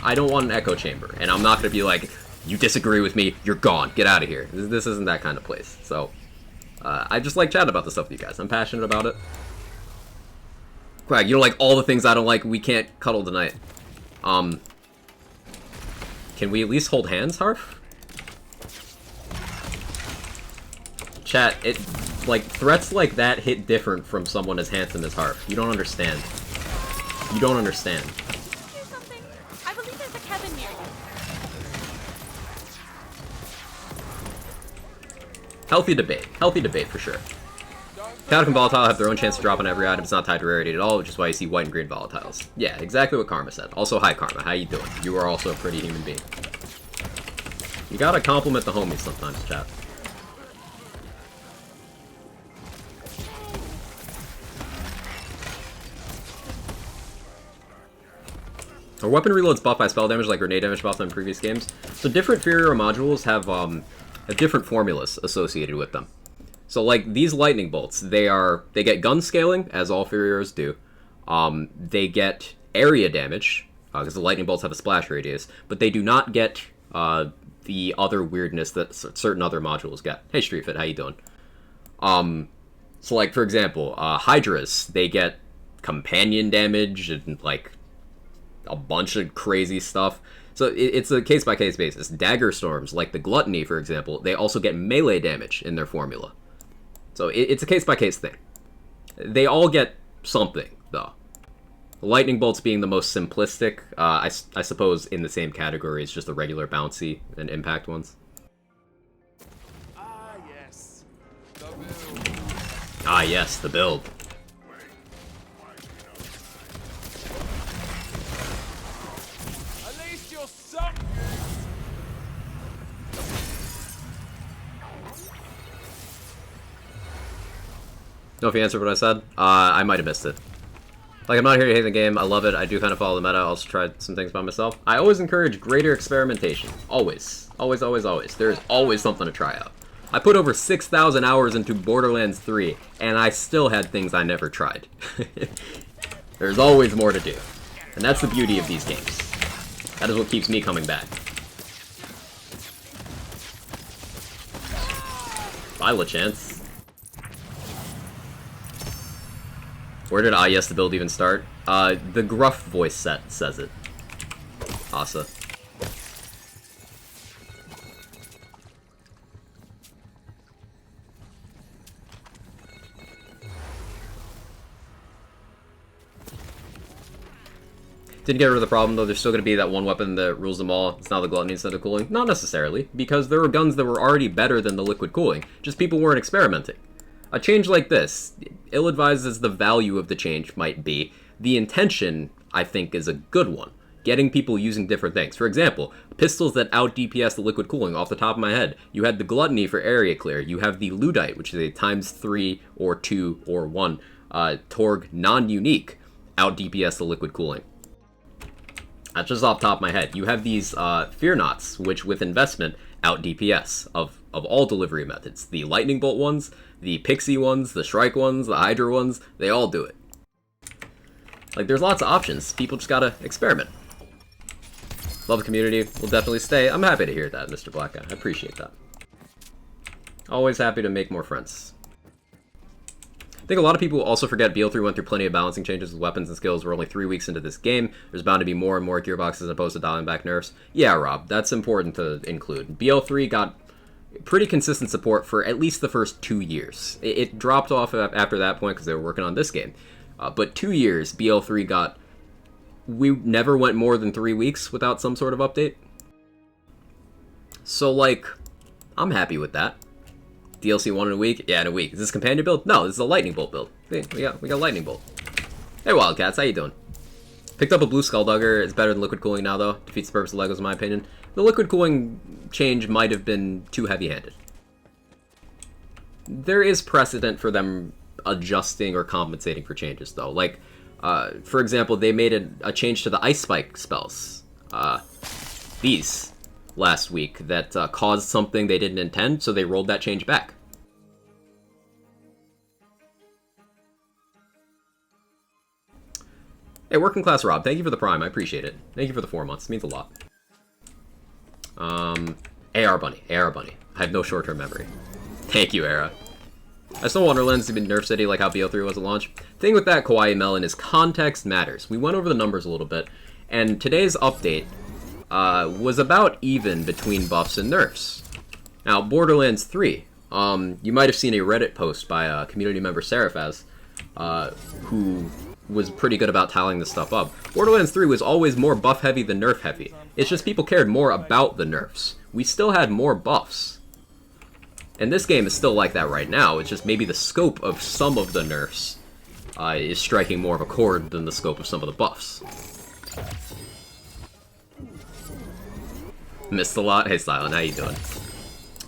I don't want an echo chamber. And I'm not going to be like, you disagree with me, you're gone, get out of here. This isn't that kind of place. So, I just like chatting about this stuff with you guys. I'm passionate about it. Quag, you know, like, all the things I don't like, we can't cuddle tonight. Can we at least hold hands, Harf? Chat, like, threats like that hit different from someone as handsome as Harf. You don't understand. You don't understand. Hear something? I believe there's a Kevin near you. Healthy debate for sure. Chaotic and Volatile have their own chance to drop on every item. It's not tied to rarity at all, which is why you see white and green Volatiles. Yeah, exactly what Karma said. Also, hi Karma, how you doing? You are also a pretty human being. You gotta compliment the homies sometimes, chat. Are weapon reloads buffed by spell damage like grenade damage buffed in previous games? So different Furior modules have different formulas associated with them. So like these lightning bolts, they get gun scaling, as all Furiors do. They get area damage, because the lightning bolts have a splash radius, but they do not get the other weirdness that certain other modules get. Hey Streetfit, how you doing? So like for example, Hydras, they get companion damage and like a bunch of crazy stuff. So it's a case-by-case basis. Dagger Storms, like the Gluttony, for example, they also get melee damage in their formula. So it's a case-by-case thing. They all get something, though. Lightning Bolts being the most simplistic, I suppose in the same category as just the regular bouncy and impact ones. Ah, yes. The build. Ah, yes, the build. At least you're some use. Know if you answered what I said? I might have missed it. Like, I'm not here to hate the game. I love it. I do kind of follow the meta. I also tried some things by myself. I always encourage greater experimentation. Always. Always, always, always. There's always something to try out. I put over 6,000 hours into Borderlands 3, and I still had things I never tried. There's always more to do. And that's the beauty of these games. That is what keeps me coming back. Bye, LeChance. Where did Ah Yes the build even start? The gruff voice set says it. Asa. Didn't get rid of the problem, though. There's still going to be that one weapon that rules them all. It's now the gluttony instead of cooling. Not necessarily, because there were guns that were already better than the liquid cooling. Just people weren't experimenting. A change like this, ill-advised as the value of the change might be, the intention, I think, is a good one. Getting people using different things. For example, pistols that out-DPS the liquid cooling off the top of my head. You had the Gluttony for area clear. You have the Ludite, which is a ×3 or 2 or 1 Torg non-unique out-DPS the liquid cooling. That's just off the top of my head. You have these Fear Knots, which with investment out DPS of all delivery methods. The Lightning Bolt ones, the Pixie ones, the Shrike ones, the Hydra ones, they all do it. Like, there's lots of options. People just gotta experiment. Love the community. Will definitely stay. I'm happy to hear that, Mr. Black Guy. I appreciate that. Always happy to make more friends. I think a lot of people also forget BL3 went through plenty of balancing changes with weapons and skills. We're only 3 weeks into this game. There's bound to be more and more gearboxes as opposed to dialing back nerfs. Yeah, Rob, that's important to include. BL3 got pretty consistent support for at least the first 2 years. It dropped off after that point because they were working on this game. But 2 years, BL3 got... We never went more than 3 weeks without some sort of update. So, like, I'm happy with that. DLC 1 in a week? Yeah, in a week. Is this companion build? No, this is a Lightning Bolt build. We got Lightning Bolt. Hey, Wildcats, how you doing? Picked up a Blue Skulldugger. It's better than liquid cooling now, though. Defeats the purpose of Legos, in my opinion. The liquid cooling change might have been too heavy-handed. There is precedent for them adjusting or compensating for changes, though. Like, for example, they made a change to the Ice Spike spells. These. Last week that caused something they didn't intend, so they rolled that change back. Hey, Working Class Rob, thank you for the Prime. I appreciate it. Thank you for the 4 months. It means a lot. AR Bunny. AR Bunny. I have no short-term memory. Thank you, Era. I still want Wonderlands to be Nerf City like how BO3 was at launch. Thing with that, Kawaii Melon, is context matters. We went over the numbers a little bit, and today's update was about even between buffs and nerfs. Now, Borderlands 3, you might have seen a Reddit post by a community member, Seraphaz, who was pretty good about tallying this stuff up. Borderlands 3 was always more buff-heavy than nerf-heavy. It's just people cared more about the nerfs. We still had more buffs. And this game is still like that right now. It's just maybe the scope of some of the nerfs is striking more of a chord than the scope of some of the buffs. Missed a lot. Hey, Silent, how you doing?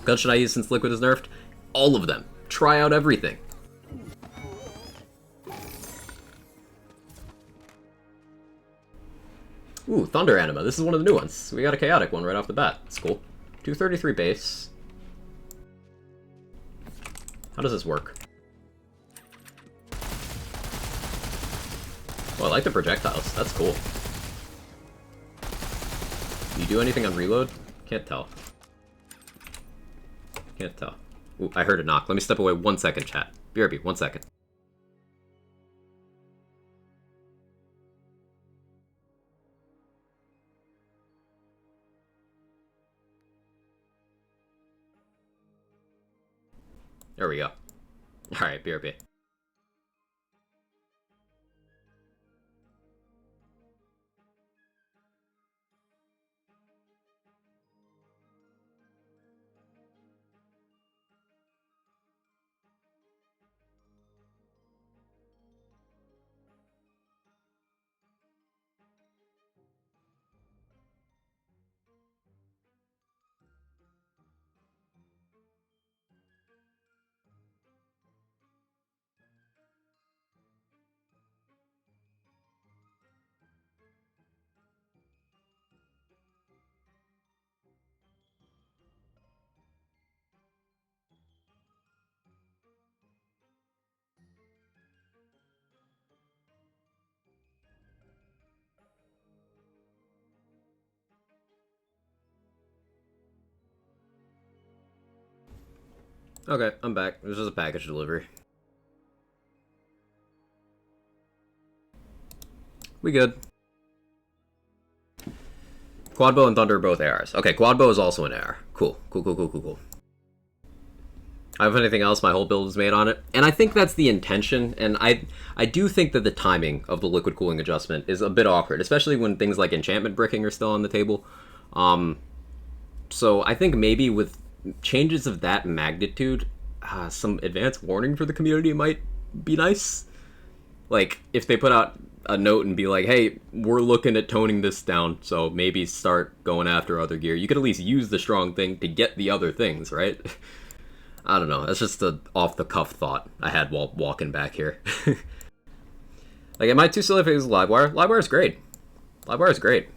Gun should I use since Liquid is nerfed? All of them. Try out everything. Ooh, Thunder Anima. This is one of the new ones. We got a chaotic one right off the bat. It's cool. 233 base. How does this work? Oh, I like the projectiles. That's cool. Do you do anything on reload? Can't tell. Can't tell. Ooh, I heard a knock. Let me step away 1 second, chat. BRB, 1 second. There we go. Alright, BRB. Okay, I'm back. This is a package delivery. We good. Quadbow and Thunder are both ARs. Okay, Quadbow is also an AR. Cool. Cool. I have anything else, my whole build is made on it. And I think that's the intention, and I do think that the timing of the liquid cooling adjustment is a bit awkward, especially when things like enchantment bricking are still on the table. So I think maybe with changes of that magnitude, some advance warning for the community might be nice. Like, if they put out a note and be like, hey, we're looking at toning this down, so maybe start going after other gear. You could at least use the strong thing to get the other things, right? I don't know. That's just a off-the-cuff thought I had while walking back here. Like, am I too silly if I use Livewire? Livewire is great. Livewire is great.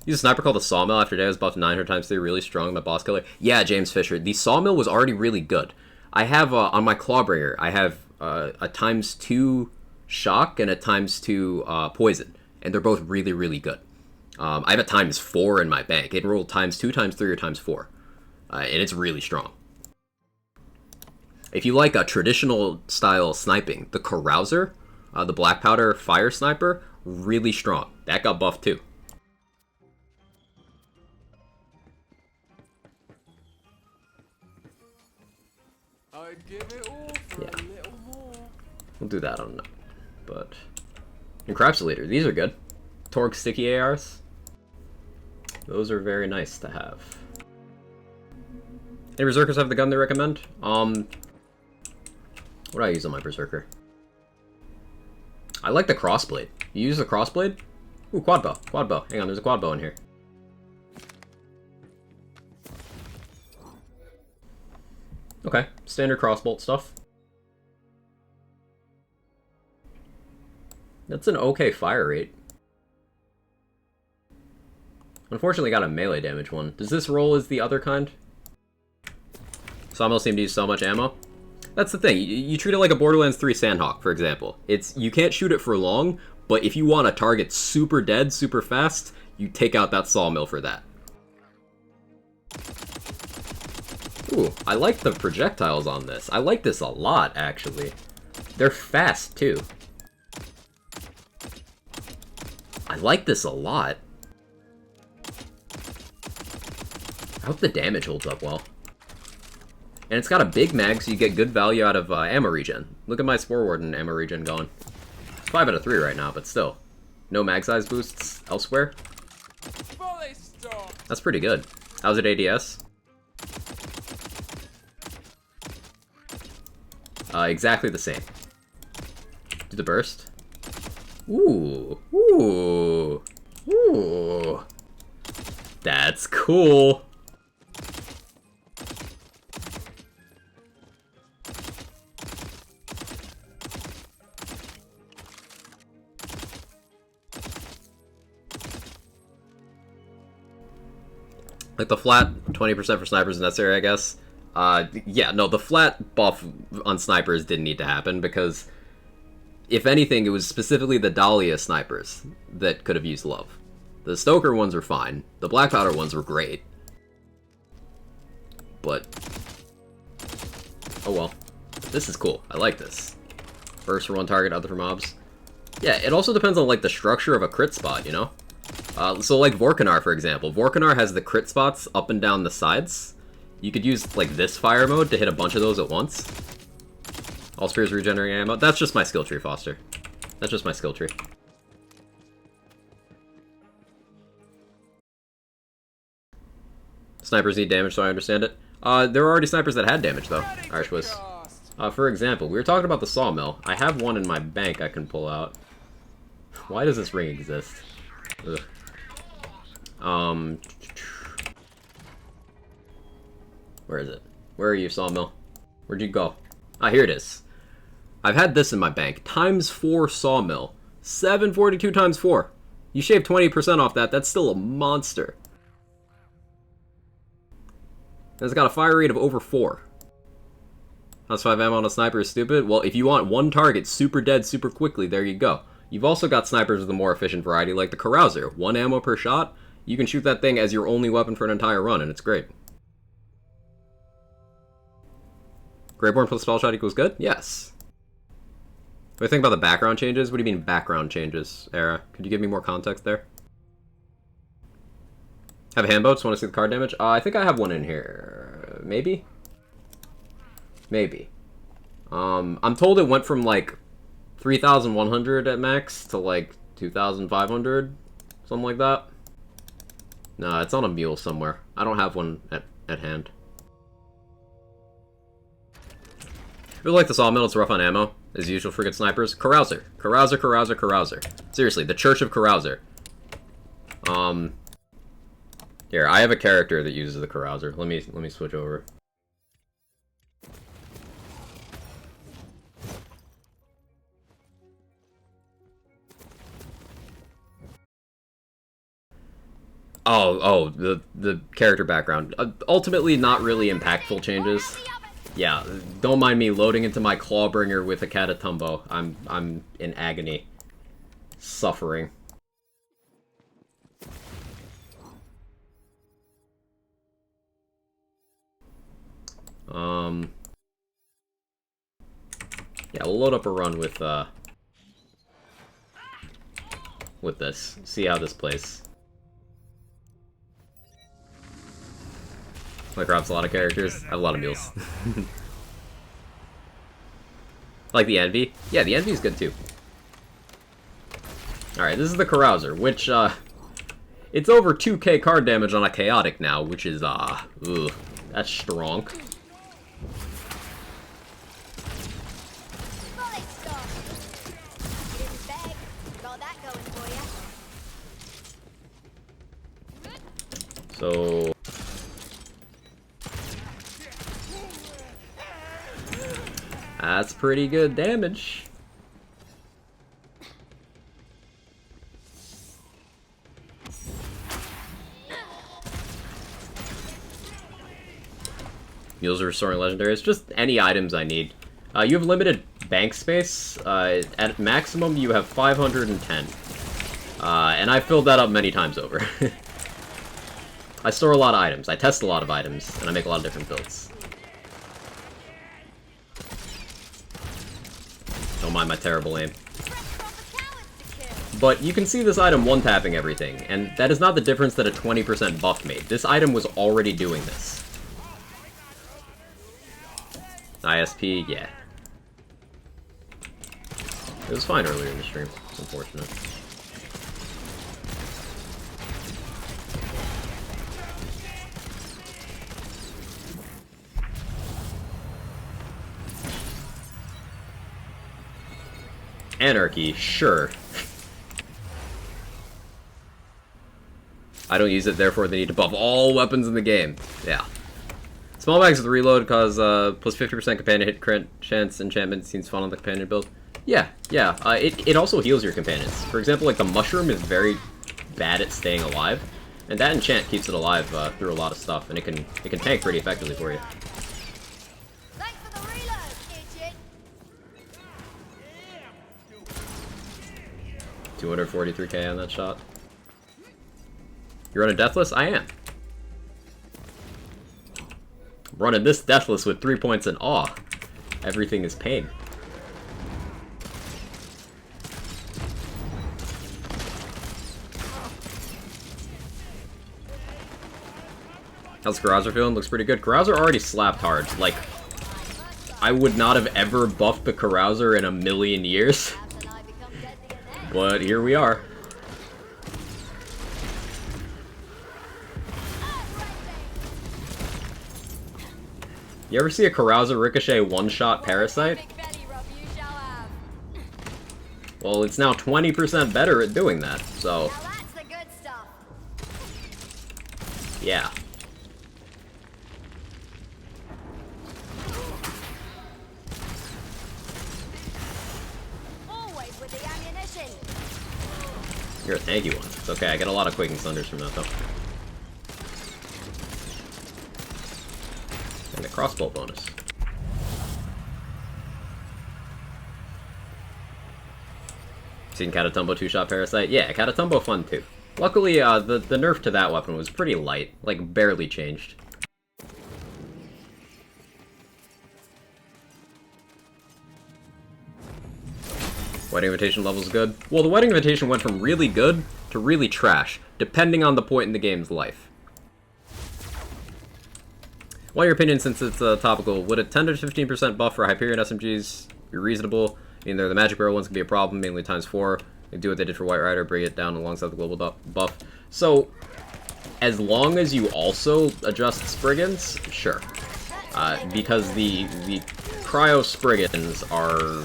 Use a sniper called the Sawmill after day was buffed 900 times 3, really strong, my boss killer. Yeah, James Fisher. The Sawmill was already really good. I have, on my Clawbringer, I have a ×2 shock and a ×2 poison, and they're both really, really good. I have a ×4 in my bank. It rolled ×2, ×3, or ×4, and it's really strong. If you like a traditional style sniping, the Carouser, the Black Powder Fire Sniper, really strong. That got buffed too. I'd give it all for a little more. We'll do that on that. But Encapsulator, these are good. Torque sticky ARs. Those are very nice to have. Any Berserkers have the gun they recommend? What do I use on my Berserker? I like the Crossblade. You use the Crossblade? Ooh, Quadbow. Quadbow. Hang on, there's a Quadbow in here. Okay, standard crossbolt stuff. That's an okay fire rate. Unfortunately got a melee damage one. Does this roll as the other kind? Sawmill seem to use so much ammo. That's the thing. You treat it like a Borderlands 3 Sandhawk, for example. You can't shoot it for long, but if you want a target super dead, super fast, you take out that Sawmill for that. Ooh, I like the projectiles on this. I like this a lot, actually. They're fast, too. I like this a lot. I hope the damage holds up well. And it's got a big mag, so you get good value out of ammo regen. Look at my Spore Warden ammo regen going. It's 5 out of 3 right now, but still. No mag size boosts elsewhere. That's pretty good. How's it ADS? Exactly the same. Do the burst. Ooh. Ooh. Ooh. That's cool. Like the flat 20% for snipers is necessary, I guess. Yeah, no, the flat buff on snipers didn't need to happen because, if anything, it was specifically the Dahlia snipers that could have used love. The Stoker ones were fine. The Black Powder ones were great. But, oh well. This is cool. I like this. First for one target, other for mobs. Yeah, it also depends on, like, the structure of a crit spot, you know? So like Vorkanar, for example. Vorkanar has the crit spots up and down the sides. You could use, like, this fire mode to hit a bunch of those at once. All spears regenerating ammo. That's just my skill tree, Foster. That's just my skill tree. Snipers need damage, so I understand it. There were already snipers that had damage, though, Irishwiz. For example, we were talking about the Sawmill. I have one in my bank I can pull out. Why does this ring exist? Ugh. Where is it? Where are you, Sawmill? Where'd you go? Ah, here it is. I've had this in my bank. ×4 Sawmill. 742 times 4. You shave 20% off that, that's still a monster. And it's got a fire rate of over 4. Plus 5 ammo on a sniper is stupid? Well, if you want one target super dead super quickly, there you go. You've also got snipers with a more efficient variety, like the Carouser. 1 ammo per shot, you can shoot that thing as your only weapon for an entire run, and it's great. Greyborn plus spell shot equals good? Yes. What do you think about the background changes? What do you mean background changes, Era? Could you give me more context there? Have handboats? Want to see the card damage? I think I have one in here. Maybe? Maybe. I'm told it went from like 3,100 at max to like 2,500. Something like that. No, it's on a mule somewhere. I don't have one at hand. I really like the sawmill. It's rough on ammo, as usual for good snipers. Carouser. Carouser, carouser, carouser. Seriously, the Church of Carouser. Here, I have a character that uses the carouser. Let me switch over. Oh, the character background. Ultimately, not really impactful changes. Yeah, don't mind me loading into my Clawbringer with a Catatumbo. I'm in agony. Suffering. Yeah, we'll load up a run with this. See how this plays. Like drops a lot of characters. I have a lot of mules. Like the Envy? Yeah, the Envy's good too. Alright, this is the Carouser, which, it's over 2k card damage on a Chaotic now, which is, ugh, that's strong. So... that's pretty good damage. Mules are restoring legendaries. Just any items I need. You have limited bank space. At maximum, you have 510. And I filled that up many times over. I store a lot of items. I test a lot of items, and I make a lot of different builds. Don't mind my terrible aim. But you can see this item one-tapping everything, and that is not the difference that a 20% buff made. This item was already doing this. ISP, yeah. It was fine earlier in the stream. It's unfortunate. Anarchy, sure. I don't use it, therefore they need to buff all weapons in the game. Yeah. Small bags with reload cause plus 50% companion hit crit chance enchantment seems fun on the companion build. Yeah. It also heals your companions. For example, like the mushroom is very bad at staying alive, and that enchant keeps it alive through a lot of stuff, and it can tank pretty effectively for you. 243k on that shot. You running Deathless? I am. I'm running this Deathless with 3 points in awe. Everything is pain. How's Carouser feeling? Looks pretty good. Carouser already slapped hard. Like, I would not have ever buffed the Carouser in a million years. But here we are. You ever see a Carouser Ricochet one-shot Parasite? Well, it's now 20% better at doing that, so... yeah. You're a tanky one. It's okay, I get a lot of Quaking Thunders from that, though. And the crossbow bonus. Seen Catatumbo 2-shot Parasite? Yeah, Catatumbo fun, too. Luckily, the nerf to that weapon was pretty light. Like, barely changed. Wedding invitation level's good. Well, the wedding invitation went from really good to really trash, depending on the point in the game's life. What are your opinions, since it's topical? Would a 10 to 15% buff for Hyperion SMGs be reasonable? I mean, the Magic Barrel ones can be a problem, mainly ×4. They do what they did for White Rider, bring it down alongside the global buff. So, as long as you also adjust Spriggans, sure. Because the Cryo Spriggans are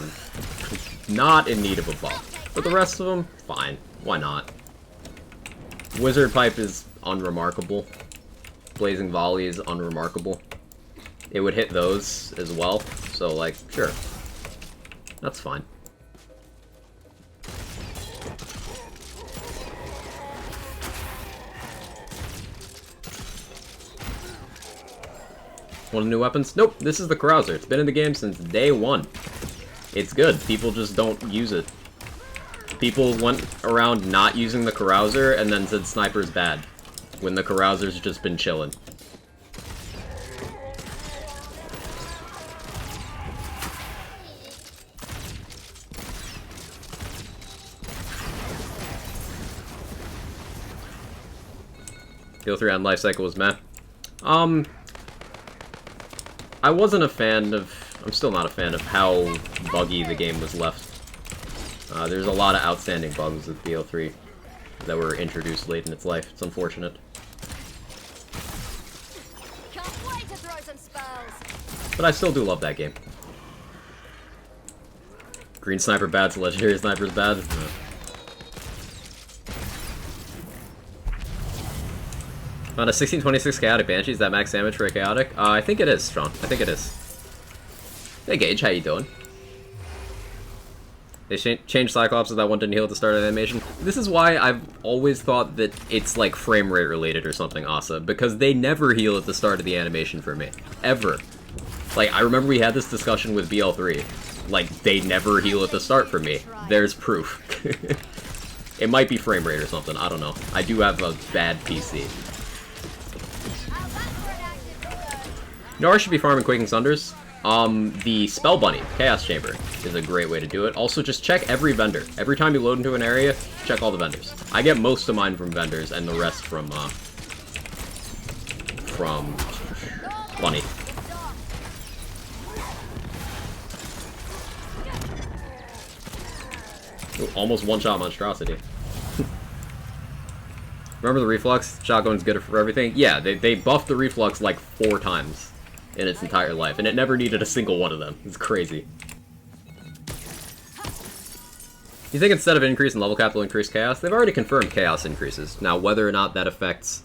not in need of a buff. But the rest of them, fine. Why not? Wizard Pipe is unremarkable. Blazing Volley is unremarkable. It would hit those as well, so like, sure. That's fine. Want new weapons? Nope, this is the Carouser. It's been in the game since day one. It's good, people just don't use it. People went around not using the Carouser and then said Sniper's bad, when the Carouser's just been chilling. BO3 on life cycle was meh. I wasn't a fan of... I'm still not a fan of how buggy the game was left. There's a lot of outstanding bugs with BO3 that were introduced late in its life. It's unfortunate. Can't wait to throw some spells. But I still do love that game. Green Sniper bad, so Legendary Sniper's bad. On a 1626 Chaotic Banshee, is that max damage for a Chaotic? I think it is, Sean. I think it is. Hey Gage, how you doing? They changed Cyclops so that one didn't heal at the start of the animation. This is why I've always thought that it's like frame rate related or something, Asa, because they never heal at the start of the animation for me. Ever. Like, I remember we had this discussion with BL3. Like, they never heal at the start for me. There's proof. It might be frame rate or something, I don't know. I do have a bad PC. You know, I should be farming Quaking Sunders. The Spell Bunny, Chaos Chamber, is a great way to do it. Also, just check every vendor. Every time you load into an area, check all the vendors. I get most of mine from vendors, and the rest from Bunny. Ooh, almost one-shot Monstrosity. Remember the Reflux? Shotgun's good for everything? Yeah, they buffed the Reflux like 4 times in its entire life, and it never needed a single one of them. It's crazy. You think instead of increase in level cap, they'll increase chaos? They've already confirmed chaos increases. Now, whether or not that affects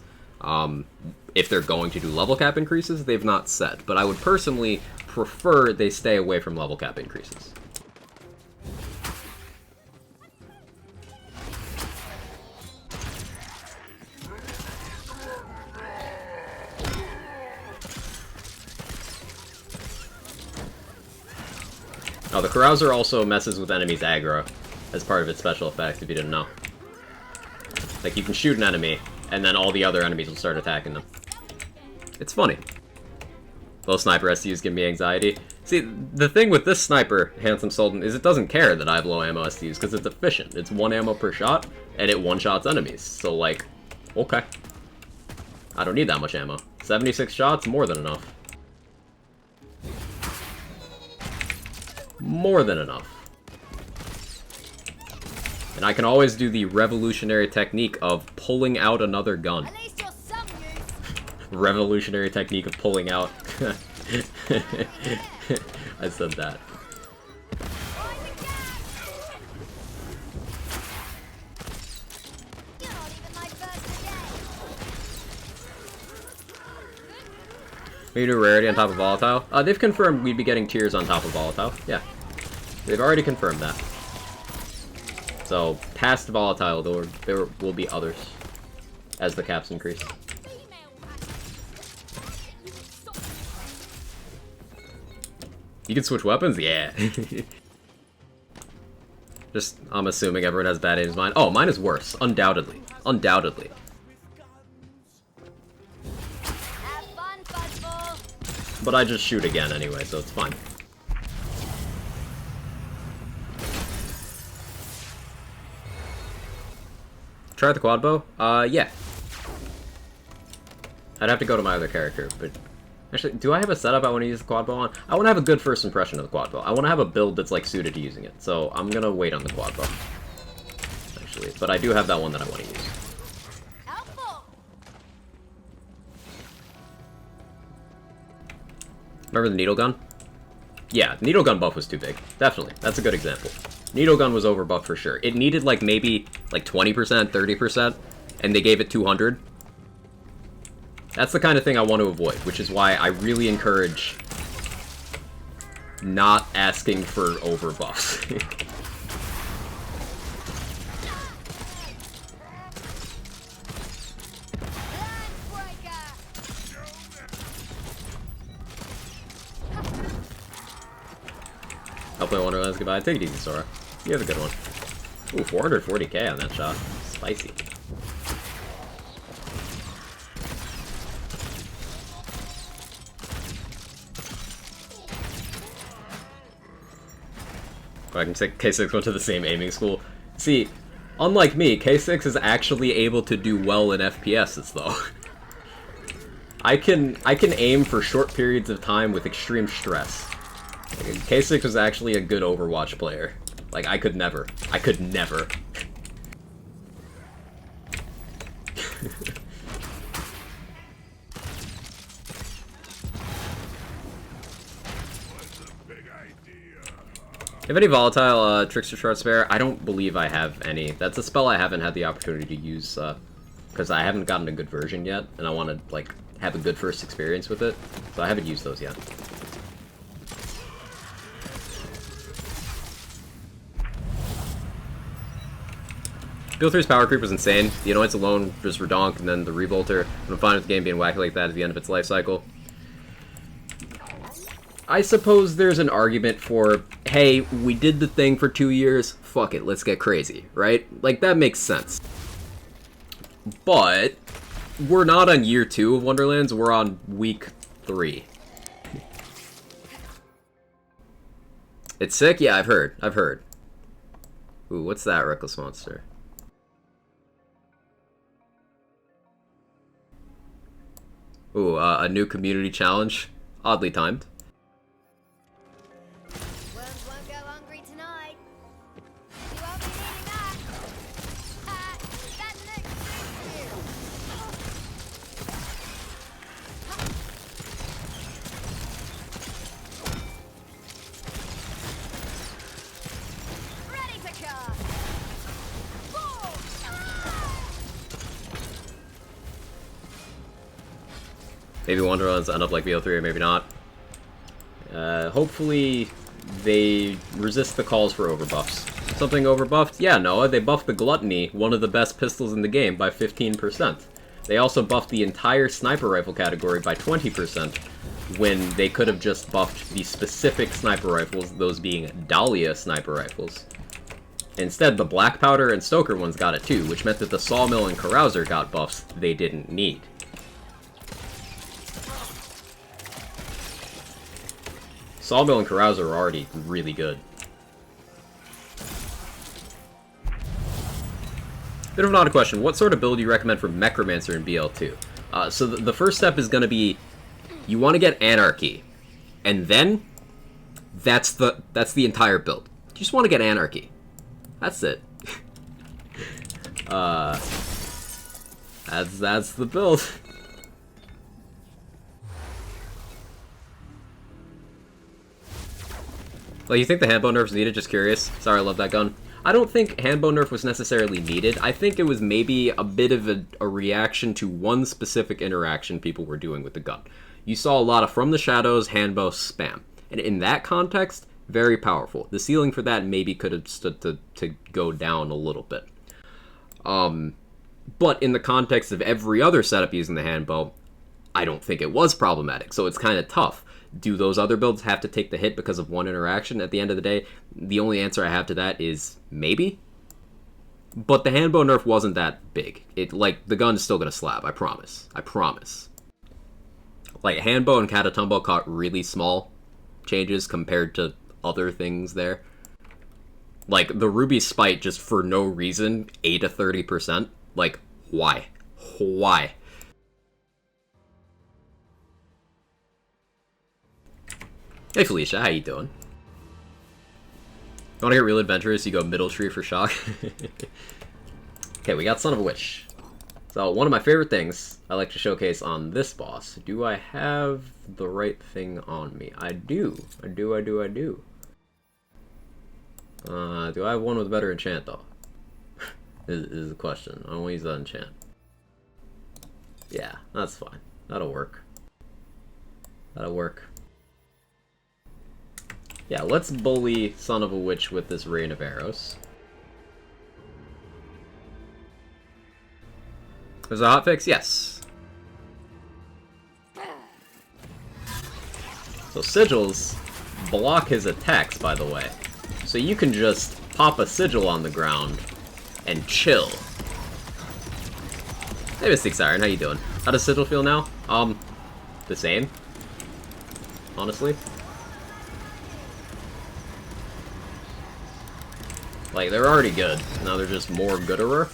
if they're going to do level cap increases, they've not said. But I would personally prefer they stay away from level cap increases. Oh, the Carouser also messes with enemies' aggro as part of its special effect, if you didn't know. Like, you can shoot an enemy, and then all the other enemies will start attacking them. It's funny. Low sniper STUs give me anxiety. See, the thing with this sniper, Handsome Sultan, is it doesn't care that I have low ammo STUs, because it's efficient. It's 1 ammo per shot, and it one-shots enemies. So, like, okay. I don't need that much ammo. 76 shots, more than enough. More than enough. And I can always do the revolutionary technique of pulling out another gun. At least you're some use. Revolutionary technique of pulling out. I said that. You're not even my first again. We do rarity on top of volatile. They've confirmed we'd be getting tiers on top of volatile. Yeah. They've already confirmed that. So, past volatile, there will be others as the caps increase. You can switch weapons? Yeah. Just, I'm assuming everyone has bad aim as mine. Oh, mine is worse. Undoubtedly. Undoubtedly. Have fun, Fuzzball. But I just shoot again anyway, so it's fine. Try the quad bow? Yeah. I'd have to go to my other character, but... Actually, do I have a setup I want to use the quad bow on? I want to have a good first impression of the quad bow. I want to have a build that's, like, suited to using it. So, I'm gonna wait on the quad bow. Actually, but I do have that one that I want to use. Remember the needle gun? Yeah, needle gun buff was too big. Definitely. That's a good example. Needle gun was over buff for sure. It needed, like, maybe, like, 20%, 30%, and they gave it 200. That's the kind of thing I want to avoid, which is why I really encourage not asking for over buffs. I'll play Wonderlands goodbye. Take it easy, Sora. You have a good one. Ooh, 440k on that shot. Spicy. I can say K6 went to the same aiming school. See, unlike me, K6 is actually able to do well in FPSs, though. I can aim for short periods of time with extreme stress. K6 was actually a good Overwatch player. Like, I could never. I could never. Have any volatile Trickster Shard spare? I don't believe I have any. That's a spell I haven't had the opportunity to use, because I haven't gotten a good version yet, and I want to, like, have a good first experience with it, so I haven't used those yet. Bill 3's power creep was insane. The Annoyance alone just redonk, and then the Revolter. I'm fine with the game being wacky like that at the end of its life cycle. I suppose there's an argument for, hey, we did the thing for 2 years, fuck it, let's get crazy, right? Like, that makes sense. But, we're not on year 2 of Wonderlands, we're on week 3. It's sick? Yeah, I've heard. Ooh, what's that, Reckless Monster? Ooh, a new community challenge. Oddly timed. Worms won't go hungry tonight. You won't be needing that. That looks good for you. Ready to charge. Maybe Wonderlands end up like BO3 or maybe not. Hopefully they resist the calls for overbuffs. Something overbuffed? Yeah, Noah, they buffed the Gluttony, one of the best pistols in the game, by 15%. They also buffed the entire sniper rifle category by 20%, when they could have just buffed the specific sniper rifles, those being Dahlia sniper rifles. Instead, the Black Powder and Stoker ones got it too, which meant that the Sawmill and Carouser got buffs they didn't need. Sawmill and Carouser are already really good. Bit of an odd question. What sort of build do you recommend for Mechromancer in BL2? So the first step is going to be, you want to get Anarchy. And then, that's the entire build. You just want to get Anarchy. That's it. That's the build. Well, you think the handbow nerf's needed? Just curious. Sorry, I love that gun. I don't think handbow nerf was necessarily needed. I think it was maybe a bit of a reaction to one specific interaction people were doing with the gun. You saw a lot of From the Shadows handbow spam. And in that context, very powerful. The ceiling for that maybe could have stood to go down a little bit. But in the context of every other setup using the handbow, I don't think it was problematic. So it's kind of tough. Do those other builds have to take the hit because of one interaction? At the end of the day, the only answer I have to that is maybe. But the handbow nerf wasn't that big. Like, the gun's still gonna slap, I promise. I promise. Like, handbow and Catatumbo caught really small changes compared to other things there. Like, the Ruby Spite, just for no reason, 8 to 30%. Like, why? Why? Hey Felicia, how you doing? You wanna get real adventurous, you go middle tree for shock. Okay, we got Son of a Witch. So, one of my favorite things I like to showcase on this boss. Do I have the right thing on me? I do. I do. Do I have one with better enchant, though? is the question. I won't use that enchant. Yeah, that's fine. That'll work. That'll work. Yeah, let's bully Son of a Witch with this Rain of Arrows. There's a hotfix? Yes. So sigils block his attacks, by the way. So you can just pop a sigil on the ground and chill. Hey Mystic Siren, how you doing? How does sigil feel now? The same. Honestly. Like, they're already good. Now they're just more gooderer.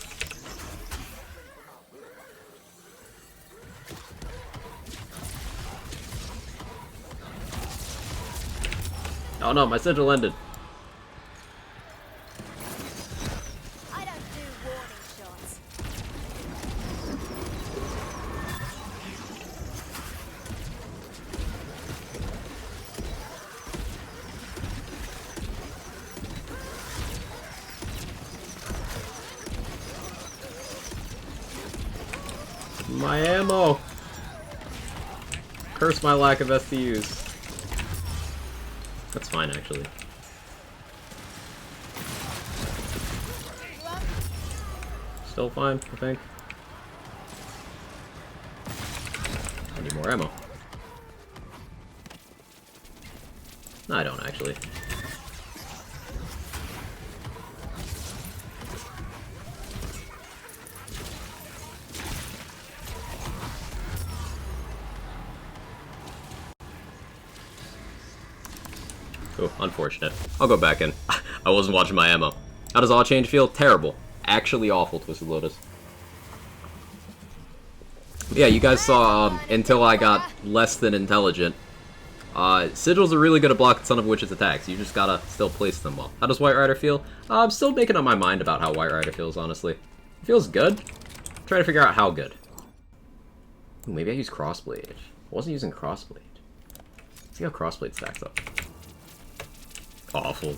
Oh no, my sigil ended. I don't do warning shots. My ammo! Curse my lack of STUs. That's fine, actually. Still fine, I think. I need more ammo. No, I don't, actually. Oh, unfortunate. I'll go back in. I wasn't watching my ammo. How does all change feel? Terrible. Actually awful, Twisted Lotus. Yeah, you guys saw, until I got less than intelligent. Sigils are really good at blocking Son of a Witch's attacks. You just gotta still place them well. How does White Rider feel? I'm still making up my mind about how White Rider feels, honestly. It feels good. I'm trying to figure out how good. Ooh, maybe I use Crossblade. I wasn't using Crossblade. Let's see how Crossblade stacks up. Awful.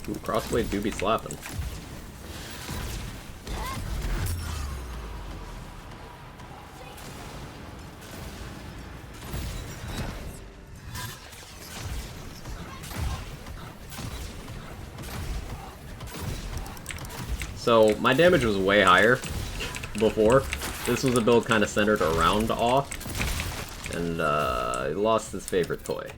Ooh, Crossblade do be slapping. So, my damage was way higher before. This was a build kind of centered around Awe, and he lost his favorite toy.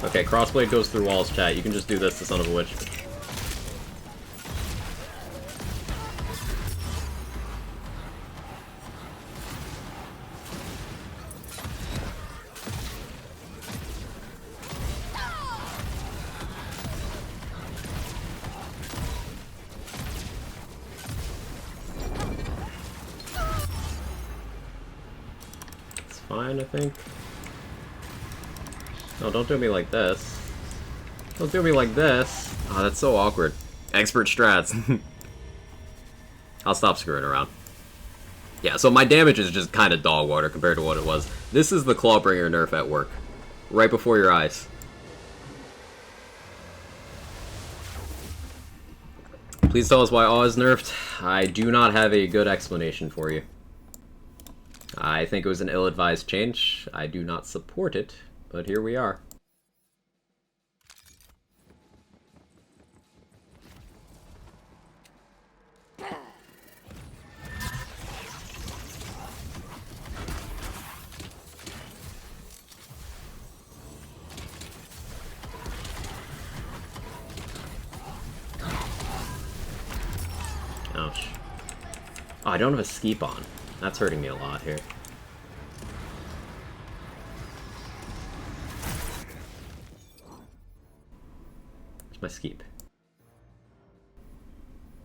Okay, Crossblade goes through walls, chat. You can just do this to Son of a Witch. It's fine, I think. No, don't do me like this. Don't do me like this. Oh, that's so awkward. Expert strats. I'll stop screwing around. Yeah, so my damage is just kind of dog water compared to what it was. This is the Clawbringer nerf at work. Right before your eyes. Please tell us why Awe is nerfed. I do not have a good explanation for you. I think it was an ill-advised change. I do not support it, but here we are. I don't have a skeep on. That's hurting me a lot here. Where's my skeep?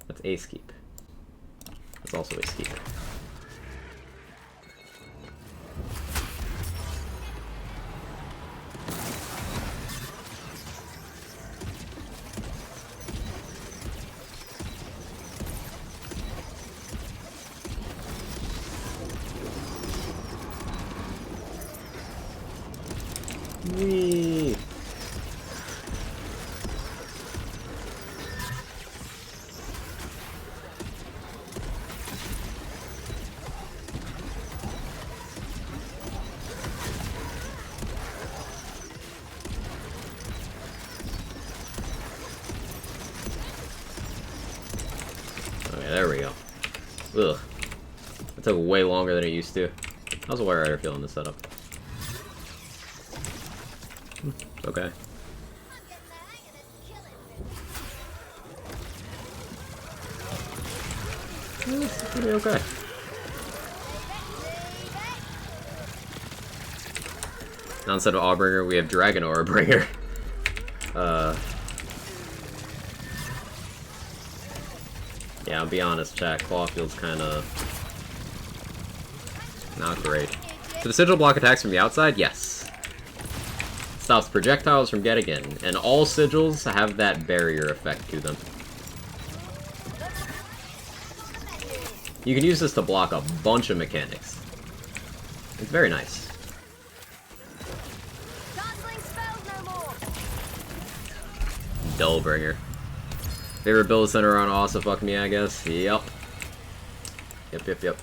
That's a skeep. That's also a skeep. Whee! Okay, there we go. Ugh. That took way longer than it used to. How's the Wire Rider feeling this setup? Okay. It's pretty okay. Now instead of Awbringer, we have Dragon Aurabringer. Yeah, I'll be honest, chat. Clawfield's kinda not great. So the sigil block attacks from the outside? Yes. Stops projectiles from getting in, and all sigils have that barrier effect to them. You can use this to block a bunch of mechanics. It's very nice. Dullbringer. Favorite build center on also fuck me, I guess. Yep. Yep.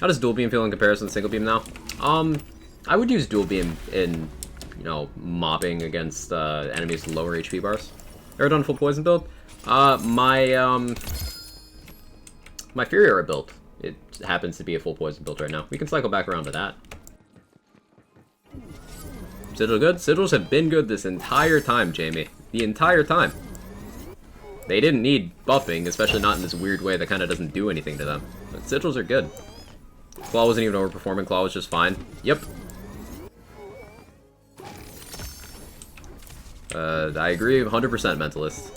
How does dual beam feel in comparison to single beam now? I would use dual beam in, you know, mobbing against enemies with lower HP bars. Ever done a full poison build? My Fury Aura build. It happens to be a full poison build right now. We can cycle back around to that. Sigil good? Sigils have been good this entire time, Jamie. The entire time. They didn't need buffing, especially not in this weird way that kind of doesn't do anything to them. But sigils are good. Claw wasn't even overperforming, Claw was just fine. Yep. I agree 100% Mentalist.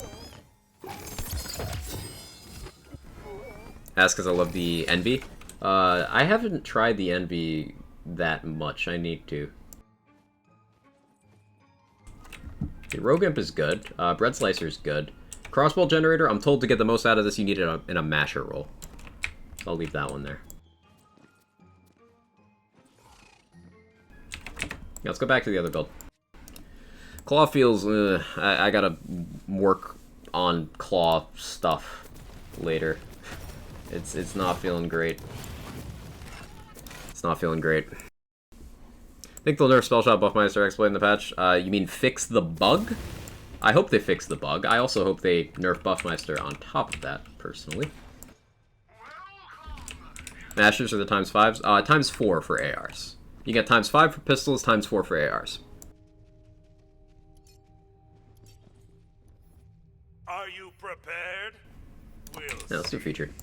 Ask because I love the Envy. I haven't tried the Envy that much, I need to. The Rogue Imp is good. Bread Slicer is good. Crossbow Generator, I'm told to get the most out of this, you need it in a Masher roll. So I'll leave that one there. Yeah, let's go back to the other build. Claw feels... I gotta work on Claw stuff later. It's not feeling great. It's not feeling great. Think they'll nerf Spellshot Buffmeister exploit in the patch? You mean fix the bug? I hope they fix the bug. I also hope they nerf Buffmeister on top of that, personally. Mashers are the ×5s? ×4 for ARs. You get ×5 for pistols, ×4 for ARs. Are you prepared? Yeah, let's do featured.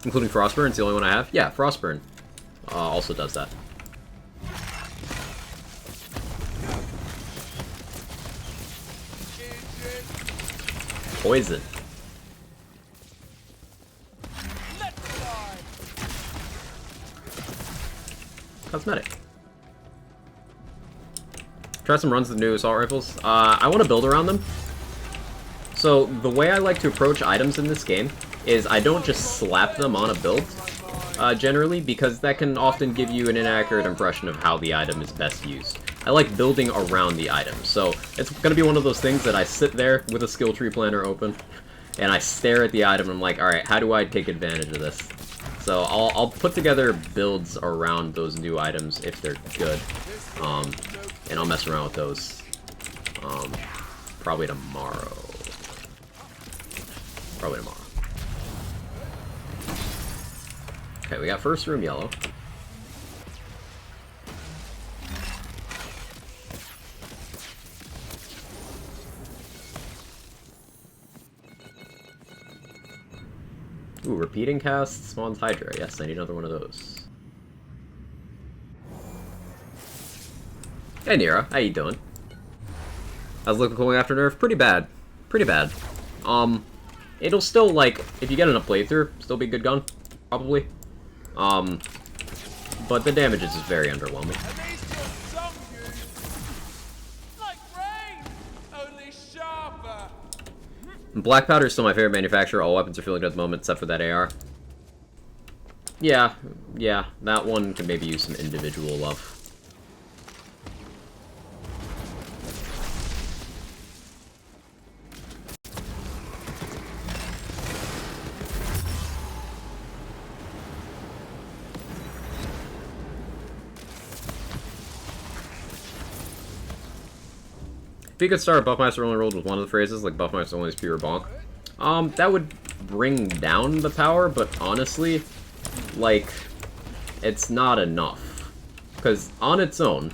Including Frostburn's the only one I have? Yeah, Frostburn also does that. Poison. Cosmetic. Try some runs with the new assault rifles. I want to build around them. So the way I like to approach items in this game is I don't just slap them on a build, generally, because that can often give you an inaccurate impression of how the item is best used. I like building around the item, so it's going to be one of those things that I sit there with a skill tree planner open, and I stare at the item and I'm like, alright, how do I take advantage of this? So I'll put together builds around those new items if they're good, and I'll mess around with those, probably tomorrow. Probably tomorrow. Okay, we got first room yellow. Ooh, repeating cast spawns Hydra. Yes, I need another one of those. Hey Nira, how you doing? How's liquid cooling after nerf? Pretty bad. Pretty bad. It'll still, like, if you get enough playthrough, still be a good gun. Probably. But the damage is just very underwhelming. And they still some use like rain, only sharper. Black powder is still my favorite manufacturer. All weapons are feeling good at the moment, except for that AR. Yeah, that one can maybe use some individual love. If you could start a Buffmaster only rolled with one of the phrases, like Buffmaster only is pure bonk, that would bring down the power, but honestly, like, it's not enough. Because on its own,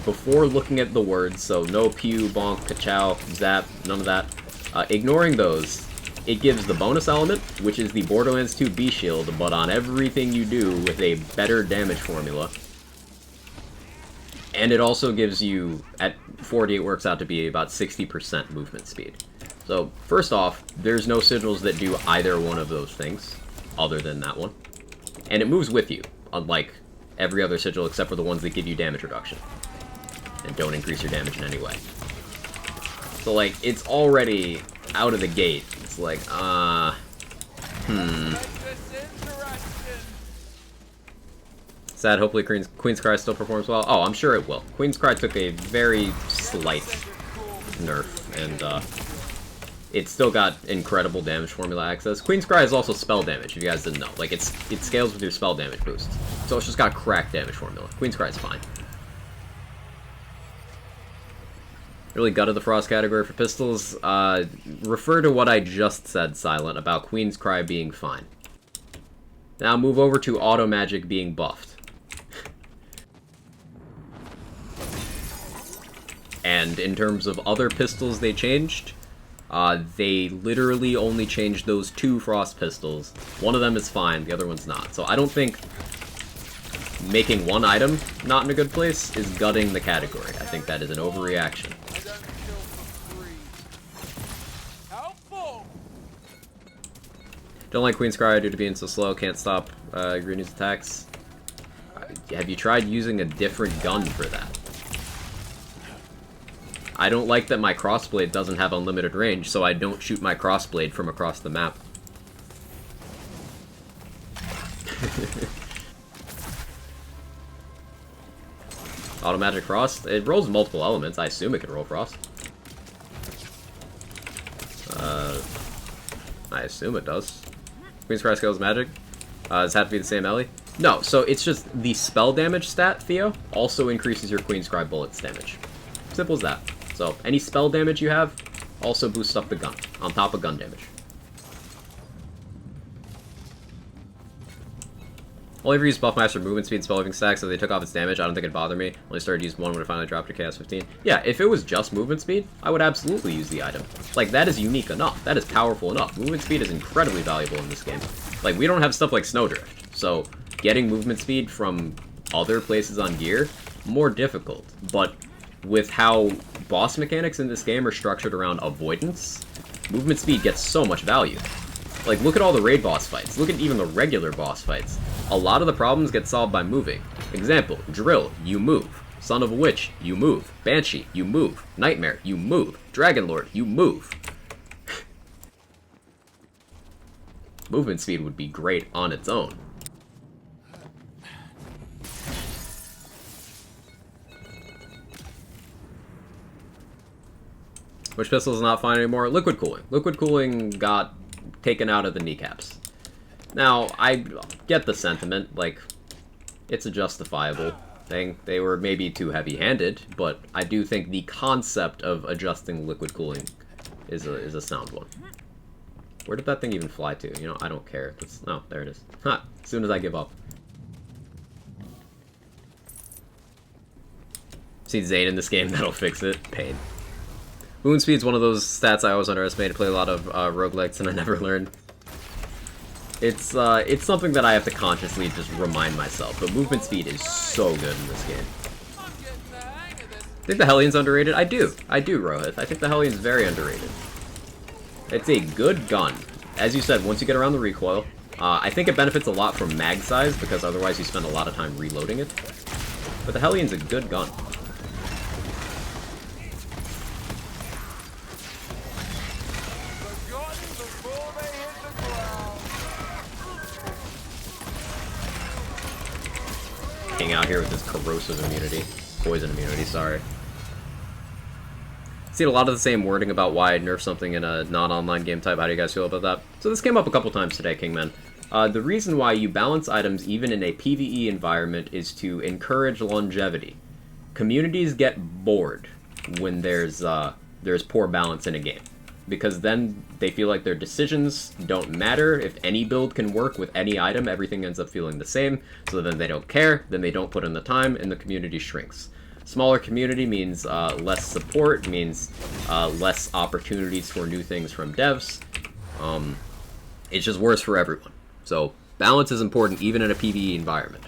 before looking at the words, so no pew, bonk, ka-chow, zap, none of that, ignoring those, it gives the bonus element, which is the Borderlands 2 B shield, but on everything you do with a better damage formula. And it also gives you, at 40, it works out to be about 60% movement speed. So, first off, there's no sigils that do either one of those things, other than that one. And it moves with you, unlike every other sigil except for the ones that give you damage reduction. And don't increase your damage in any way. So, like, it's already out of the gate. It's like, Sad, hopefully Queen's Cry still performs well. Oh, I'm sure it will. Queen's Cry took a very slight nerf, and it's still got incredible damage formula access. Queen's Cry is also spell damage, if you guys didn't know. Like, it scales with your spell damage boost. So it's just got cracked damage formula. Queen's Cry is fine. Really gutted the Frost category for pistols. Refer to what I just said, Silent, about Queen's Cry being fine. Now move over to Auto Magic being buffed. And in terms of other pistols they changed, they literally only changed those 2 Frost pistols. One of them is fine, the other one's not. So I don't think making one item not in a good place is gutting the category. I think that is an overreaction. Don't like Queen's Cry due to being so slow, can't stop Greeny's attacks. Have you tried using a different gun for that? I don't like that my crossblade doesn't have unlimited range, so I don't shoot my crossblade from across the map. Auto Magic Frost? It rolls multiple elements. I assume it can roll Frost. I assume it does. Queen's Cry scales magic. Does it have to be the same Ellie? No, so it's just the spell damage stat, Theo, also increases your Queen's Cry bullets damage. Simple as that. So, any spell damage you have also boosts up the gun, on top of gun damage. Only ever used Buffmaster movement speed and spell living stacks, so they took off its damage. I don't think it'd bother me. Only started using one when it finally dropped to Chaos 15. Yeah, if it was just movement speed, I would absolutely use the item. Like, that is unique enough. That is powerful enough. Movement speed is incredibly valuable in this game. Like, we don't have stuff like Snowdrift, so getting movement speed from other places on gear, more difficult. But with how boss mechanics in this game are structured around avoidance, movement speed gets so much value. Like, look at all the raid boss fights. Look at even the regular boss fights. A lot of the problems get solved by moving. Example, Drill, you move. Son of a Witch, you move. Banshee, you move. Nightmare, you move. Dragonlord, you move. Movement speed would be great on its own. Which pistol is not fine anymore? Liquid cooling. Liquid cooling got taken out of the kneecaps. Now, I get the sentiment, like, it's a justifiable thing. They were maybe too heavy-handed, but I do think the concept of adjusting liquid cooling is a sound one. Where did that thing even fly to? You know, I don't care. Oh, there it is. Ha! As soon as I give up. See Zane in this game, that'll fix it. Pain. Movement speed's one of those stats I always underestimate. I play a lot of roguelikes and I never learned. It's something that I have to consciously just remind myself. But movement speed is so good in this game. I'm getting the hang of this. Think the Hellion's underrated? I do, Rohith. I think the Hellion's very underrated. It's a good gun. As you said, once you get around the recoil, I think it benefits a lot from mag size, because otherwise you spend a lot of time reloading it. But the Hellion's a good gun. Forgotten before they hit the ground. Hang out here with this corrosive immunity. Poison immunity, sorry. Seen a lot of the same wording about why I'd nerf something in a non-online game type. How do you guys feel about that? So this came up a couple times today, Kingman. The reason why you balance items even in a PvE environment is to encourage longevity. Communities get bored when there's poor balance in a game, because then they feel like their decisions don't matter. If any build can work with any item, everything ends up feeling the same, so then they don't care, then they don't put in the time, and the community shrinks. Smaller community means less support, means less opportunities for new things from devs. It's just worse for everyone. So balance is important even in a PvE environment.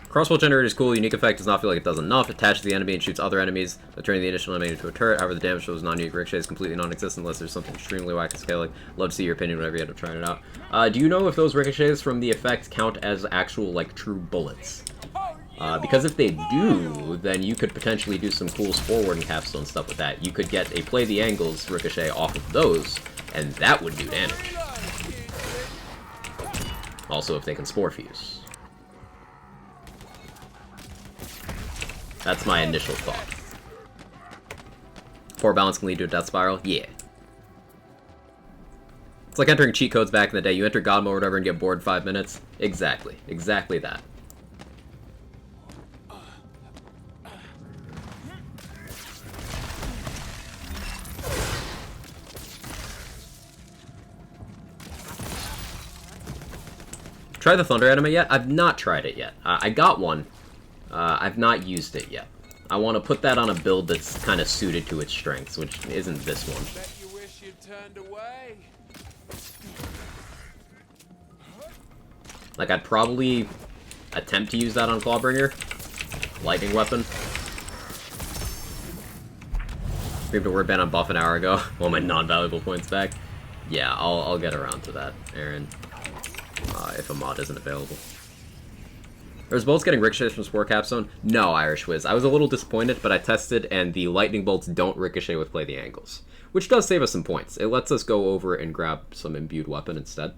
Crossbow generator is cool. Unique effect does not feel like it does enough. Attaches the enemy and shoots other enemies, turning the initial enemy into a turret. However, the damage shows non-unique ricochet is completely non-existent unless there's something extremely whack and scaling. Love to see your opinion whenever you end up trying it out. Do you know if those ricochets from the effect count as actual, like, true bullets? Because if they do, then you could potentially do some cool spore ward and capstone stuff with that. You could get a play the angles ricochet off of those, and that would do damage. Also, if they can spore fuse. That's my initial thought. Poor balance can lead to a death spiral? Yeah. It's like entering cheat codes back in the day. You enter God mode or whatever and get bored 5 minutes. Exactly. Exactly that. Try the Thunder anime yet? I've not tried it yet. I got one. I've not used it yet. I want to put that on a build that's kind of suited to its strengths, which isn't this one. Bet you wish you'd turned away. Like, I'd probably attempt to use that on Clawbringer. Lightning weapon. Maybe a word ban on buff an hour ago. All my non-valuable points back. Yeah, I'll get around to that, Aaron. If a mod isn't available. Are bolts getting ricochets from Spore Capstone? No, Irish Wiz. I was a little disappointed, but I tested, and the lightning bolts don't ricochet with Play the Angles. Which does save us some points. It lets us go over and grab some imbued weapon instead.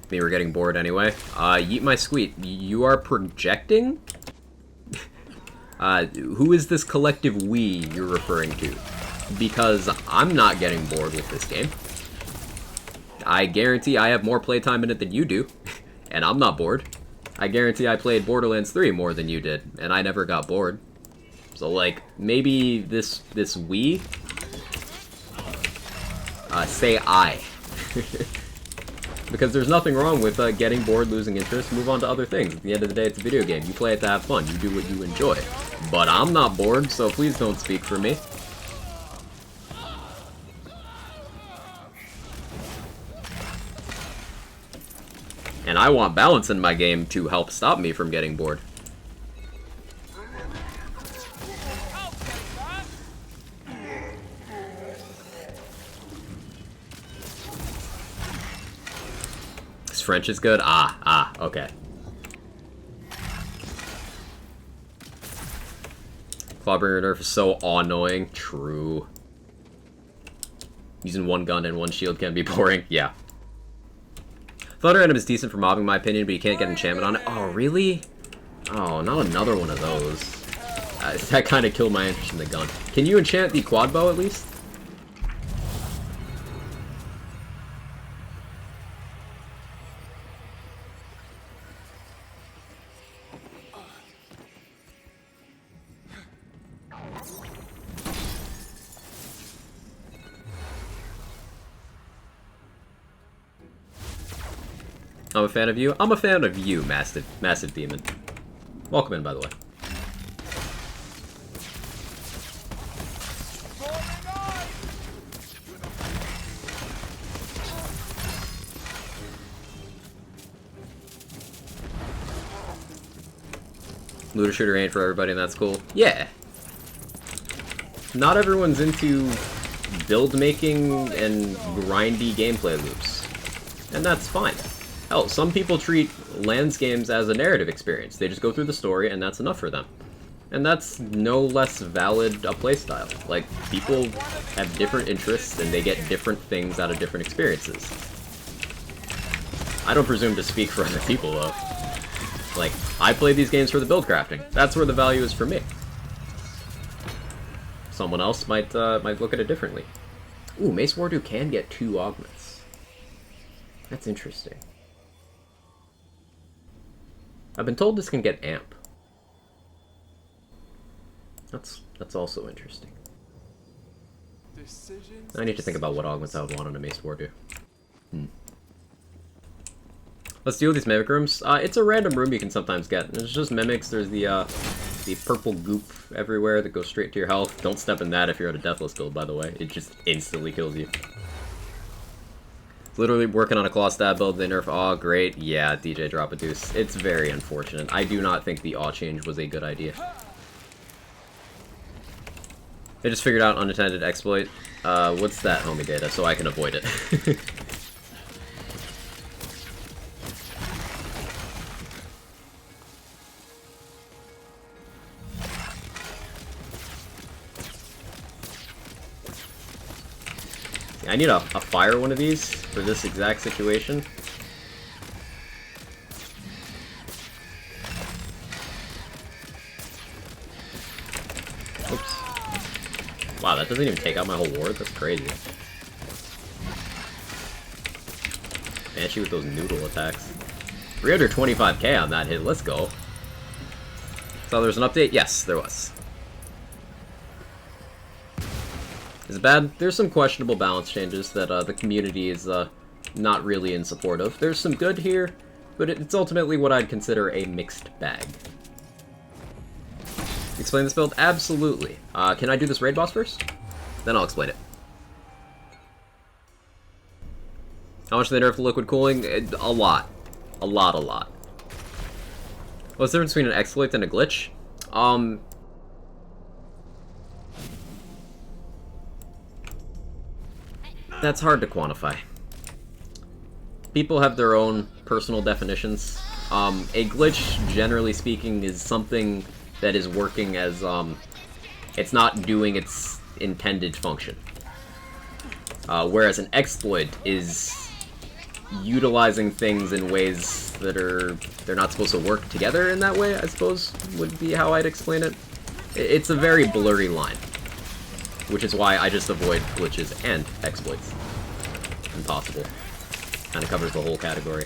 Me, we're getting bored anyway. Yeet my squeet. You are projecting? Who is this collective we you're referring to? Because I'm not getting bored with this game. I guarantee I have more playtime in it than you do, and I'm not bored. I guarantee I played Borderlands 3 more than you did, and I never got bored. So, like, maybe this we? Say I. Because there's nothing wrong with getting bored, losing interest, move on to other things. At the end of the day, it's a video game. You play it to have fun. You do what you enjoy. But I'm not bored, so please don't speak for me. And I want balance in my game to help stop me from getting bored. This French is good? Okay. Clawbringer nerf is so annoying. True. Using one gun and one shield can be boring. Yeah. Thunder Enemy is decent for mobbing, in my opinion, but you can't get enchantment on it. Oh, really? Oh, not another one of those. That kind of killed my interest in the gun. Can you enchant the quad bow at least? I'm a fan of you. I'm a fan of you, Massive Demon. Welcome in, by the way. Looter shooter ain't for everybody, and that's cool. Yeah. Not everyone's into build making and grindy gameplay loops. And that's fine. Hell, some people treat Lands games as a narrative experience. They just go through the story and that's enough for them. And that's no less valid a playstyle. Like, people have different interests and they get different things out of different experiences. I don't presume to speak for other people, though. Like, I play these games for the build crafting. That's where the value is for me. Someone else might look at it differently. Ooh, Mace Wardu can get 2 augments. That's interesting. I've been told this can get amp. That's also interesting. I need to think about what augments I would want on a Mace Wardu. Let's deal with these mimic rooms. It's a random room you can sometimes get. There's just mimics. There's the purple goop everywhere that goes straight to your health. Don't step in that if you're at a deathless build, by the way. It just instantly kills you. Literally working on a claw stab build. They nerf awe. Great. Yeah, DJ drop a deuce. It's very unfortunate. I do not think the awe change was a good idea. They just figured out unintended exploit. What's that, homie data? So I can avoid it. I need a fire one of these for this exact situation. Oops. Wow, that doesn't even take out my whole ward? That's crazy. Banshee with those noodle attacks. 325k on that hit, let's go. So there's an update? Yes, there was. Is it bad? There's some questionable balance changes that the community is not really in support of. There's some good here, but it's ultimately what I'd consider a mixed bag. Explain this build? Absolutely. Can I do this raid boss first? Then I'll explain it. How much do they nerf the liquid cooling? A lot. A lot. What's the difference between an exploit and a glitch? That's hard to quantify. People have their own personal definitions. A glitch, generally speaking, is something that is working as, it's not doing its intended function. Whereas an exploit is utilizing things in ways that they're not supposed to work together in that way, I suppose, would be how I'd explain it. It's a very blurry line. Which is why I just avoid glitches and exploits. Impossible. Kind of covers the whole category.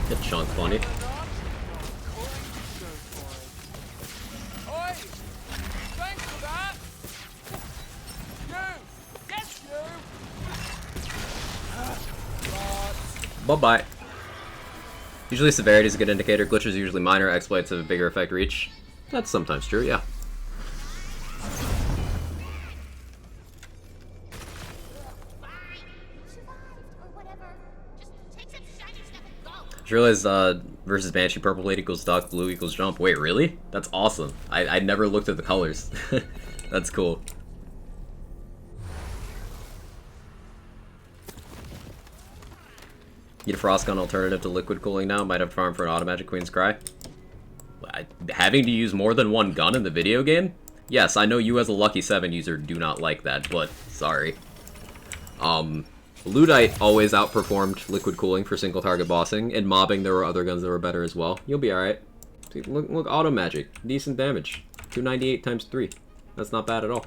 Get chunk funny. Bye-bye. Usually severity is a good indicator. Glitches are usually minor. Exploits have a bigger effect reach. That's sometimes true, yeah. Just realized versus Banshee, purple blade equals duck, blue equals jump. Wait, really? That's awesome. I never looked at the colors. That's cool. Need a frost gun alternative to liquid cooling now. Might have to farm for an automagic Queen's Cry. Having to use more than one gun in the video game? Yes, I know you as a Lucky 7 user do not like that, but sorry. Ludite always outperformed liquid cooling for single target bossing, and mobbing there were other guns that were better as well. You'll be alright. Look, auto magic. Decent damage. 298 times 3. That's not bad at all.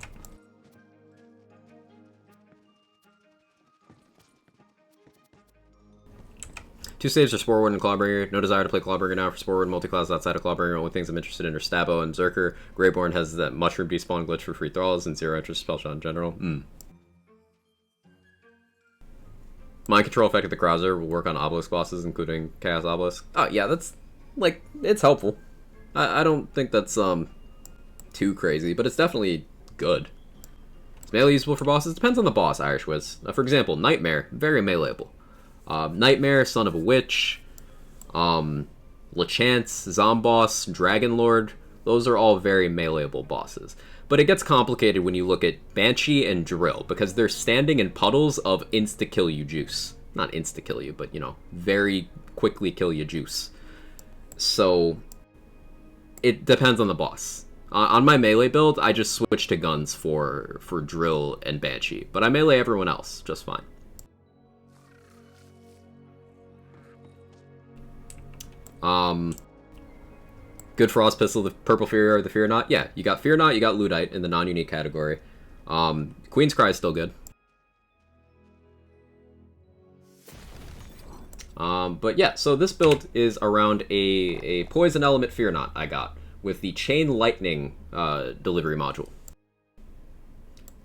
2 saves are Spore Ward and Clawbringer. No desire to play Clawbringer now for Spore Ward multi-class outside of Clawbringer. Only things I'm interested in are Stabbo and Zerker. Greyborn has that Mushroom Despawn glitch for free thralls and 0 interest spell shot in general. Mind Control effect of the Krauser will work on Obelisk bosses, including Chaos Obelisk. Oh, yeah, that's, like, it's helpful. I don't think that's, too crazy, but it's definitely good. It's melee usable for bosses. Depends on the boss, Irish Wiz. For example, Nightmare, very meleeable. Nightmare, Son of a Witch, Lechance, Zomboss, Dragon Lord, those are all very meleeable bosses. But it gets complicated when you look at Banshee and Drill, because they're standing in puddles of insta-kill you juice. Not insta-kill you, but, you know, very quickly kill you juice. So, it depends on the boss. On my melee build, I just switch to guns for Drill and Banshee, but I melee everyone else just fine. Good Frost Pistol, the Purple Fear or the Fear Not. Yeah, you got Fear Not, you got Luddite in the non-unique category. Queen's Cry is still good. But yeah, so this build is around a Poison Element Fear Not I got with the Chain Lightning delivery module.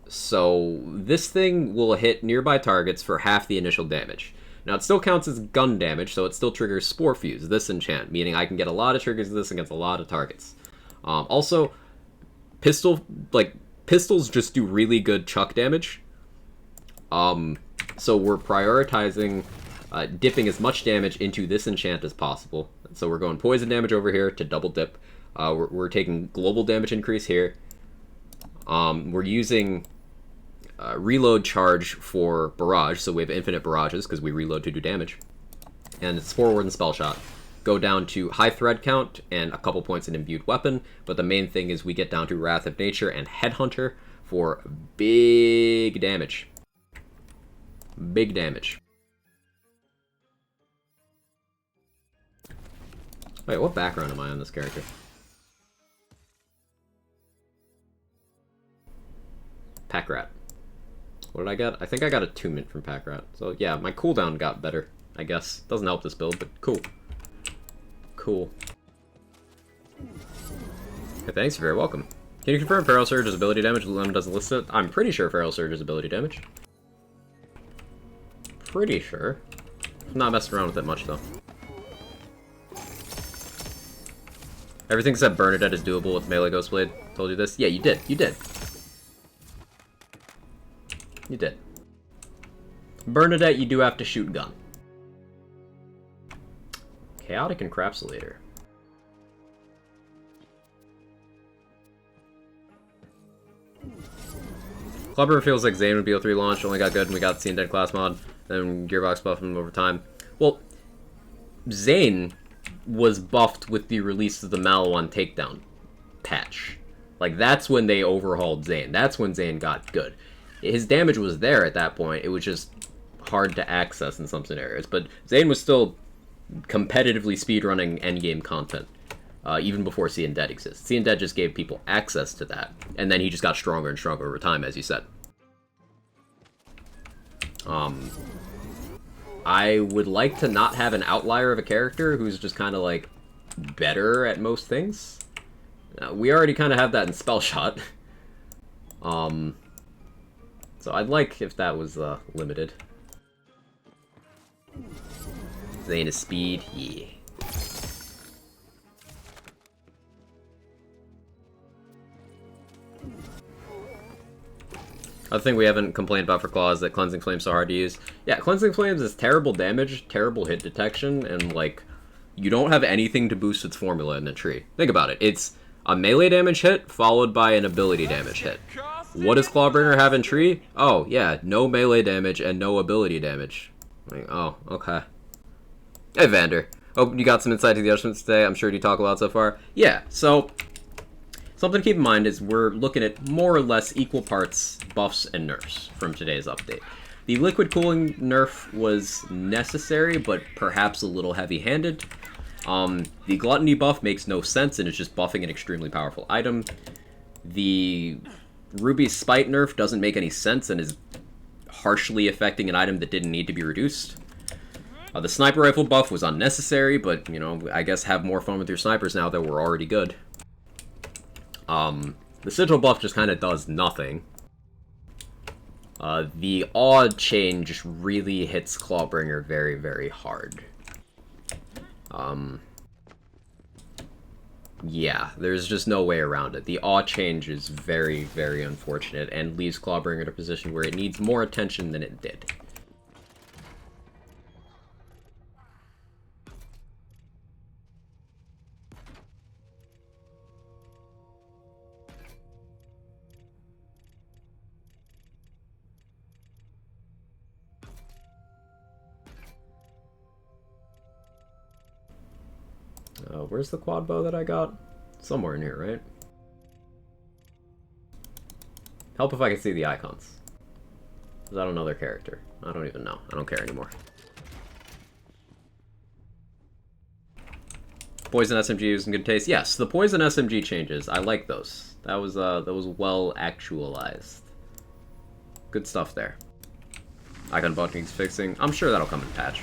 So this thing will hit nearby targets for half the initial damage. Now, it still counts as gun damage, so it still triggers Spore Fuse, this enchant, meaning I can get a lot of triggers of this against a lot of targets. Also, pistols just do really good chuck damage. So we're prioritizing dipping as much damage into this enchant as possible. So we're going poison damage over here to double dip. We're taking global damage increase here. We're using reload charge for barrage, so we have infinite barrages because we reload to do damage. And it's forward and spell shot. Go down to high thread count and a couple points in imbued weapon, but the main thing is we get down to Wrath of Nature and Headhunter for big damage. Big damage. Wait, what background am I on this character? Pack Rat. What did I get? I think I got a 2-mint from Pack Rat. So yeah, my cooldown got better, I guess. Doesn't help this build, but cool. Cool. Hey, thanks, you're very welcome. Can you confirm Feral Surge is ability damage? Lemon doesn't list it. I'm pretty sure Feral Surge is ability damage. Pretty sure. I'm not messing around with it much, though. Everything except Bernadette is doable with Melee Ghostblade. Told you this? Yeah, you did. You did. You did. Bernadette, you do have to shoot gun. Chaotic Encapsulator. Clubber feels like Zane would be a 3 launch, only got good when we got the Scene Dead class mod, then Gearbox buffed him over time. Well, Zane was buffed with the release of the Malawan Takedown patch. Like, that's when they overhauled Zane. That's when Zane got good. His damage was there at that point, it was just hard to access in some scenarios, but Zane was still competitively speedrunning endgame content, even before Seeing Dead exists. Seeing Dead just gave people access to that, and then he just got stronger and stronger over time, as you said. I would like to not have an outlier of a character who's just kind of, like, better at most things. We already kind of have that in Spellshot. So I'd like if that was limited. Zane is speed, yeah. Other thing we haven't complained about for Claw is that Cleansing Flame's so hard to use. Yeah, Cleansing Flames is terrible damage, terrible hit detection, and, like, you don't have anything to boost its formula in the tree. Think about it. It's a melee damage hit followed by an ability damage hit. What does Clawbringer have in tree? Oh, yeah, no melee damage and no ability damage. Like, oh, okay. Hey, Vander. Hope you got some insight to the adjustments today. I'm sure you talk a lot so far. Yeah, so something to keep in mind is we're looking at more or less equal parts buffs and nerfs from today's update. The liquid cooling nerf was necessary, but perhaps a little heavy-handed. The gluttony buff makes no sense, and it's just buffing an extremely powerful item. The Ruby's Spite nerf doesn't make any sense and is harshly affecting an item that didn't need to be reduced. The sniper rifle buff was unnecessary, but, you know, I guess have more fun with your snipers now that we're already good. The sigil buff just kind of does nothing. The odd chain just really hits Clawbringer very, very hard. Yeah, there's just no way around it. The awe change is very, very unfortunate and leaves Clawbringer in a position where it needs more attention than it did. Where's the quad bow that I got? Somewhere in here, right? Help if I can see the icons. Is that another character? I don't even know. I don't care anymore. Poison SMG is in good taste. Yes, the poison SMG changes. I like those. That was well actualized. Good stuff there. Icon buff needs fixing. I'm sure that'll come in patch.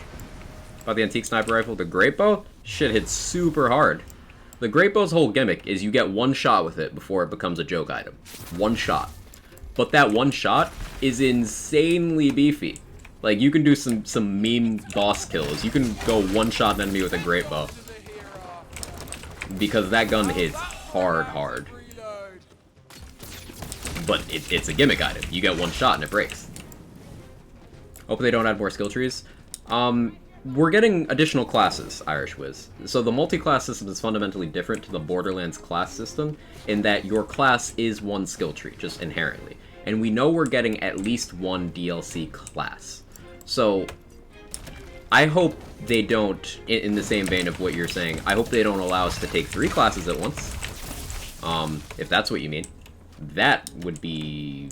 About the antique sniper rifle, the great bow, shit hits super hard. The great bow's whole gimmick is you get one shot with it before it becomes a joke item. One shot. But that one shot is insanely beefy. Like, you can do some meme boss kills. You can go one shot an enemy with a great bow. Because that gun hits hard. But it's a gimmick item. You get one shot and it breaks. Hope they don't add more skill trees. We're getting additional classes, Irish Wiz. So the multi-class system is fundamentally different to the Borderlands class system in that your class is one skill tree, just inherently. And we know we're getting at least one DLC class. So I hope they don't, in the same vein of what you're saying, I hope they don't allow us to take 3 classes at once. If that's what you mean. That would be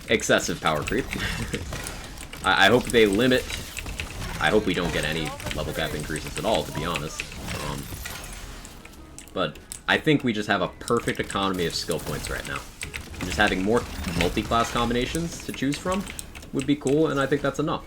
excessive power creep. I hope they limit. I hope we don't get any level cap increases at all, to be honest. But I think we just have a perfect economy of skill points right now. And just having more multi-class combinations to choose from would be cool, and I think that's enough.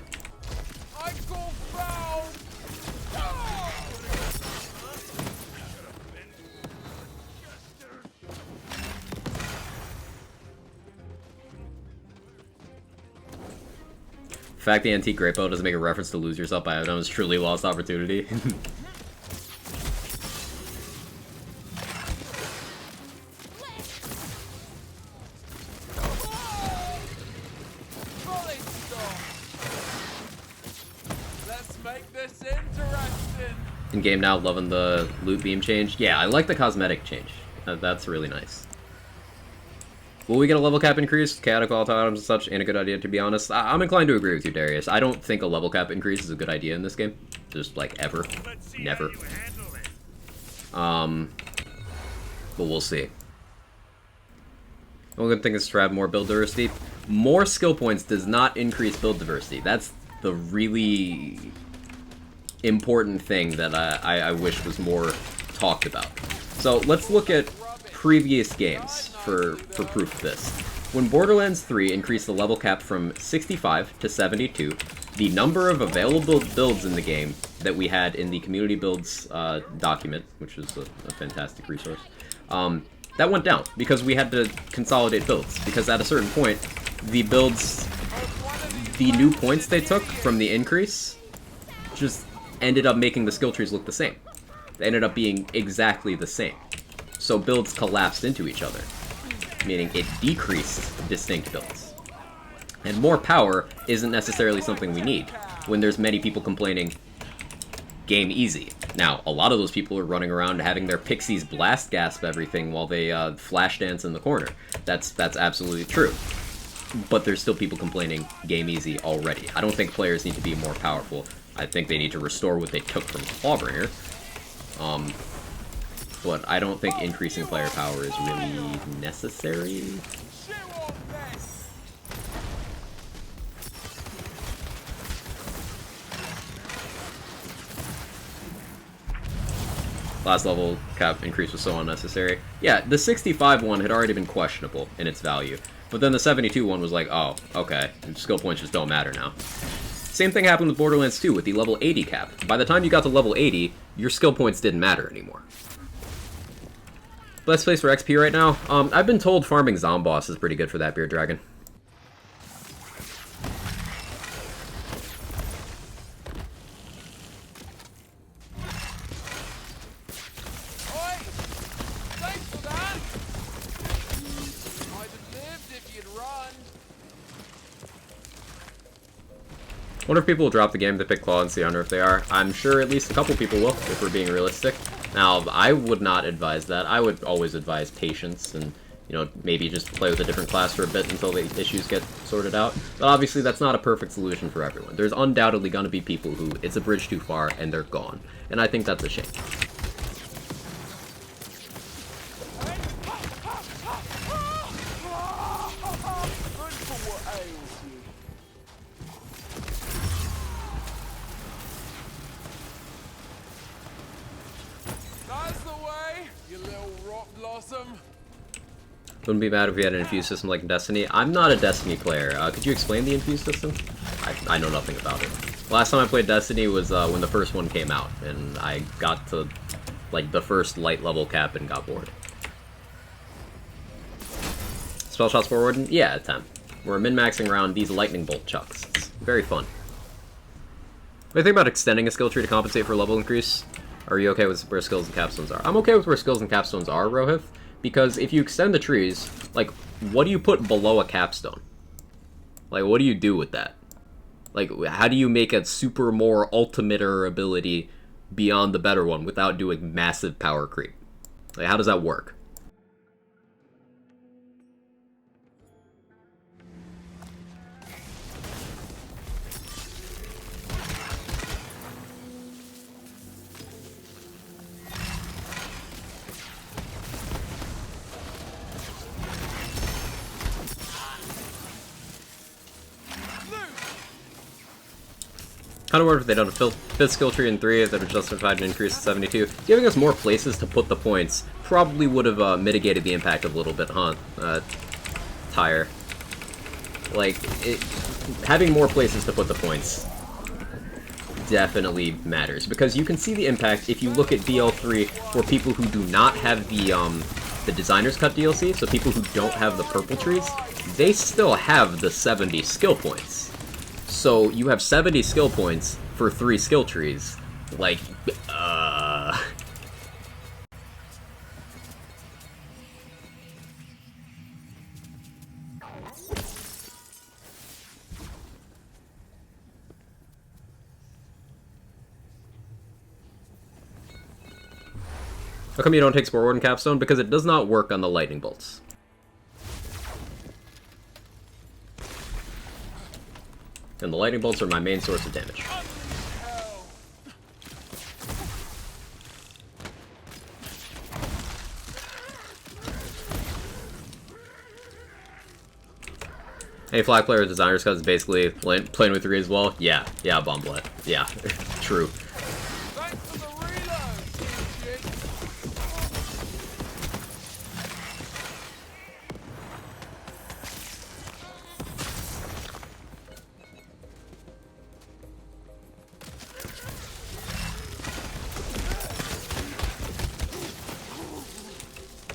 The fact the antique great bow doesn't make a reference to lose yourself by item is truly lost opportunity. Let's make this interesting. In game now, loving the loot beam change. Yeah, I like the cosmetic change. That's really nice. Will we get a level cap increase? Chaotic all items and such ain't a good idea, to be honest. I'm inclined to agree with you, Darius. I don't think a level cap increase is a good idea in this game. Just, like, ever. Never. But we'll see. The only good thing is to have more build diversity. More skill points does not increase build diversity. That's the really important thing that I wish was more talked about. So let's look at previous games for proof of this. When Borderlands 3 increased the level cap from 65 to 72, the number of available builds in the game that we had in the community builds document, which is a fantastic resource, that went down because we had to consolidate builds. Because at a certain point, the builds, the new points they took from the increase just ended up making the skill trees look the same. They ended up being exactly the same. So builds collapsed into each other, meaning it decreased distinct builds. And more power isn't necessarily something we need when there's many people complaining, game easy. Now, a lot of those people are running around having their pixies blast gasp everything while they flash dance in the corner. That's absolutely true. But there's still people complaining, game easy already. I don't think players need to be more powerful. I think they need to restore what they took from Clawbringer. But I don't think increasing player power is really necessary. Last level cap increase was so unnecessary. Yeah, the 65 one had already been questionable in its value. But then the 72 one was like, oh, okay, skill points just don't matter now. Same thing happened with Borderlands 2 with the level 80 cap. By the time you got to level 80, your skill points didn't matter anymore. Best place for XP right now? I've been told farming Zomboss is pretty good for that Beard Dragon. Oi! Thanks for that! I'd have lived if you'd run. I wonder if people will drop the game to pick Claw and see under if they are. I'm sure at least a couple people will, if we're being realistic. Now, I would not advise that. I would always advise patience and, you know, maybe just play with a different class for a bit until the issues get sorted out. But obviously, that's not a perfect solution for everyone. There's undoubtedly going to be people who it's a bridge too far and they're gone. And I think that's a shame. Good for what ails you. That's the way, you little rot blossom. Wouldn't be mad if we had an infused system like in Destiny. I'm not a Destiny player. Could you explain the infused system? I know nothing about it. Last time I played Destiny was when the first one came out, and I got to, like, the first light level cap and got bored. Spell shots forward? Yeah, a 10. We're min-maxing around these lightning bolt chucks. It's very fun. What do you think about extending a skill tree to compensate for level increase? Are you okay with where skills and capstones are? I'm okay with where skills and capstones are, Rohith, because if you extend the trees, like, what do you put below a capstone? Like, what do you do with that? Like, how do you make a super more ultimate ability beyond the better one without doing massive power creep? Like, how does that work? Kind of worked if they done a fifth skill tree in 3 that would justified an increase to 72. Giving us more places to put the points probably would have mitigated the impact a little bit, huh? Tire. Like, having more places to put the points definitely matters, because you can see the impact if you look at BL3 for people who do not have the Designer's Cut DLC, so people who don't have the purple trees, they still have the 70 skill points. So you have 70 skill points for 3 skill trees. Like, How come you don't take Spore Warden Capstone? Because it does not work on the lightning bolts. And the lightning bolts are my main source of damage. Hey, Flag Player Designer's Cut is basically playing with 3 as well. Yeah, Bomblet. Yeah, true. Thanks for the reload, shit.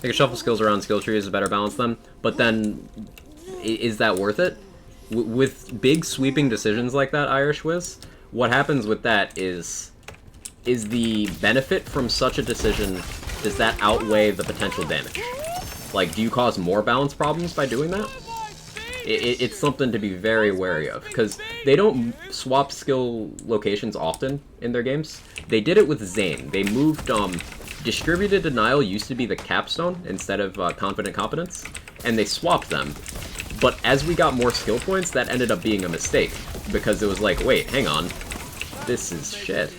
They can shuffle skills around skill trees to better balance them, but then, is that worth it? With big sweeping decisions like that, Irish Wiz, what happens with that is the benefit from such a decision, does that outweigh the potential damage? Like, do you cause more balance problems by doing that? It's something to be very wary of, because they don't swap skill locations often in their games. They did it with Zane. They moved, Distributed Denial used to be the capstone instead of Confident Competence, and they swapped them. But as we got more skill points, that ended up being a mistake, because it was like, wait, hang on, this is shit.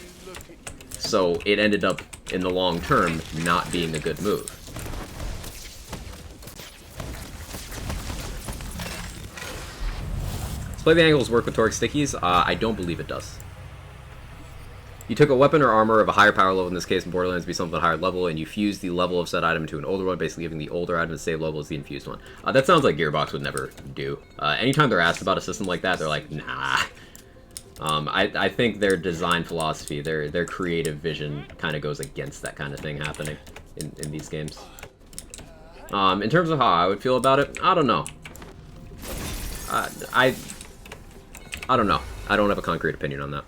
So it ended up, in the long term, not being a good move. Does Play the Angles work with Toric Stickies? I don't believe it does. You took a weapon or armor of a higher power level, in this case in Borderlands, be something higher level, and you fused the level of said item to an older one, basically giving the older item the same level as the infused one. That sounds like Gearbox would never do. Anytime they're asked about a system like that, they're like, nah. I think their design philosophy, their creative vision kind of goes against that kind of thing happening in these games. In terms of how I would feel about it, I don't know. I don't know. I don't have a concrete opinion on that.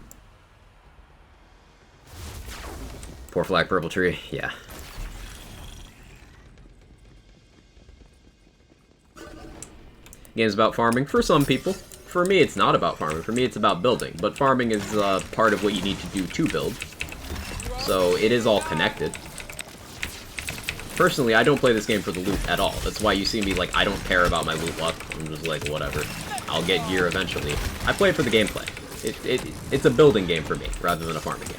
Poor flag purple tree, yeah. Game's about farming for some people. For me, it's not about farming. For me, it's about building. But farming is part of what you need to do to build. So it is all connected. Personally, I don't play this game for the loot at all. That's why you see me, like, I don't care about my loot luck. I'm just like, whatever. I'll get gear eventually. I play it for the gameplay. It's a building game for me, rather than a farming game.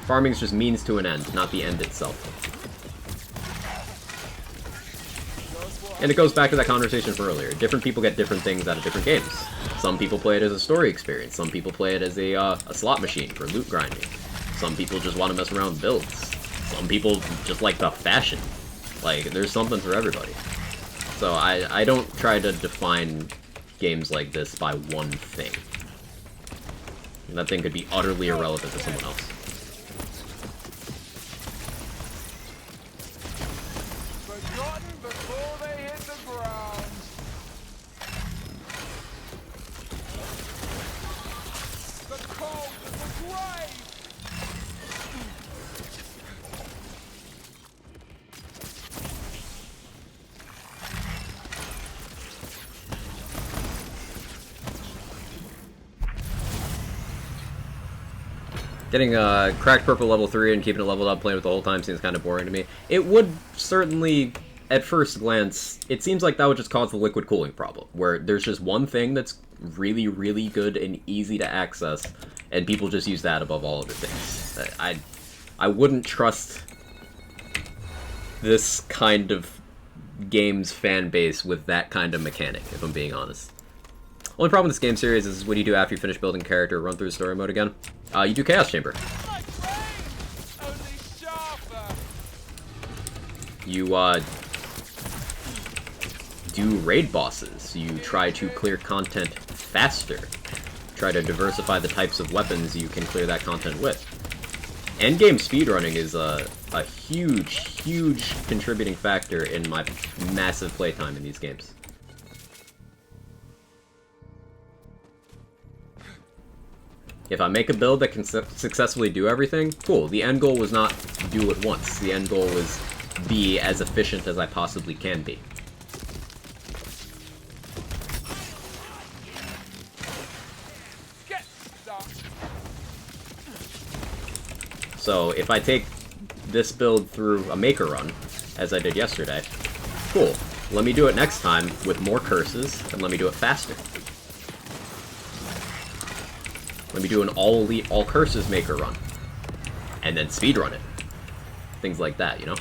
Farming is just means to an end, not the end itself. And it goes back to that conversation from earlier. Different people get different things out of different games. Some people play it as a story experience. Some people play it as a slot machine for loot grinding. Some people just want to mess around with builds. Some people just like the fashion. Like, there's something for everybody. So I don't try to define games like this by one thing. That thing could be utterly irrelevant to someone else. Forgotten before they hit the ground. The cold of the grave. Getting cracked purple level 3 and keeping it leveled up playing with the whole time seems kind of boring to me. It would certainly, at first glance, it seems like that would just cause the liquid cooling problem, where there's just one thing that's really, really good and easy to access, and people just use that above all other things. I wouldn't trust this kind of game's fan base with that kind of mechanic, if I'm being honest. Only problem with this game series is what do you do after you finish building a character or run through story mode again? You do Chaos Chamber. My brain, only sharper. You, do raid bosses. You try to clear content faster. Try to diversify the types of weapons you can clear that content with. Endgame speedrunning is a huge, huge contributing factor in my massive playtime in these games. If I make a build that can successfully do everything, cool. The end goal was not do it once. The end goal was be as efficient as I possibly can be. Get stuck. So if I take this build through a maker run, as I did yesterday, cool. Let me do it next time with more curses, and let me do it faster. Let me do an all elite, all curses maker run. And then speedrun it. Things like that, you know?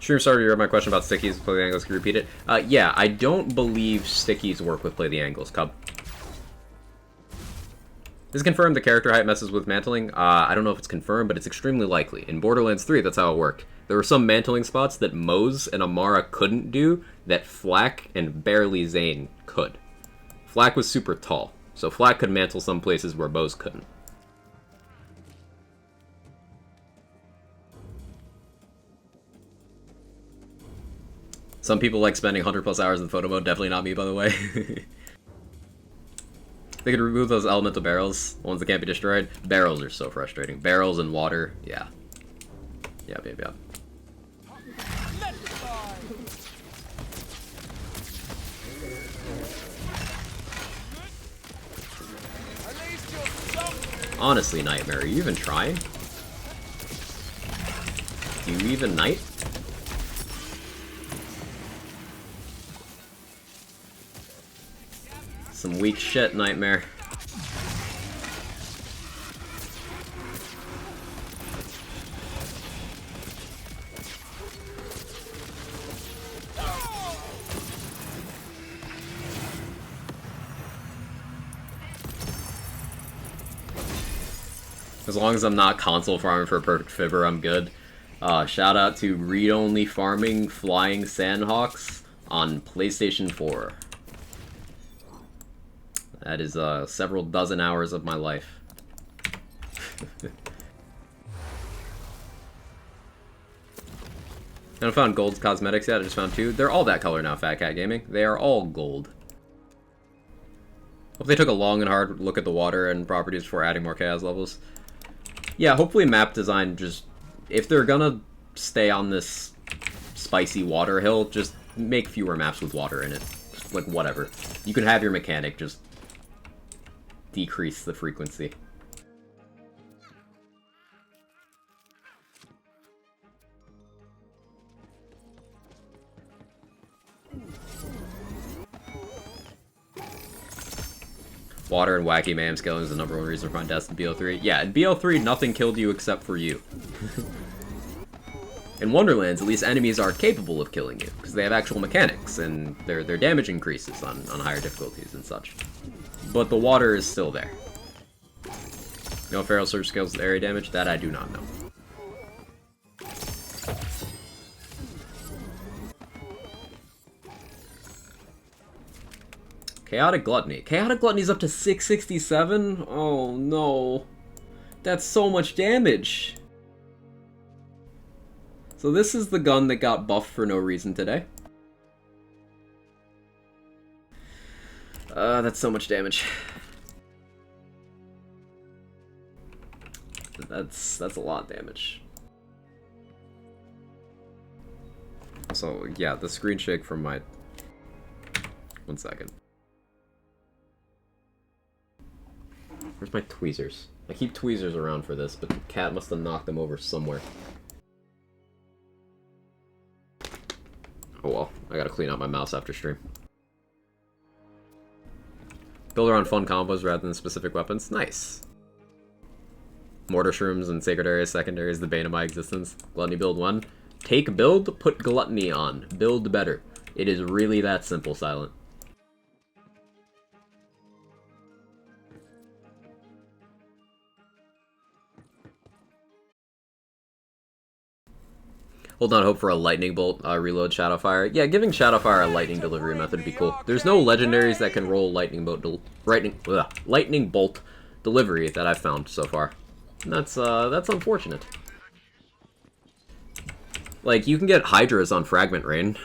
Stream starter, you heard my question about stickies, play the angles, can you repeat it? Yeah, I don't believe stickies work with play the angles, Cub. This is confirmed the character height messes with mantling. I don't know if it's confirmed, but it's extremely likely. In Borderlands 3, that's how it worked. There were some mantling spots that Moze and Amara couldn't do that Flak and barely Zane could. Flak was super tall, so Flak could mantle some places where Moze couldn't. Some people like spending 100+ hours in photo mode, definitely not me, by the way. They could remove those elemental barrels, the ones that can't be destroyed. Barrels are so frustrating. Barrels and water, yeah. Yep. Honestly, Nightmare, are you even trying? Do you even knight? Some weak shit, Nightmare. As long as I'm not console farming for a perfect fibber, I'm good. Shout out to read-only farming flying sandhawks on PlayStation 4. That is several dozen hours of my life. I haven't found gold cosmetics yet, I just found 2. They're all that color now, Fat Cat Gaming. They are all gold. Hope they took a long and hard look at the water and properties before adding more chaos levels. Yeah, hopefully map design just... If they're gonna stay on this spicy water hill, just make fewer maps with water in it. Just, like, whatever. You can have your mechanic, just decrease the frequency. Water and wacky mayhem scaling is the #1 reason to find deaths in BO3. Yeah, in BO3, nothing killed you except for you. In Wonderlands, at least enemies are capable of killing you, because they have actual mechanics, and their damage increases on higher difficulties and such. But the water is still there. No Feral Surge scales with area damage? That I do not know. Chaotic Gluttony. Chaotic Gluttony's up to 667? Oh no. That's so much damage. So this is the gun that got buffed for no reason today. That's so much damage. That's a lot of damage. So yeah, the screen shake from my... 1 second. Where's my tweezers? I keep tweezers around for this, but the cat must have knocked them over somewhere. Oh well, I gotta clean out my mouse after stream. Build around fun combos rather than specific weapons. Nice. Mortar shrooms and sacred area secondary is the bane of my existence. Gluttony build 1. Take build, put gluttony on. Build better. It is really that simple, Silent. Hold on hope for a lightning bolt reload Shadowfire. Yeah, giving Shadowfire a lightning delivery method would be cool. There's no legendaries that can roll lightning bolt delivery that I've found so far. And that's unfortunate. Like, you can get Hydras on Fragment Rain.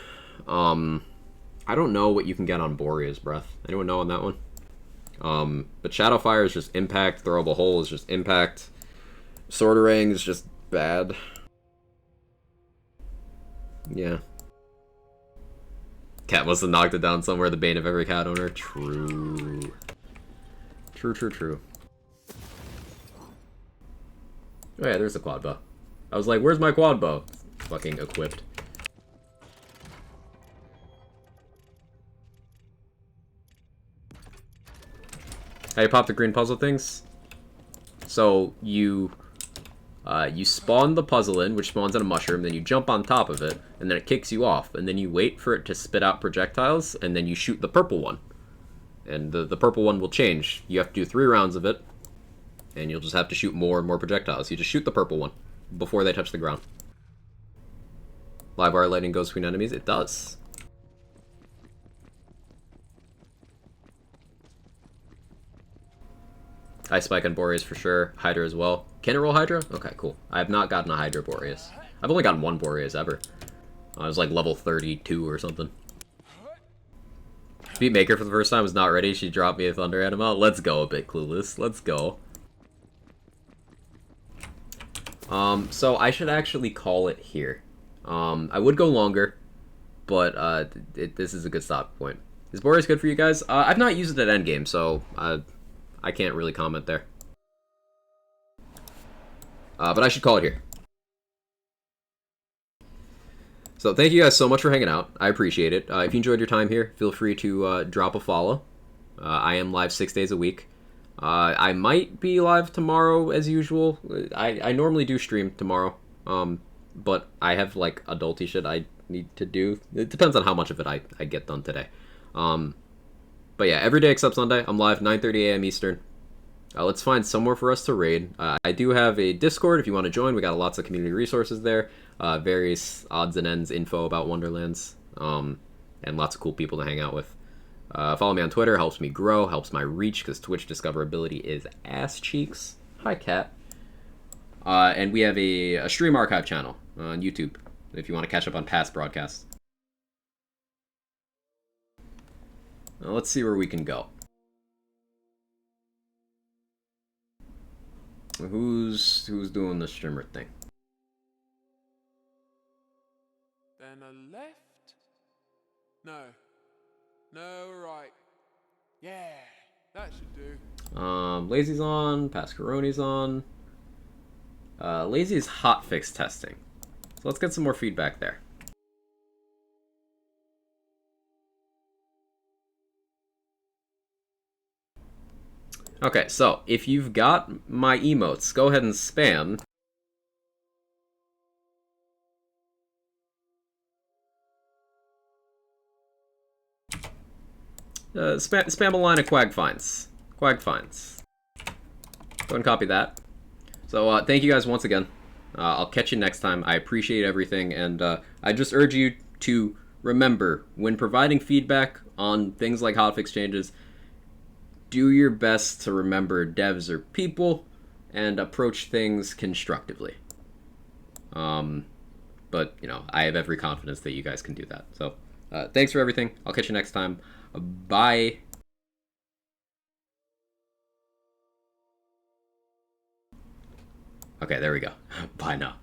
I don't know what you can get on Borea's Breath. Anyone know on that one? But Shadowfire is just impact, Throwable Hole is just impact, Swordorang is just bad. Yeah. Cat must have knocked it down somewhere, the bane of every cat owner. True. True. Oh yeah, there's a quad bow. I was like, where's my quad bow? It's fucking equipped. How you pop the green puzzle things? So, you spawn the puzzle in, which spawns in a mushroom, then you jump on top of it, and then it kicks you off, and then you wait for it to spit out projectiles, and then you shoot the purple one. And the purple one will change. You have to do 3 rounds of it, and you'll just have to shoot more and more projectiles. You just shoot the purple one before they touch the ground. Live wire lightning goes between enemies? It does. Ice Spike on Boreas for sure. Hydra as well. Can it roll Hydra? Okay, cool. I have not gotten a Hydra Boreas. I've only gotten 1 Boreas ever. I was like level 32 or something. Beat Maker for the first time was not ready. She dropped me a Thunder Anima. Let's go a bit clueless. Let's go. So I should actually call it here. I would go longer, but this is a good stop point. Is Boreas good for you guys? I've not used it at endgame, so I can't really comment there. But I should call it here. So thank you guys so much for hanging out. I appreciate it. If you enjoyed your time here, feel free to drop a follow. I am live 6 days a week. I might be live tomorrow as usual. I normally do stream tomorrow. But I have like adulty shit I need to do. It depends on how much of it I get done today. But yeah, every day except Sunday, I'm live 9:30 a.m. Eastern. Let's find somewhere for us to raid. I do have a Discord if you want to join. We got lots of community resources there, various odds and ends info about Wonderlands, and lots of cool people to hang out with. Follow me on Twitter, helps me grow, helps my reach, because Twitch discoverability is ass cheeks. Hi, cat. And we have a stream archive channel on YouTube if you want to catch up on past broadcasts. Now, let's see where we can go. Who's doing the streamer thing? Then a left? No. No, right. Yeah, that should do. Lazy's on, Pascaroni's on. Lazy's hotfix testing. So let's get some more feedback there. Okay, so if you've got my emotes, go ahead and spam. Spam a line of Quag finds. Quag finds. Go ahead and copy that. So thank you guys once again. I'll catch you next time. I appreciate everything, and I just urge you to remember, when providing feedback on things like hotfix changes, do your best to remember devs are people and approach things constructively. But, you know, I have every confidence that you guys can do that. So, thanks for everything. I'll catch you next time. Bye. Okay, there we go. Bye now.